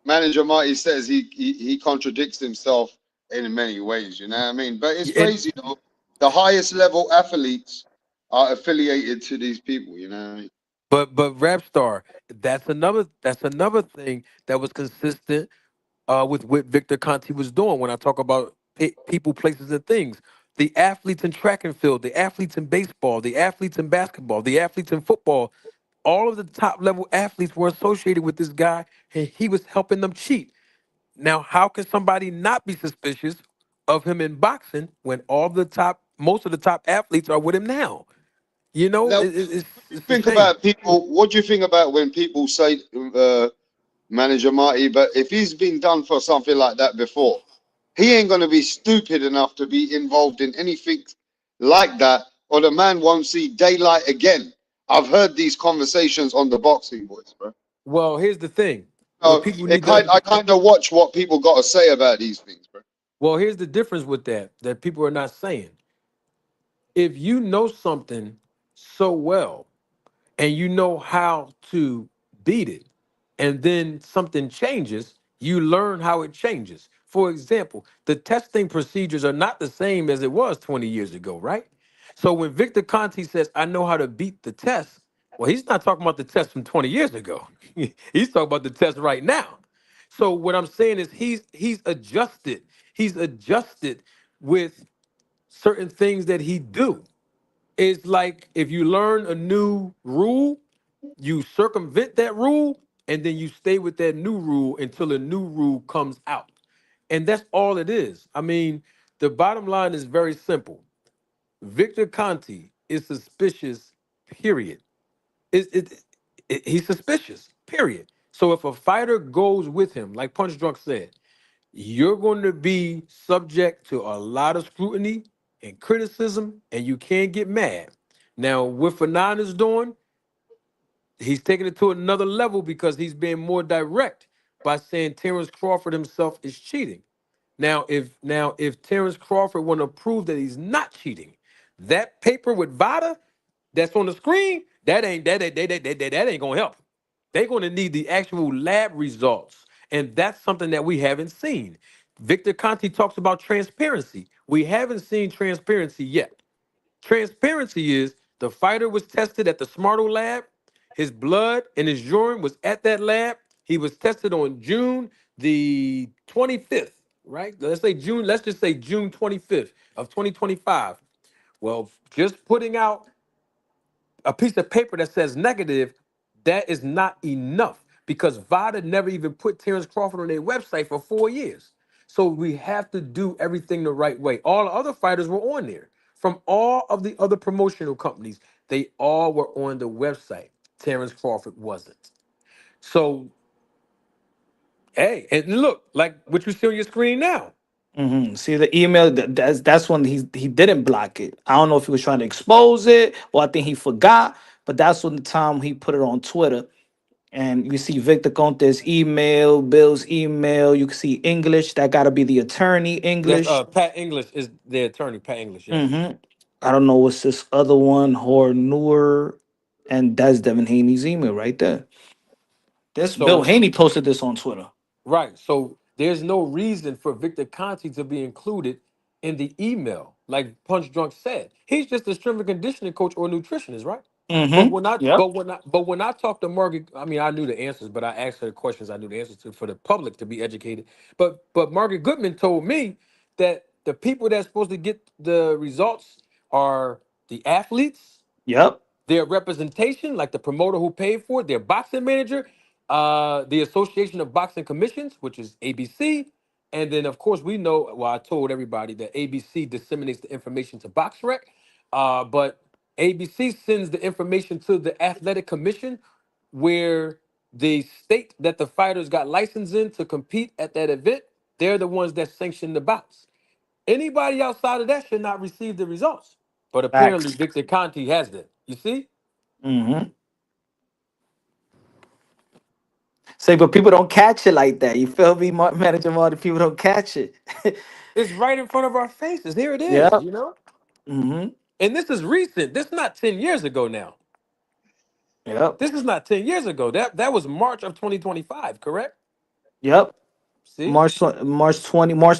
Speaker 5: manager Marty says, he contradicts himself in many ways. You know what I mean? But it's
Speaker 4: And
Speaker 5: crazy though. The highest level athletes are affiliated to these people. You know what I mean?
Speaker 4: but Rapstar, that's another thing that was consistent with what Victor Conti was doing when I talk about people, places, and things. The athletes in track and field, the athletes in baseball, the athletes in basketball, the athletes in football, all of the top level athletes were associated with this guy, and he was helping them cheat. Now, how can somebody not be suspicious of him in boxing when most of the top athletes are with him now? You know,
Speaker 5: Now,
Speaker 4: it's a
Speaker 5: think
Speaker 4: shame.
Speaker 5: about people. What do you think about when people say manager Marty? But if he's been done for something like that before, he ain't gonna be stupid enough to be involved in anything like that, or the man won't see daylight again. I've heard these conversations on the boxing boys, bro.
Speaker 4: Well, here's the thing. What
Speaker 5: No,
Speaker 4: people need to
Speaker 5: I kind of watch what people got to say about these things, bro.
Speaker 4: well, here's the difference with that people are not saying. If you know something so well and you know how to beat it, and then something changes, you learn how it changes. For example, the testing procedures are not the same as it was 20 years ago, right? So when Victor Conte says, I know how to beat the test, well, he's not talking about the test from 20 years ago. He's talking about the test right now. So what I'm saying is he's adjusted. He's adjusted with certain things that he do. It's like if you learn a new rule, you circumvent that rule, and then you stay with that new rule until a new rule comes out. And that's all it is. I mean, the bottom line is very simple. Victor Conte is suspicious, period. He's suspicious, period. So if a fighter goes with him, like Punch Drunk said, you're going to be subject to a lot of scrutiny and criticism, and you can't get mad. Now, what Fannon is doing, he's taking it to another level because he's being more direct by saying Terrence Crawford himself is cheating. Now if Terrence Crawford want to prove that he's not cheating, that paper with VADA that's on the screen, that ain't gonna help. They're gonna need the actual lab results, and that's something that we haven't seen. Victor Conte talks about transparency. We haven't seen transparency yet. Transparency is the fighter was tested at the Smarto lab. His blood and his urine was at that lab. He was tested on June the 25th, right? Let's just say June 25th of 2025. Well, just putting out a piece of paper that says negative, that is not enough because VADA never even put Terrence Crawford on their website for 4 years. So we have to do everything the right way. All the other fighters were on there from all of the other promotional companies. They all were on the website. Terrence Crawford wasn't. So, hey, and look, like what you see on your screen now.
Speaker 3: See the email. That's when he didn't block it. I don't know if he was trying to expose it or I think he forgot. But that's when the time he put it on Twitter. And you see Victor Conte's email, Bill's email. You can see English. That got to be the attorney
Speaker 4: That's
Speaker 3: English.
Speaker 4: Pat English is the attorney. Pat English, yes.
Speaker 3: hmm I don't know what's this other one, Hor Noor, and that's Devin Haney's email right there. This Bill
Speaker 4: So
Speaker 3: Haney posted this on Twitter.
Speaker 4: right. So there's no reason for Victor Conti to be included in the email, like Punch Drunk said. He's just a strength and conditioning coach or nutritionist, right? But when I
Speaker 3: Yep.
Speaker 4: talked to Margaret, I mean I knew the answers, but I asked her questions I knew the answers to for the public to be educated. But Margaret Goodman told me that the people that's supposed to get the results are the athletes,
Speaker 3: Yep.
Speaker 4: their representation, like the promoter who paid for it, their boxing manager, the Association of Boxing Commissions, which is ABC, and then of course we know. Well, I told everybody that ABC disseminates the information to BoxRec, but ABC sends the information to the Athletic Commission, where the state that the fighters got licensed in to compete at that event, they're the ones that sanction the bouts. Anybody outside of that should not receive the results. But apparently
Speaker 3: Facts.
Speaker 4: Victor Conti has that. You see?
Speaker 3: hmm Say, but people don't catch it like that. You feel me, Manager Marty? People don't catch it.
Speaker 4: It's right in front of our faces. Here it is,
Speaker 3: Yep.
Speaker 4: you know?
Speaker 3: hmm
Speaker 4: And this is recent. This is not 10 years ago now.
Speaker 3: Yep.
Speaker 4: This is not 10 years ago. That was March of 2025, correct?
Speaker 3: Yep.
Speaker 4: See?
Speaker 3: March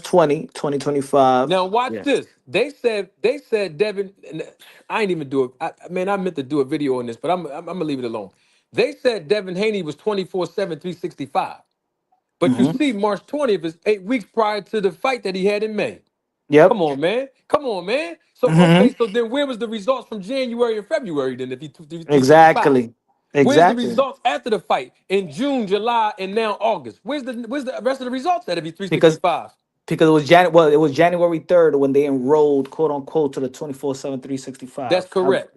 Speaker 3: 20, 2025.
Speaker 4: Now watch
Speaker 3: Yes.
Speaker 4: this. They said Devin, and I ain't even do it. Man, I meant to do a video on this, but I'm gonna leave it alone. They said Devin Haney was 24/7, 365. But you
Speaker 3: hmm
Speaker 4: see, March 20th is 8 weeks prior to the fight that he had in May. Come
Speaker 3: Yep.
Speaker 4: on, man. Come on, man. So
Speaker 3: hmm
Speaker 4: okay, so then where was the results from January and February then if he took 365?
Speaker 3: Exactly.
Speaker 4: Where's the
Speaker 3: Exactly.
Speaker 4: results after the fight in June, July, and now August? Where's the rest of the results at if he's
Speaker 3: Because
Speaker 4: 365?
Speaker 3: it was it was January 3rd when they enrolled, quote unquote, to the 24/7
Speaker 4: That's
Speaker 3: 365.
Speaker 4: correct.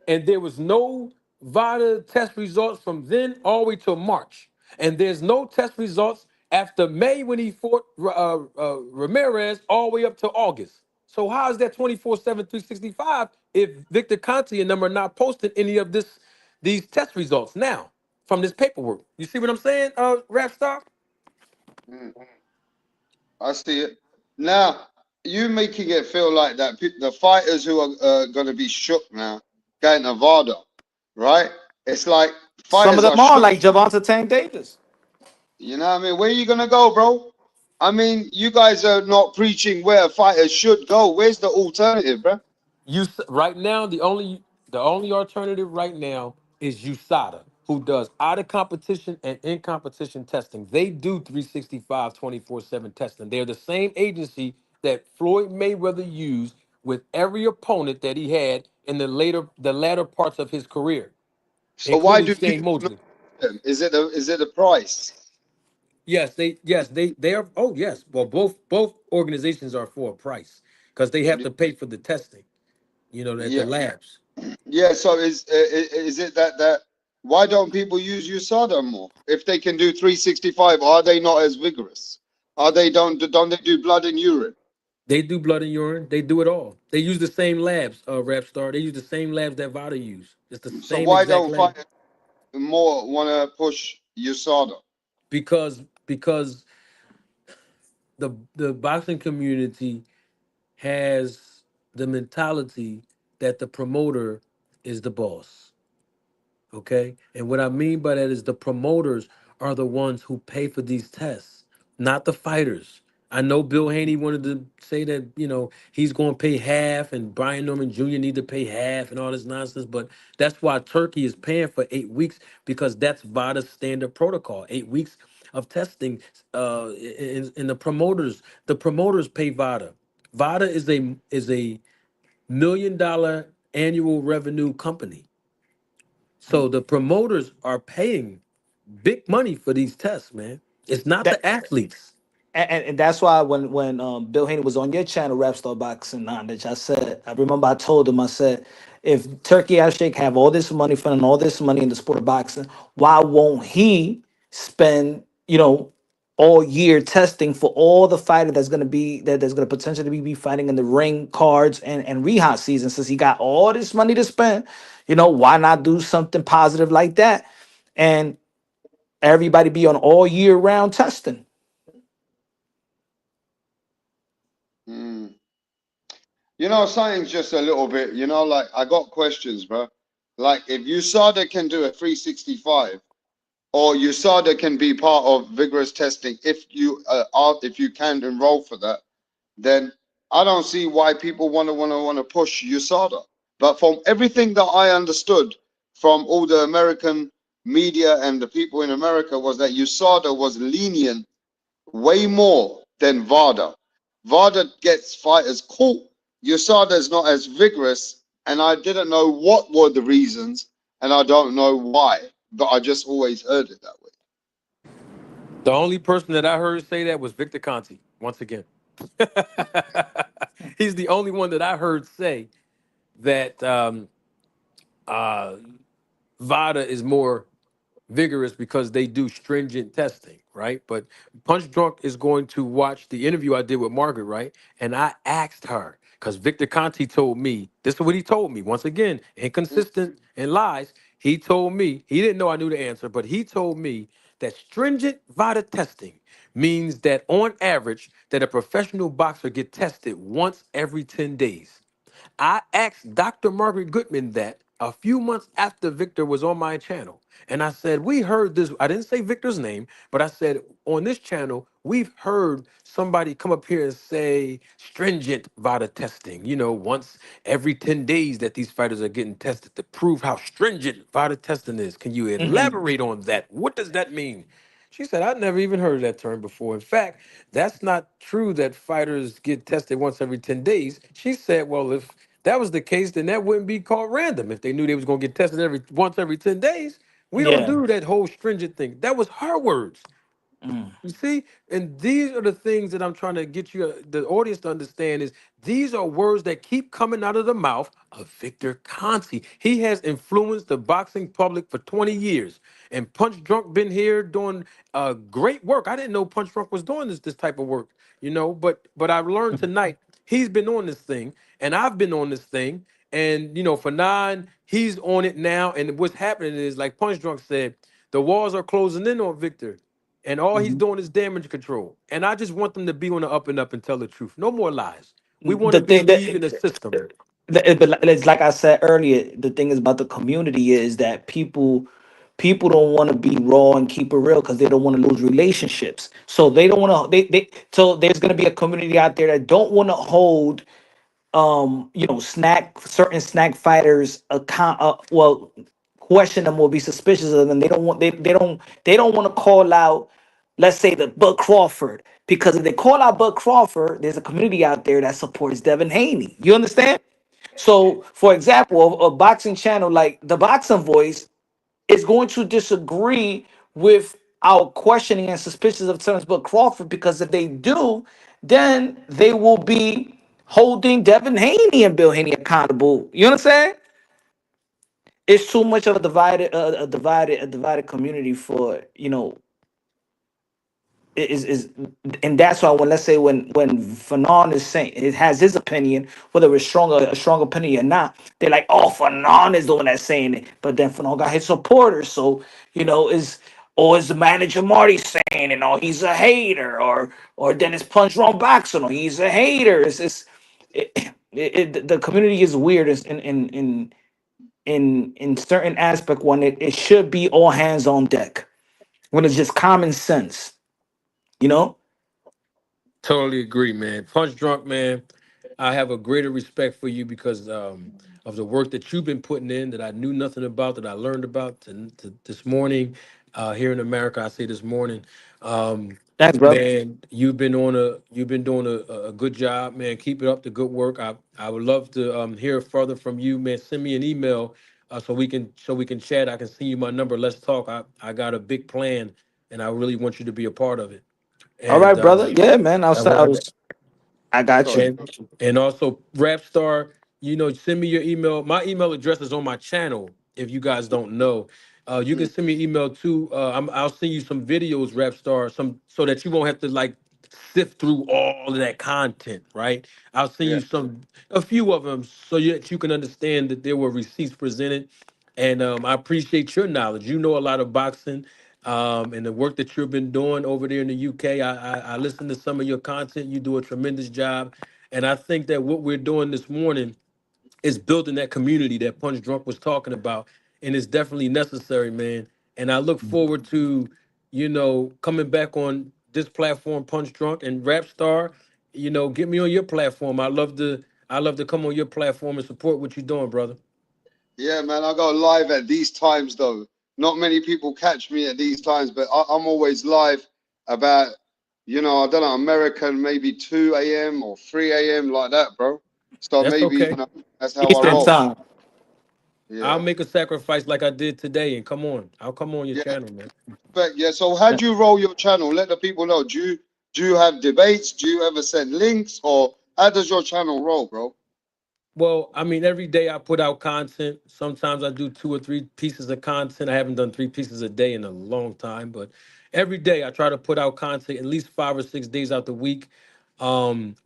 Speaker 4: And there was no VADA test results from then all the way till March. And there's no test results after May when he fought Ramirez all the way up to August. So how is that 24/7, 365 if Victor Conte and them are not posting any of these test results now? from this paperwork. You see what I'm saying, Rap Star?
Speaker 5: Mm, I see it. Now, you making it feel like that the fighters who are going to be shook now, going to VADA, right? It's like
Speaker 3: Some of
Speaker 5: fighters are
Speaker 3: them are
Speaker 5: shook.
Speaker 3: like Javante Tank Davis.
Speaker 5: You know what I mean? Where you going to go, bro? I mean, you guys are not preaching where fighters should go. Where's the alternative, bro?
Speaker 4: Right now, the only alternative right now is USADA, who does out of competition and in competition testing. They do 365 24/7 testing. They're the same agency that Floyd Mayweather used with every opponent that he had in the latter parts of his career,
Speaker 5: So why
Speaker 4: including
Speaker 5: do
Speaker 4: Shane
Speaker 5: people not
Speaker 4: Mosley.
Speaker 5: use them? Is it the price?
Speaker 4: Yes, they are. Oh yes, well both organizations are for a price because they have to pay for the testing. At the
Speaker 5: Yeah,
Speaker 4: labs.
Speaker 5: yeah. So is it that why don't people use USADA more? If they can do 365, are they not as vigorous? Are they don't they do blood and urine?
Speaker 4: They do blood and urine. They do it all. They use the same labs, Rap Star. They use the same labs that VADA use. It's the
Speaker 5: So
Speaker 4: same
Speaker 5: why
Speaker 4: exact
Speaker 5: don't
Speaker 4: lab.
Speaker 5: fighters more want to push USADA?
Speaker 4: Because the boxing community has the mentality that the promoter is the boss. Okay. And what I mean by that is the promoters are the ones who pay for these tests, not the fighters. I know Bill Haney wanted to say that, he's going to pay half and Brian Norman Jr. need to pay half and all this nonsense. But that's why Turkey is paying for 8 weeks because that's VADA's standard protocol. 8 weeks of testing in the promoters pay VADA. VADA is a $1 million annual revenue company. So the promoters are paying big money for these tests, man. It's not
Speaker 3: That
Speaker 4: the athletes.
Speaker 3: and that's why when Bill Haney was on your channel, Rap Star Boxing Knowledge, I remember I told him, I said, if Turkey Al Sheikh have all this money, funding all this money in the sport of boxing, why won't he spend all year testing for all the fighter that's gonna potentially be fighting in the ring cards and rehab season, since he got all this money to spend? Why not do something positive like that and everybody be on all year round testing?
Speaker 5: Mm. Something's just a little bit. Like I got questions, bro. Like if USADA can do a 365, or USADA can be part of vigorous testing, if you can enroll for that, then I don't see why people want to push USADA. But from everything that I understood from all the American media and the people in America was that USADA was lenient way more than VADA. VADA gets fighters caught. USADA is not as vigorous, and I didn't know what were the reasons, and I don't know why, but I just always heard it that way.
Speaker 4: The only person that I heard say that was Victor Conte, once again. He's the only one that I heard say that uh, VADA is more vigorous because they do stringent testing, right? But Punch Drunk is going to watch the interview I did with Margaret, right? And I asked her because Victor Conti told me this is what he told me. Once again, inconsistent and lies. He told me he didn't know I knew the answer, but he told me that stringent VADA testing means that on average that a professional boxer get tested once every 10 days. I asked Dr. Margaret Goodman that a few months after Victor was on my channel. And I said, we heard this. I didn't say Victor's name, but I said, on this channel, we've heard somebody come up here and say stringent VADA testing, once every 10 days that these fighters are getting tested to prove how stringent VADA testing is. Can you
Speaker 3: Mhm.
Speaker 4: elaborate on that? What does that mean? She said, I'd never even heard of that term before. In fact, that's not true that fighters get tested once every 10 days. She said, well, if that was the case, then that wouldn't be called random. If they knew they was going to get tested once every 10 days, we don't
Speaker 3: Yeah.
Speaker 4: do that whole stringent thing. That was her words.
Speaker 3: Mm.
Speaker 4: You see, and these are the things that I'm trying to get you, the audience, to understand is these are words that keep coming out of the mouth of Victor Conti. He has influenced the boxing public for 20 years, and Punch Drunk been here doing great work. I didn't know Punch Drunk was doing this type of work, but I've learned tonight he's been on this thing, and I've been on this thing, and for nine, he's on it now. And what's happening is, like Punch Drunk said, The walls are closing in on Victor, and all he's
Speaker 3: Mhm.
Speaker 4: doing is damage control. And I just want them to be on the up and tell the truth. No more lies. We want to
Speaker 3: The thing that
Speaker 4: believe in the system.
Speaker 3: but it's like I said earlier, the thing is about the community is that people don't want to be raw and keep it real because they don't want to lose relationships. So they don't want to they so there's going to be a community out there that don't want to hold snack certain snack fighters account question them or be suspicious of them. They don't want to call out, let's say, the Bud Crawford, because if they call out Bud Crawford, there's a community out there that supports Devin Haney. You understand? So for example, a boxing channel like the Boxing Voice is going to disagree with our questioning and suspicions of Terrence Bud Crawford, because if they do, then they will be holding Devin Haney and Bill Haney accountable. You know what I'm saying? It's too much of a divided community for is and that's why when, let's say, when Fanon is saying it has his opinion, whether it's a strong opinion or not, they're like, oh, Fanon is the one that's saying it, but then Fanon got his supporters, so is the manager Marty saying it, or he's a hater, or then it's Punch Wrong Boxing, or he's a hater. The community is weird in certain aspect when it should be all hands on deck, when it's just common sense, you know.
Speaker 4: Totally agree, man. Punch drunk, man. I have a greater respect for you because of the work that you've been putting in that I knew nothing about, that I learned about this morning here in America. I say this morning, um,
Speaker 3: Thanks, brother.
Speaker 4: man. You've been doing a good job, man. Keep it up, the good work. I would love to hear further from you, man. Send me an email so we can chat. I can send you my number. Let's talk. I got a big plan, and I really want you to be a part of it.
Speaker 3: All right,
Speaker 4: And
Speaker 3: brother. Yeah, man.
Speaker 4: I want
Speaker 3: I got
Speaker 5: Sorry.
Speaker 3: you.
Speaker 4: and also Rapstar, send me your email. My email address is on my channel. If you guys don't know, you can
Speaker 5: Mm.
Speaker 4: send me an email too. I'll send you some videos, Rapstar, some so that you won't have to like sift through all of that content, right? I'll send
Speaker 5: Yeah.
Speaker 4: you a few of them so that you can understand that there were receipts presented. And I appreciate your knowledge. You know a lot of boxing, and the work that you've been doing over there in the UK. I listen to some of your content. You do a tremendous job. And I think that what we're doing this morning is building that community that Punch Drunk was talking about. And it's definitely necessary, man. And I look forward to, coming back on this platform, Punch Drunk and Rap Star. Get me on your platform. I love to come on your platform and support what you're doing, brother.
Speaker 5: Yeah, man, I go live at these times though. Not many people catch me at these times, but I'm always live about, I don't know, American, maybe 2 a.m. or 3 a.m. like that, bro. So
Speaker 4: That's
Speaker 5: maybe,
Speaker 4: okay.
Speaker 5: that's how I
Speaker 3: Eastern
Speaker 4: I'm
Speaker 5: roll.
Speaker 3: time.
Speaker 4: I'll
Speaker 5: Yeah.
Speaker 4: make a sacrifice like I did today and come on. I'll come on your
Speaker 5: Yeah.
Speaker 4: channel, man.
Speaker 5: But yeah, so how do you roll your channel? Let the people know. Do you have debates? Do you ever send links? Or how does your channel roll, bro?
Speaker 4: Well, I mean, every day I put out content. Sometimes I do 2 or 3 pieces of content. I haven't done 3 pieces a day in a long time, but every day I try to put out content at least 5 or 6 days out the week.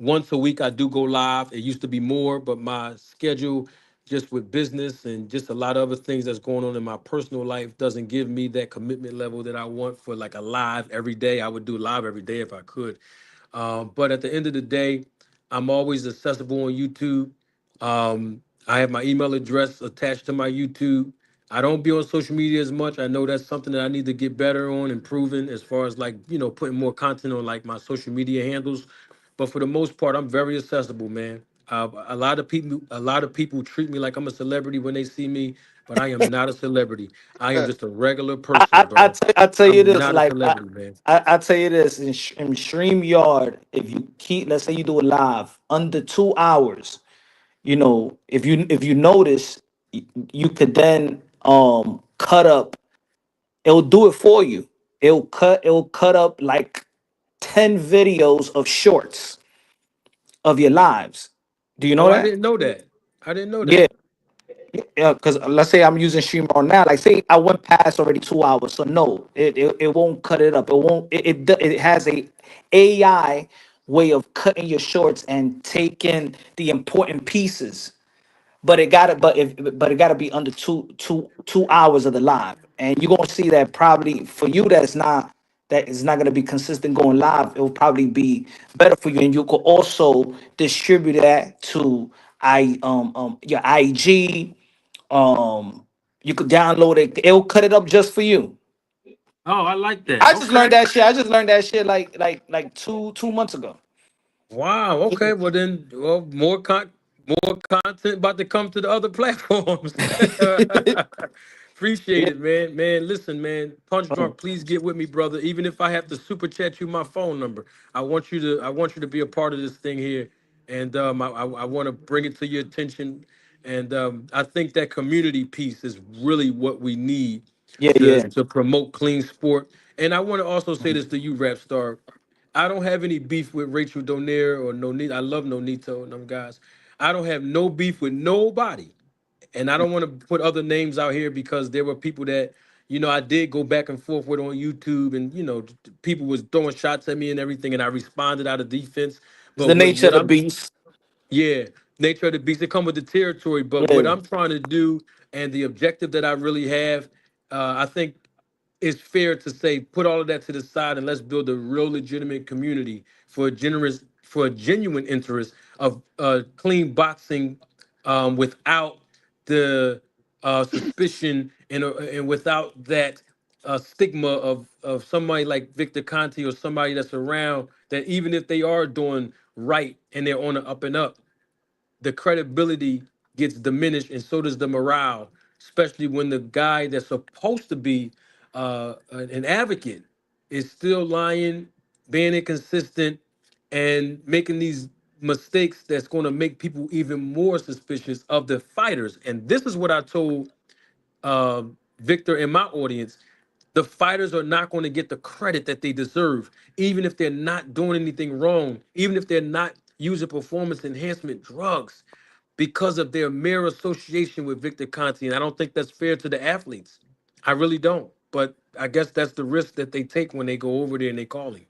Speaker 4: Once a week I do go live. It used to be more, but my schedule, just with business and just a lot of other things that's going on in my personal life, doesn't give me that commitment level that I want for like a live every day. I would do live every day if I could. But at the end of the day, I'm always accessible on YouTube. I have my email address attached to my YouTube. I don't be on social media as much. I know that's something that I need to get better on, improving as far as like, putting more content on like my social media handles. But for the most part, I'm very accessible, man. A lot of people treat me like I'm a celebrity when they see me, but I am not a celebrity. I am just a regular
Speaker 3: I
Speaker 4: person,
Speaker 3: I, I,
Speaker 4: bro.
Speaker 3: tell, I tell you
Speaker 4: I'm
Speaker 3: this,
Speaker 4: not a
Speaker 3: like
Speaker 4: celebrity, man.
Speaker 3: I tell you this in StreamYard, if you keep, let's say you do it live under 2 hours, if you notice, you could then cut up. It'll do it for you. It'll cut up like 10 videos of shorts of your lives. Do you
Speaker 4: Oh,
Speaker 3: know
Speaker 4: I
Speaker 3: that?
Speaker 4: didn't know that. I didn't know
Speaker 3: Yeah.
Speaker 4: that.
Speaker 3: Yeah, because let's say I'm using StreamYard now. Like, say I went past already 2 hours, so no, it won't cut it up. It won't. It has a AI way of cutting your shorts and taking the important pieces. But it gotta be under 2 hours of the live. and you're gonna see that probably for you that is not gonna be consistent going live. It will probably be better for you, and you could also distribute that to your IG. Um, you could download it. It'll cut it up just for you.
Speaker 4: Oh, I like that.
Speaker 3: I just learned
Speaker 4: Okay.
Speaker 3: that shit. I just learned that shit like two months ago.
Speaker 4: Wow. Okay. Well then, well, more content about to come to the other platforms. Appreciate
Speaker 3: Yeah.
Speaker 4: it, man. Man, listen, man. Punch Drunk, please get with me, brother. Even if I have to super chat you my phone number, I want you to be a part of this thing here, and I want to bring it to your attention. And I think that community piece is really what we need
Speaker 3: Yeah,
Speaker 4: to
Speaker 3: yeah.
Speaker 4: to promote clean sport. And I want to also say this to you, Rap Star. I don't have any beef with Rachel Donaire or Nonito. I love Nonito and them guys. I don't have no beef with nobody. And I don't want to put other names out here because there were people that, I did go back and forth with on YouTube, and people was throwing shots at me and everything, and I responded out of defense.
Speaker 3: It's
Speaker 4: But
Speaker 3: the nature of
Speaker 4: what
Speaker 3: the
Speaker 4: I'm
Speaker 3: beast.
Speaker 4: yeah, nature of the beast, it come with the territory. But what
Speaker 3: Yeah.
Speaker 4: I'm trying to do and the objective that I really have, I think it's fair to say put all of that to the side and let's build a real legitimate community for a genuine interest of clean boxing, without the suspicion and without that stigma of somebody like Victor Conte or somebody that's around that, even if they are doing right and they're on the up and up, the credibility gets diminished, and so does the morale, especially when the guy that's supposed to be an advocate is still lying, being inconsistent, and making these mistakes that's going to make people even more suspicious of the fighters. And this is what I told Victor in my audience. The fighters are not going to get the credit that they deserve, even if they're not doing anything wrong, even if they're not using performance enhancement drugs, because of their mere association with Victor Conte. And I don't think that's fair to the athletes. I really don't. But I guess that's the risk that they take when they go over there and they call him.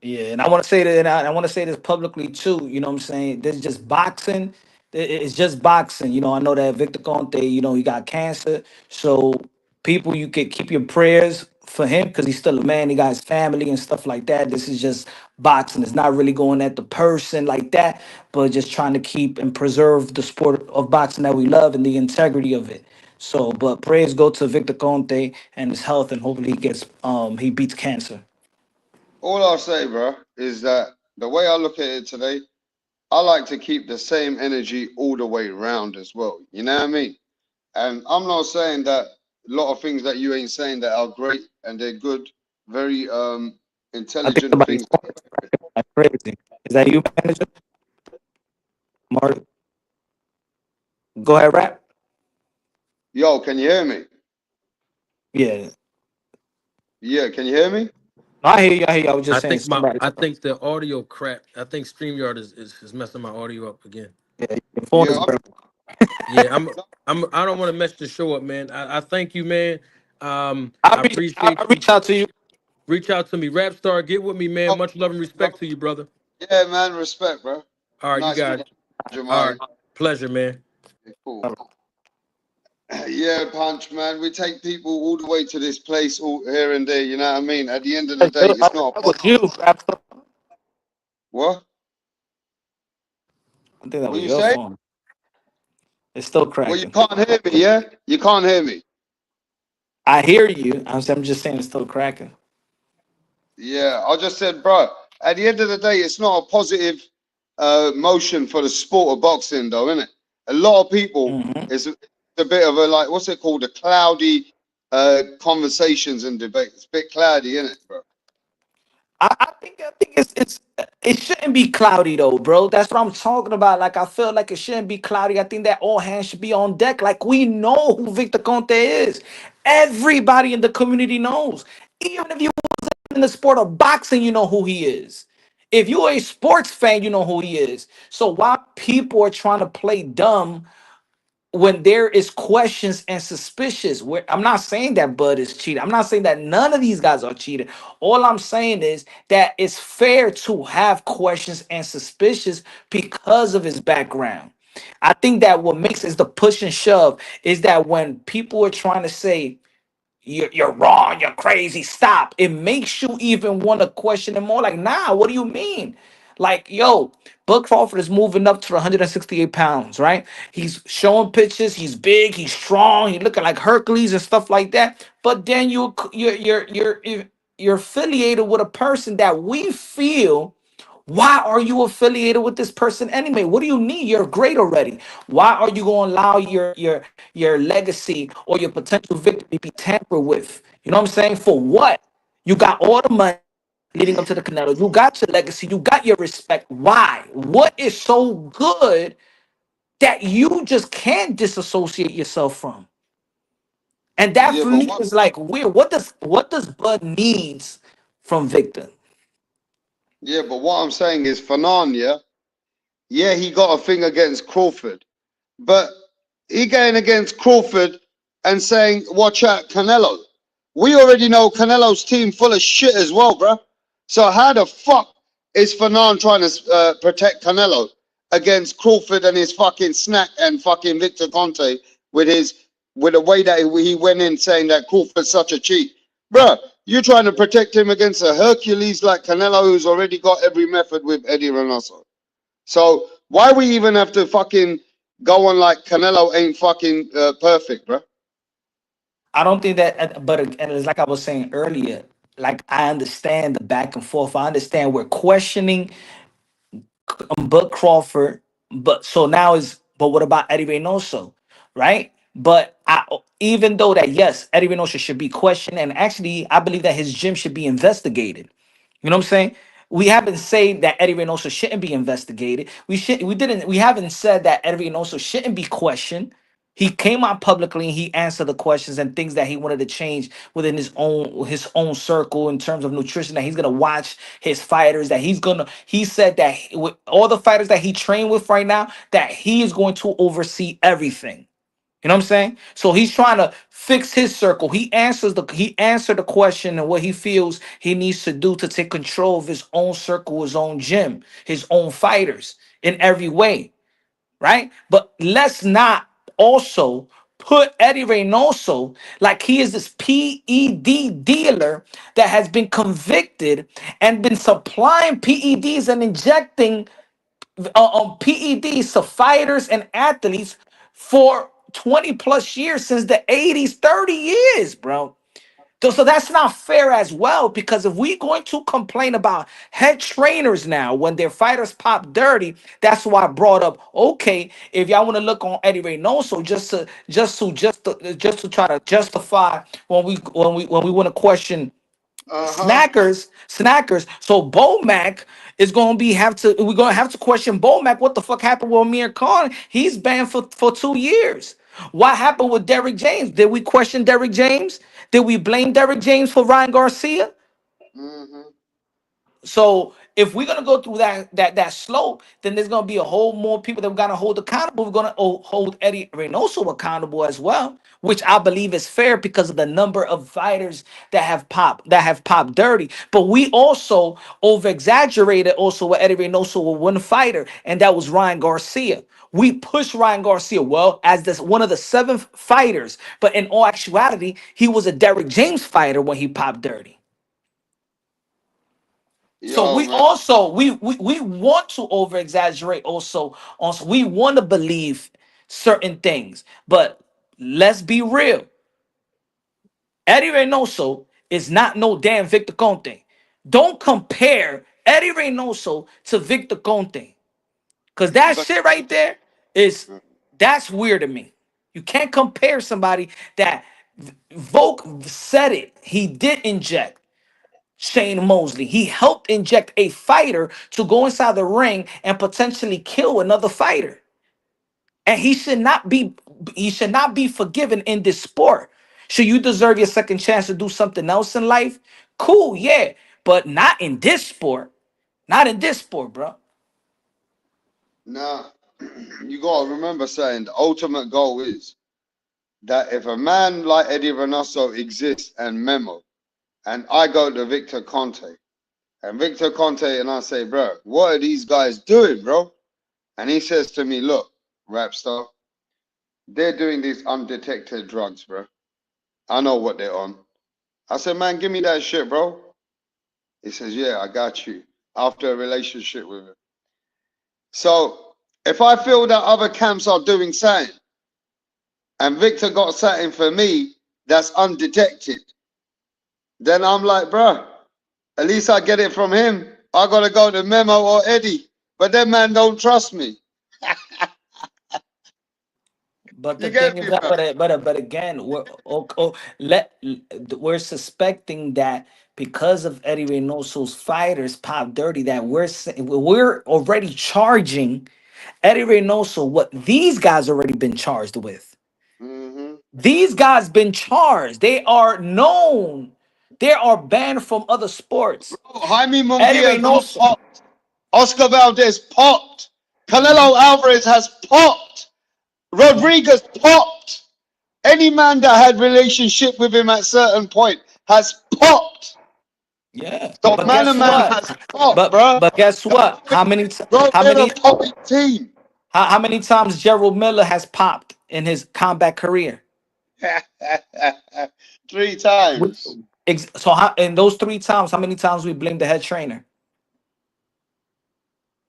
Speaker 3: Yeah, and I want to say that, and I want to say this publicly too. You know what I'm saying? This is just boxing. It's just boxing. I know that Victor Conte, he got cancer. So people, you could keep your prayers for him because he's still a man. He got his family and stuff like that. This is just boxing. It's not really going at the person like that, but just trying to keep and preserve the sport of boxing that we love and the integrity of it. So, but prayers go to Victor Conte and his health, and hopefully he beats cancer.
Speaker 5: All I'll say, bro, is that the way I look at it today, I like to keep the same energy all the way around as well. You know what I mean? And I'm not saying that a lot of things that you ain't saying that are great and they're good, very
Speaker 3: I think
Speaker 5: intelligent
Speaker 3: somebody's
Speaker 5: things.
Speaker 3: like crazy. Is that you, manager? Marty? Go ahead, rap.
Speaker 5: Yo, can you hear me?
Speaker 3: Yeah.
Speaker 5: Yeah, can you hear me?
Speaker 3: No, I hear you. I hear you. I was
Speaker 4: I
Speaker 3: just saying
Speaker 4: think my
Speaker 3: somebody.
Speaker 4: I think the audio crap. I think StreamYard is messing my audio up again.
Speaker 3: Yeah, your phone
Speaker 5: Yeah,
Speaker 3: is burning.
Speaker 4: Yeah, I don't want to mess the show up, man. I thank you, man.
Speaker 3: I'll
Speaker 4: I
Speaker 3: reach. I'll
Speaker 4: appreciate you.
Speaker 3: reach out to you.
Speaker 4: Reach out to me. Rap Star, get with me, man.
Speaker 5: I'm,
Speaker 4: Much love and
Speaker 5: bro.
Speaker 4: respect to you, brother.
Speaker 5: Yeah, man, respect, bro.
Speaker 4: All right, you
Speaker 5: Nice
Speaker 4: got
Speaker 5: meeting
Speaker 4: it.
Speaker 5: you,
Speaker 4: All
Speaker 5: Jamari.
Speaker 4: right. Pleasure, man.
Speaker 5: Cool. Yeah, Punch, man. We take people all the way to this place, all here and there. You know what I mean? At the end of the day, it's not a
Speaker 3: That was you, rap.
Speaker 5: what?
Speaker 3: I think that
Speaker 5: What
Speaker 3: was
Speaker 5: you
Speaker 3: your
Speaker 5: say?
Speaker 3: phone. It's still
Speaker 5: Well, you
Speaker 3: cracking.
Speaker 5: can't hear me, yeah? You can't hear me.
Speaker 3: I hear you. I'm just saying it's still cracking.
Speaker 5: Yeah, I just said, bro, at the end of the day, it's not a positive motion for the sport of boxing, though, isn't it? A lot of people,
Speaker 3: Hmm.
Speaker 5: it's a bit of a, like, what's it called? A cloudy conversations and debate. It's a bit cloudy, isn't it, bro?
Speaker 3: I think it shouldn't be cloudy though, bro. That's what I'm talking about. Like I feel like it shouldn't be cloudy. I think that all hands should be on deck. Like we know who Victor Conte is. Everybody in the community knows. Even if you in the sport of boxing, you know who he is. If you're a sports fan, you know who he is. So why people are trying to play dumb when there is questions and suspicious, where I'm not saying that Bud is cheating. I'm not saying that none of these guys are cheating. All I'm saying is that it's fair to have questions and suspicious because of his background. I think that what makes is the push and shove is that when people are trying to say you're wrong, you're crazy, stop. It makes you even want to question it more. Like, nah, what do you mean? Like, yo, Bud Crawford is moving up to 168 pounds, right? He's showing pictures. He's big. He's strong. He's looking like Hercules and stuff like that. But then you're affiliated with a person that we feel. Why are you affiliated with this person anyway? What do you need? You're great already. Why are you going to allow your legacy or your potential victory to be tampered with? You know what I'm saying? For what? You got all the money leading up to the Canelo. You got your legacy. You got your respect. Why? What is so good that you just can't disassociate yourself from? And that
Speaker 5: Yeah,
Speaker 3: for
Speaker 5: but
Speaker 3: me
Speaker 5: what?
Speaker 3: is like weird. What does Bud needs from Victor?
Speaker 5: Yeah, but what I'm saying is, Fannon, yeah, he got a thing against Crawford, but he going against Crawford and saying, "Watch out, Canelo." We already know Canelo's team full of shit as well, bruh. So how the fuck is Fannon trying to protect Canelo against Crawford and his fucking snack and fucking Victor Conte with his with the way that he went in saying that Crawford's such a cheat, bruh? You're trying to protect him against a Hercules like Canelo, who's already got every method with Eddie Reynoso. So why we even have to fucking go on like Canelo ain't fucking perfect, bro?
Speaker 3: I don't think that, but again, it's like I was saying earlier. Like I understand the back and forth. I understand we're questioning Bud Crawford, but so now is but what about Eddie Reynoso, right? But even though that yes, Eddie Reynoso should be questioned, and actually I believe that his gym should be investigated. You know what I'm saying? We haven't said that Eddie Reynoso shouldn't be investigated. We haven't said that Eddie Reynoso shouldn't be questioned. He came out publicly and he answered the questions and things that he wanted to change within his own circle in terms of nutrition, that he's gonna watch his fighters, that he said that with all the fighters that he trained with right now, that he is going to oversee everything. You know what I'm saying? So he's trying to fix his circle. He answered the question and what he feels he needs to do to take control of his own circle, his own gym, his own fighters in every way, right? But let's not also put Eddie Reynoso like he is this PED dealer that has been convicted and been supplying PEDs and injecting PEDs to fighters and athletes for 20 plus years, since the 80s, 30 years, bro. So that's not fair as well, because if we're going to complain about head trainers now when their fighters pop dirty, that's why I brought up, okay, if y'all want to look on Eddie Reynoso just to try to justify when we want to question
Speaker 5: Uh-huh.
Speaker 3: snackers. So Bomac is gonna be have to we're gonna have to question Bomac. What the fuck happened with Amir Khan? He's banned for 2 years. What happened with Derrick James? Did we question Derrick James? Did we blame Derrick James for Ryan Garcia?
Speaker 5: Mm-hmm.
Speaker 3: So if we're gonna go through that slope, then there's gonna be a whole more people that we're gonna hold accountable. We're gonna hold Eddie Reynoso accountable as well, which I believe is fair because of the number of fighters that have popped dirty. But we also over exaggerated also with Eddie Reynoso with one fighter, and that was Ryan Garcia. We pushed Ryan Garcia well as this one of the 7 fighters, but in all actuality, he was a Derrick James fighter when he popped dirty. So
Speaker 5: Yo,
Speaker 3: we
Speaker 5: man.
Speaker 3: also we want to over exaggerate also we want to believe certain things, but let's be real. Eddie Reynoso is not no damn Victor Conte. Don't compare Eddie Reynoso to Victor Conte, because that
Speaker 5: But
Speaker 3: shit right there is that's weird to me. You can't compare somebody that Volk said it. He did inject Shane Mosley. He helped inject a fighter to go inside the ring and potentially kill another fighter. And he should not be forgiven in this sport. Should you deserve your second chance to do something else in life? Cool, yeah. But not in this sport. Not in this sport, bro.
Speaker 5: now you gotta remember saying the ultimate goal is that if a man like Eddie Reynoso exists and Memo, and I go to Victor Conte, and Victor Conte and I say, bro, what are these guys doing, bro? And he says to me, look, rap star, they're doing these undetected drugs, bro. I know what they're on. I said, man, give me that shit, bro. He says, yeah, I got you. After a relationship with him. So if I feel that other camps are doing something and Victor got something for me that's undetected, then I'm like, bro, at least I get it from him. I gotta go to Memo or Eddie. But that man don't trust me.
Speaker 3: But the
Speaker 5: You
Speaker 3: thing
Speaker 5: get
Speaker 3: is
Speaker 5: me,
Speaker 3: that,
Speaker 5: bro?
Speaker 3: but again, we're suspecting that because of Eddie Reynoso's fighters pop dirty, that we're already charging Eddie Reynoso what these guys already been charged with.
Speaker 5: Mm-hmm.
Speaker 3: These guys been charged. They are known. They are banned from other sports.
Speaker 5: Jaime
Speaker 3: Eddie
Speaker 5: Munguia got
Speaker 3: Reynoso.
Speaker 5: popped. Oscar Valdez popped.
Speaker 3: Mhm.
Speaker 5: Canelo Alvarez has popped.
Speaker 3: Mhm.
Speaker 5: Rodriguez popped. Any man that had relationship with him at certain point has popped.
Speaker 3: Yeah,
Speaker 5: So
Speaker 3: but
Speaker 5: man, a
Speaker 3: guess
Speaker 5: man
Speaker 3: what?
Speaker 5: has popped, bro.
Speaker 3: But guess
Speaker 5: The
Speaker 3: what?
Speaker 5: popping, bro,
Speaker 3: How
Speaker 5: they're the
Speaker 3: many
Speaker 5: popping team.
Speaker 3: how many times Gerald Miller has popped in his combat career?
Speaker 5: 3
Speaker 3: We-
Speaker 5: times.
Speaker 3: So how, in those 3 times, how many times we blame the head trainer?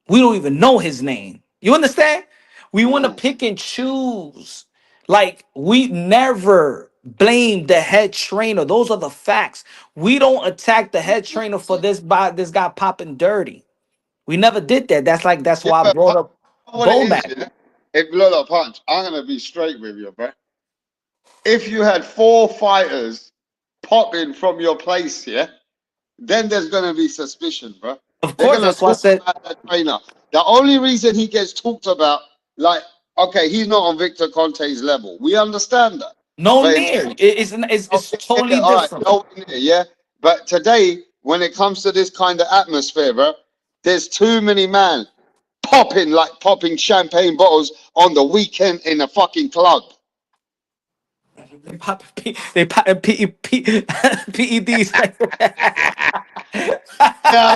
Speaker 3: We don't even know his name. You understand? We want to
Speaker 5: Mm.
Speaker 3: pick and choose. Like we never blame the head trainer. Those are the facts. We don't attack the head trainer for this guy popping dirty. We never did that. That's
Speaker 5: Yeah,
Speaker 3: why I
Speaker 5: but
Speaker 3: brought up
Speaker 5: what it is,
Speaker 3: Bomac.
Speaker 5: yeah? If look, punch, I'm gonna be straight with you, bro. If you had 4 fighters popping from your place, yeah, then there's gonna be suspicion, bro.
Speaker 3: Of
Speaker 5: They're
Speaker 3: course,
Speaker 5: gonna
Speaker 3: that's why I
Speaker 5: talk
Speaker 3: said
Speaker 5: about that trainer. The only reason he gets talked about, like, okay, he's not on Victor Conte's level. We understand that.
Speaker 3: no
Speaker 5: But in
Speaker 3: near.
Speaker 5: oh,
Speaker 3: It's
Speaker 5: yeah,
Speaker 3: totally
Speaker 5: all right,
Speaker 3: different.
Speaker 5: no, yeah. But today, when it comes to this kind of atmosphere, bro, there's too many man popping like popping champagne bottles on the weekend in a fucking club.
Speaker 3: They popping PEDs.
Speaker 5: Yeah,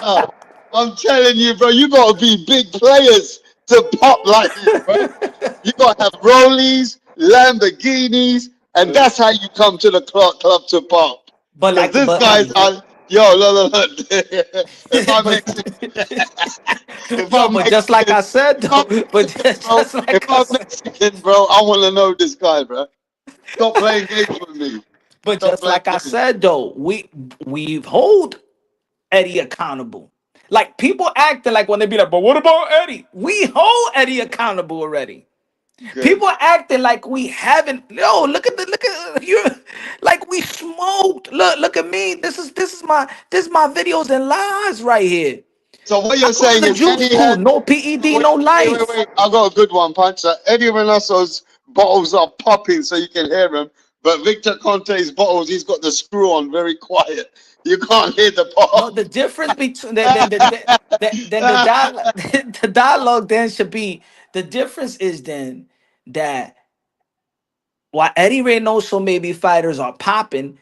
Speaker 5: I'm telling you, bro, you gotta be big players to pop like this, bro. You gotta have Rollies, Lamborghinis, and that's how you come to the club to pop.
Speaker 3: but
Speaker 5: Because
Speaker 3: like,
Speaker 5: this
Speaker 3: but
Speaker 5: guy's on, yo, look, look, look. If I'm
Speaker 3: but
Speaker 5: Mexican, if
Speaker 3: yo,
Speaker 5: I'm
Speaker 3: but just like
Speaker 5: Mexican,
Speaker 3: I said
Speaker 5: if I'm
Speaker 3: though, but
Speaker 5: Mexican, bro,
Speaker 3: just
Speaker 5: if
Speaker 3: like I
Speaker 5: I'm
Speaker 3: said,
Speaker 5: Mexican, bro, I want to know this guy, bro. Stop playing games with me.
Speaker 3: but
Speaker 5: Stop
Speaker 3: just
Speaker 5: playing
Speaker 3: like I
Speaker 5: games.
Speaker 3: said though, we hold Eddie accountable. Like people acting like when they be like, but what about Eddie? We hold Eddie accountable already.
Speaker 5: Good.
Speaker 3: People acting like we haven't. Yo, look at you. Like we smoked. Look at me. This is my videos and lives right here.
Speaker 5: So what
Speaker 3: I
Speaker 5: you're
Speaker 3: go to
Speaker 5: saying
Speaker 3: the
Speaker 5: is
Speaker 3: juice
Speaker 5: Eddie
Speaker 3: pool.
Speaker 5: had.
Speaker 3: No PED,
Speaker 5: Wait,
Speaker 3: no
Speaker 5: wait, wait,
Speaker 3: lights.
Speaker 5: wait. I got a good one, Punch. Eddie Renasso's bottles are popping so you can hear him, but Victor Conte's bottles, he's got the screw on very quiet. You can't hear the
Speaker 3: No,
Speaker 5: pop.
Speaker 3: the difference between then the dialogue the dialogue then should be the difference is then that while Eddie Reynoso maybe fighters are popping,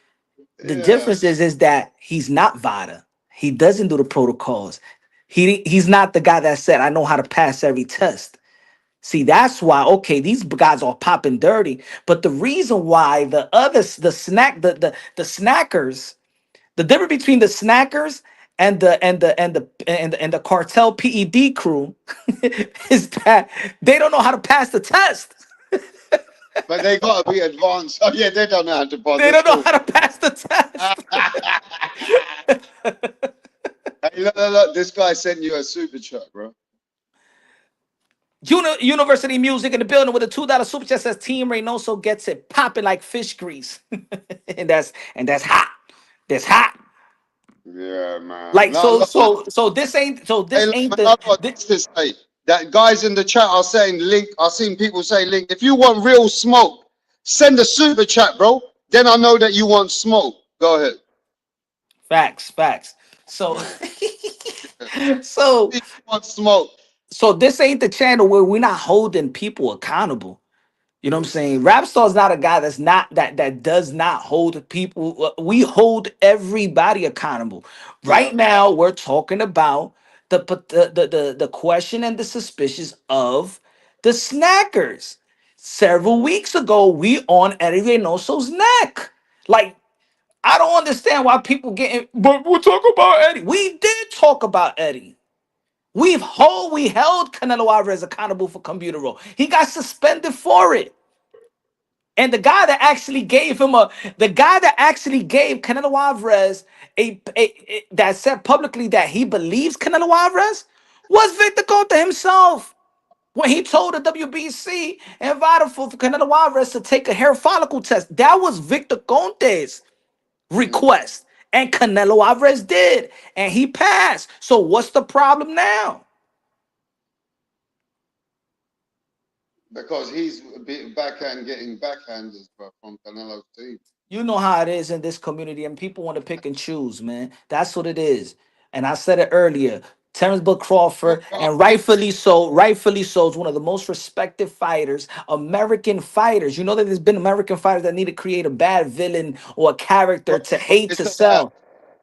Speaker 3: the
Speaker 5: Yeah.
Speaker 3: difference is that he's not VADA. He doesn't do the protocols. He's not the guy that said I know how to pass every test. See, that's why okay, these guys are popping dirty. But the reason why the others, the snackers, the difference between the snackers and the cartel PED crew is that they don't know how to pass the test.
Speaker 5: But they got to be advanced. Oh, yeah, they don't know how to pass.
Speaker 3: They
Speaker 5: They're
Speaker 3: don't know
Speaker 5: still.
Speaker 3: how to pass the test.
Speaker 5: Hey, look, look, look. This guy sent you a super chat, bro.
Speaker 3: University Music in the building with a $2 super chat says Team Reynoso gets it popping like fish grease, and that's hot. That's hot.
Speaker 5: Yeah, man.
Speaker 3: Like
Speaker 5: No,
Speaker 3: so
Speaker 5: look,
Speaker 3: so so
Speaker 5: hey,
Speaker 3: this
Speaker 5: look,
Speaker 3: ain't
Speaker 5: man, I've got
Speaker 3: the
Speaker 5: this to say. That guys in the chat are saying link. I've seen people say link. If you want real smoke, send a super chat, bro. Then I know that you want smoke. Go ahead.
Speaker 3: facts. So
Speaker 5: Yeah.
Speaker 3: so
Speaker 5: You want smoke.
Speaker 3: so this ain't the channel where we're not holding people accountable. You know what I'm
Speaker 5: Mm.
Speaker 3: saying? Rapstar's not a guy that's not that does not hold people. We hold everybody accountable.
Speaker 5: Yeah.
Speaker 3: Right now, we're talking about the question and the suspicions of the snackers. Several weeks ago, we on Eddie Reynoso's neck. Like, I don't understand why people getting. But we'll talk about Eddie. We did talk about Eddie. We held Canelo Alvarez accountable for computer role. He got suspended for it. And the guy that actually gave Canelo Alvarez that said publicly that he believes Canelo Alvarez was Victor Conte himself. When he told the WBC and VADA for Canelo Alvarez to take a hair follicle test, that was Victor Conte's
Speaker 5: Mm.
Speaker 3: request. And Canelo Alvarez did. And he passed. So what's the problem now?
Speaker 5: Because he's beating backhand, getting backhanders from Canelo's team.
Speaker 3: You know how it is in this community, and people want to pick and choose, man. That's what it is. And I said it earlier. Terrence Book
Speaker 5: No,
Speaker 3: Crawford, and rightfully so, is one of the most respected fighters, American fighters. You know that there's been American fighters that need to create a bad villain or a character
Speaker 5: bro,
Speaker 3: to hate
Speaker 5: it's
Speaker 3: to
Speaker 5: about.
Speaker 3: sell.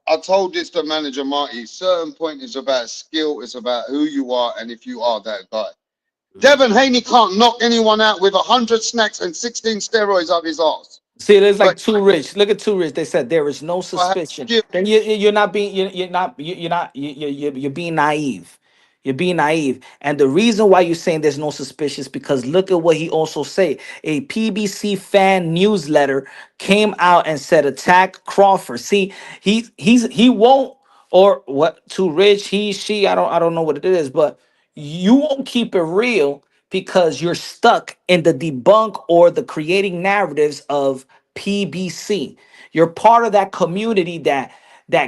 Speaker 5: I told this to manager Marty. Certain point is about skill. It's about who you are and if you are that guy. Devin Haney can't knock anyone out with 100 snacks and 16 steroids up his ass.
Speaker 3: See, there's like
Speaker 5: But
Speaker 3: Too Rich. Look at Too Rich. They said there is no
Speaker 5: I have
Speaker 3: suspicion.
Speaker 5: skill.
Speaker 3: Then you're not being you're not you're not you're being naive. You're being naive. And the reason why you're saying there's no suspicion is because look at what he also said. A PBC fan newsletter came out and said attack Crawford. See, he won't or what Too Rich, he, she, I don't know what it is, but you won't keep it real because you're stuck in the debunk or the creating narratives of PBC. You're part of that community that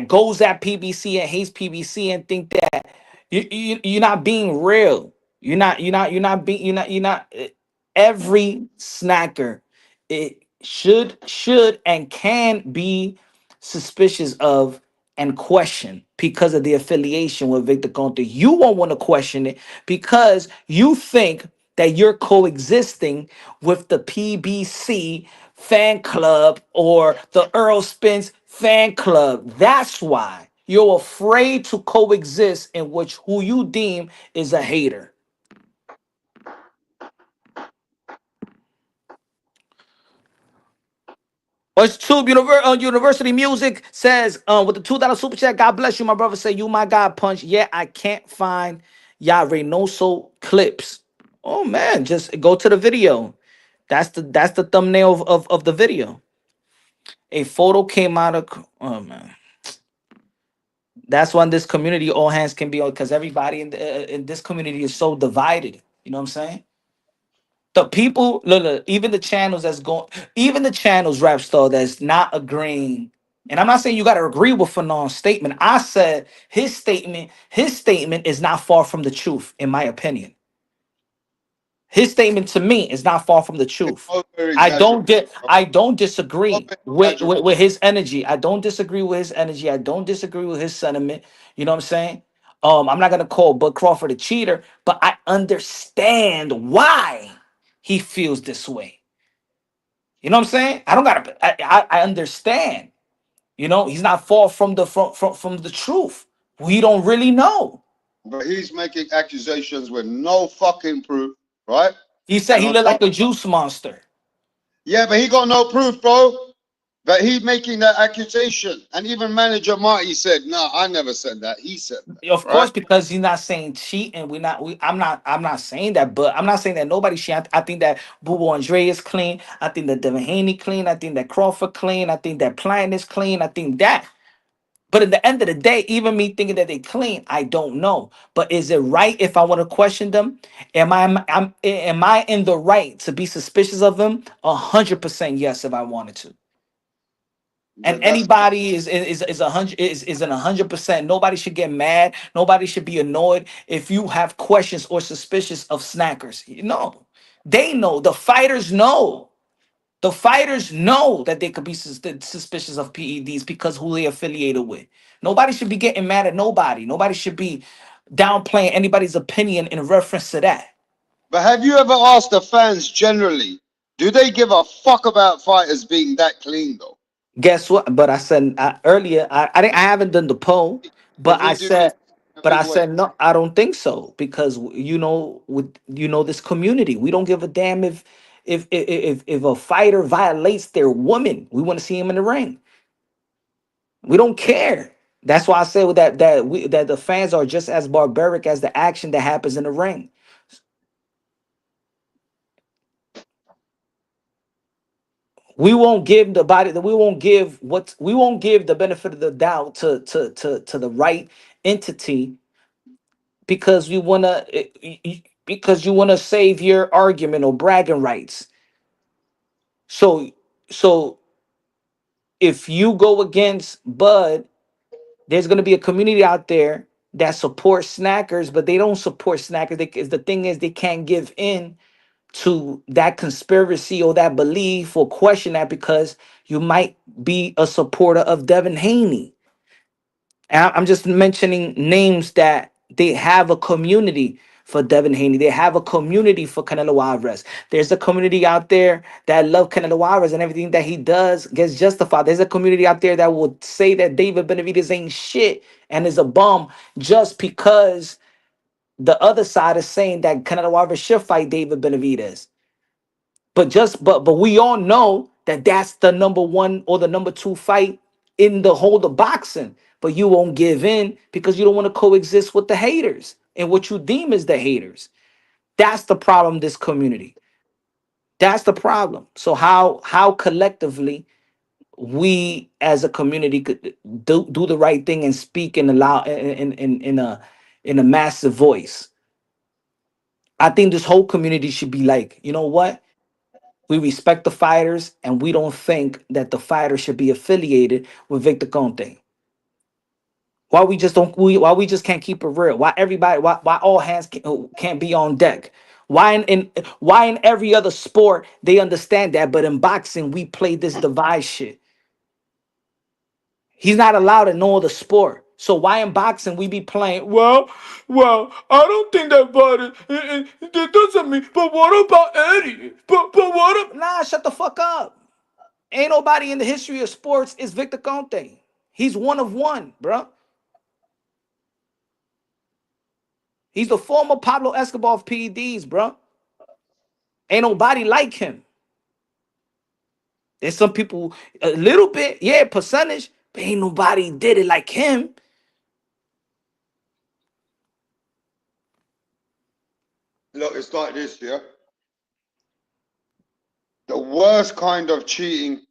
Speaker 3: goes at PBC and hates PBC and think that you're not being real. You're not every snacker it should and can be suspicious of and question because of the affiliation with Victor Conte. You won't want to question it because you think that you're coexisting with the PBC fan club or the Earl Spence fan club. That's why you're afraid to coexist in which who you deem is a hater. Us Tube University Music says, with the $2 super chat, God bless you, my brother. Say, you my God punch. Yeah, I can't find y'all Reynoso clips. Oh man, just go to the video. That's the thumbnail of the video. A photo came out of oh man. That's when this community all hands can be on because everybody in this community is so divided. You know what I'm saying? The people, look, even the channels that's going, even the channels rap star that's not agreeing. And I'm not saying you got to agree with Fanon's statement. I said his statement is not far from the truth, in my opinion. His statement to me is not far from the truth.
Speaker 5: Over exaggerate, bro.
Speaker 3: I don't disagree
Speaker 5: Over exaggerate.
Speaker 3: with his energy. I don't disagree with his energy. I don't disagree with his sentiment. You know what I'm saying? I'm not gonna call Bud Crawford a cheater, but I understand why he feels this way. You know what I'm saying? I don't gotta I understand. You know, he's not far from from the truth. We don't really know.
Speaker 5: But he's making accusations with no fucking proof, right?
Speaker 3: He said
Speaker 5: And
Speaker 3: he
Speaker 5: on
Speaker 3: looked
Speaker 5: top,
Speaker 3: like a juice monster.
Speaker 5: yeah, but he got no proof, bro. But he making that accusation. And even manager Marty said, no, I never said that. He said that,
Speaker 3: Of
Speaker 5: right?
Speaker 3: course, because he's not saying cheat, and I'm not saying that, but I'm not saying that nobody cheat. I think that Bubu Andre is clean. I think that Devin Haney clean. I think that Crawford clean. I think that Plant is clean. I think that. But at the end of the day, even me thinking that they clean, I don't know. But is it right if I want to question them? Am I in the right to be suspicious of them? 100% yes, if I wanted to. And
Speaker 5: But that's not,
Speaker 3: anybody is 100 is in 100%. Nobody should get mad. Nobody should be annoyed if you have questions or suspicious of snackers. No, they know. The fighters know. The fighters know that they could be suspicious of PEDs because who they affiliated with. Nobody should be getting mad at nobody. Nobody should be downplaying anybody's opinion in reference to that.
Speaker 5: but have you ever asked the fans generally, do they give a fuck about fighters being that clean though?
Speaker 3: Guess what? But I said earlier, I haven't done the poll, but
Speaker 5: Because
Speaker 3: I
Speaker 5: we do
Speaker 3: said,
Speaker 5: in a big way.
Speaker 3: no, I don't think so because you know, with this community, we don't give a damn if If a fighter violates their woman, we want to see him in the ring. We don't care. That's why I say that the fans are just as barbaric as the action that happens in the ring. We won't give the body that we won't give the benefit of the doubt to the right entity because because you want to save your argument or bragging rights. So so if you go against Bud, there's going to be a community out there that supports snackers, but they don't support snackers. The thing is, they can't give in to that conspiracy or that belief or question that because you might be a supporter of Devin Haney. And I'm just mentioning names that they have a community for Devin Haney. They have a community for Canelo Alvarez. There's a community out there that love Canelo Alvarez and everything that he does gets justified. There's a community out there that will say that David Benavidez ain't shit and is a bum just because the other side is saying that Canelo Alvarez should fight David Benavidez. But we all know that that's the number one or the number two fight in the whole of boxing. But you won't give in because you don't want to coexist with the haters and what you deem as the haters. That's the problem. This community. That's the problem. So how collectively we as a community could do the right thing and speak and allow in a massive voice. I think this whole community should be like, you know what? We respect the fighters, and we don't think that the fighter should be affiliated with Victor Conte. Why we just don't? Why we just can't keep it real? Why everybody? Why all hands can't be on deck? Why in every other sport they understand that, but in boxing we play this divide shit. He's not allowed in no other sport. So why in boxing we be playing? Well, I don't think that body it doesn't mean. But what about Eddie? But what? Nah, shut the fuck up. Ain't nobody in the history of sports is Victor Conte. He's one of one, bro. He's the former Pablo Escobar of PEDs, bro. Ain't nobody like him. There's some people a little bit, yeah, percentage, but ain't nobody did it like him.
Speaker 5: Look, it's like this, yeah. The worst kind of cheating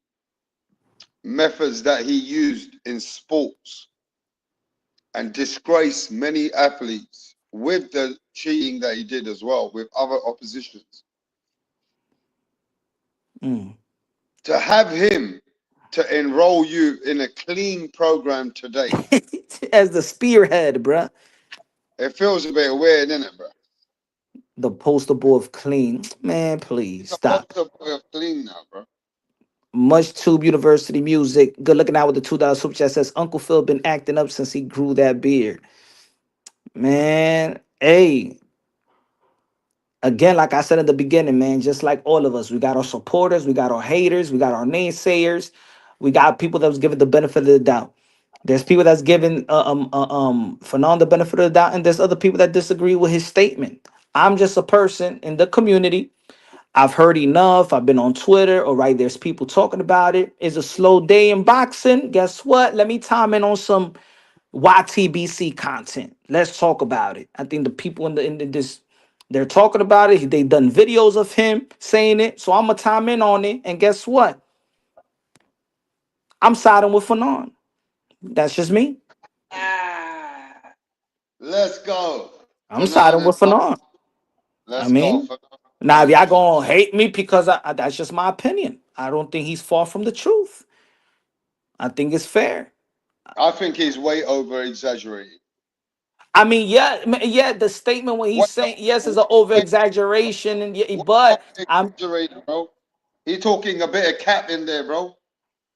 Speaker 5: methods that he used in sports and disgraced many athletes with the cheating that he did as well with other oppositions.
Speaker 3: Mm.
Speaker 5: To have him to enroll you in a clean program today,
Speaker 3: As the spearhead, bro.
Speaker 5: it feels a bit weird, isn't it, bro?
Speaker 3: The poster boy of clean. Man, please
Speaker 5: He's a
Speaker 3: stop.
Speaker 5: poster boy of clean now, bro.
Speaker 3: Much Tube University music. Good looking out with the $2 super chat says Uncle Phil been acting up since he grew that beard. Man, hey, again, like I said in the beginning, man, just like all of us, we got our supporters, we got our haters, we got our naysayers, we got people that was given the benefit of the doubt. There's people that's given Fannon the benefit of the doubt, and there's other people that disagree with his statement. I'm just a person in the community. I've heard enough. I've been on Twitter, all right. There's people talking about it. It's a slow day in boxing. Guess what? Let me time in on some YTBC content. Let's talk about it. I think the people this they're talking about it. They done videos of him saying it. So I'm gonna time in on it. And guess what? I'm siding with Fanon. That's just me.
Speaker 5: Let's go.
Speaker 3: I'm
Speaker 5: Fanon
Speaker 3: siding
Speaker 5: and
Speaker 3: with Fanon. I
Speaker 5: let's go.
Speaker 3: mean,
Speaker 5: Fanon.
Speaker 3: now if y'all gonna hate me because that's just my opinion. I don't think he's far from the truth. I think it's fair.
Speaker 5: I think he's way over exaggerated.
Speaker 3: I mean, yeah, the statement when he's saying yes is an over
Speaker 5: Way
Speaker 3: exaggeration, and yeah,
Speaker 5: over
Speaker 3: but I'm
Speaker 5: exaggerated, bro. He talking a bit of cap in there, bro.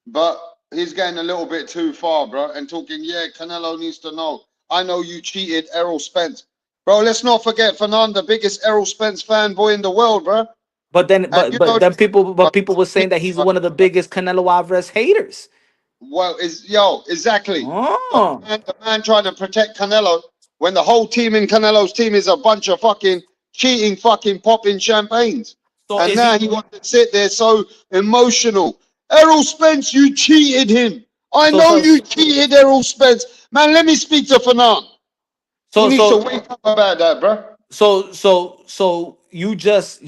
Speaker 5: But he's getting a little bit too far, bro. And talking, yeah, Canelo needs to know. I know you cheated Errol Spence. Bro, let's not forget Fernand, the biggest Errol Spence fanboy in the world, bro.
Speaker 3: but then
Speaker 5: And you know,
Speaker 3: people were saying that he's one of the biggest Canelo Alvarez haters.
Speaker 5: well, exactly. But
Speaker 3: Oh,
Speaker 5: the man trying to protect Canelo when the whole team in Canelo's team is a bunch of fucking cheating, fucking popping champagnes.
Speaker 3: So
Speaker 5: And
Speaker 3: is
Speaker 5: now
Speaker 3: he?
Speaker 5: he wants to sit there so emotional. Errol Spence, you cheated him. I
Speaker 3: So
Speaker 5: know
Speaker 3: so
Speaker 5: you cheated Errol Spence. Man, let me speak to Fannon. He
Speaker 3: so
Speaker 5: needs to
Speaker 3: so
Speaker 5: wake up about that, bro.
Speaker 3: so you just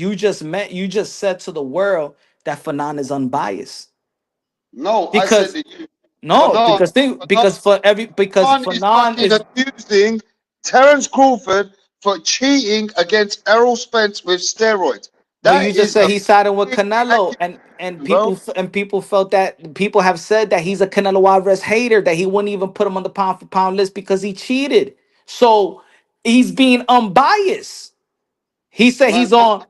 Speaker 3: said to the world that Fanon is unbiased
Speaker 5: No, I said
Speaker 3: because
Speaker 5: that you,
Speaker 3: no,
Speaker 5: Fanone,
Speaker 3: because for every because
Speaker 5: Fanone is
Speaker 3: Fanon
Speaker 5: fucking
Speaker 3: is.
Speaker 5: accusing Terence Crawford for cheating against Errol Spence with steroids.
Speaker 3: No, you
Speaker 5: That
Speaker 3: just
Speaker 5: is
Speaker 3: said
Speaker 5: a
Speaker 3: he's siding with
Speaker 5: big
Speaker 3: Canelo, and
Speaker 5: accusation, bro.
Speaker 3: people felt that people have said that he's a Canelo Alvarez hater, that he wouldn't even put him on the pound for pound list because he cheated. So he's being unbiased. He said
Speaker 5: Man,
Speaker 3: he's on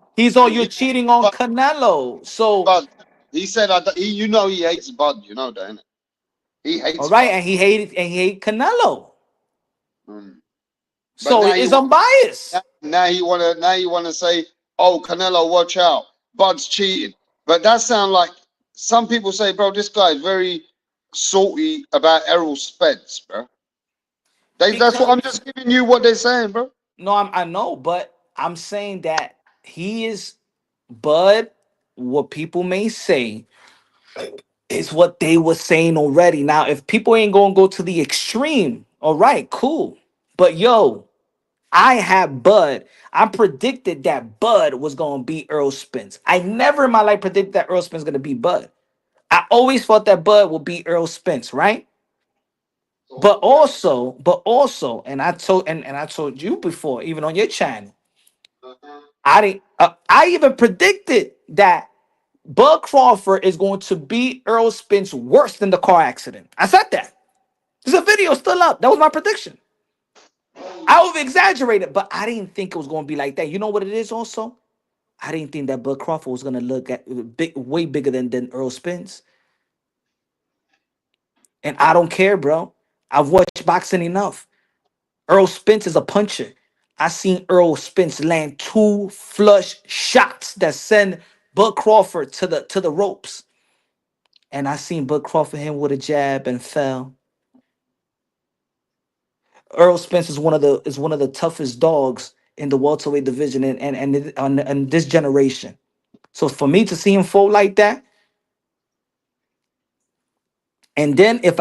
Speaker 3: you're
Speaker 5: he,
Speaker 3: cheating on
Speaker 5: but,
Speaker 3: Canelo. So
Speaker 5: but he said, you know, he hates Bud. You know that, innit? He
Speaker 3: all
Speaker 5: hates
Speaker 3: right,
Speaker 5: Bud.
Speaker 3: and he hated Canelo.
Speaker 5: Mm. But
Speaker 3: So
Speaker 5: now
Speaker 3: it
Speaker 5: you
Speaker 3: is
Speaker 5: want
Speaker 3: unbiased.
Speaker 5: now you wanna say, oh, Canelo, watch out, Bud's cheating. But that sound like some people say, bro, this guy is very salty about Errol Spence, bro. That's what
Speaker 3: Because
Speaker 5: I'm just giving you what they're saying, bro.
Speaker 3: no, I know, but I'm saying that he is Bud, what people may say is what they were saying already. Now, if people ain't gonna go to the extreme, all right, cool. But yo, I have Bud. I predicted that Bud was gonna beat Earl Spence. I never in my life predicted that Earl Spence gonna beat Bud. I always thought that Bud would beat Earl Spence, right? But also, and I told you before, even on your channel, I didn't. I even predicted that Bud Crawford is going to beat Earl Spence worse than the car accident. I said that. There's a video still up. That was my prediction. I over exaggerated, but I didn't think it was going to be like that. You know what it is also? I didn't think that Bud Crawford was going to look at big, way bigger than Earl Spence. And I don't care, bro. I've watched boxing enough. Earl Spence is a puncher. I seen Earl Spence land two flush shots that send Bud Crawford to the ropes. And I seen Bud Crawford hit him with a jab and fell. Earl Spence is one of the toughest dogs in the welterweight division and this generation. So for me to see him fold like that, and then if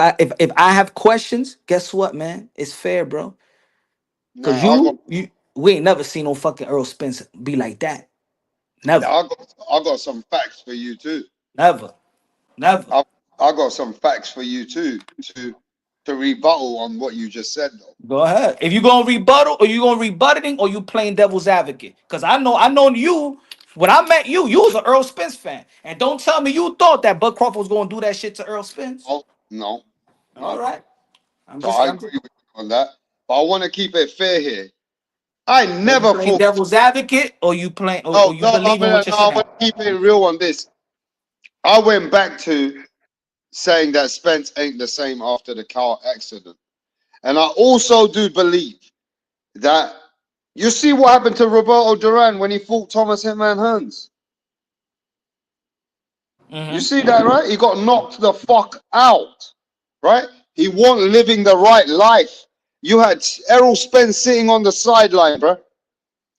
Speaker 3: I have questions, guess what, man? It's fair, bro. Cause
Speaker 5: Now
Speaker 3: we ain't never seen no fucking Earl Spence be like that. Never,
Speaker 5: I got some facts for you too.
Speaker 3: never, never.
Speaker 5: I I got some facts for you too to rebuttal on what you just said though.
Speaker 3: Go ahead. If you gonna rebuttal, or you gonna rebutting, or you playing devil's advocate. Cause I know you. When I met you, you was an Earl Spence fan, and don't tell me you thought that Bud Crawford was gonna do that shit to Earl Spence.
Speaker 5: No, no,
Speaker 3: All
Speaker 5: no.
Speaker 3: right,
Speaker 5: So I
Speaker 3: I'm
Speaker 5: agree
Speaker 3: just.
Speaker 5: with you on that. But I want to keep it fair here. I
Speaker 3: Are you
Speaker 5: never
Speaker 3: playing
Speaker 5: thought.
Speaker 3: devil's advocate, or you playing,
Speaker 5: No,
Speaker 3: or you
Speaker 5: no,
Speaker 3: believing what you're
Speaker 5: I
Speaker 3: saying?
Speaker 5: want to keep it real on this. I went back to saying that Spence ain't the same after the car accident, and I also do believe that you see what happened to Roberto Duran when he fought Thomas Hitman Hearns. You
Speaker 3: Mm-hmm.
Speaker 5: see that, right? He got knocked the fuck out, right? He wasn't living the right life. You had Errol Spence sitting on the sideline, bro.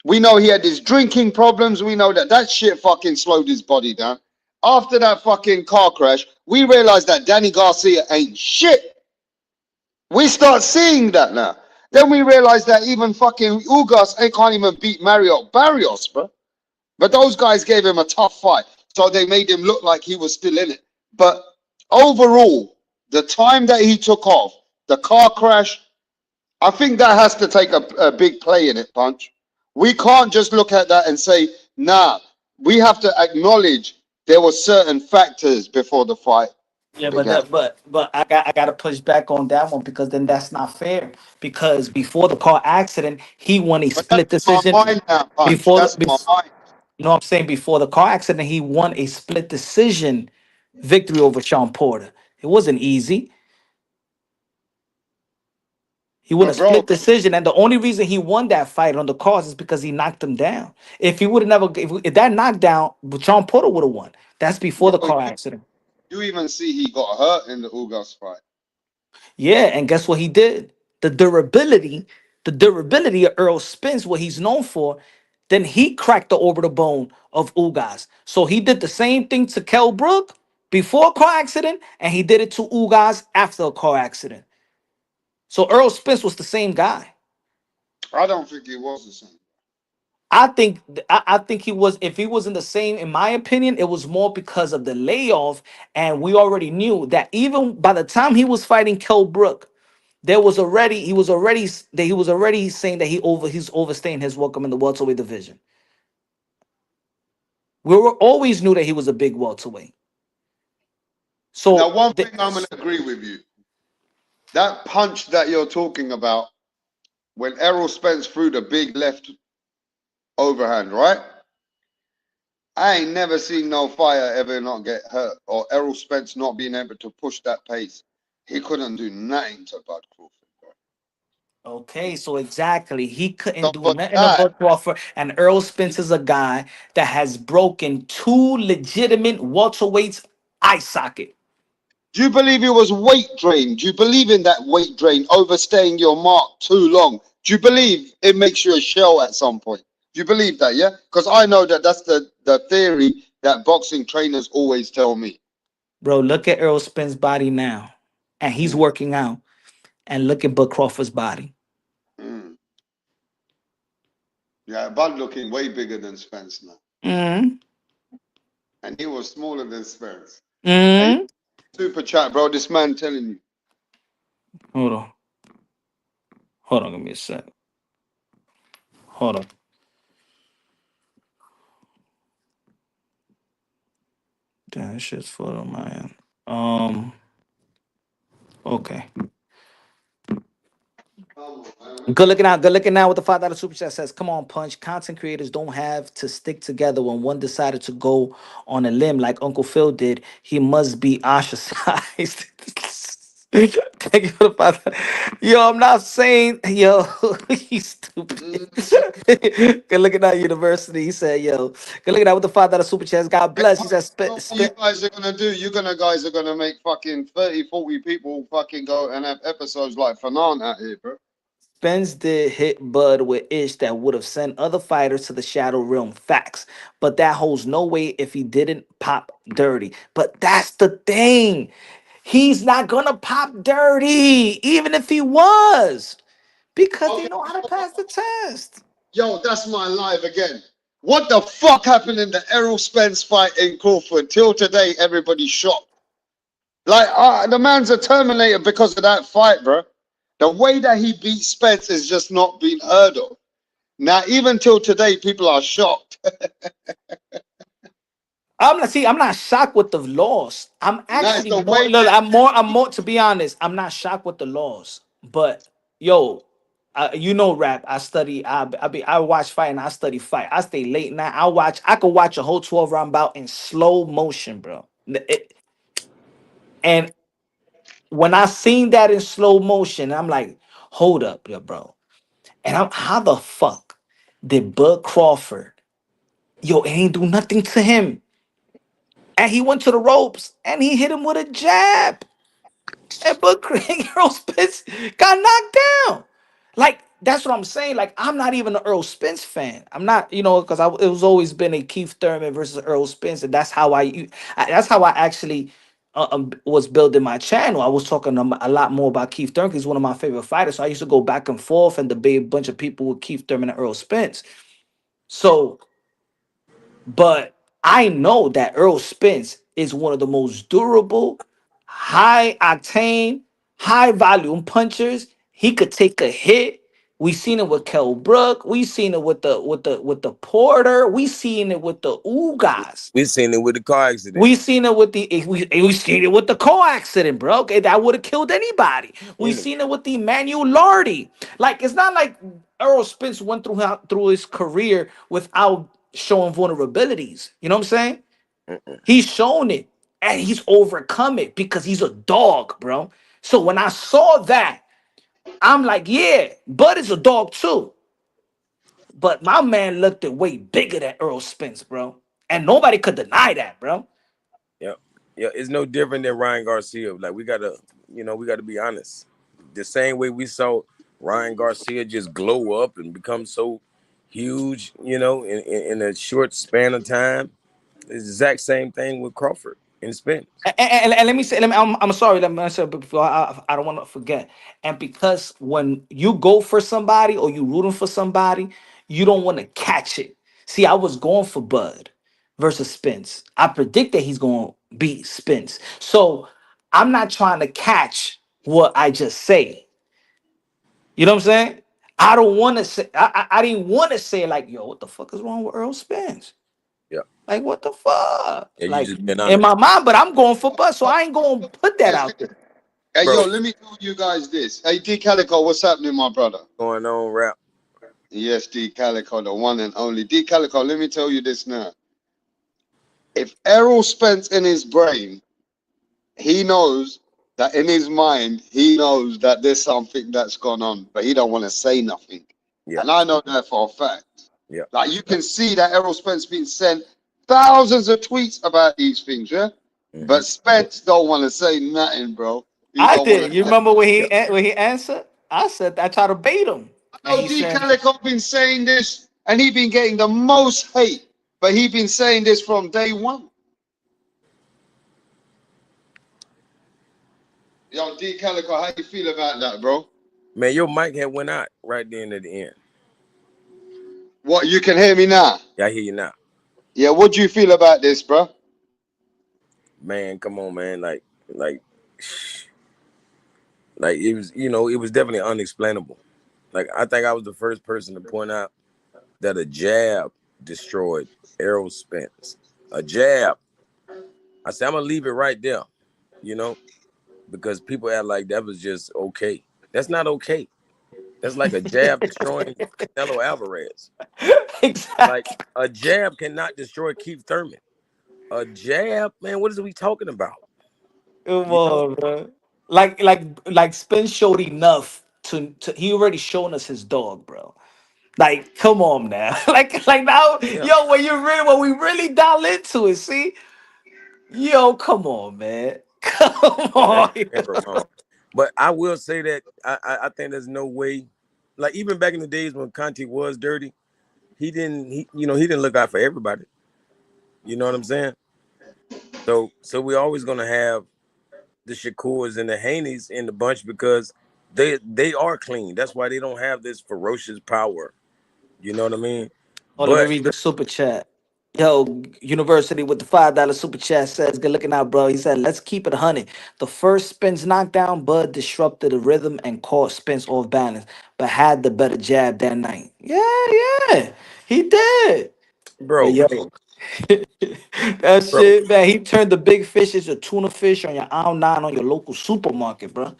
Speaker 5: We know he had his drinking problems. We know that shit fucking slowed his body down. After that fucking car crash, we realized that Danny Garcia ain't shit. We start seeing that now. Then we realize that even fucking Ugas ain't can't even beat Mario Barrios, bro. But those guys gave him a tough fight. So they made him look like he was still in it. But overall, the time that he took off, the car crash, I think that has to take a big play in it, Punch. We can't just look at that and say, nah, we have to acknowledge there were certain factors before the fight
Speaker 3: Yeah,
Speaker 5: began.
Speaker 3: but I got to push back on that one because then that's not fair. Because before the car accident, he won a
Speaker 5: But that's
Speaker 3: split
Speaker 5: my
Speaker 3: decision.
Speaker 5: mind now, Punch.
Speaker 3: Before the
Speaker 5: That's my
Speaker 3: bef-
Speaker 5: mind.
Speaker 3: No, I'm saying before the car accident, he won a split decision victory over Sean Porter. It wasn't easy. He won a
Speaker 5: But bro,
Speaker 3: split decision, and the only reason he won that fight on the cars is because he knocked him down. If he would have never, if that knockdown, Sean Porter would have won. That's before the
Speaker 5: bro,
Speaker 3: car accident.
Speaker 5: you even see he got hurt in the Ugas fight.
Speaker 3: Yeah, and guess what he did? The durability of Earl Spence, what he's known for. then he cracked the orbital bone of Ugas. So he did the same thing to Kell Brook before a car accident, and he did it to Ugas after a car accident. So Earl Spence was the same guy.
Speaker 5: I don't think he was the same.
Speaker 3: I think he was. If he wasn't the same, in my opinion, it was more because of the layoff, and we already knew that even by the time he was fighting Kell Brook, he was already saying that he's overstaying his welcome in the welterweight division. Always knew that he was a big welterweight.
Speaker 5: Now,
Speaker 3: So
Speaker 5: one thing I'm going to agree with you. That punch that you're talking about, when Errol Spence threw the big left overhand, right? I ain't never seen no fighter ever not get hurt, or Errol Spence not being able to push that pace. He couldn't do nothing to Bud Crawford, bro.
Speaker 3: okay, so exactly, he couldn't
Speaker 5: So
Speaker 3: do
Speaker 5: for
Speaker 3: nothing
Speaker 5: that,
Speaker 3: about Crawford, and Earl Spence is a guy that has broken two legitimate welterweights eye socket.
Speaker 5: do you believe it was weight drain? Do you believe in that weight drain, overstaying your mark too long? Do you believe it makes you a shell at some point? Do you believe that, yeah? Because I know that that's the theory that boxing trainers always tell me.
Speaker 3: Bro, look at Earl Spence's body now, and he's
Speaker 5: Mm,
Speaker 3: working out, and look at Bud Crawford's body.
Speaker 5: mm. Yeah, Bud looking way bigger than Spence now.
Speaker 3: Mm,
Speaker 5: And he was smaller than Spence. Hey,
Speaker 3: mm.
Speaker 5: super chat, bro. This man telling you.
Speaker 3: Hold on, give me a sec. Hold on. Damn, this shit's full on my end. Okay. Good looking now with the $5 super chat says, come on, Punch. Content creators don't have to stick together when one decided to go on a limb like Uncle Phil did. He must be ostracized. Thank you for the $5. Yo, I'm not saying, yo, he's stupid.
Speaker 5: Mm.
Speaker 3: Good looking out, University. He said, yo, good looking out with the $5 super chat. God
Speaker 5: Hey,
Speaker 3: bless.
Speaker 5: I
Speaker 3: He said,
Speaker 5: know what you guys are gonna do. You're gonna guys are gonna make fucking 30, 40 people fucking go and have episodes like Fannon out here, bro.
Speaker 3: Spence did hit Bud with ish that would have sent other fighters to the shadow realm. Facts. But that holds no weight if he didn't pop dirty. But that's the thing. He's not gonna pop dirty, even if he was. Because they
Speaker 5: Okay,
Speaker 3: know how to pass the test.
Speaker 5: yo, that's my live again. What the fuck happened in the Errol Spence fight in Crawford? Till today, everybody's shocked. Like, the man's a Terminator because of that fight, bro. The way that he beat Spence is just not being heard of. Now, even till today, people are shocked.
Speaker 3: I'm not shocked with the loss. I'm
Speaker 5: Now it's
Speaker 3: actually
Speaker 5: the
Speaker 3: more
Speaker 5: way
Speaker 3: look,
Speaker 5: that
Speaker 3: I'm more to be honest, I'm not shocked with the loss. But yo, you know rap. I watch fight and I study fight. I stay late night. I could watch a whole 12 round bout in slow motion, bro. And when I seen that in slow motion, I'm like, hold up, yo, bro. And I'm how the fuck did Bud Crawford, yo, it ain't do nothing to him. And he went to the ropes and he hit him with a jab. And Bud Earl Spence got knocked down. Like, that's what I'm saying. Like, I'm not even an Earl Spence fan. I'm not, because it was always been a Keith Thurman versus Earl Spence, and that's how I actually was building my channel. I was talking a lot more about Keith Thurman because he's one of my favorite fighters. So I used to go back and forth and debate a bunch of people with Keith Thurman and Earl Spence. So, but I know that Earl Spence is one of the most durable, high octane, high volume punchers. He could take a hit. We seen it with Kell Brook. We seen it with the Porter. We seen it with the Ugas.
Speaker 6: We seen it with the car accident.
Speaker 3: We seen it with we seen it with the car accident, bro. Okay, that would have killed anybody. We
Speaker 6: Anyway,
Speaker 3: seen it with the Manuel Lardy. Like, it's not like Earl Spence went through his career without showing vulnerabilities. You know what I'm saying? He's shown it and he's overcome it because he's a dog, bro. So when I saw that, I'm like, yeah, Bud is a dog too. But my man looked at way bigger than Earl Spence, bro. And nobody could deny that, bro.
Speaker 6: yeah, yeah, it's no different than Ryan Garcia. Like we gotta be honest. The same way we saw Ryan Garcia just glow up and become so huge, you know, in a short span of time. It's the exact same thing with Crawford and Spence.
Speaker 3: And let me say, I'm sorry, let me say before I don't want to forget. And because when you go for somebody or you rooting for somebody, you don't want to catch it. See, I was going for Bud versus Spence. I predict that he's going to beat Spence. So I'm not trying to catch what I just say. You know what I'm saying? I don't want to say. I didn't want to say like, yo, what the fuck is wrong with Earl Spence?
Speaker 6: Yeah,
Speaker 3: Like, what the fuck?
Speaker 6: yeah, you
Speaker 3: Like,
Speaker 6: just been
Speaker 3: in
Speaker 6: honest,
Speaker 3: my mind, but I'm going for Bud, so I ain't going to put that out there.
Speaker 5: Hey,
Speaker 6: bro.
Speaker 5: yo, let me tell you guys this. Hey, D Calico, what's happening, my brother?
Speaker 6: Going on, rap.
Speaker 5: Yes, D Calico, the one and only. D Calico, let me tell you this now. If Errol Spence in his brain, he knows that in his mind, he knows that there's something that's gone on, but he don't want to say nothing.
Speaker 6: Yeah,
Speaker 5: And I know that for a fact.
Speaker 6: yeah.
Speaker 5: Like you can see that Errol Spence been sent thousands of tweets about these things, yeah?
Speaker 6: Hmm.
Speaker 5: But Spence don't want to say nothing, bro. He
Speaker 3: I
Speaker 5: don't want
Speaker 3: did.
Speaker 5: to
Speaker 3: You
Speaker 5: say.
Speaker 3: remember
Speaker 6: Yeah,
Speaker 3: when he answered? I said I tried to bait him,
Speaker 5: I
Speaker 3: and
Speaker 5: know
Speaker 3: he
Speaker 5: D
Speaker 3: said,
Speaker 5: Calico been saying this, and he been getting the most hate, but he been saying this from day one. Yo, D Calico, how you feel about that, bro?
Speaker 6: man, your mic had went out right then at the end.
Speaker 5: What, you can hear me now?
Speaker 6: Yeah, I hear you now,
Speaker 5: Yeah, what do you feel about this, bro?
Speaker 6: man. Come on, man. Like it was, you know, it was definitely unexplainable. Like I think I was the first person to point out that a jab destroyed Errol Spence. A jab. I said I'm gonna leave it right there, you know, because people act like that was just okay. That's not okay. That's like a jab destroying Canelo Alvarez. Like
Speaker 3: exactly.
Speaker 6: a jab cannot destroy Keith Thurman. A jab, man. What is we talking about?
Speaker 3: Come
Speaker 6: You know,
Speaker 3: on, bro. Like Spence showed enough to. He already shown us his dog, bro. Like, come on now. Like now,
Speaker 6: yeah,
Speaker 3: yo, when we really dial into it, see, yo, come on, man. Come
Speaker 6: yeah. That
Speaker 3: on.
Speaker 6: never wrong. But I will say that I think there's no way. Like even back in the days when Conte was dirty, he didn't look out for everybody. You know what I'm saying? So we're always gonna have the Shakurs and the Haneys in the bunch because they are clean. That's why they don't have this ferocious power. You know what I mean?
Speaker 3: Oh, let me
Speaker 6: But
Speaker 3: read the super chat. Yo, University with the $5 super chat says, good looking out, bro. He said, let's keep it 100. The first Spence knockdown, Bud disrupted the rhythm and caught Spence off balance, but had the better jab that night. Yeah, he did. But
Speaker 6: bro,
Speaker 3: yo, that
Speaker 6: bro,
Speaker 3: shit, man, he turned the big fish into tuna fish on your aisle 9 on your local supermarket, bro.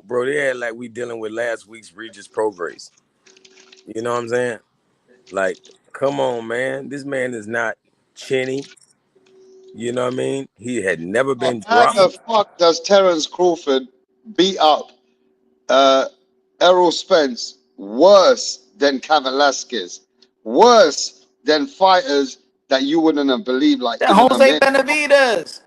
Speaker 6: bro, they had like we dealing with last week's Regis Progress. You know what I'm saying? Like, come on, man. This man is not chinny. You know what I mean? He had never been
Speaker 5: How
Speaker 6: dropped.
Speaker 5: the fuck does Terence Crawford beat up uh, Errol Spence worse than Cain Velasquez, worse than fighters that you wouldn't have believed, like
Speaker 3: That
Speaker 5: even
Speaker 3: Jose
Speaker 5: Amir,
Speaker 3: Benavides.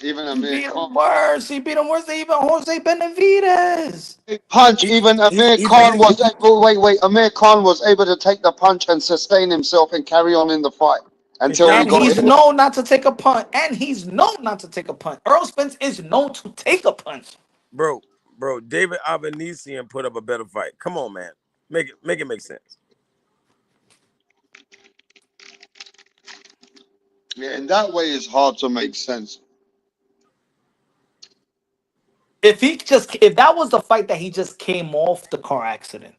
Speaker 5: even
Speaker 3: He
Speaker 5: Amir
Speaker 3: beat
Speaker 5: Khan.
Speaker 3: him worse. He beat him worse than even Jose Benavides.
Speaker 5: Punch,
Speaker 6: He
Speaker 5: even Amir
Speaker 6: he beat
Speaker 5: Khan
Speaker 6: him.
Speaker 5: was able, wait, Amir Khan was able to take the punch and sustain himself and carry on in the fight
Speaker 6: And
Speaker 5: until he
Speaker 6: Terrence
Speaker 3: And
Speaker 5: got
Speaker 3: he's
Speaker 5: hit.
Speaker 6: Crawford,
Speaker 3: known not to take a punt. And he's known not to take a punt. Earl Spence is known to take a punch.
Speaker 6: bro, David Avanesian put up a better fight. Come on, man. Make it make sense.
Speaker 5: Yeah, in that way, it's hard to make sense.
Speaker 3: If that was the fight that he just came off the car accident,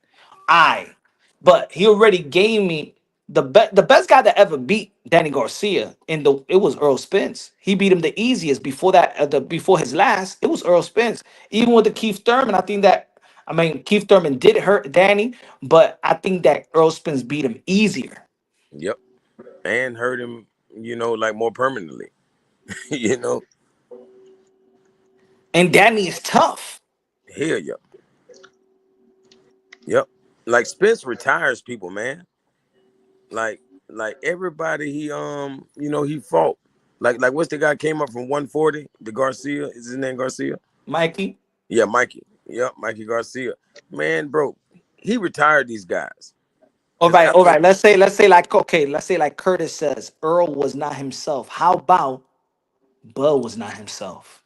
Speaker 3: I but he already gave me the best guy that ever beat Danny Garcia in the it was Earl Spence. He beat him the easiest before that before his last, it was Earl Spence. Even with the Keith Thurman, I mean Keith Thurman did hurt Danny, but I think that Earl Spence beat him easier.
Speaker 6: Yep. And hurt him, you know, like more permanently. you know,
Speaker 3: And Danny is tough.
Speaker 6: hell yep. Yep. Like Spence retires people, man. Like like everybody he fought. Like what's the guy came up from 140? The Garcia, is his name Garcia?
Speaker 3: Mikey.
Speaker 6: Yeah, Mikey. Yep, Mikey Garcia. Man, bro. he retired these guys.
Speaker 3: All
Speaker 6: Because
Speaker 3: right, all
Speaker 6: after
Speaker 3: right. Let's say like Curtis says Earl was not himself. How about Bud was not himself?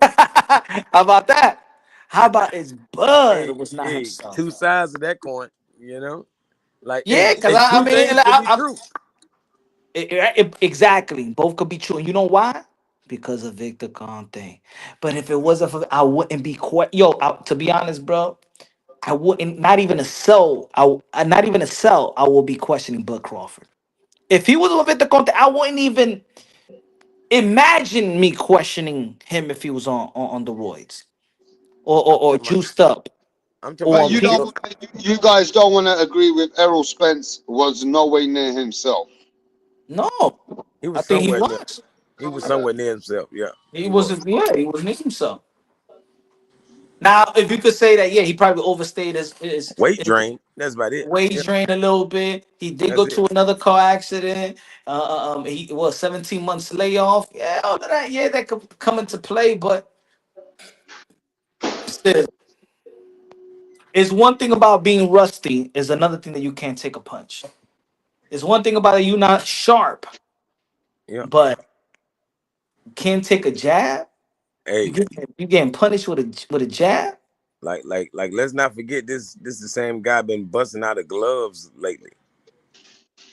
Speaker 3: How about that? How about it's Bud
Speaker 6: hey,
Speaker 3: was not
Speaker 6: hey,
Speaker 3: himself?
Speaker 6: two sides of that coin, you know? Like,
Speaker 3: Yeah, because
Speaker 6: and
Speaker 3: I
Speaker 6: two
Speaker 3: mean,
Speaker 6: things could be true.
Speaker 3: exactly, both could be true. And you know why? Because of Victor Conte. But if it wasn't for, I wouldn't be to be honest, bro, I wouldn't. Not even a cell. Not even a cell. I will be questioning Bud Crawford. If he was with Victor Conte, I wouldn't even imagine me questioning him if he was on the roids
Speaker 6: I'm
Speaker 3: or
Speaker 6: talking about,
Speaker 3: juiced up
Speaker 6: I'm talking
Speaker 3: or
Speaker 5: But
Speaker 6: about
Speaker 3: on
Speaker 5: you
Speaker 6: Victor.
Speaker 3: P.
Speaker 5: don't, you guys don't want to agree with Errol Spence was no way near himself.
Speaker 3: No,
Speaker 6: He
Speaker 3: I
Speaker 6: was
Speaker 3: think he
Speaker 6: somewhere near.
Speaker 3: was.
Speaker 6: He was somewhere near himself. Yeah,
Speaker 3: He
Speaker 6: he
Speaker 3: was.
Speaker 6: was.
Speaker 3: Yeah, he was making himself. Now, if you could say that, yeah, he probably overstayed
Speaker 6: Weight
Speaker 3: his
Speaker 6: drain. That's about it.
Speaker 3: weight
Speaker 6: Yeah,
Speaker 3: drain a little bit. He did
Speaker 6: that's
Speaker 3: go
Speaker 6: it.
Speaker 3: to another car accident. He was 17 months layoff. Yeah, all of that. Yeah, that could come into play, but still, it's one thing about being rusty. Is another thing that you can't take a punch. It's one thing about it, you not sharp,
Speaker 6: Yeah.
Speaker 3: but can't take a jab.
Speaker 6: Hey,
Speaker 3: You getting punished with a jab.
Speaker 6: like, let's not forget this. This is the same guy been busting out of gloves lately.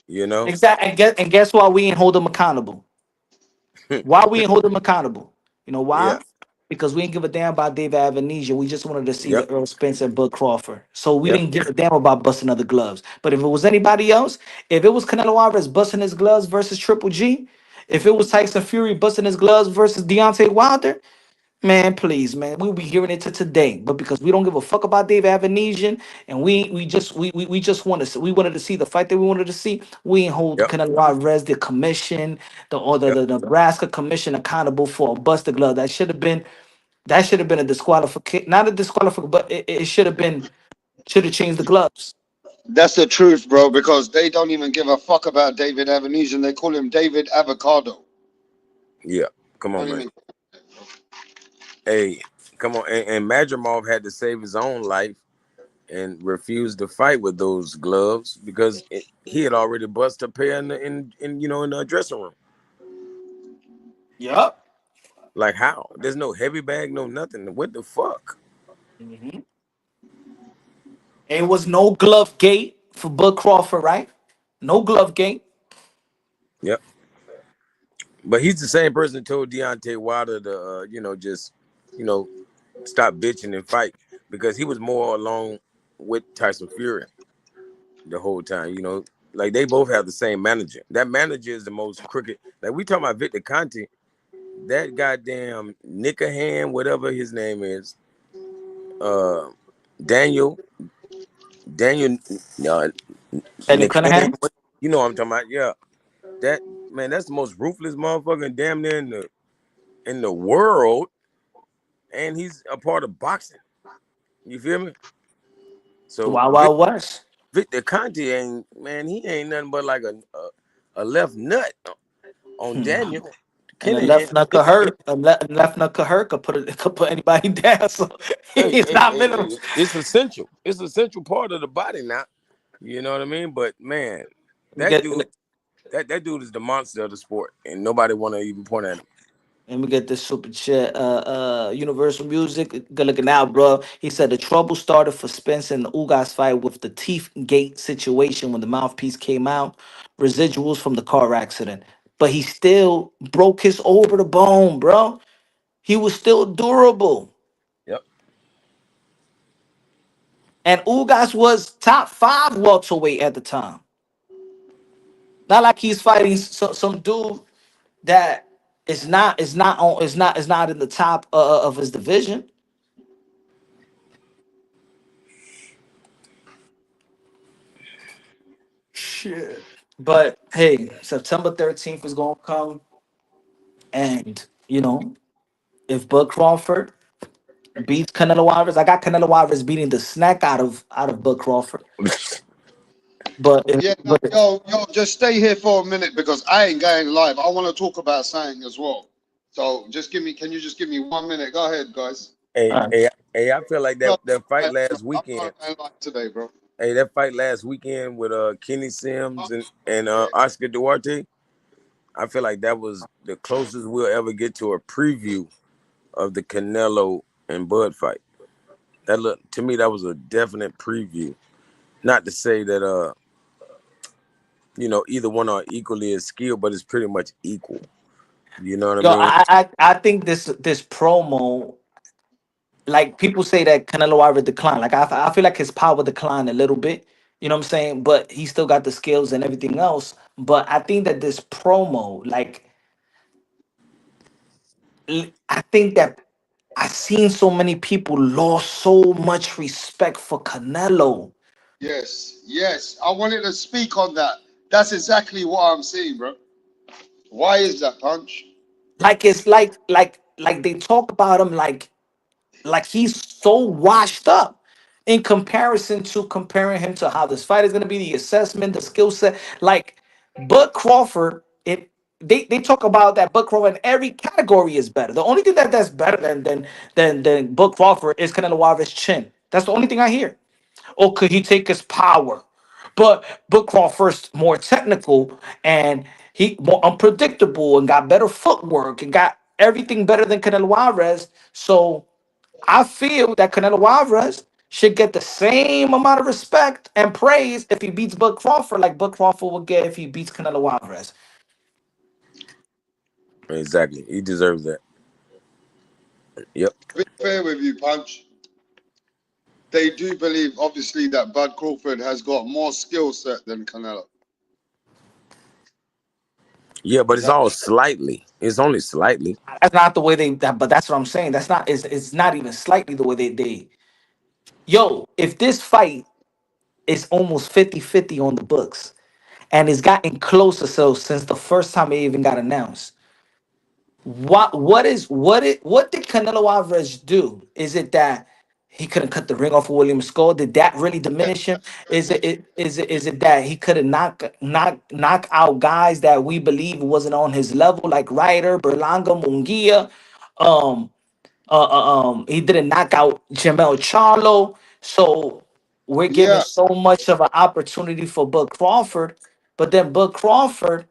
Speaker 6: You know.
Speaker 3: Exactly. And guess why we ain't hold him accountable? Why we ain't hold him accountable? You know
Speaker 6: Yeah.
Speaker 3: why? Because we didn't give a damn about David Avanesia. We just wanted to see
Speaker 6: Yep.
Speaker 3: the Earl Spence and Bud Crawford. So we
Speaker 6: Yep.
Speaker 3: didn't give a damn about busting other gloves. But if it was anybody else, if it was Canelo Alvarez busting his gloves versus Triple G, if it was Tyson Fury busting his gloves versus Deontay Wilder, man, please, man, we'll be hearing it to today. But because we don't give a fuck about Dave Avanesian, and we just wanted to see the fight that we wanted to see. We ain't hold
Speaker 6: Yep.
Speaker 3: Canelo Alvarez, the commission,
Speaker 6: Yep.
Speaker 3: the Nebraska commission accountable for a busted glove. That should have been a disqualification, not a disqualification, but it should have changed the gloves.
Speaker 5: That's the truth, bro, because they don't even give a fuck about David Avanesian. They call him David Avocado.
Speaker 6: Yeah. Come on,
Speaker 5: Don't
Speaker 6: man.
Speaker 5: even.
Speaker 6: Hey, come on. And Madrimov had to save his own life and refused to fight with those gloves because he had already busted a pair in the dressing room.
Speaker 3: Yup.
Speaker 6: Like how? There's no heavy bag, no nothing. What the fuck?
Speaker 3: Mhm. It was no glove gate for Bud Crawford, right? No glove gate.
Speaker 6: Yep. But he's the same person that told Deontay Wilder to, just, you know, stop bitching and fight because he was more along with Tyson Fury the whole time. Like they both have the same manager. That manager is the most crooked. Like we talking about Victor Conte, that goddamn Nickerham, whatever his name is, uh, Daniel, Daniel, uh,
Speaker 3: Daniel
Speaker 6: Nickerham.
Speaker 3: Cunningham.
Speaker 6: You know what I'm talking about? Yeah, that man, that's the most ruthless motherfucker damn near in the world, and he's a part of boxing. You feel me?
Speaker 3: The
Speaker 6: So
Speaker 3: Wild Wild West.
Speaker 6: Victor Conte ain't man, he ain't nothing but like a left nut on
Speaker 3: Hmm.
Speaker 6: Daniel
Speaker 3: And a
Speaker 6: Kennedy.
Speaker 3: left nut could hurt. Left nut could hurt. Could put anybody down. So
Speaker 6: Hey,
Speaker 3: he's
Speaker 6: hey,
Speaker 3: not
Speaker 6: hey,
Speaker 3: minimum.
Speaker 6: hey, it's essential. It's an essential part of the body now. You know what I mean? But man,
Speaker 3: Let me
Speaker 6: that
Speaker 3: get
Speaker 6: dude, that dude is the monster of the sport, and nobody want to even point at him.
Speaker 3: let me get this super chat. Universal Music. Good looking out, bro. He said the trouble started for Spence and the Ugas fight with the teeth gate situation when the mouthpiece came out. Residuals from the car accident. But he still broke his over the bone, bro. He was still durable.
Speaker 6: Yep.
Speaker 3: And Ugas was top five welterweight at the time. Not like he's fighting some dude that is not in the top of his division. Shit. But hey, September 13th is gonna come, and if Bud Crawford beats Canelo Alvarez, I got Canelo Alvarez beating the snack out of Bud Crawford. But if,
Speaker 5: Yeah, no,
Speaker 3: but
Speaker 5: yo, just stay here for a minute because I ain't going live. I want to talk about something as well. So just give me, can you just give me 1 minute? Go ahead, guys.
Speaker 6: Hey,
Speaker 3: uh,
Speaker 6: hey, Hey, I feel like
Speaker 5: No,
Speaker 6: that fight
Speaker 5: I'm
Speaker 6: last
Speaker 5: not
Speaker 6: weekend.
Speaker 5: gonna lie today, bro.
Speaker 6: Hey, that fight last weekend with Kenny Sims and Oscar Duarte. I feel like that was the closest we'll ever get to a preview of the Canelo and Bud fight. That look to me that was a definite preview. Not to say that either one are equally as skilled, but it's pretty much equal. You know what I
Speaker 3: Yo,
Speaker 6: mean?
Speaker 3: I think this promo, like people say that Canelo Alvarez declined. Like I feel like his power declined a little bit. You know what I'm saying? But he still got the skills and everything else. But I think that this promo, like I think that I seen so many people lost so much respect for Canelo.
Speaker 5: Yes, yes. I wanted to speak on that. That's exactly what I'm seeing, bro. Why is that, Punch?
Speaker 3: Like it's like they talk about him like he's so washed up in comparison to comparing him to how this fight is going to be, the assessment, the skill set. Like Bud Crawford, they talk about that Bud Crawford in every category is better. The only thing that's better than Bud Crawford is Canelo Alvarez's chin. That's the only thing I hear. Or could he take his power? But Bud Crawford's more technical and he more unpredictable and got better footwork and got everything better than Canelo Alvarez. So I feel that Canelo Alvarez should get the same amount of respect and praise if he beats Bud Crawford, like Bud Crawford would get if he beats Canelo Alvarez.
Speaker 6: Exactly. He deserves that. Yep.
Speaker 5: To be fair with you, Punch, they do believe, obviously, that Bud Crawford has got more skill set than Canelo.
Speaker 6: Yeah, but
Speaker 5: Is
Speaker 6: it's
Speaker 5: that
Speaker 6: all slightly. It's only slightly.
Speaker 3: That's not the way but that's what I'm saying. That's not it's not even slightly the way they yo, if this fight is almost 50-50 on the books and it's gotten closer so since the first time it even got announced. What did Canelo Alvarez do? Is it that he couldn't cut the ring off of William Skull? Did that really diminish him? Is it that he couldn't knock out guys that we believe wasn't on his level, like Ryder, Berlanga, Munguia? Um, he didn't knock out Jamel Charlo. So we're giving
Speaker 5: yeah?
Speaker 3: so much of an opportunity for Bud Crawford, but then Bud Crawford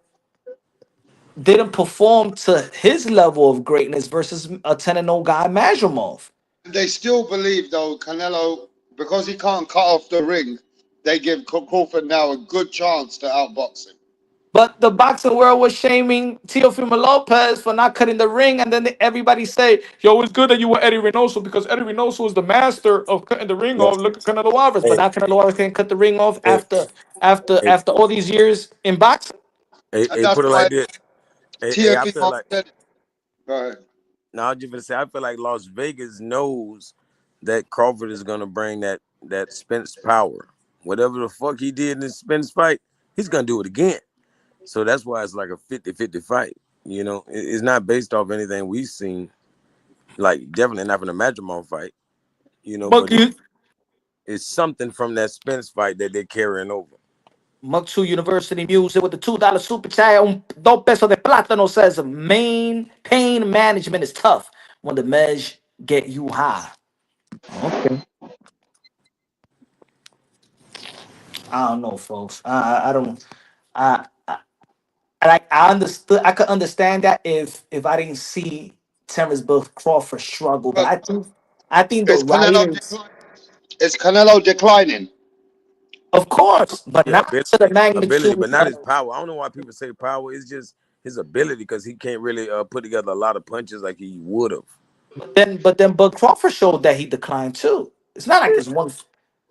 Speaker 3: didn't perform to his level of greatness versus a 10-0 guy, Mazurov.
Speaker 5: They still believe, though, Canelo, because he can't cut off the ring, they give Crawford now a good chance to outbox him.
Speaker 3: But the boxing world was shaming Teofimo Lopez for not cutting the ring, and then everybody say, "Yo, it's good that you were Eddie Reynoso because Eddie Reynoso was the master of cutting the ring
Speaker 6: Yeah.
Speaker 3: off. Look at Canelo Alvarez, but
Speaker 6: Hey,
Speaker 3: now Canelo Alvarez can't cut the ring off
Speaker 6: hey, hey,
Speaker 3: after all these years in boxing."
Speaker 5: And
Speaker 6: hey,
Speaker 5: that's
Speaker 6: put it like
Speaker 5: why
Speaker 6: this. Hey, I feel
Speaker 5: TME
Speaker 6: like
Speaker 5: said it. Go ahead.
Speaker 6: now I'm just gonna say I feel like Las Vegas knows that Crawford is gonna bring that Spence power. Whatever the fuck he did in the Spence fight, he's gonna do it again. So that's why it's like a 50-50 fight. It's not based off anything we've seen. Like definitely not from the Madrimon fight. But
Speaker 3: Monkey,
Speaker 6: it's something from that Spence fight that they're carrying over.
Speaker 3: Muk 2 University Music with the $2 super chat. Dos pesos de plátano says main pain management is tough when the meds get you high. Okay. I don't know, folks. I don't. I I understood. I could understand that if I didn't see Terrence Booth Crawford struggle, but
Speaker 5: But
Speaker 3: I think the
Speaker 5: is Canelo
Speaker 3: writers,
Speaker 5: declining? Is Canelo declining?
Speaker 3: of course, but
Speaker 6: Yeah,
Speaker 3: not to the
Speaker 6: ability,
Speaker 3: magnitude.
Speaker 6: but not his power. I don't know why people say power. It's just his ability because he can't really put together a lot of punches like he would have.
Speaker 3: But then Bud Crawford showed that he declined too. It's not like it's one.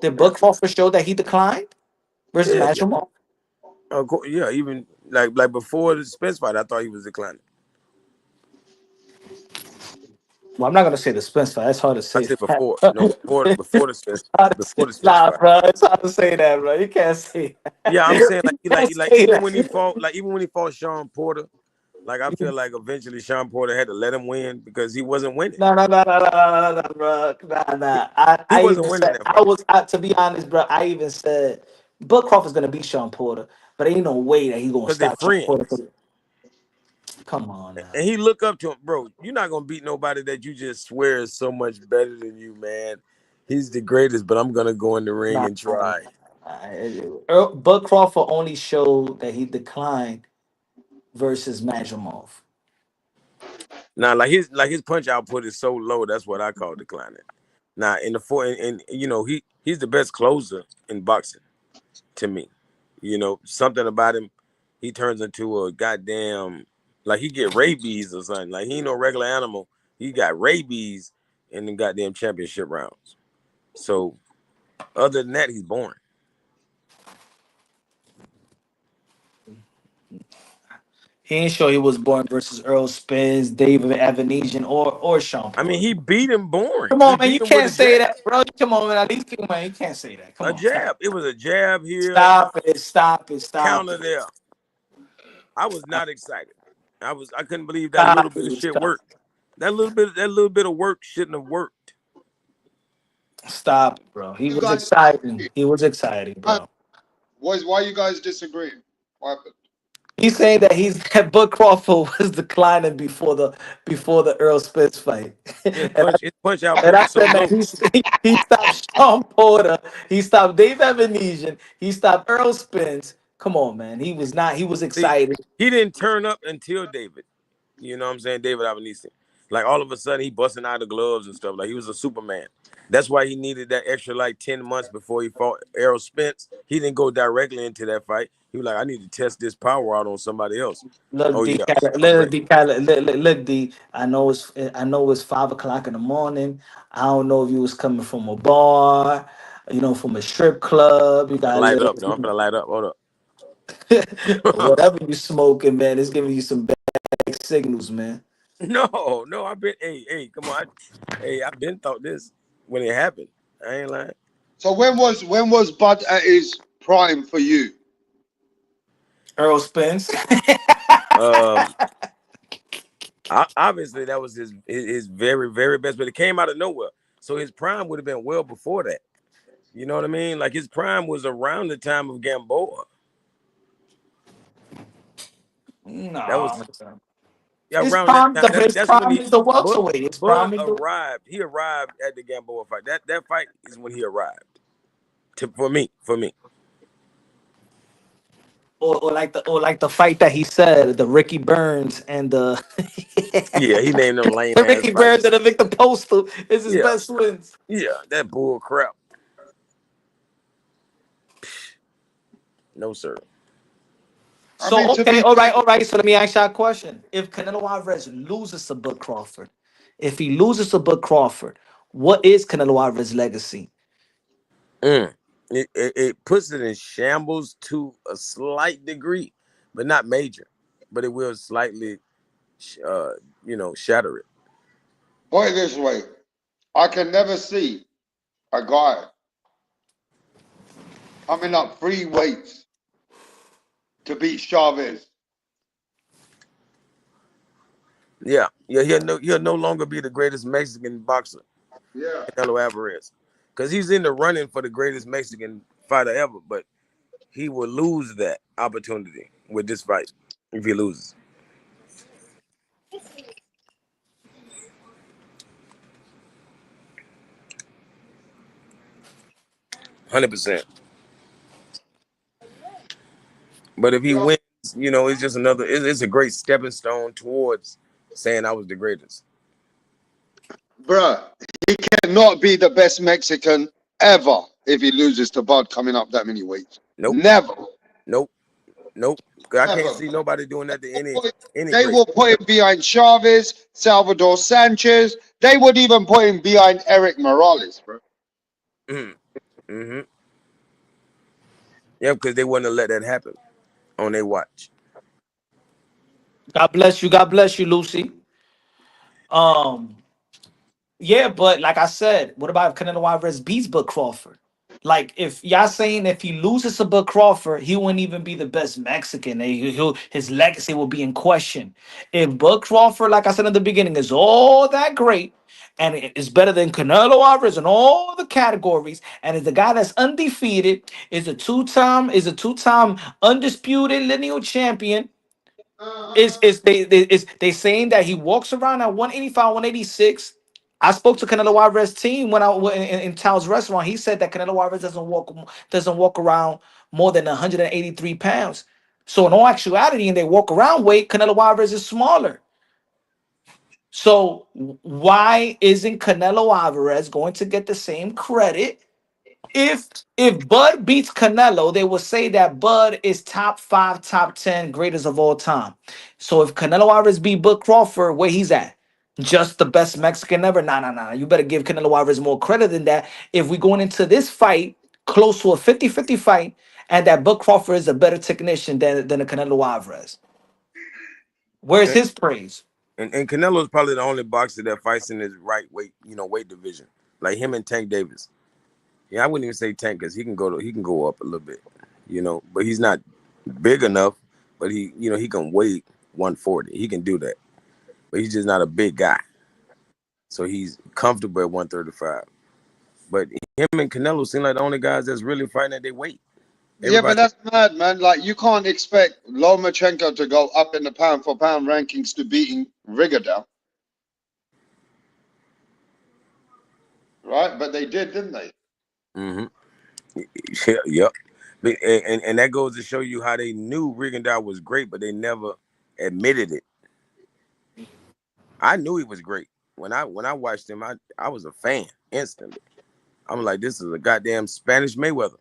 Speaker 3: Did Bud Crawford show that he declined versus
Speaker 6: Yeah,
Speaker 3: Matchroom?
Speaker 6: yeah. Even like before the Spence fight, I thought he was declining.
Speaker 3: Well, I'm not gonna say the Spence fight. That's hard to
Speaker 6: I
Speaker 3: say.
Speaker 6: said before, no, before the Spence,
Speaker 3: Hard to say.
Speaker 6: before the Spence
Speaker 3: Nah,
Speaker 6: fight.
Speaker 3: bro. It's hard to say that, bro. You can't say that.
Speaker 6: Yeah, I'm saying like
Speaker 3: You
Speaker 6: he
Speaker 3: can't
Speaker 6: like
Speaker 3: say
Speaker 6: even when he
Speaker 3: that.
Speaker 6: fought, Sean Porter, like I feel like eventually Sean Porter had to let him win because he wasn't winning.
Speaker 3: No, no, no, no, no, no, no, no, bro. Nah,
Speaker 6: He,
Speaker 3: nah.
Speaker 6: he
Speaker 3: I
Speaker 6: wasn't
Speaker 3: even
Speaker 6: winning
Speaker 3: said
Speaker 6: that fight.
Speaker 3: to be honest, bro. I even said Bud Crawford's gonna beat Sean Porter, but ain't no way that he gonna
Speaker 6: Because they're
Speaker 3: stop Sean Porter.
Speaker 6: friends.
Speaker 3: Come on
Speaker 6: And
Speaker 3: now.
Speaker 6: he look up to him, bro. You're not gonna beat nobody that you just swear is so much better than you, man. He's the greatest, but I'm gonna go in the ring
Speaker 3: Nah,
Speaker 6: and try.
Speaker 3: Bud Crawford only showed that he declined versus Madrimov.
Speaker 6: Now, like his punch output is so low. That's what I call declining. Now, in the four, and you know he's the best closer in boxing to me. You know something about him. He turns into a goddamn like he get rabies or something. Like he ain't no regular animal. He got rabies in the goddamn championship rounds. So other than that, he's boring.
Speaker 3: He ain't sure he was born versus Earl Spence, David Evanesian, or Sean
Speaker 6: I mean,
Speaker 3: Porter.
Speaker 6: he beat him boring.
Speaker 3: Come
Speaker 6: He
Speaker 3: on, man. You
Speaker 6: beat him with
Speaker 3: can't
Speaker 6: a
Speaker 3: say
Speaker 6: jab.
Speaker 3: that, bro. Come on, man. At least people, man. You can't say that. Come
Speaker 6: A
Speaker 3: on. Stop.
Speaker 6: jab. It was a jab here,
Speaker 3: Stop it. Stop it. Stop
Speaker 6: counter
Speaker 3: it.
Speaker 6: there. I was not excited. I couldn't believe that little
Speaker 3: Stop
Speaker 6: bit of
Speaker 3: it.
Speaker 6: shit
Speaker 3: Stop.
Speaker 6: worked. That little bit of work shouldn't have worked.
Speaker 3: Stop it, bro. He
Speaker 5: You
Speaker 3: was
Speaker 5: guys,
Speaker 3: exciting. He was exciting,
Speaker 5: why,
Speaker 3: bro.
Speaker 5: why you guys disagreeing? What happened?
Speaker 3: He's saying that he's that Bud Crawford was declining before the Earl Spence fight,
Speaker 6: His punch
Speaker 3: and
Speaker 6: output
Speaker 3: I
Speaker 6: is so
Speaker 3: said that
Speaker 6: low.
Speaker 3: he stopped Sean Porter, he stopped Dave Evanesian, he stopped Earl Spence. Come on, man. He was not. He was
Speaker 6: See,
Speaker 3: excited.
Speaker 6: he didn't turn up until David. You know what I'm saying? David Avenese. Like all of a sudden he busting out the gloves and stuff. Like he was a Superman. That's why he needed that extra like 10 months before he fought Errol Spence. He didn't go directly into that fight. He was like, I need to test this power out on somebody else.
Speaker 3: Look,
Speaker 6: Oh
Speaker 3: D,
Speaker 6: yeah, I'm
Speaker 3: look,
Speaker 6: ready.
Speaker 3: D, look, D. I know it's 5 o'clock in the morning. I don't know if you was coming from a bar, from a strip club. You
Speaker 6: I'm
Speaker 3: got
Speaker 6: gonna
Speaker 3: a
Speaker 6: light
Speaker 3: little,
Speaker 6: up, though. I'm gonna light up. Hold up.
Speaker 3: whatever you smoking, man. It's giving you some bad signals, man.
Speaker 6: No, I've been hey, come on. I've been thought this when it happened. I ain't lying.
Speaker 5: So when was Bud at his prime for you?
Speaker 3: Earl Spence.
Speaker 6: Um obviously that was his very, very best, but it came out of nowhere. So his prime would have been well before that. You know what I mean? Like his prime was around the time of Gamboa. That was
Speaker 3: No,
Speaker 6: yeah, around that time.
Speaker 3: his
Speaker 6: That's when
Speaker 3: prime
Speaker 6: he
Speaker 3: is the
Speaker 6: Bud
Speaker 3: welterweight. His
Speaker 6: Bud
Speaker 3: prime is the
Speaker 6: arrived. He arrived at the Gamboa fight. That fight is when he arrived. For me.
Speaker 3: or like the fight that he said, the Ricky Burns and the
Speaker 6: Yeah, he named them lame
Speaker 3: the
Speaker 6: ass
Speaker 3: Ricky Burns
Speaker 6: fights.
Speaker 3: and the Victor Postal is his
Speaker 6: Yeah,
Speaker 3: best wins.
Speaker 6: yeah, that bull crap. No sir.
Speaker 5: I
Speaker 3: So
Speaker 5: mean, to
Speaker 3: okay,
Speaker 5: be
Speaker 3: all right, all right. So let me ask you a question: if Canelo Alvarez loses to Bud Crawford, if he loses to Bud Crawford, what is Canelo Alvarez's legacy?
Speaker 6: Mm. It puts it in shambles to a slight degree, but not major. But it will slightly, uh, shatter it.
Speaker 5: put it this way, I can never see a guy coming up three weights to beat Chavez.
Speaker 6: Yeah, yeah. He'll no longer be the greatest Mexican boxer,
Speaker 5: Yeah.
Speaker 6: Canelo Alvarez, because he's in the running for the greatest Mexican fighter ever. But he will lose that opportunity with this fight if he loses. 100%. But if he
Speaker 5: Yeah.
Speaker 6: wins, it's just another. It's a great stepping stone towards saying I was the greatest.
Speaker 5: Bruh, he cannot be the best Mexican ever if he loses to Bud coming up that many weights.
Speaker 6: Nope,
Speaker 5: Never.
Speaker 6: nope, nope. 'Cause I can't
Speaker 5: Never.
Speaker 6: see nobody doing that to any
Speaker 5: They
Speaker 6: great.
Speaker 5: will put him behind Chavez, Salvador Sanchez. They would even put him behind Eric Morales, bro.
Speaker 6: Mm-hmm. Yeah, because they wouldn't have let that happen on their watch.
Speaker 3: God bless you. God bless you, Lucy. Um, yeah, but like I said, what about if Canelo Alvarez beats Bud Crawford? Like, if y'all saying if he loses to Bud Crawford, he wouldn't even be the best Mexican. His legacy will be in question. If Bud Crawford, like I said in the beginning, is all that great and it is better than Canelo Alvarez in all the categories, and is the guy that's undefeated, is a two-time undisputed lineal champion. Is they saying that he walks around at 185, 186. I spoke to Canelo Alvarez team when I was in Tao's restaurant. He said that Canelo Alvarez doesn't walk around more than 183 pounds. So in all actuality, and they walk around weight, Canelo Alvarez is smaller. So why isn't Canelo Alvarez going to get the same credit? If Bud beats Canelo, they will say that Bud is top five, top 10 greatest of all time. So if Canelo Alvarez beat Bud Crawford, where he's at? Just the best Mexican ever? Nah, nah, nah. You better give Canelo Alvarez more credit than that. If we going into this fight close to a 50-50 fight, and that Bud Crawford is a better technician than a Canelo Alvarez. Where's
Speaker 6: And,
Speaker 3: his praise?
Speaker 6: and Canelo's probably the only boxer that fights in his right weight, weight division. Like him and Tank Davis. Yeah, I wouldn't even say Tank because he can go up a little bit, but he's not big enough. But he can weigh 140. He can do that, but he's just not a big guy. So he's comfortable at 135. But him and Canelo seem like the only guys that's really fighting at their weight.
Speaker 5: Yeah, but
Speaker 6: Everybody,
Speaker 5: that's mad, man. Like, you can't expect Lomachenko to go up in the pound for pound rankings to beating Rigondeaux, right? But they did, didn't they?
Speaker 6: mm-hmm. Yeah, yep. And that goes to show you how they knew Rigondeaux was great, but they never admitted it. I knew he was great when I watched him. I was a fan instantly. I'm like, this is a goddamn Spanish Mayweather.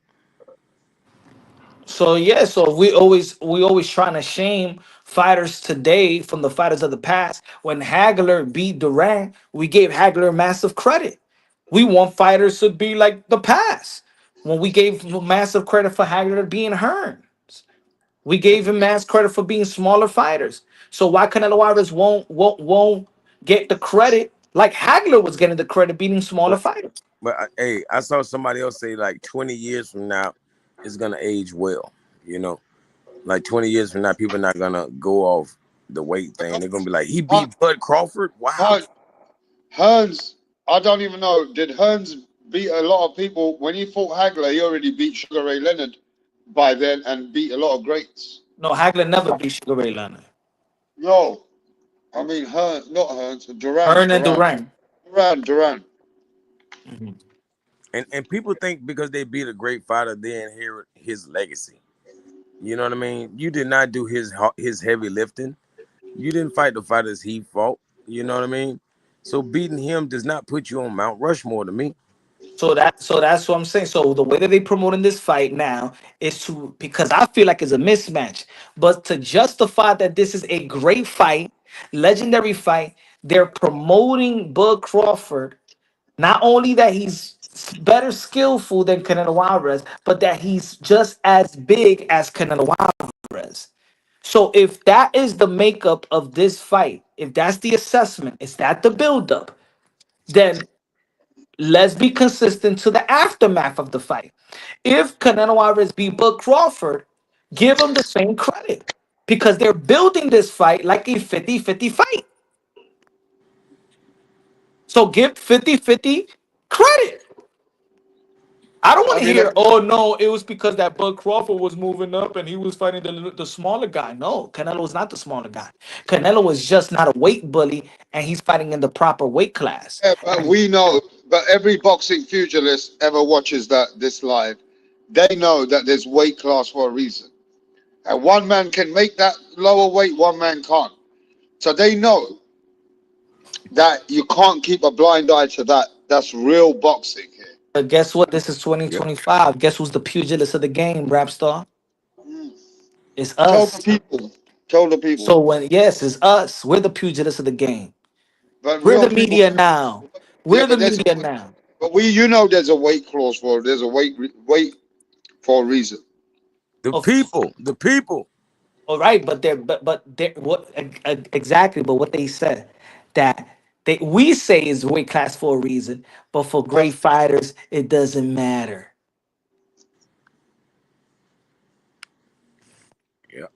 Speaker 3: So yeah, so we always trying to shame fighters today from the fighters of the past. When Hagler beat Durant, we gave Hagler massive credit. We want fighters to be like the past. When we gave massive credit for Hagler being Hearns, we gave him mass credit for being smaller fighters. So why Canelo Alvarez won't get the credit like Hagler was getting the credit beating smaller
Speaker 6: But
Speaker 3: fighters?
Speaker 6: hey, I saw somebody else say like 20 years from now, it's gonna age well. You know, like 20 years from now, people are not gonna go off the weight thing. They're gonna be like, he
Speaker 5: Hun-
Speaker 6: beat Bud Crawford. Wow.
Speaker 5: Hun- Hearns, I don't even know. Did Hearns beat a lot of people when he fought Hagler? He already beat Sugar Ray Leonard by then and beat a lot of greats.
Speaker 3: No, Hagler never beat Sugar Ray Leonard.
Speaker 5: No, I mean Hearns, not Hearns.
Speaker 3: Hearn and Durant.
Speaker 5: Duran.
Speaker 3: Mhm.
Speaker 6: And people think because they beat a great fighter, they inherit his legacy. You know what I mean? You did not do his heavy lifting. You didn't fight the fighters he fought. You know what I mean? So beating him does not put you on Mount Rushmore to me.
Speaker 3: So that's what I'm saying. So the way that they promoting this fight now is to because I feel like it's a mismatch, but to justify that this is a great fight, legendary fight, they're promoting Bud Crawford. Not only that he's better skillful than Canelo Alvarez, but that he's just as big as Canelo Alvarez. So if that is the makeup of this fight, if that's the assessment, is that the buildup, then let's be consistent to the aftermath of the fight. If Canelo Alvarez beat Bud Crawford, give him the same credit because they're building this fight like a 50-50 fight. So give 50-50 credit. I don't want
Speaker 5: I
Speaker 3: to
Speaker 5: mean,
Speaker 3: hear, oh no, it was because that Bud Crawford was moving up and he was fighting the smaller guy. No, Canelo was not the smaller guy. Canelo was just not a weight bully and he's fighting in the proper weight class.
Speaker 5: yeah, but we know. But every boxing pugilist ever watches this live, they know that there's weight class for a reason. And one man can make that lower weight, one man can't. So they know that you can't keep a blind eye to that. That's real boxing here.
Speaker 3: But guess what? This is
Speaker 6: Yep.
Speaker 3: 2025. Guess who's the pugilist of the game, rap star?
Speaker 5: Mm.
Speaker 3: It's
Speaker 5: Tell the
Speaker 3: us.
Speaker 5: people. Tell the people.
Speaker 3: So when yes, it's us. We're the pugilists of the game.
Speaker 5: But
Speaker 3: We're
Speaker 5: real
Speaker 3: the
Speaker 5: people.
Speaker 3: media now.
Speaker 5: Yeah,
Speaker 3: We're the
Speaker 5: but there's
Speaker 3: media now.
Speaker 5: but there's a weight clause for it. There's a weight for a reason.
Speaker 6: The
Speaker 3: Of
Speaker 6: people, the people.
Speaker 3: all right, but they're what exactly? But what they said that we say is weight class for a reason, but for great
Speaker 5: That's
Speaker 3: fighters, it doesn't matter.
Speaker 6: Yeah.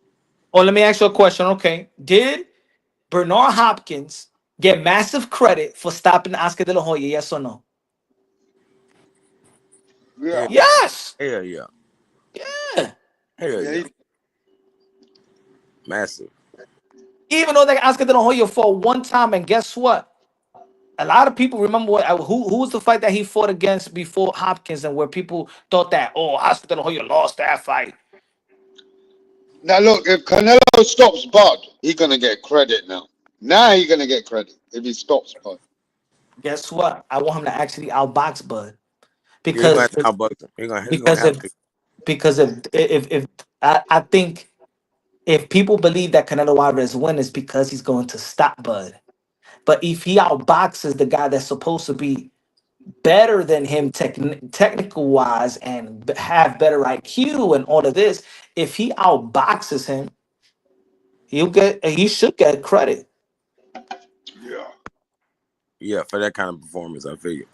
Speaker 3: Oh, let me ask you a question. Okay, did Bernard Hopkins get massive credit for stopping Oscar De La Hoya? Yes or no?
Speaker 5: yeah.
Speaker 6: Hell,
Speaker 3: Yes.
Speaker 6: hell yeah.
Speaker 3: Yeah.
Speaker 6: Hell
Speaker 5: Yeah.
Speaker 6: yeah. Massive.
Speaker 3: Even though they Oscar De La Hoya fought one time, and guess what? A lot of people remember who was the fight that he fought against before Hopkins, and where people thought that, oh, Oscar De La Hoya lost that fight.
Speaker 5: Now look, if Canelo stops Bud, he gonna get credit now. Now he gonna get credit if he stops Bud.
Speaker 3: Guess what? I want him to actually outbox Bud
Speaker 6: Yeah, he gonna
Speaker 3: because
Speaker 6: have to outbox him. He gonna
Speaker 3: because
Speaker 6: have
Speaker 3: if
Speaker 6: to.
Speaker 3: because if I think if people believe that Canelo Alvarez win, is because he's going to stop Bud. But if he outboxes the guy that's supposed to be better than him technical wise and have better IQ and all of this, if he outboxes him, he should get credit.
Speaker 5: Yeah.
Speaker 6: Yeah, for that kind of performance, I figure.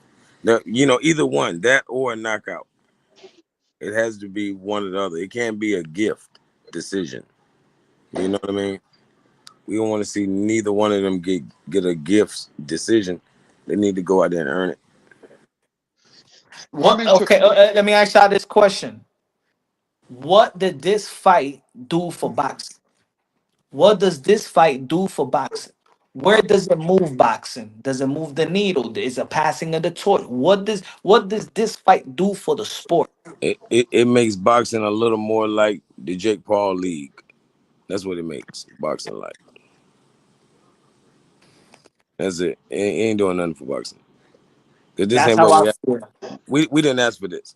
Speaker 6: Now, either one, that or a knockout. It has to be one or the other. It can't be a gift decision. You know what I mean? We don't want to see neither one of them get a gift decision. They need to go out there and earn it.
Speaker 3: What?
Speaker 5: Coming to
Speaker 3: Okay, let me ask y'all this question: what did this fight do for boxing? What does this fight do for boxing? Where does it move boxing? Does it move the needle? Is it passing of the torch? What does this fight do for the sport?
Speaker 6: It makes boxing a little more like the Jake Paul League. That's what it makes boxing like. That's it. It ain't doing nothing for boxing. Cause this
Speaker 3: That's
Speaker 6: ain't
Speaker 3: how
Speaker 6: what
Speaker 3: I
Speaker 6: we asked.
Speaker 3: feel.
Speaker 6: We didn't ask for this.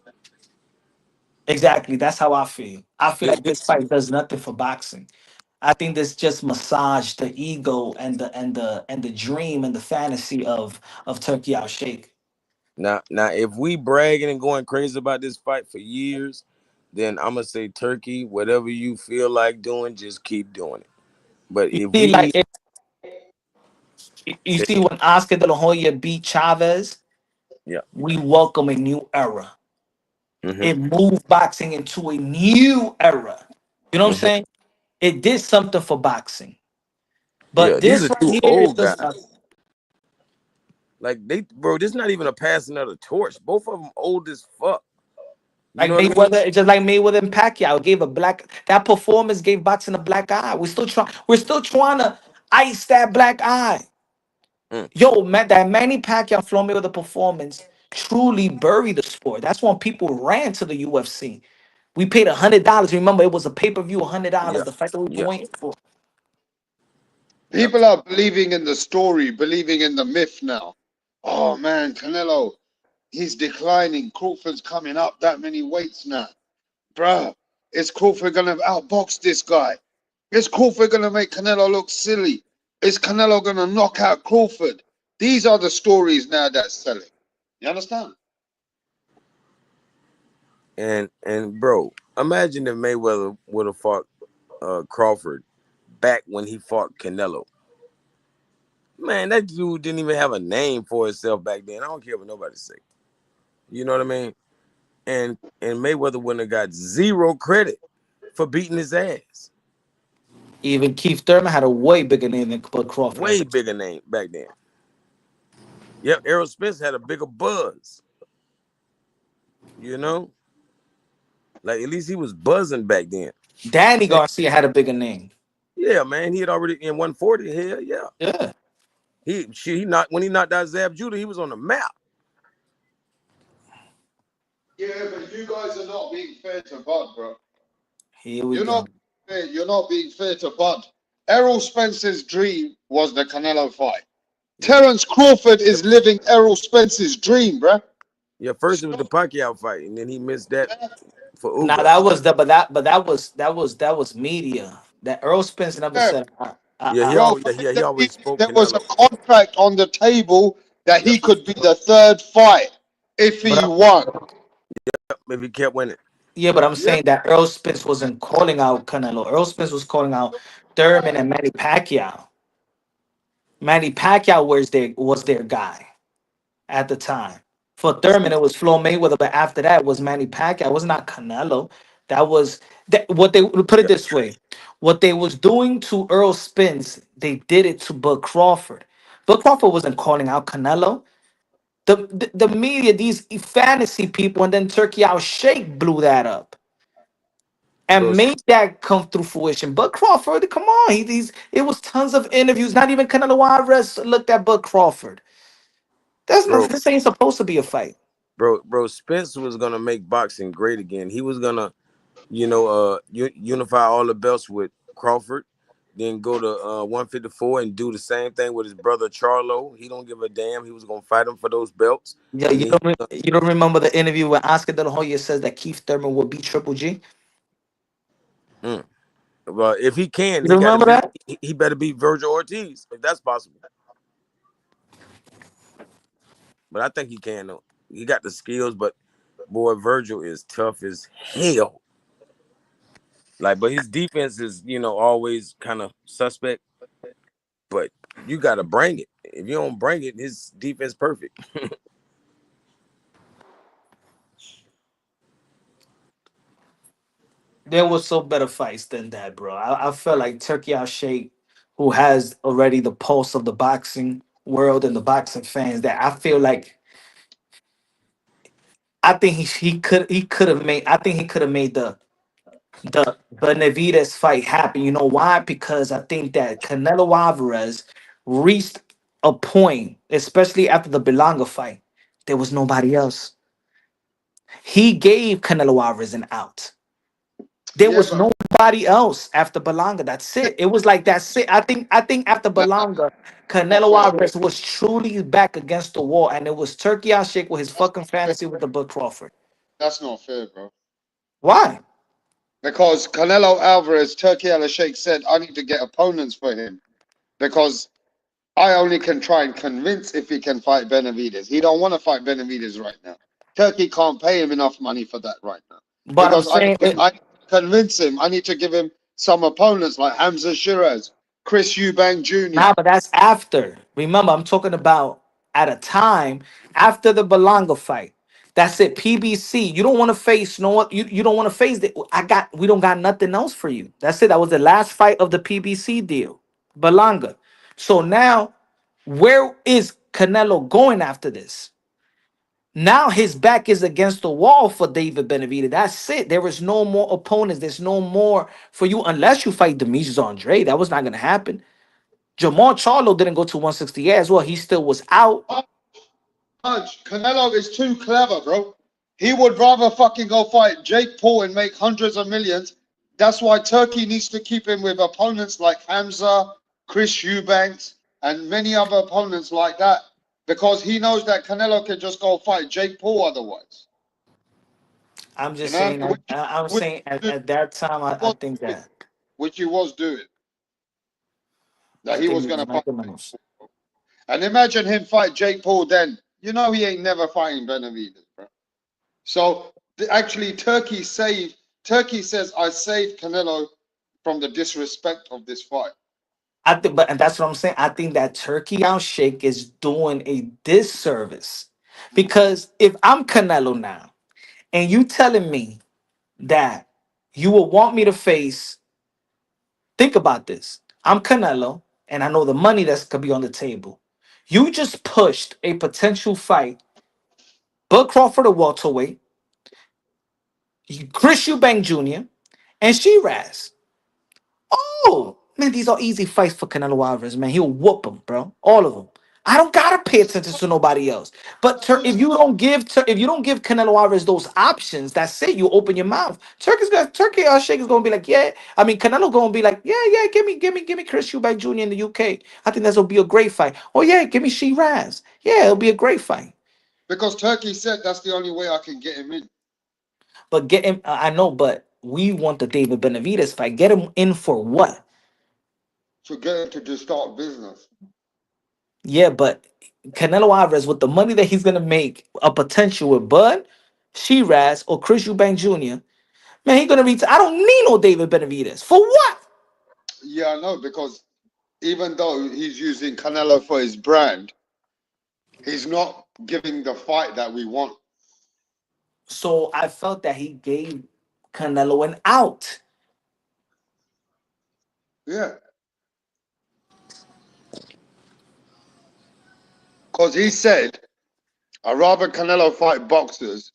Speaker 3: Exactly. That's how I feel. I feel like this
Speaker 6: This
Speaker 3: fight does nothing for boxing. I think this just massage the ego and the dream and the fantasy of Turkey Al Sheikh.
Speaker 6: now if we bragging and going crazy about this fight for years, then I'm gonna say Turkey. Whatever you feel like doing, just keep doing it. But
Speaker 3: You
Speaker 6: if
Speaker 3: see,
Speaker 6: we
Speaker 3: you
Speaker 6: say,
Speaker 3: see when Oscar De La Hoya beat Chavez,
Speaker 6: yeah,
Speaker 3: we welcome a new era.
Speaker 6: hmm
Speaker 3: It moved boxing into a new era. You know what I'm
Speaker 6: hmm
Speaker 3: saying? It did something for boxing.
Speaker 6: yeah,
Speaker 3: But
Speaker 6: these
Speaker 3: this
Speaker 6: are
Speaker 3: right
Speaker 6: two
Speaker 3: here, it
Speaker 6: old
Speaker 3: does
Speaker 6: guys.
Speaker 3: nothing.
Speaker 6: Like bro, this not even a passing of the torch. Both of them old as fuck. You
Speaker 3: Like
Speaker 6: know what I mean?
Speaker 3: Mayweather, it's just like Mayweather and Pacquiao. It gave a black that performance gave boxing a black eye. We're still trying to ice that black eye.
Speaker 6: Mm.
Speaker 3: Yo, man, that Manny Pacquiao Floyd Mayweather performance truly buried the sport. That's when people ran to the UFC. We paid $100. Remember, it was a pay-per-view, $100.
Speaker 6: Yeah,
Speaker 3: The fight that we've been
Speaker 6: yeah,
Speaker 3: waiting for.
Speaker 6: yeah.
Speaker 5: people are believing in the story, believing in the myth now. Oh man, Canelo, he's declining. Crawford's coming up that many weights now. Bruh, is Crawford gonna outbox this guy? Is Crawford gonna make Canelo look silly? Is Canelo gonna knock out Crawford? These are the stories now that's selling. You understand?
Speaker 6: And bro, imagine if Mayweather would have fought Crawford back when he fought Canelo. Man, that dude didn't even have a name for himself back then. I don't care what nobody say. You know what I mean? And Mayweather wouldn't have got zero credit for beating his ass.
Speaker 3: Even Keith Thurman had a way bigger name than Bud Crawford at
Speaker 6: Way
Speaker 3: the time.
Speaker 6: bigger name back then. Yep, Errol Spence had a bigger buzz. You know, like at least he was buzzing back then.
Speaker 3: Danny
Speaker 6: And
Speaker 3: Garcia had a bigger name.
Speaker 6: yeah, man, he had already in 140. Hell yeah,
Speaker 3: Yeah.
Speaker 6: he knocked when he knocked out Zab Judah, he was on the map.
Speaker 5: Yeah, but you guys are not being fair to Bud, bro.
Speaker 3: Here we
Speaker 5: You're not
Speaker 3: go.
Speaker 5: fair. You're not being fair to Bud. Errol Spence's dream was the Canelo fight.
Speaker 6: Yeah,
Speaker 5: Terence Crawford is living Errol Spence's dream, bro.
Speaker 6: yeah. First it was the Pacquiao fight, and then he missed that for
Speaker 3: Now
Speaker 6: Ugas.
Speaker 3: that was the but that was media. That Earl Spence never
Speaker 5: Yeah,
Speaker 3: said
Speaker 6: Yeah,
Speaker 5: bro.
Speaker 6: he always spoke
Speaker 5: There was a
Speaker 6: Canelo.
Speaker 5: contract on the table that
Speaker 6: Yep,
Speaker 5: he could be the third fight if
Speaker 3: but
Speaker 5: he won.
Speaker 6: if he kept winning.
Speaker 3: yeah, but I'm
Speaker 5: Yeah,
Speaker 3: saying that Earl Spence wasn't calling out Canelo. Earl Spence was calling out Thurman and Manny Pacquiao. Manny Pacquiao was their guy at the time. For Thurman, it was Flo Mayweather, but after that was Manny Pacquiao. It was not Canelo. That was what they put it
Speaker 6: Yeah,
Speaker 3: this way. What they was doing to Earl Spence, they did it to Bud Crawford. Bud Crawford wasn't calling out Canelo. The media, these fantasy people, and then Turkey Al Sheikh blew that up. and
Speaker 6: bro.
Speaker 3: made that come through fruition. But Crawford, come on, it was tons of interviews. Not even Canelo Alvarez looked at Bud Crawford.
Speaker 6: Bro,
Speaker 3: This ain't supposed to be a fight.
Speaker 6: bro. Spence was gonna make boxing great again. He was gonna, unify all the belts with Crawford, then go to 154 and do the same thing with his brother Charlo. He don't give a damn. He was gonna fight him for those belts,
Speaker 3: Yeah,
Speaker 6: and then
Speaker 3: you don't remember the interview where Oscar De La Hoya says that Keith Thurman will beat Triple G?
Speaker 6: mm, well, if he can,
Speaker 3: You
Speaker 6: he
Speaker 3: don't
Speaker 6: got to
Speaker 3: remember
Speaker 6: beat.
Speaker 3: that?
Speaker 6: He better beat Virgil Ortiz if that's possible. But I think he can though. He got the skills, but boy, Virgil is tough as hell. Like, but his defense is, always kind of suspect. But you got to bring it. If you don't bring it, his defense perfect.
Speaker 3: There was so better fights than that, bro. I felt like Turkey Al Sheikh, who has already the pulse of the boxing world and the boxing fans, that I feel like I think he could have made I think he could have made the Benavidez fight happen. You know why? Because I think that Canelo Alvarez reached a point, especially after the Belanga fight. There was nobody else. He gave Canelo Alvarez an out. There
Speaker 5: Yeah,
Speaker 3: was
Speaker 5: but
Speaker 3: nobody else after Belanga. That's it. It was like that's it. I think after
Speaker 5: nah,
Speaker 3: Belanga,
Speaker 5: not
Speaker 3: Canelo
Speaker 5: fair.
Speaker 3: Alvarez was truly back against the wall, and it was Turkey Al Sheikh with his
Speaker 5: That's
Speaker 3: fucking
Speaker 5: not fair.
Speaker 3: fantasy with the Bud Crawford.
Speaker 5: That's not fair, bro.
Speaker 3: Why?
Speaker 5: Because Canelo Alvarez, Turkey Al Sheikh said, I need to get opponents for him because I only can try and convince if he can fight Benavidez. He don't want to fight Benavidez right now. Turkey can't pay him enough money for that right now
Speaker 3: But I'm
Speaker 5: because
Speaker 3: saying it.
Speaker 5: I need to convince him. I need to give him some opponents like Hamza Shiraz, Chris Eubank Jr.
Speaker 3: Nah, but that's after. Remember, I'm talking about at a time after the Belanga fight. That's it. PBC. You don't want to face no. You don't want to face it. We don't got nothing else for you. That's it. That was the last fight of the PBC deal. Belanga. So now, where is Canelo going after this? Now his back is against the wall for David Benavidez. That's it. There is no more opponents. There's no more for you unless you fight Demetrius Andre. That was not going to happen. Jamal Charlo didn't go to 160 as well. He still was out.
Speaker 5: Canelo is too clever, bro. He would rather fucking go fight Jake Paul and make hundreds of millions. That's why Turkey needs to keep him with opponents like Hamza, Chris Eubanks, and many other opponents like that. Because he knows that Canelo can just go fight Jake Paul otherwise.
Speaker 3: I'm
Speaker 5: You
Speaker 3: just
Speaker 5: know,
Speaker 3: saying. I'm
Speaker 5: which,
Speaker 3: saying at that time, I
Speaker 5: was
Speaker 3: think
Speaker 5: doing,
Speaker 3: that
Speaker 5: which he was doing.
Speaker 3: I
Speaker 5: That he
Speaker 3: think
Speaker 5: was
Speaker 3: he
Speaker 5: going
Speaker 3: was
Speaker 5: to fight
Speaker 3: making
Speaker 5: Jake
Speaker 3: moves.
Speaker 5: Paul. And imagine him fight Jake Paul then. You know he ain't never fighting Benavidez, bro. So actually, Turkey says I saved Canelo from the disrespect of this fight.
Speaker 3: I think, but and that's what I'm saying. I think that Turkey Out Shake is doing a disservice because if I'm Canelo now and you telling me that you will want me to face, think about this. I'm Canelo and I know the money that's could be on the table. You just pushed a potential fight, Bud Crawford or welterweight, Chris Eubank Jr. and Shiraz. Oh, man, these are easy fights for Canelo Alvarez, man. He'll whoop them, bro. All of them. I don't gotta pay attention to nobody else. But if you don't give Canelo Alvarez those options, that's it. You open your mouth. Turkey Shake is gonna be like, yeah. I mean, Canelo gonna be like, yeah. Give me Chris Eubank Jr. in the UK. I think that's gonna be a great fight. Oh yeah, give me Shiraz. Yeah, it'll be a great fight.
Speaker 5: Because Turkey said that's the only way I can get him in.
Speaker 3: But get him. I know, but we want the David Benavidez fight. Get him in for what?
Speaker 5: To get him to just start business.
Speaker 3: Yeah, but Canelo Alvarez, with the money that he's gonna make, a potential with Bud, Shiraz, or Chris Eubank Jr., man, he's gonna reach. I don't need no David Benavidez for what?
Speaker 5: Yeah, I know, because even though he's using Canelo for his brand, he's not giving the fight that we want.
Speaker 3: So I felt that he gave Canelo an out.
Speaker 5: Yeah. Because he said, I'd rather Canelo fight boxers,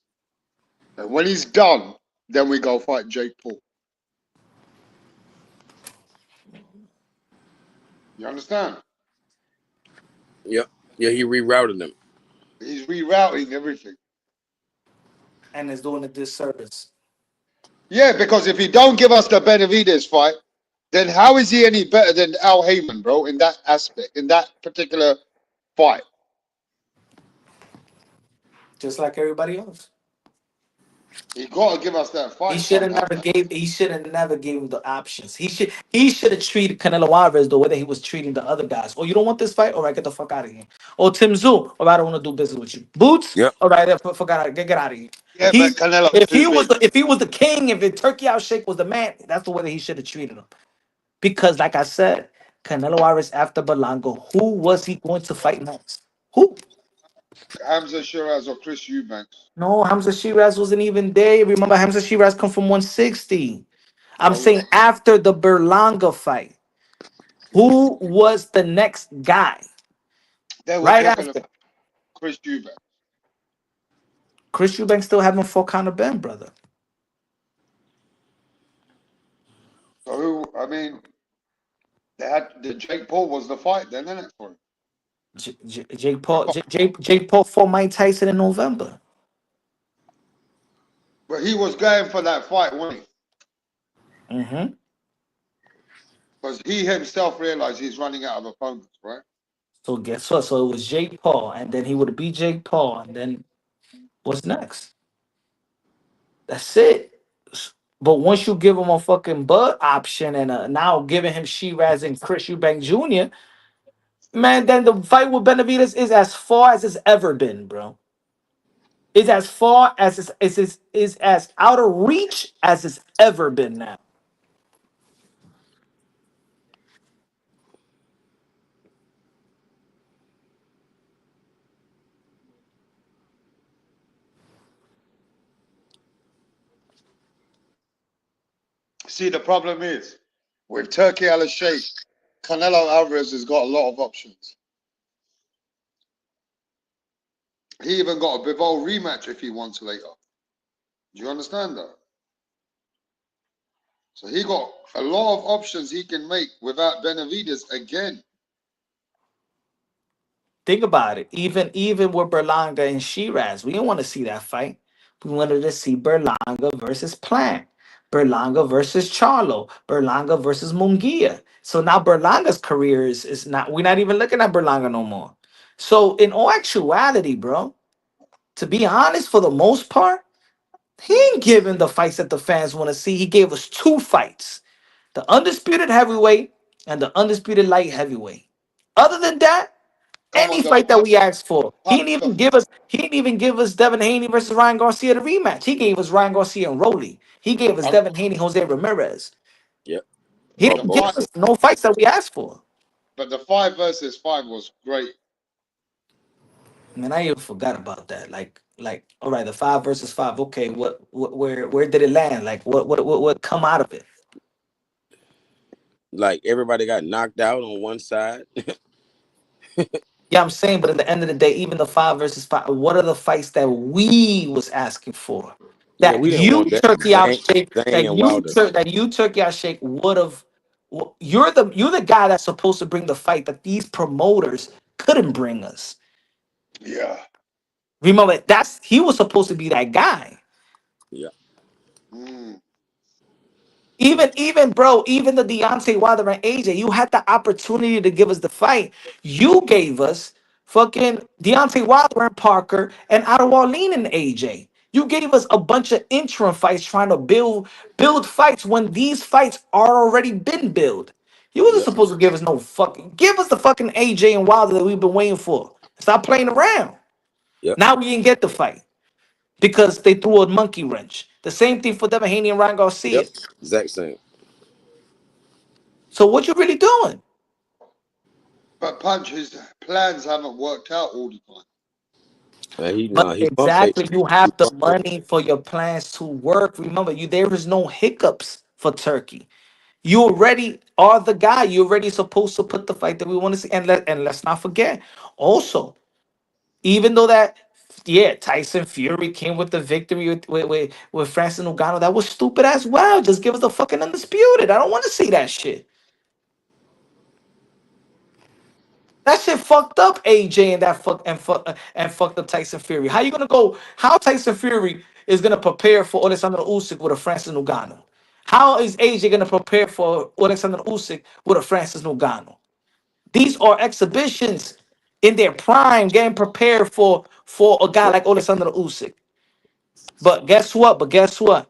Speaker 5: and when he's done, then we go fight Jake Paul. You understand?
Speaker 6: Yep. Yeah, he rerouted them.
Speaker 5: He's rerouting everything.
Speaker 3: and is doing a disservice.
Speaker 5: Yeah, because if he don't give us the Benavidez fight, then how is he any better than Al Heyman, bro? In that aspect, in that particular fight,
Speaker 3: Just like everybody else.
Speaker 5: he got to give us that
Speaker 3: He
Speaker 5: fight
Speaker 3: should have
Speaker 5: somehow,
Speaker 3: never
Speaker 5: man.
Speaker 3: gave. He should have never gave him the options. He should have treated Canelo Alvarez the way that he was treating the other guys. Oh, you don't want this fight? All right, get the fuck out of here. Oh, Tim Zoo. All right, I don't want to do business with you. Boots.
Speaker 6: Yep.
Speaker 3: All right, fuck out. Get out of here.
Speaker 5: Yeah,
Speaker 3: He
Speaker 5: but Canelo's
Speaker 3: if he
Speaker 5: too
Speaker 3: was
Speaker 5: big.
Speaker 3: the king, if it Turkey Out Shake was the man, that's the way that he should have treated him. Because like I said, Canelo Alvarez after Berlanga, who was he going to fight next? Who?
Speaker 5: Hamza Shiraz or Chris Eubanks.
Speaker 3: No, Hamza Shiraz wasn't even there. Remember, Hamza Shiraz come from 160. I'm
Speaker 5: Oh yeah,
Speaker 3: saying after the Berlanga fight, who was the next guy?
Speaker 5: they were
Speaker 3: Right
Speaker 5: talking
Speaker 3: after.
Speaker 5: about Chris Eubanks.
Speaker 3: Chris Eubank still haven't fought Conor Ben, brother.
Speaker 5: So who? I mean, they had the Jake Paul was the fight then, isn't it for him?
Speaker 3: Jake Paul. Jake Paul fought Mike Tyson in November.
Speaker 5: But he was going for that fight, wasn't he?
Speaker 3: Mm-hmm.
Speaker 5: Because he himself realized he's running out of opponents, right?
Speaker 3: So guess what? So it was Jake Paul, and then he would beat Jake Paul, and then what's next? That's it. But once you give him a fucking Bud option and now giving him Shiraz and Chris Eubank Jr., man, then the fight with Benavidez is as far as it's ever been, bro. It's as far as is as out of reach as it's ever been now.
Speaker 5: See, the problem is with Turkey Al Sheikh, Canelo Alvarez has got a lot of options. He even got a Bivol rematch if he wants later. Do you understand that? So he got a lot of options he can make without Benavidez again.
Speaker 3: Think about it. Even with Berlanga and Shiraz, we didn't want to see that fight. We wanted to see Berlanga versus Plant, Berlanga versus Charlo, Berlanga versus Munguia. So now Berlanga's career is not. We're not even looking at Berlanga no more. So in all actuality, bro, to be honest, for the most part, he ain't giving the fights that the fans want to see. He gave us two fights: the undisputed heavyweight and the undisputed light heavyweight. Other than that,
Speaker 5: Come
Speaker 3: any
Speaker 5: on,
Speaker 3: fight that we asked for. He didn't
Speaker 5: the
Speaker 3: even give us. He didn't even give us Devin Haney versus Ryan Garcia the rematch. He gave us Ryan Garcia and Rolly. He gave us Devin Haney, Jose Ramirez.
Speaker 6: Yep.
Speaker 3: He
Speaker 5: but
Speaker 6: Brought
Speaker 5: the
Speaker 3: didn't give
Speaker 6: both
Speaker 5: fight,
Speaker 6: of them.
Speaker 3: us no fights that we asked for.
Speaker 5: but the 5 versus 5 was great.
Speaker 3: Man, I even forgot about that. All right, the 5 versus 5. Okay, where did it land? Like, what come out of it?
Speaker 6: Like everybody got knocked out on one side.
Speaker 3: Yeah, I'm saying, but at the end of the day, even the 5 versus 5, what are the fights that we was asking for?
Speaker 6: Yeah,
Speaker 3: That
Speaker 6: we didn't
Speaker 3: you
Speaker 6: want that.
Speaker 3: turkey out
Speaker 6: Zane,
Speaker 3: shake,
Speaker 6: Zane and Wilder.
Speaker 3: that you turkey out shake would have. You're the guy that's supposed to bring the fight that these promoters couldn't bring us.
Speaker 5: Yeah.
Speaker 3: Remember, that's he was supposed to be that guy.
Speaker 6: Yeah.
Speaker 5: Mm.
Speaker 3: Even bro, even the Deontay Wilder and AJ, you had the opportunity to give us the fight. You gave us fucking Deontay Wilder and Parker and Adewale and AJ. You gave us a bunch of interim fights trying to build fights when these fights are already been built. You wasn't
Speaker 6: Yep.
Speaker 3: supposed to give us no fucking give us the fucking AJ and Wilder that we've been waiting for. Stop playing around.
Speaker 6: Yep.
Speaker 3: Now we didn't get the fight because they threw a monkey wrench. The same thing for Devin Haney and Ryan
Speaker 6: Yep.
Speaker 3: Garcia.
Speaker 6: Exact same.
Speaker 3: So what you really doing?
Speaker 5: But Punch, his plans haven't worked out all the time.
Speaker 6: He
Speaker 3: But
Speaker 6: nah, he bump faked.
Speaker 3: exactly, you
Speaker 6: He
Speaker 3: have the
Speaker 6: bump faked.
Speaker 3: money for your plans to work. Remember, there is no hiccups for Turkey. You already are the guy. You're already supposed to put the fight that we want to see. And let's not forget, also, even though that, yeah, Tyson Fury came with the victory with Francis Ngannou, that was stupid as well. Just give us the fucking undisputed. I don't want to see that shit. That shit fucked up AJ and that fucked up Tyson Fury. How you gonna go? How Tyson Fury is gonna prepare for Alexander Usyk with a Francis Ngannou? How is AJ gonna prepare for Alexander Usyk with a Francis Ngannou? These are exhibitions in their prime, getting prepared for a guy
Speaker 6: Yep.
Speaker 3: like Alexander Usyk. But guess what? But guess what?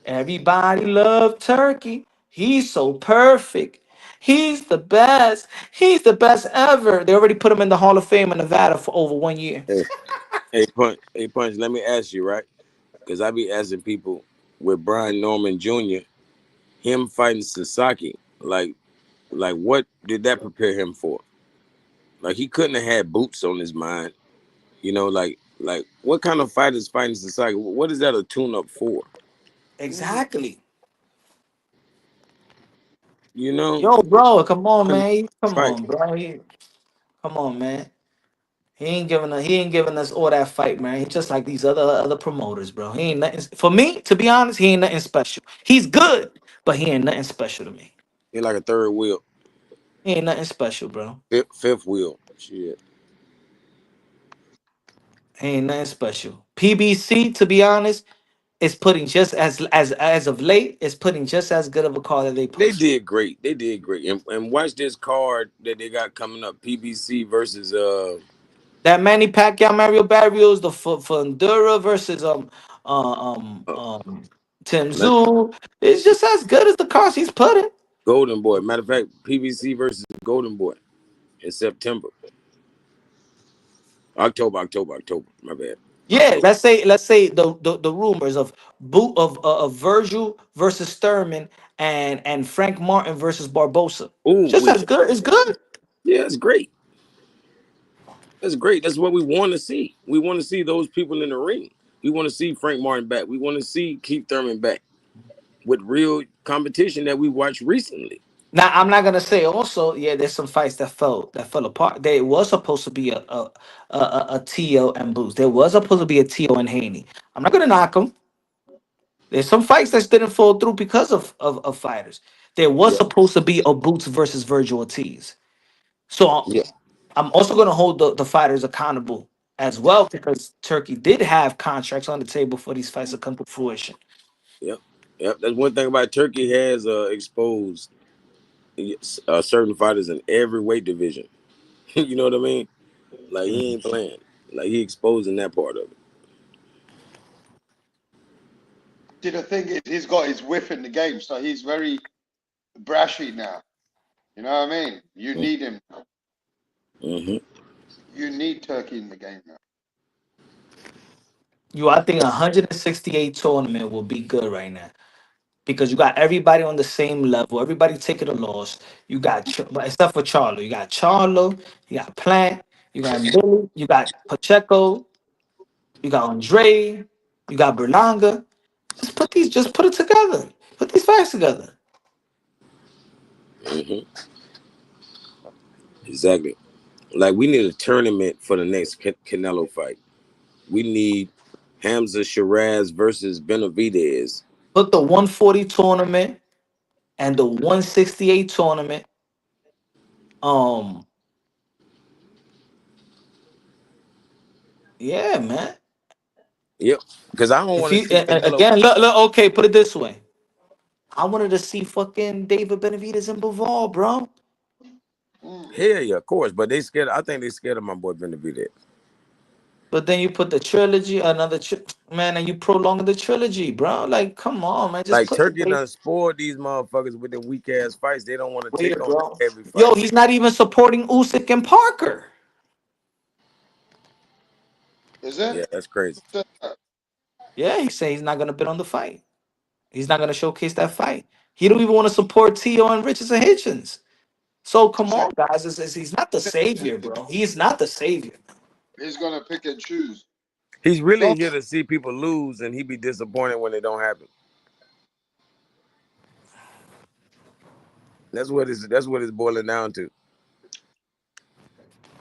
Speaker 3: Everybody love Turkey. He's so perfect. He's the best. He's the best ever. They already put him in the Hall of Fame in Nevada for over 1 year.
Speaker 6: Hey, hey, punch. Let me ask you, right? Because I be asking people with Brian Norman Jr. him fighting Sasaki, like what did that prepare him for? Like he couldn't have had boots on his mind, like what kind of fight is fighting Sasaki? What is that a tune up for?
Speaker 3: Exactly.
Speaker 6: You know,
Speaker 3: Yo, bro, come on,
Speaker 6: couldn't
Speaker 3: man. Come
Speaker 6: fight.
Speaker 3: on, bro. Come on, man. He ain't giving us all that fight, man. He's just like these other promoters, bro. He ain't nothing for me, to be honest, he ain't nothing special. He's good, but he ain't nothing special to me.
Speaker 6: He like a third wheel,
Speaker 3: He ain't nothing special, bro.
Speaker 6: fifth wheel. Shit.
Speaker 3: He ain't nothing special. PBC, to be honest, is putting just as of late, is putting just as good of a card that they
Speaker 6: They
Speaker 3: pushed.
Speaker 6: did great. They did great. And watch this card that they got coming up. PBC versus
Speaker 3: That Manny Pacquiao, Mario Barrios, the Fundura versus
Speaker 6: uh
Speaker 3: Tim
Speaker 6: let-
Speaker 3: Zoo. It's just as good as the cards he's putting.
Speaker 6: Golden Boy. Matter of fact, PBC versus Golden Boy in September. October. My bad.
Speaker 3: Yeah,
Speaker 6: October.
Speaker 3: let's say the rumors of of Virgil versus Sturman and Frank Martin versus Barbosa.
Speaker 6: Oh,
Speaker 3: Just as good. It's good.
Speaker 6: yeah, it's great. That's great. That's what we want to see. We want to see those people in the ring. We want to see Frank Martin back. We want to see Keith Thurman back with real competition that we watched recently.
Speaker 3: Now I'm not gonna say also, yeah, there's some fights that fell apart. There was supposed to be a Tio and Boots. There was supposed to be a Tio and Haney. I'm not gonna knock them. There's some fights that didn't fall through because of fighters. There was
Speaker 6: Yeah,
Speaker 3: supposed to be a Boots versus Virgil Ortiz. So
Speaker 6: yeah,
Speaker 3: I'm also gonna hold the fighters accountable as well because Turkey did have contracts on the table for these fights to come to fruition.
Speaker 6: yeah, yeah. That's one thing about Turkey has exposed certain fighters in every weight division. You know what I mean? Like he ain't playing. Like he exposing that part of it.
Speaker 5: See, the thing is, he's got his whiff in the game, so he's very brashy now. You know what I mean? You need him.
Speaker 6: Mm-hmm.
Speaker 5: You need Turkey in the game now.
Speaker 3: I think 168 tournament will be good right now because you got everybody on the same level. Everybody taking a loss. You got but except for Charlo. You got Charlo. You got Plant. You got Billy. You got Pacheco. You got Andre. You got Berlanga. Just put it together. Put these facts together.
Speaker 6: Mm-hmm. Exactly. Like we need a tournament for the next Canelo fight. We need Hamza Shiraz versus Benavidez.
Speaker 3: Put the 140 tournament and the 168 tournament. Um, yeah, man.
Speaker 6: Yep. Because I don't
Speaker 3: If
Speaker 6: want to
Speaker 3: you
Speaker 6: see Canelo.
Speaker 3: again, look, okay, put it this way. I wanted to see fucking David Benavidez and Bivol, bro.
Speaker 5: Mm.
Speaker 6: Hell yeah, of course. But they scared. I think they scared of my boy Benavidez.
Speaker 3: But then you put the trilogy, man, and you prolong the trilogy, bro. Like, come on, man. Just
Speaker 6: Like
Speaker 3: put the
Speaker 6: Turkey
Speaker 3: date
Speaker 6: done spoiled these motherfuckers with them weak ass fights. They don't want to take
Speaker 3: weird,
Speaker 6: on
Speaker 3: bro.
Speaker 6: every
Speaker 3: Yo,
Speaker 6: fight.
Speaker 3: he's not even supporting Usyk and Parker.
Speaker 5: Is it?
Speaker 6: Yeah, that's crazy.
Speaker 3: Yeah, he's saying he's not gonna bid on the fight. He's not gonna showcase that fight. He don't even want to support Tio and Richardson Hitchens. So come
Speaker 5: So
Speaker 3: on, guys. He's not the savior, bro. He's not the savior.
Speaker 5: he's gonna pick and choose.
Speaker 6: He's really
Speaker 5: No,
Speaker 6: here to see people lose, and he be disappointed when it don't happen. That's what it's boiling down to,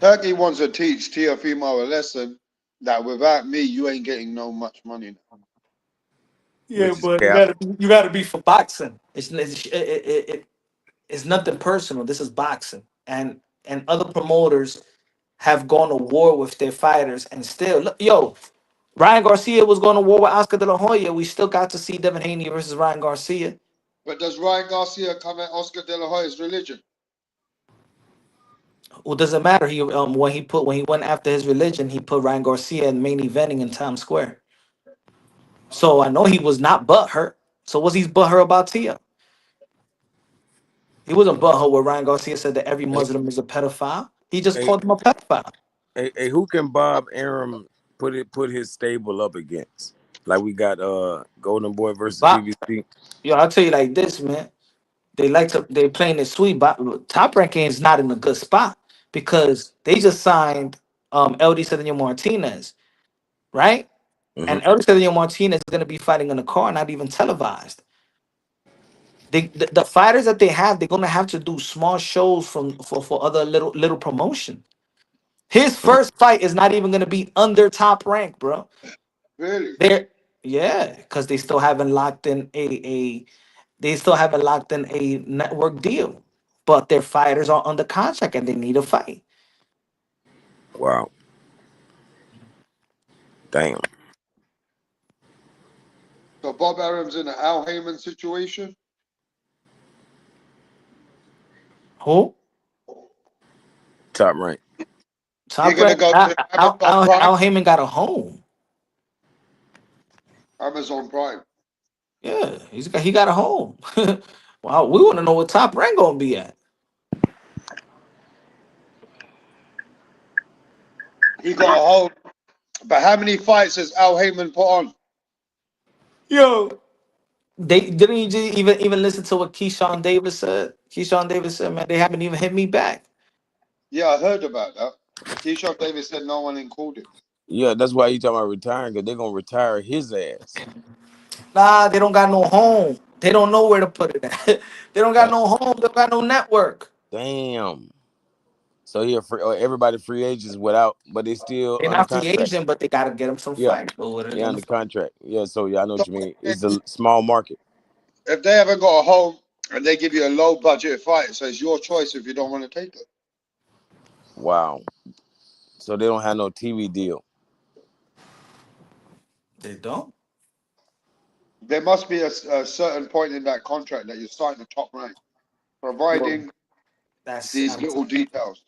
Speaker 5: Turkey wants to teach Teofimo a lesson that without me, you ain't getting no much money.
Speaker 3: Yeah,
Speaker 6: which is
Speaker 3: but
Speaker 6: cap.
Speaker 3: you gotta be for boxing. It's nothing personal. This is boxing, and and other promoters have gone to war with their fighters, and still, look, yo, Ryan Garcia was going to war with Oscar De La Hoya. We still got to see Devin Haney versus Ryan Garcia.
Speaker 5: But does Ryan Garcia come at Oscar De La Hoya's religion?
Speaker 3: Well, doesn't matter. He when he went after his religion, he put Ryan Garcia in main eventing in Times Square. So I know he was not butthurt. So was he butthurt about Tia? He wasn't butthurt where Ryan Garcia said that every
Speaker 6: Hey,
Speaker 3: Muslim is a pedophile. He just
Speaker 6: hey,
Speaker 3: called him a pedophile.
Speaker 6: hey, who can Bob Arum put his stable up against? Like we got Golden Boy versus
Speaker 3: But
Speaker 6: PBC.
Speaker 3: yo, I'll tell you like this, man. They playing it sweet, but Top Ranking is not in a good spot because they just signed LD Cedric Martinez, right?
Speaker 6: Hmm.
Speaker 3: And LD Cedric Martinez is gonna be fighting in a car, not even televised. The fighters that they have, they're gonna have to do small shows for other little promotion. His first fight is not even gonna be under Top Rank, bro.
Speaker 5: Really?
Speaker 3: They're yeah, because they still haven't locked in a they still haven't locked in a network deal. But their fighters are under contract and they need a fight.
Speaker 6: Wow, damn.
Speaker 5: So Bob Arum's in an Al Heyman situation?
Speaker 3: Who?
Speaker 6: Top rank.
Speaker 5: He's
Speaker 3: Top
Speaker 5: gonna
Speaker 3: Rank.
Speaker 5: go to Amazon Prime?
Speaker 3: Al Heyman got a home.
Speaker 5: Amazon Prime.
Speaker 3: Yeah, he got a home. Wow, we want to know what Top Rank gonna be at.
Speaker 5: He got a hold. But how many fights has Al Heyman put on?
Speaker 3: Yo, they didn't you even listen to what Keyshawn Davis said. Keyshawn Davis said, "Man, they haven't even hit me back."
Speaker 5: Yeah, I heard about that. Keyshawn Davis said no one called him.
Speaker 6: Yeah, that's why you talking about retiring because they're gonna retire his ass.
Speaker 3: Nah, they don't got no home. They don't know where to put it at. They don't got
Speaker 6: Damn.
Speaker 3: no home. They don't got no network.
Speaker 6: Damn. So here, everybody free agents without, but they still
Speaker 3: They're
Speaker 6: under
Speaker 3: not free
Speaker 6: contract.
Speaker 3: agent, but they gotta get them some
Speaker 6: Yeah,
Speaker 3: fight or they're
Speaker 6: yeah,
Speaker 3: gonna
Speaker 6: under
Speaker 3: fight.
Speaker 6: contract. Yeah, so yeah, I know
Speaker 5: So
Speaker 6: what you mean. It's a small market.
Speaker 5: if they haven't got a home and they give you a low budget fight, so it's your choice if you don't want to take it.
Speaker 6: Wow. So they don't have no TV deal.
Speaker 3: They don't.
Speaker 5: There must be a certain point in that contract that you're starting the top rank,
Speaker 3: Yo,
Speaker 5: providing
Speaker 3: that's
Speaker 5: these little details.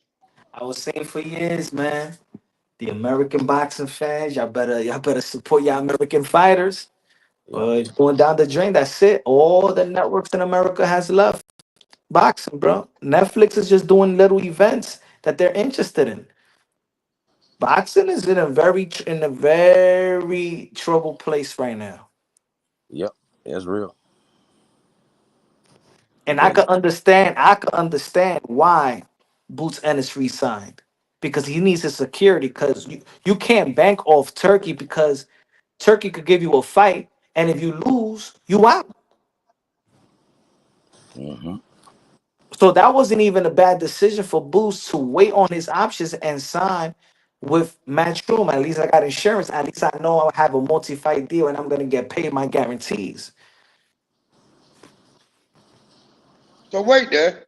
Speaker 3: I was saying for years, man. The American boxing fans, y'all better support your American fighters.
Speaker 6: Yeah,
Speaker 3: It's going down the drain. That's it. All the networks in America has left boxing, bro. Netflix is just doing little events that they're interested in. Boxing is in a very troubled place right now.
Speaker 6: yep, that's real.
Speaker 3: And
Speaker 6: But
Speaker 3: I could understand why Boots Ennis resigned. Because he needs his security. Because you can't bank off Turkey because Turkey could give you a fight, and if you lose, you out.
Speaker 6: hmm
Speaker 3: So that wasn't even a bad decision for Boots to wait on his options and sign with Matchroom. At least I got insurance. At least I know I have a multi-fight deal and I'm gonna get paid my guarantees.
Speaker 5: So wait there.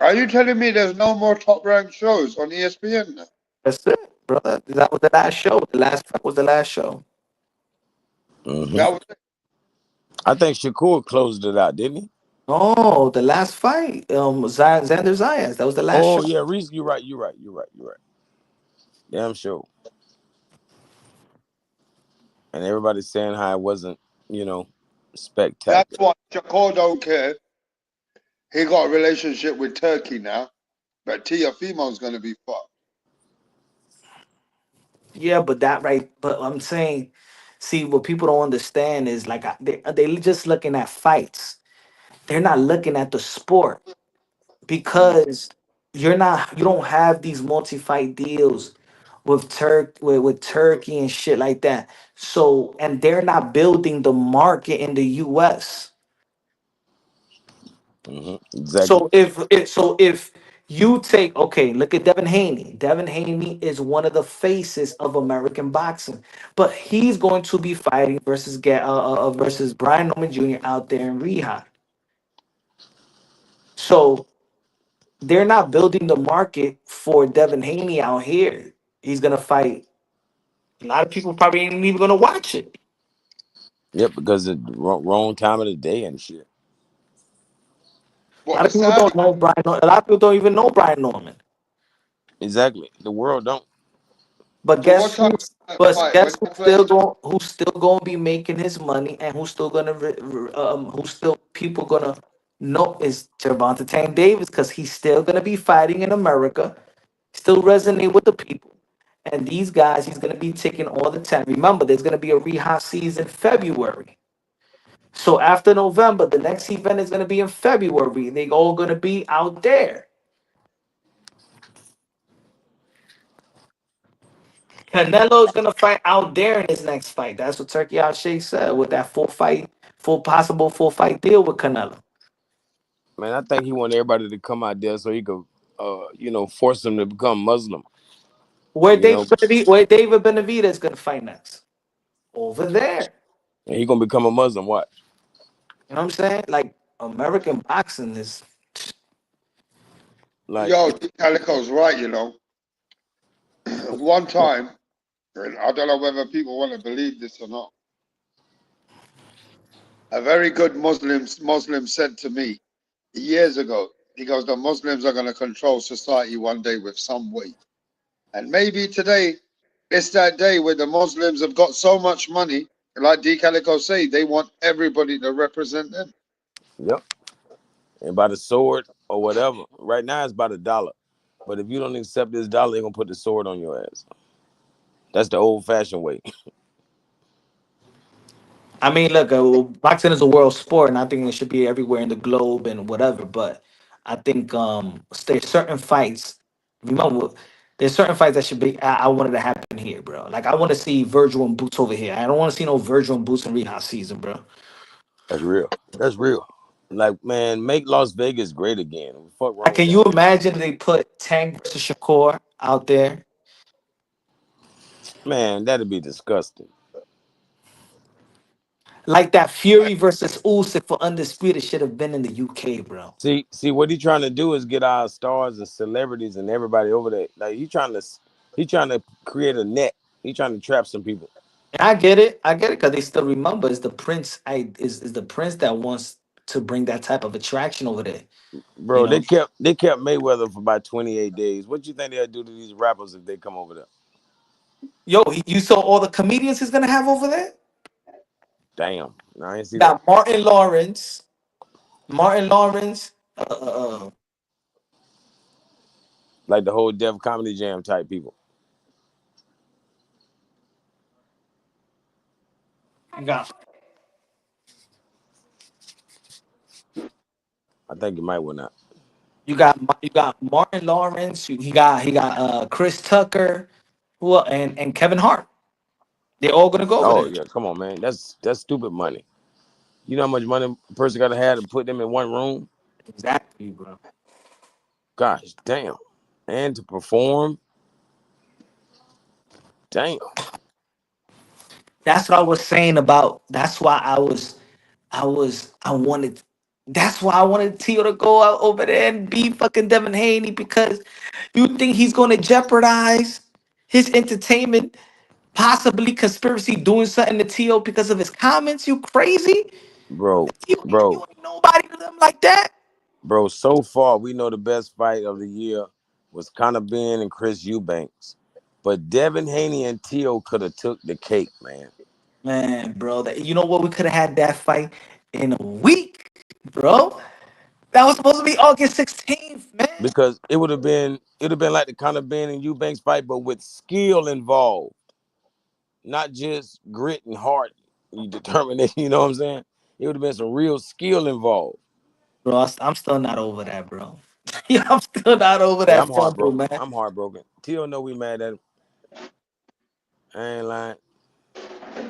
Speaker 5: Are you telling me there's no more top ranked shows on ESPN now?
Speaker 3: That's it, brother. That was the last show. The last fight was the last show.
Speaker 6: hmm
Speaker 5: That was it.
Speaker 6: I think Shakur closed it out, didn't he?
Speaker 3: Oh, the last fight. Xander Zayas. That was the last
Speaker 6: Oh
Speaker 3: show.
Speaker 6: yeah, Reese, you're right. You're right. You're right. You're right. Damn sure. And everybody's saying how it wasn't, you know,
Speaker 5: That's
Speaker 6: spectacular.
Speaker 5: why Shakur don't care. He got a relationship with Turkey now, but Tiafimo's going to be fucked.
Speaker 3: Yeah, but that right. But I'm saying, see, what people don't understand is like they just looking at fights. They're not looking at the sport
Speaker 5: Mm.
Speaker 3: because you don't have these multi-fight deals with Turkey and shit like that. So and they're not building the market in the US.
Speaker 6: Exactly.
Speaker 3: So if you take okay, look at Devin Haney. Devin Haney is one of the faces of American boxing, but he's going to be fighting versus Brian Norman Jr. out there in Riyadh. So they're not building the market for Devin Haney out here. He's gonna fight. A lot of people probably ain't even gonna watch it.
Speaker 6: Yep, because it's the wrong time of the day and shit.
Speaker 3: A
Speaker 5: What
Speaker 3: lot
Speaker 5: the
Speaker 3: of people
Speaker 5: Saudi?
Speaker 3: don't know Brian. A lot of people don't even know Brian Norman.
Speaker 6: Exactly. The world don't.
Speaker 3: But
Speaker 5: So what time fight? When I play?
Speaker 3: who's still gonna be making his money and who's still gonna who's still people gonna know is Gervonta Tank Davis because he's still gonna be fighting in America, still resonate with the people. And these guys, he's gonna be taking all the time. Remember, there's gonna be a rehab season February. So after November, the next event is gonna be in February. They all gonna be out there. Canelo's gonna fight out there in his next fight. That's what Turkey Al Sheikh said with that full fight deal with Canelo.
Speaker 6: Man, I think he wanted everybody to come out there so he could, force them to become Muslim. You know,
Speaker 3: Where David Benavidez is gonna fight next? Over there.
Speaker 6: and he gonna become a Muslim. What?
Speaker 3: You know what I'm saying? Like American boxing is
Speaker 6: Like,
Speaker 5: Yo, Calico's right. You know, one time, and I don't know whether people want to believe this or not. A very good Muslim said to me years ago. He goes, "The Muslims are going to control society one day with some way." And maybe today, it's that day where the Muslims have got so much money, like D. Calico say, they want everybody to represent them.
Speaker 6: yep. And by the sword or whatever. Right now it's about $1. But if you don't accept this dollar, they're gonna put the sword on your ass. That's the old fashioned way.
Speaker 3: I mean, look, boxing is a world sport, and I think it should be everywhere in the globe and whatever. But I think there's certain fights. Remember, there's certain fights that should be. I wanted to happen here, bro. Like I want to see Virgil and Boots over here. I don't want to see no Virgil and Boots in rehab season, bro.
Speaker 6: That's real. That's real. Like, man, make Las Vegas great again. What the fuck
Speaker 3: Like,
Speaker 6: wrong with
Speaker 3: can
Speaker 6: that?
Speaker 3: you imagine they put Tank versus Shakur out there?
Speaker 6: Man, that'd be disgusting.
Speaker 3: Like that Fury versus Usyk for Undisputed should have been in the UK, bro.
Speaker 6: See, what he trying to do is get our stars and celebrities and everybody over there. Like he trying to create a net. He trying to trap some people.
Speaker 3: And I get it. I get it because they still remember it's the prince. Is the prince that wants to bring that type of attraction over there. You
Speaker 6: Bro,
Speaker 3: know,
Speaker 6: they kept Mayweather for about 28 days. What you think they'll do to these rappers if they come over there?
Speaker 3: yo, you saw all the comedians he's gonna have over there.
Speaker 6: Damn. No, I didn't see that.
Speaker 3: Got Martin Lawrence.
Speaker 6: Like the whole Def Comedy Jam type people.
Speaker 3: You got
Speaker 6: I think you might win that.
Speaker 3: you got Martin Lawrence. He got Chris Tucker, and Kevin Hart. They're all gonna go over
Speaker 6: Oh
Speaker 3: there.
Speaker 6: yeah, come on, man. That's stupid money. You know how much money a person gotta have to put them in one room?
Speaker 3: Exactly, bro.
Speaker 6: Gosh, damn. And to perform, damn.
Speaker 3: That's what I was saying about. I wanted. That's why I wanted Tio to go out over there and be fucking Devin Haney because you think he's going to jeopardize his entertainment, possibly conspiracy doing something to Tio because of his comments? You crazy?
Speaker 6: Bro,
Speaker 3: You
Speaker 6: bro,
Speaker 3: ain't nobody to them like that.
Speaker 6: bro. So far, we know the best fight of the year was Conor Ben and Chris Eubanks. But Devin Haney and Tio could have took the cake, man.
Speaker 3: Man, bro, you know what? We could have had that fight in a week, bro. That was supposed to be August 16th, man.
Speaker 6: Because it would have been like the Conor Ben and Eubanks fight, but with skill involved, not just grit and heart, you determination. You know what I'm saying? It would have been some real skill involved.
Speaker 3: Bro, I'm still not over that, bro. Yeah, I'm still not over
Speaker 6: Hey,
Speaker 3: that
Speaker 6: I'm
Speaker 3: fumble,
Speaker 6: heartbroken.
Speaker 3: man.
Speaker 6: I'm heartbroken. Tio know we mad at him. I ain't lying.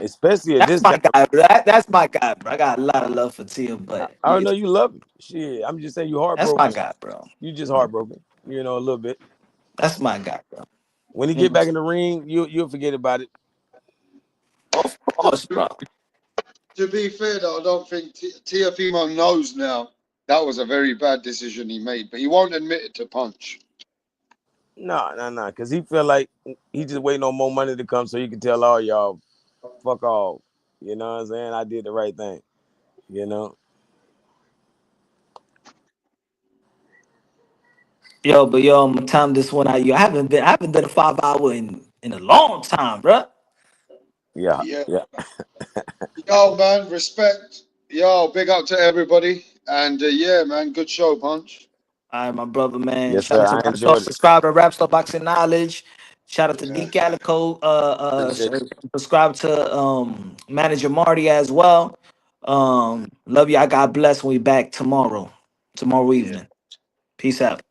Speaker 6: Especially at
Speaker 3: That's
Speaker 6: this
Speaker 3: my
Speaker 6: time.
Speaker 3: guy, bro. That's my guy, bro. I got a lot of love for Tim,
Speaker 6: I
Speaker 3: but
Speaker 6: I don't know you love him. Shit. I'm just saying you
Speaker 3: that's my
Speaker 6: heartbroken.
Speaker 3: guy, bro.
Speaker 6: You just heartbroken. A little bit.
Speaker 3: That's my guy, bro.
Speaker 6: When he
Speaker 3: You
Speaker 6: get
Speaker 3: know,
Speaker 6: back in the ring, you'll forget about it.
Speaker 3: of course, bro.
Speaker 5: To be fair, though, I don't think Tiafimo knows now. That was a very bad decision he made, but he won't admit it to Punch.
Speaker 6: No, because he feel like he just waiting on more money to come so he can tell all y'all, fuck off. You know what I'm saying? I did the right thing. You know?
Speaker 3: Yo, I'm gonna time this one out. Yo, I haven't done a 5 hour in a long time, bruh.
Speaker 6: Yeah,
Speaker 5: Yeah.
Speaker 6: yeah.
Speaker 5: Yo, man, respect. Yo, big up to everybody. And yeah, man, good show, Punch.
Speaker 3: All right, my brother, man.
Speaker 6: Yes,
Speaker 3: Shout
Speaker 6: sir.
Speaker 3: out to
Speaker 6: I
Speaker 3: my
Speaker 6: enjoyed it.
Speaker 3: subscribe to Rap Star Boxing Knowledge. Shout out to
Speaker 5: Yeah.
Speaker 3: D Calico.
Speaker 6: Appreciate you.
Speaker 3: Subscribe to Manager Marty as well. Love y'all. God bless. We back tomorrow
Speaker 5: Yeah.
Speaker 3: evening. Peace out.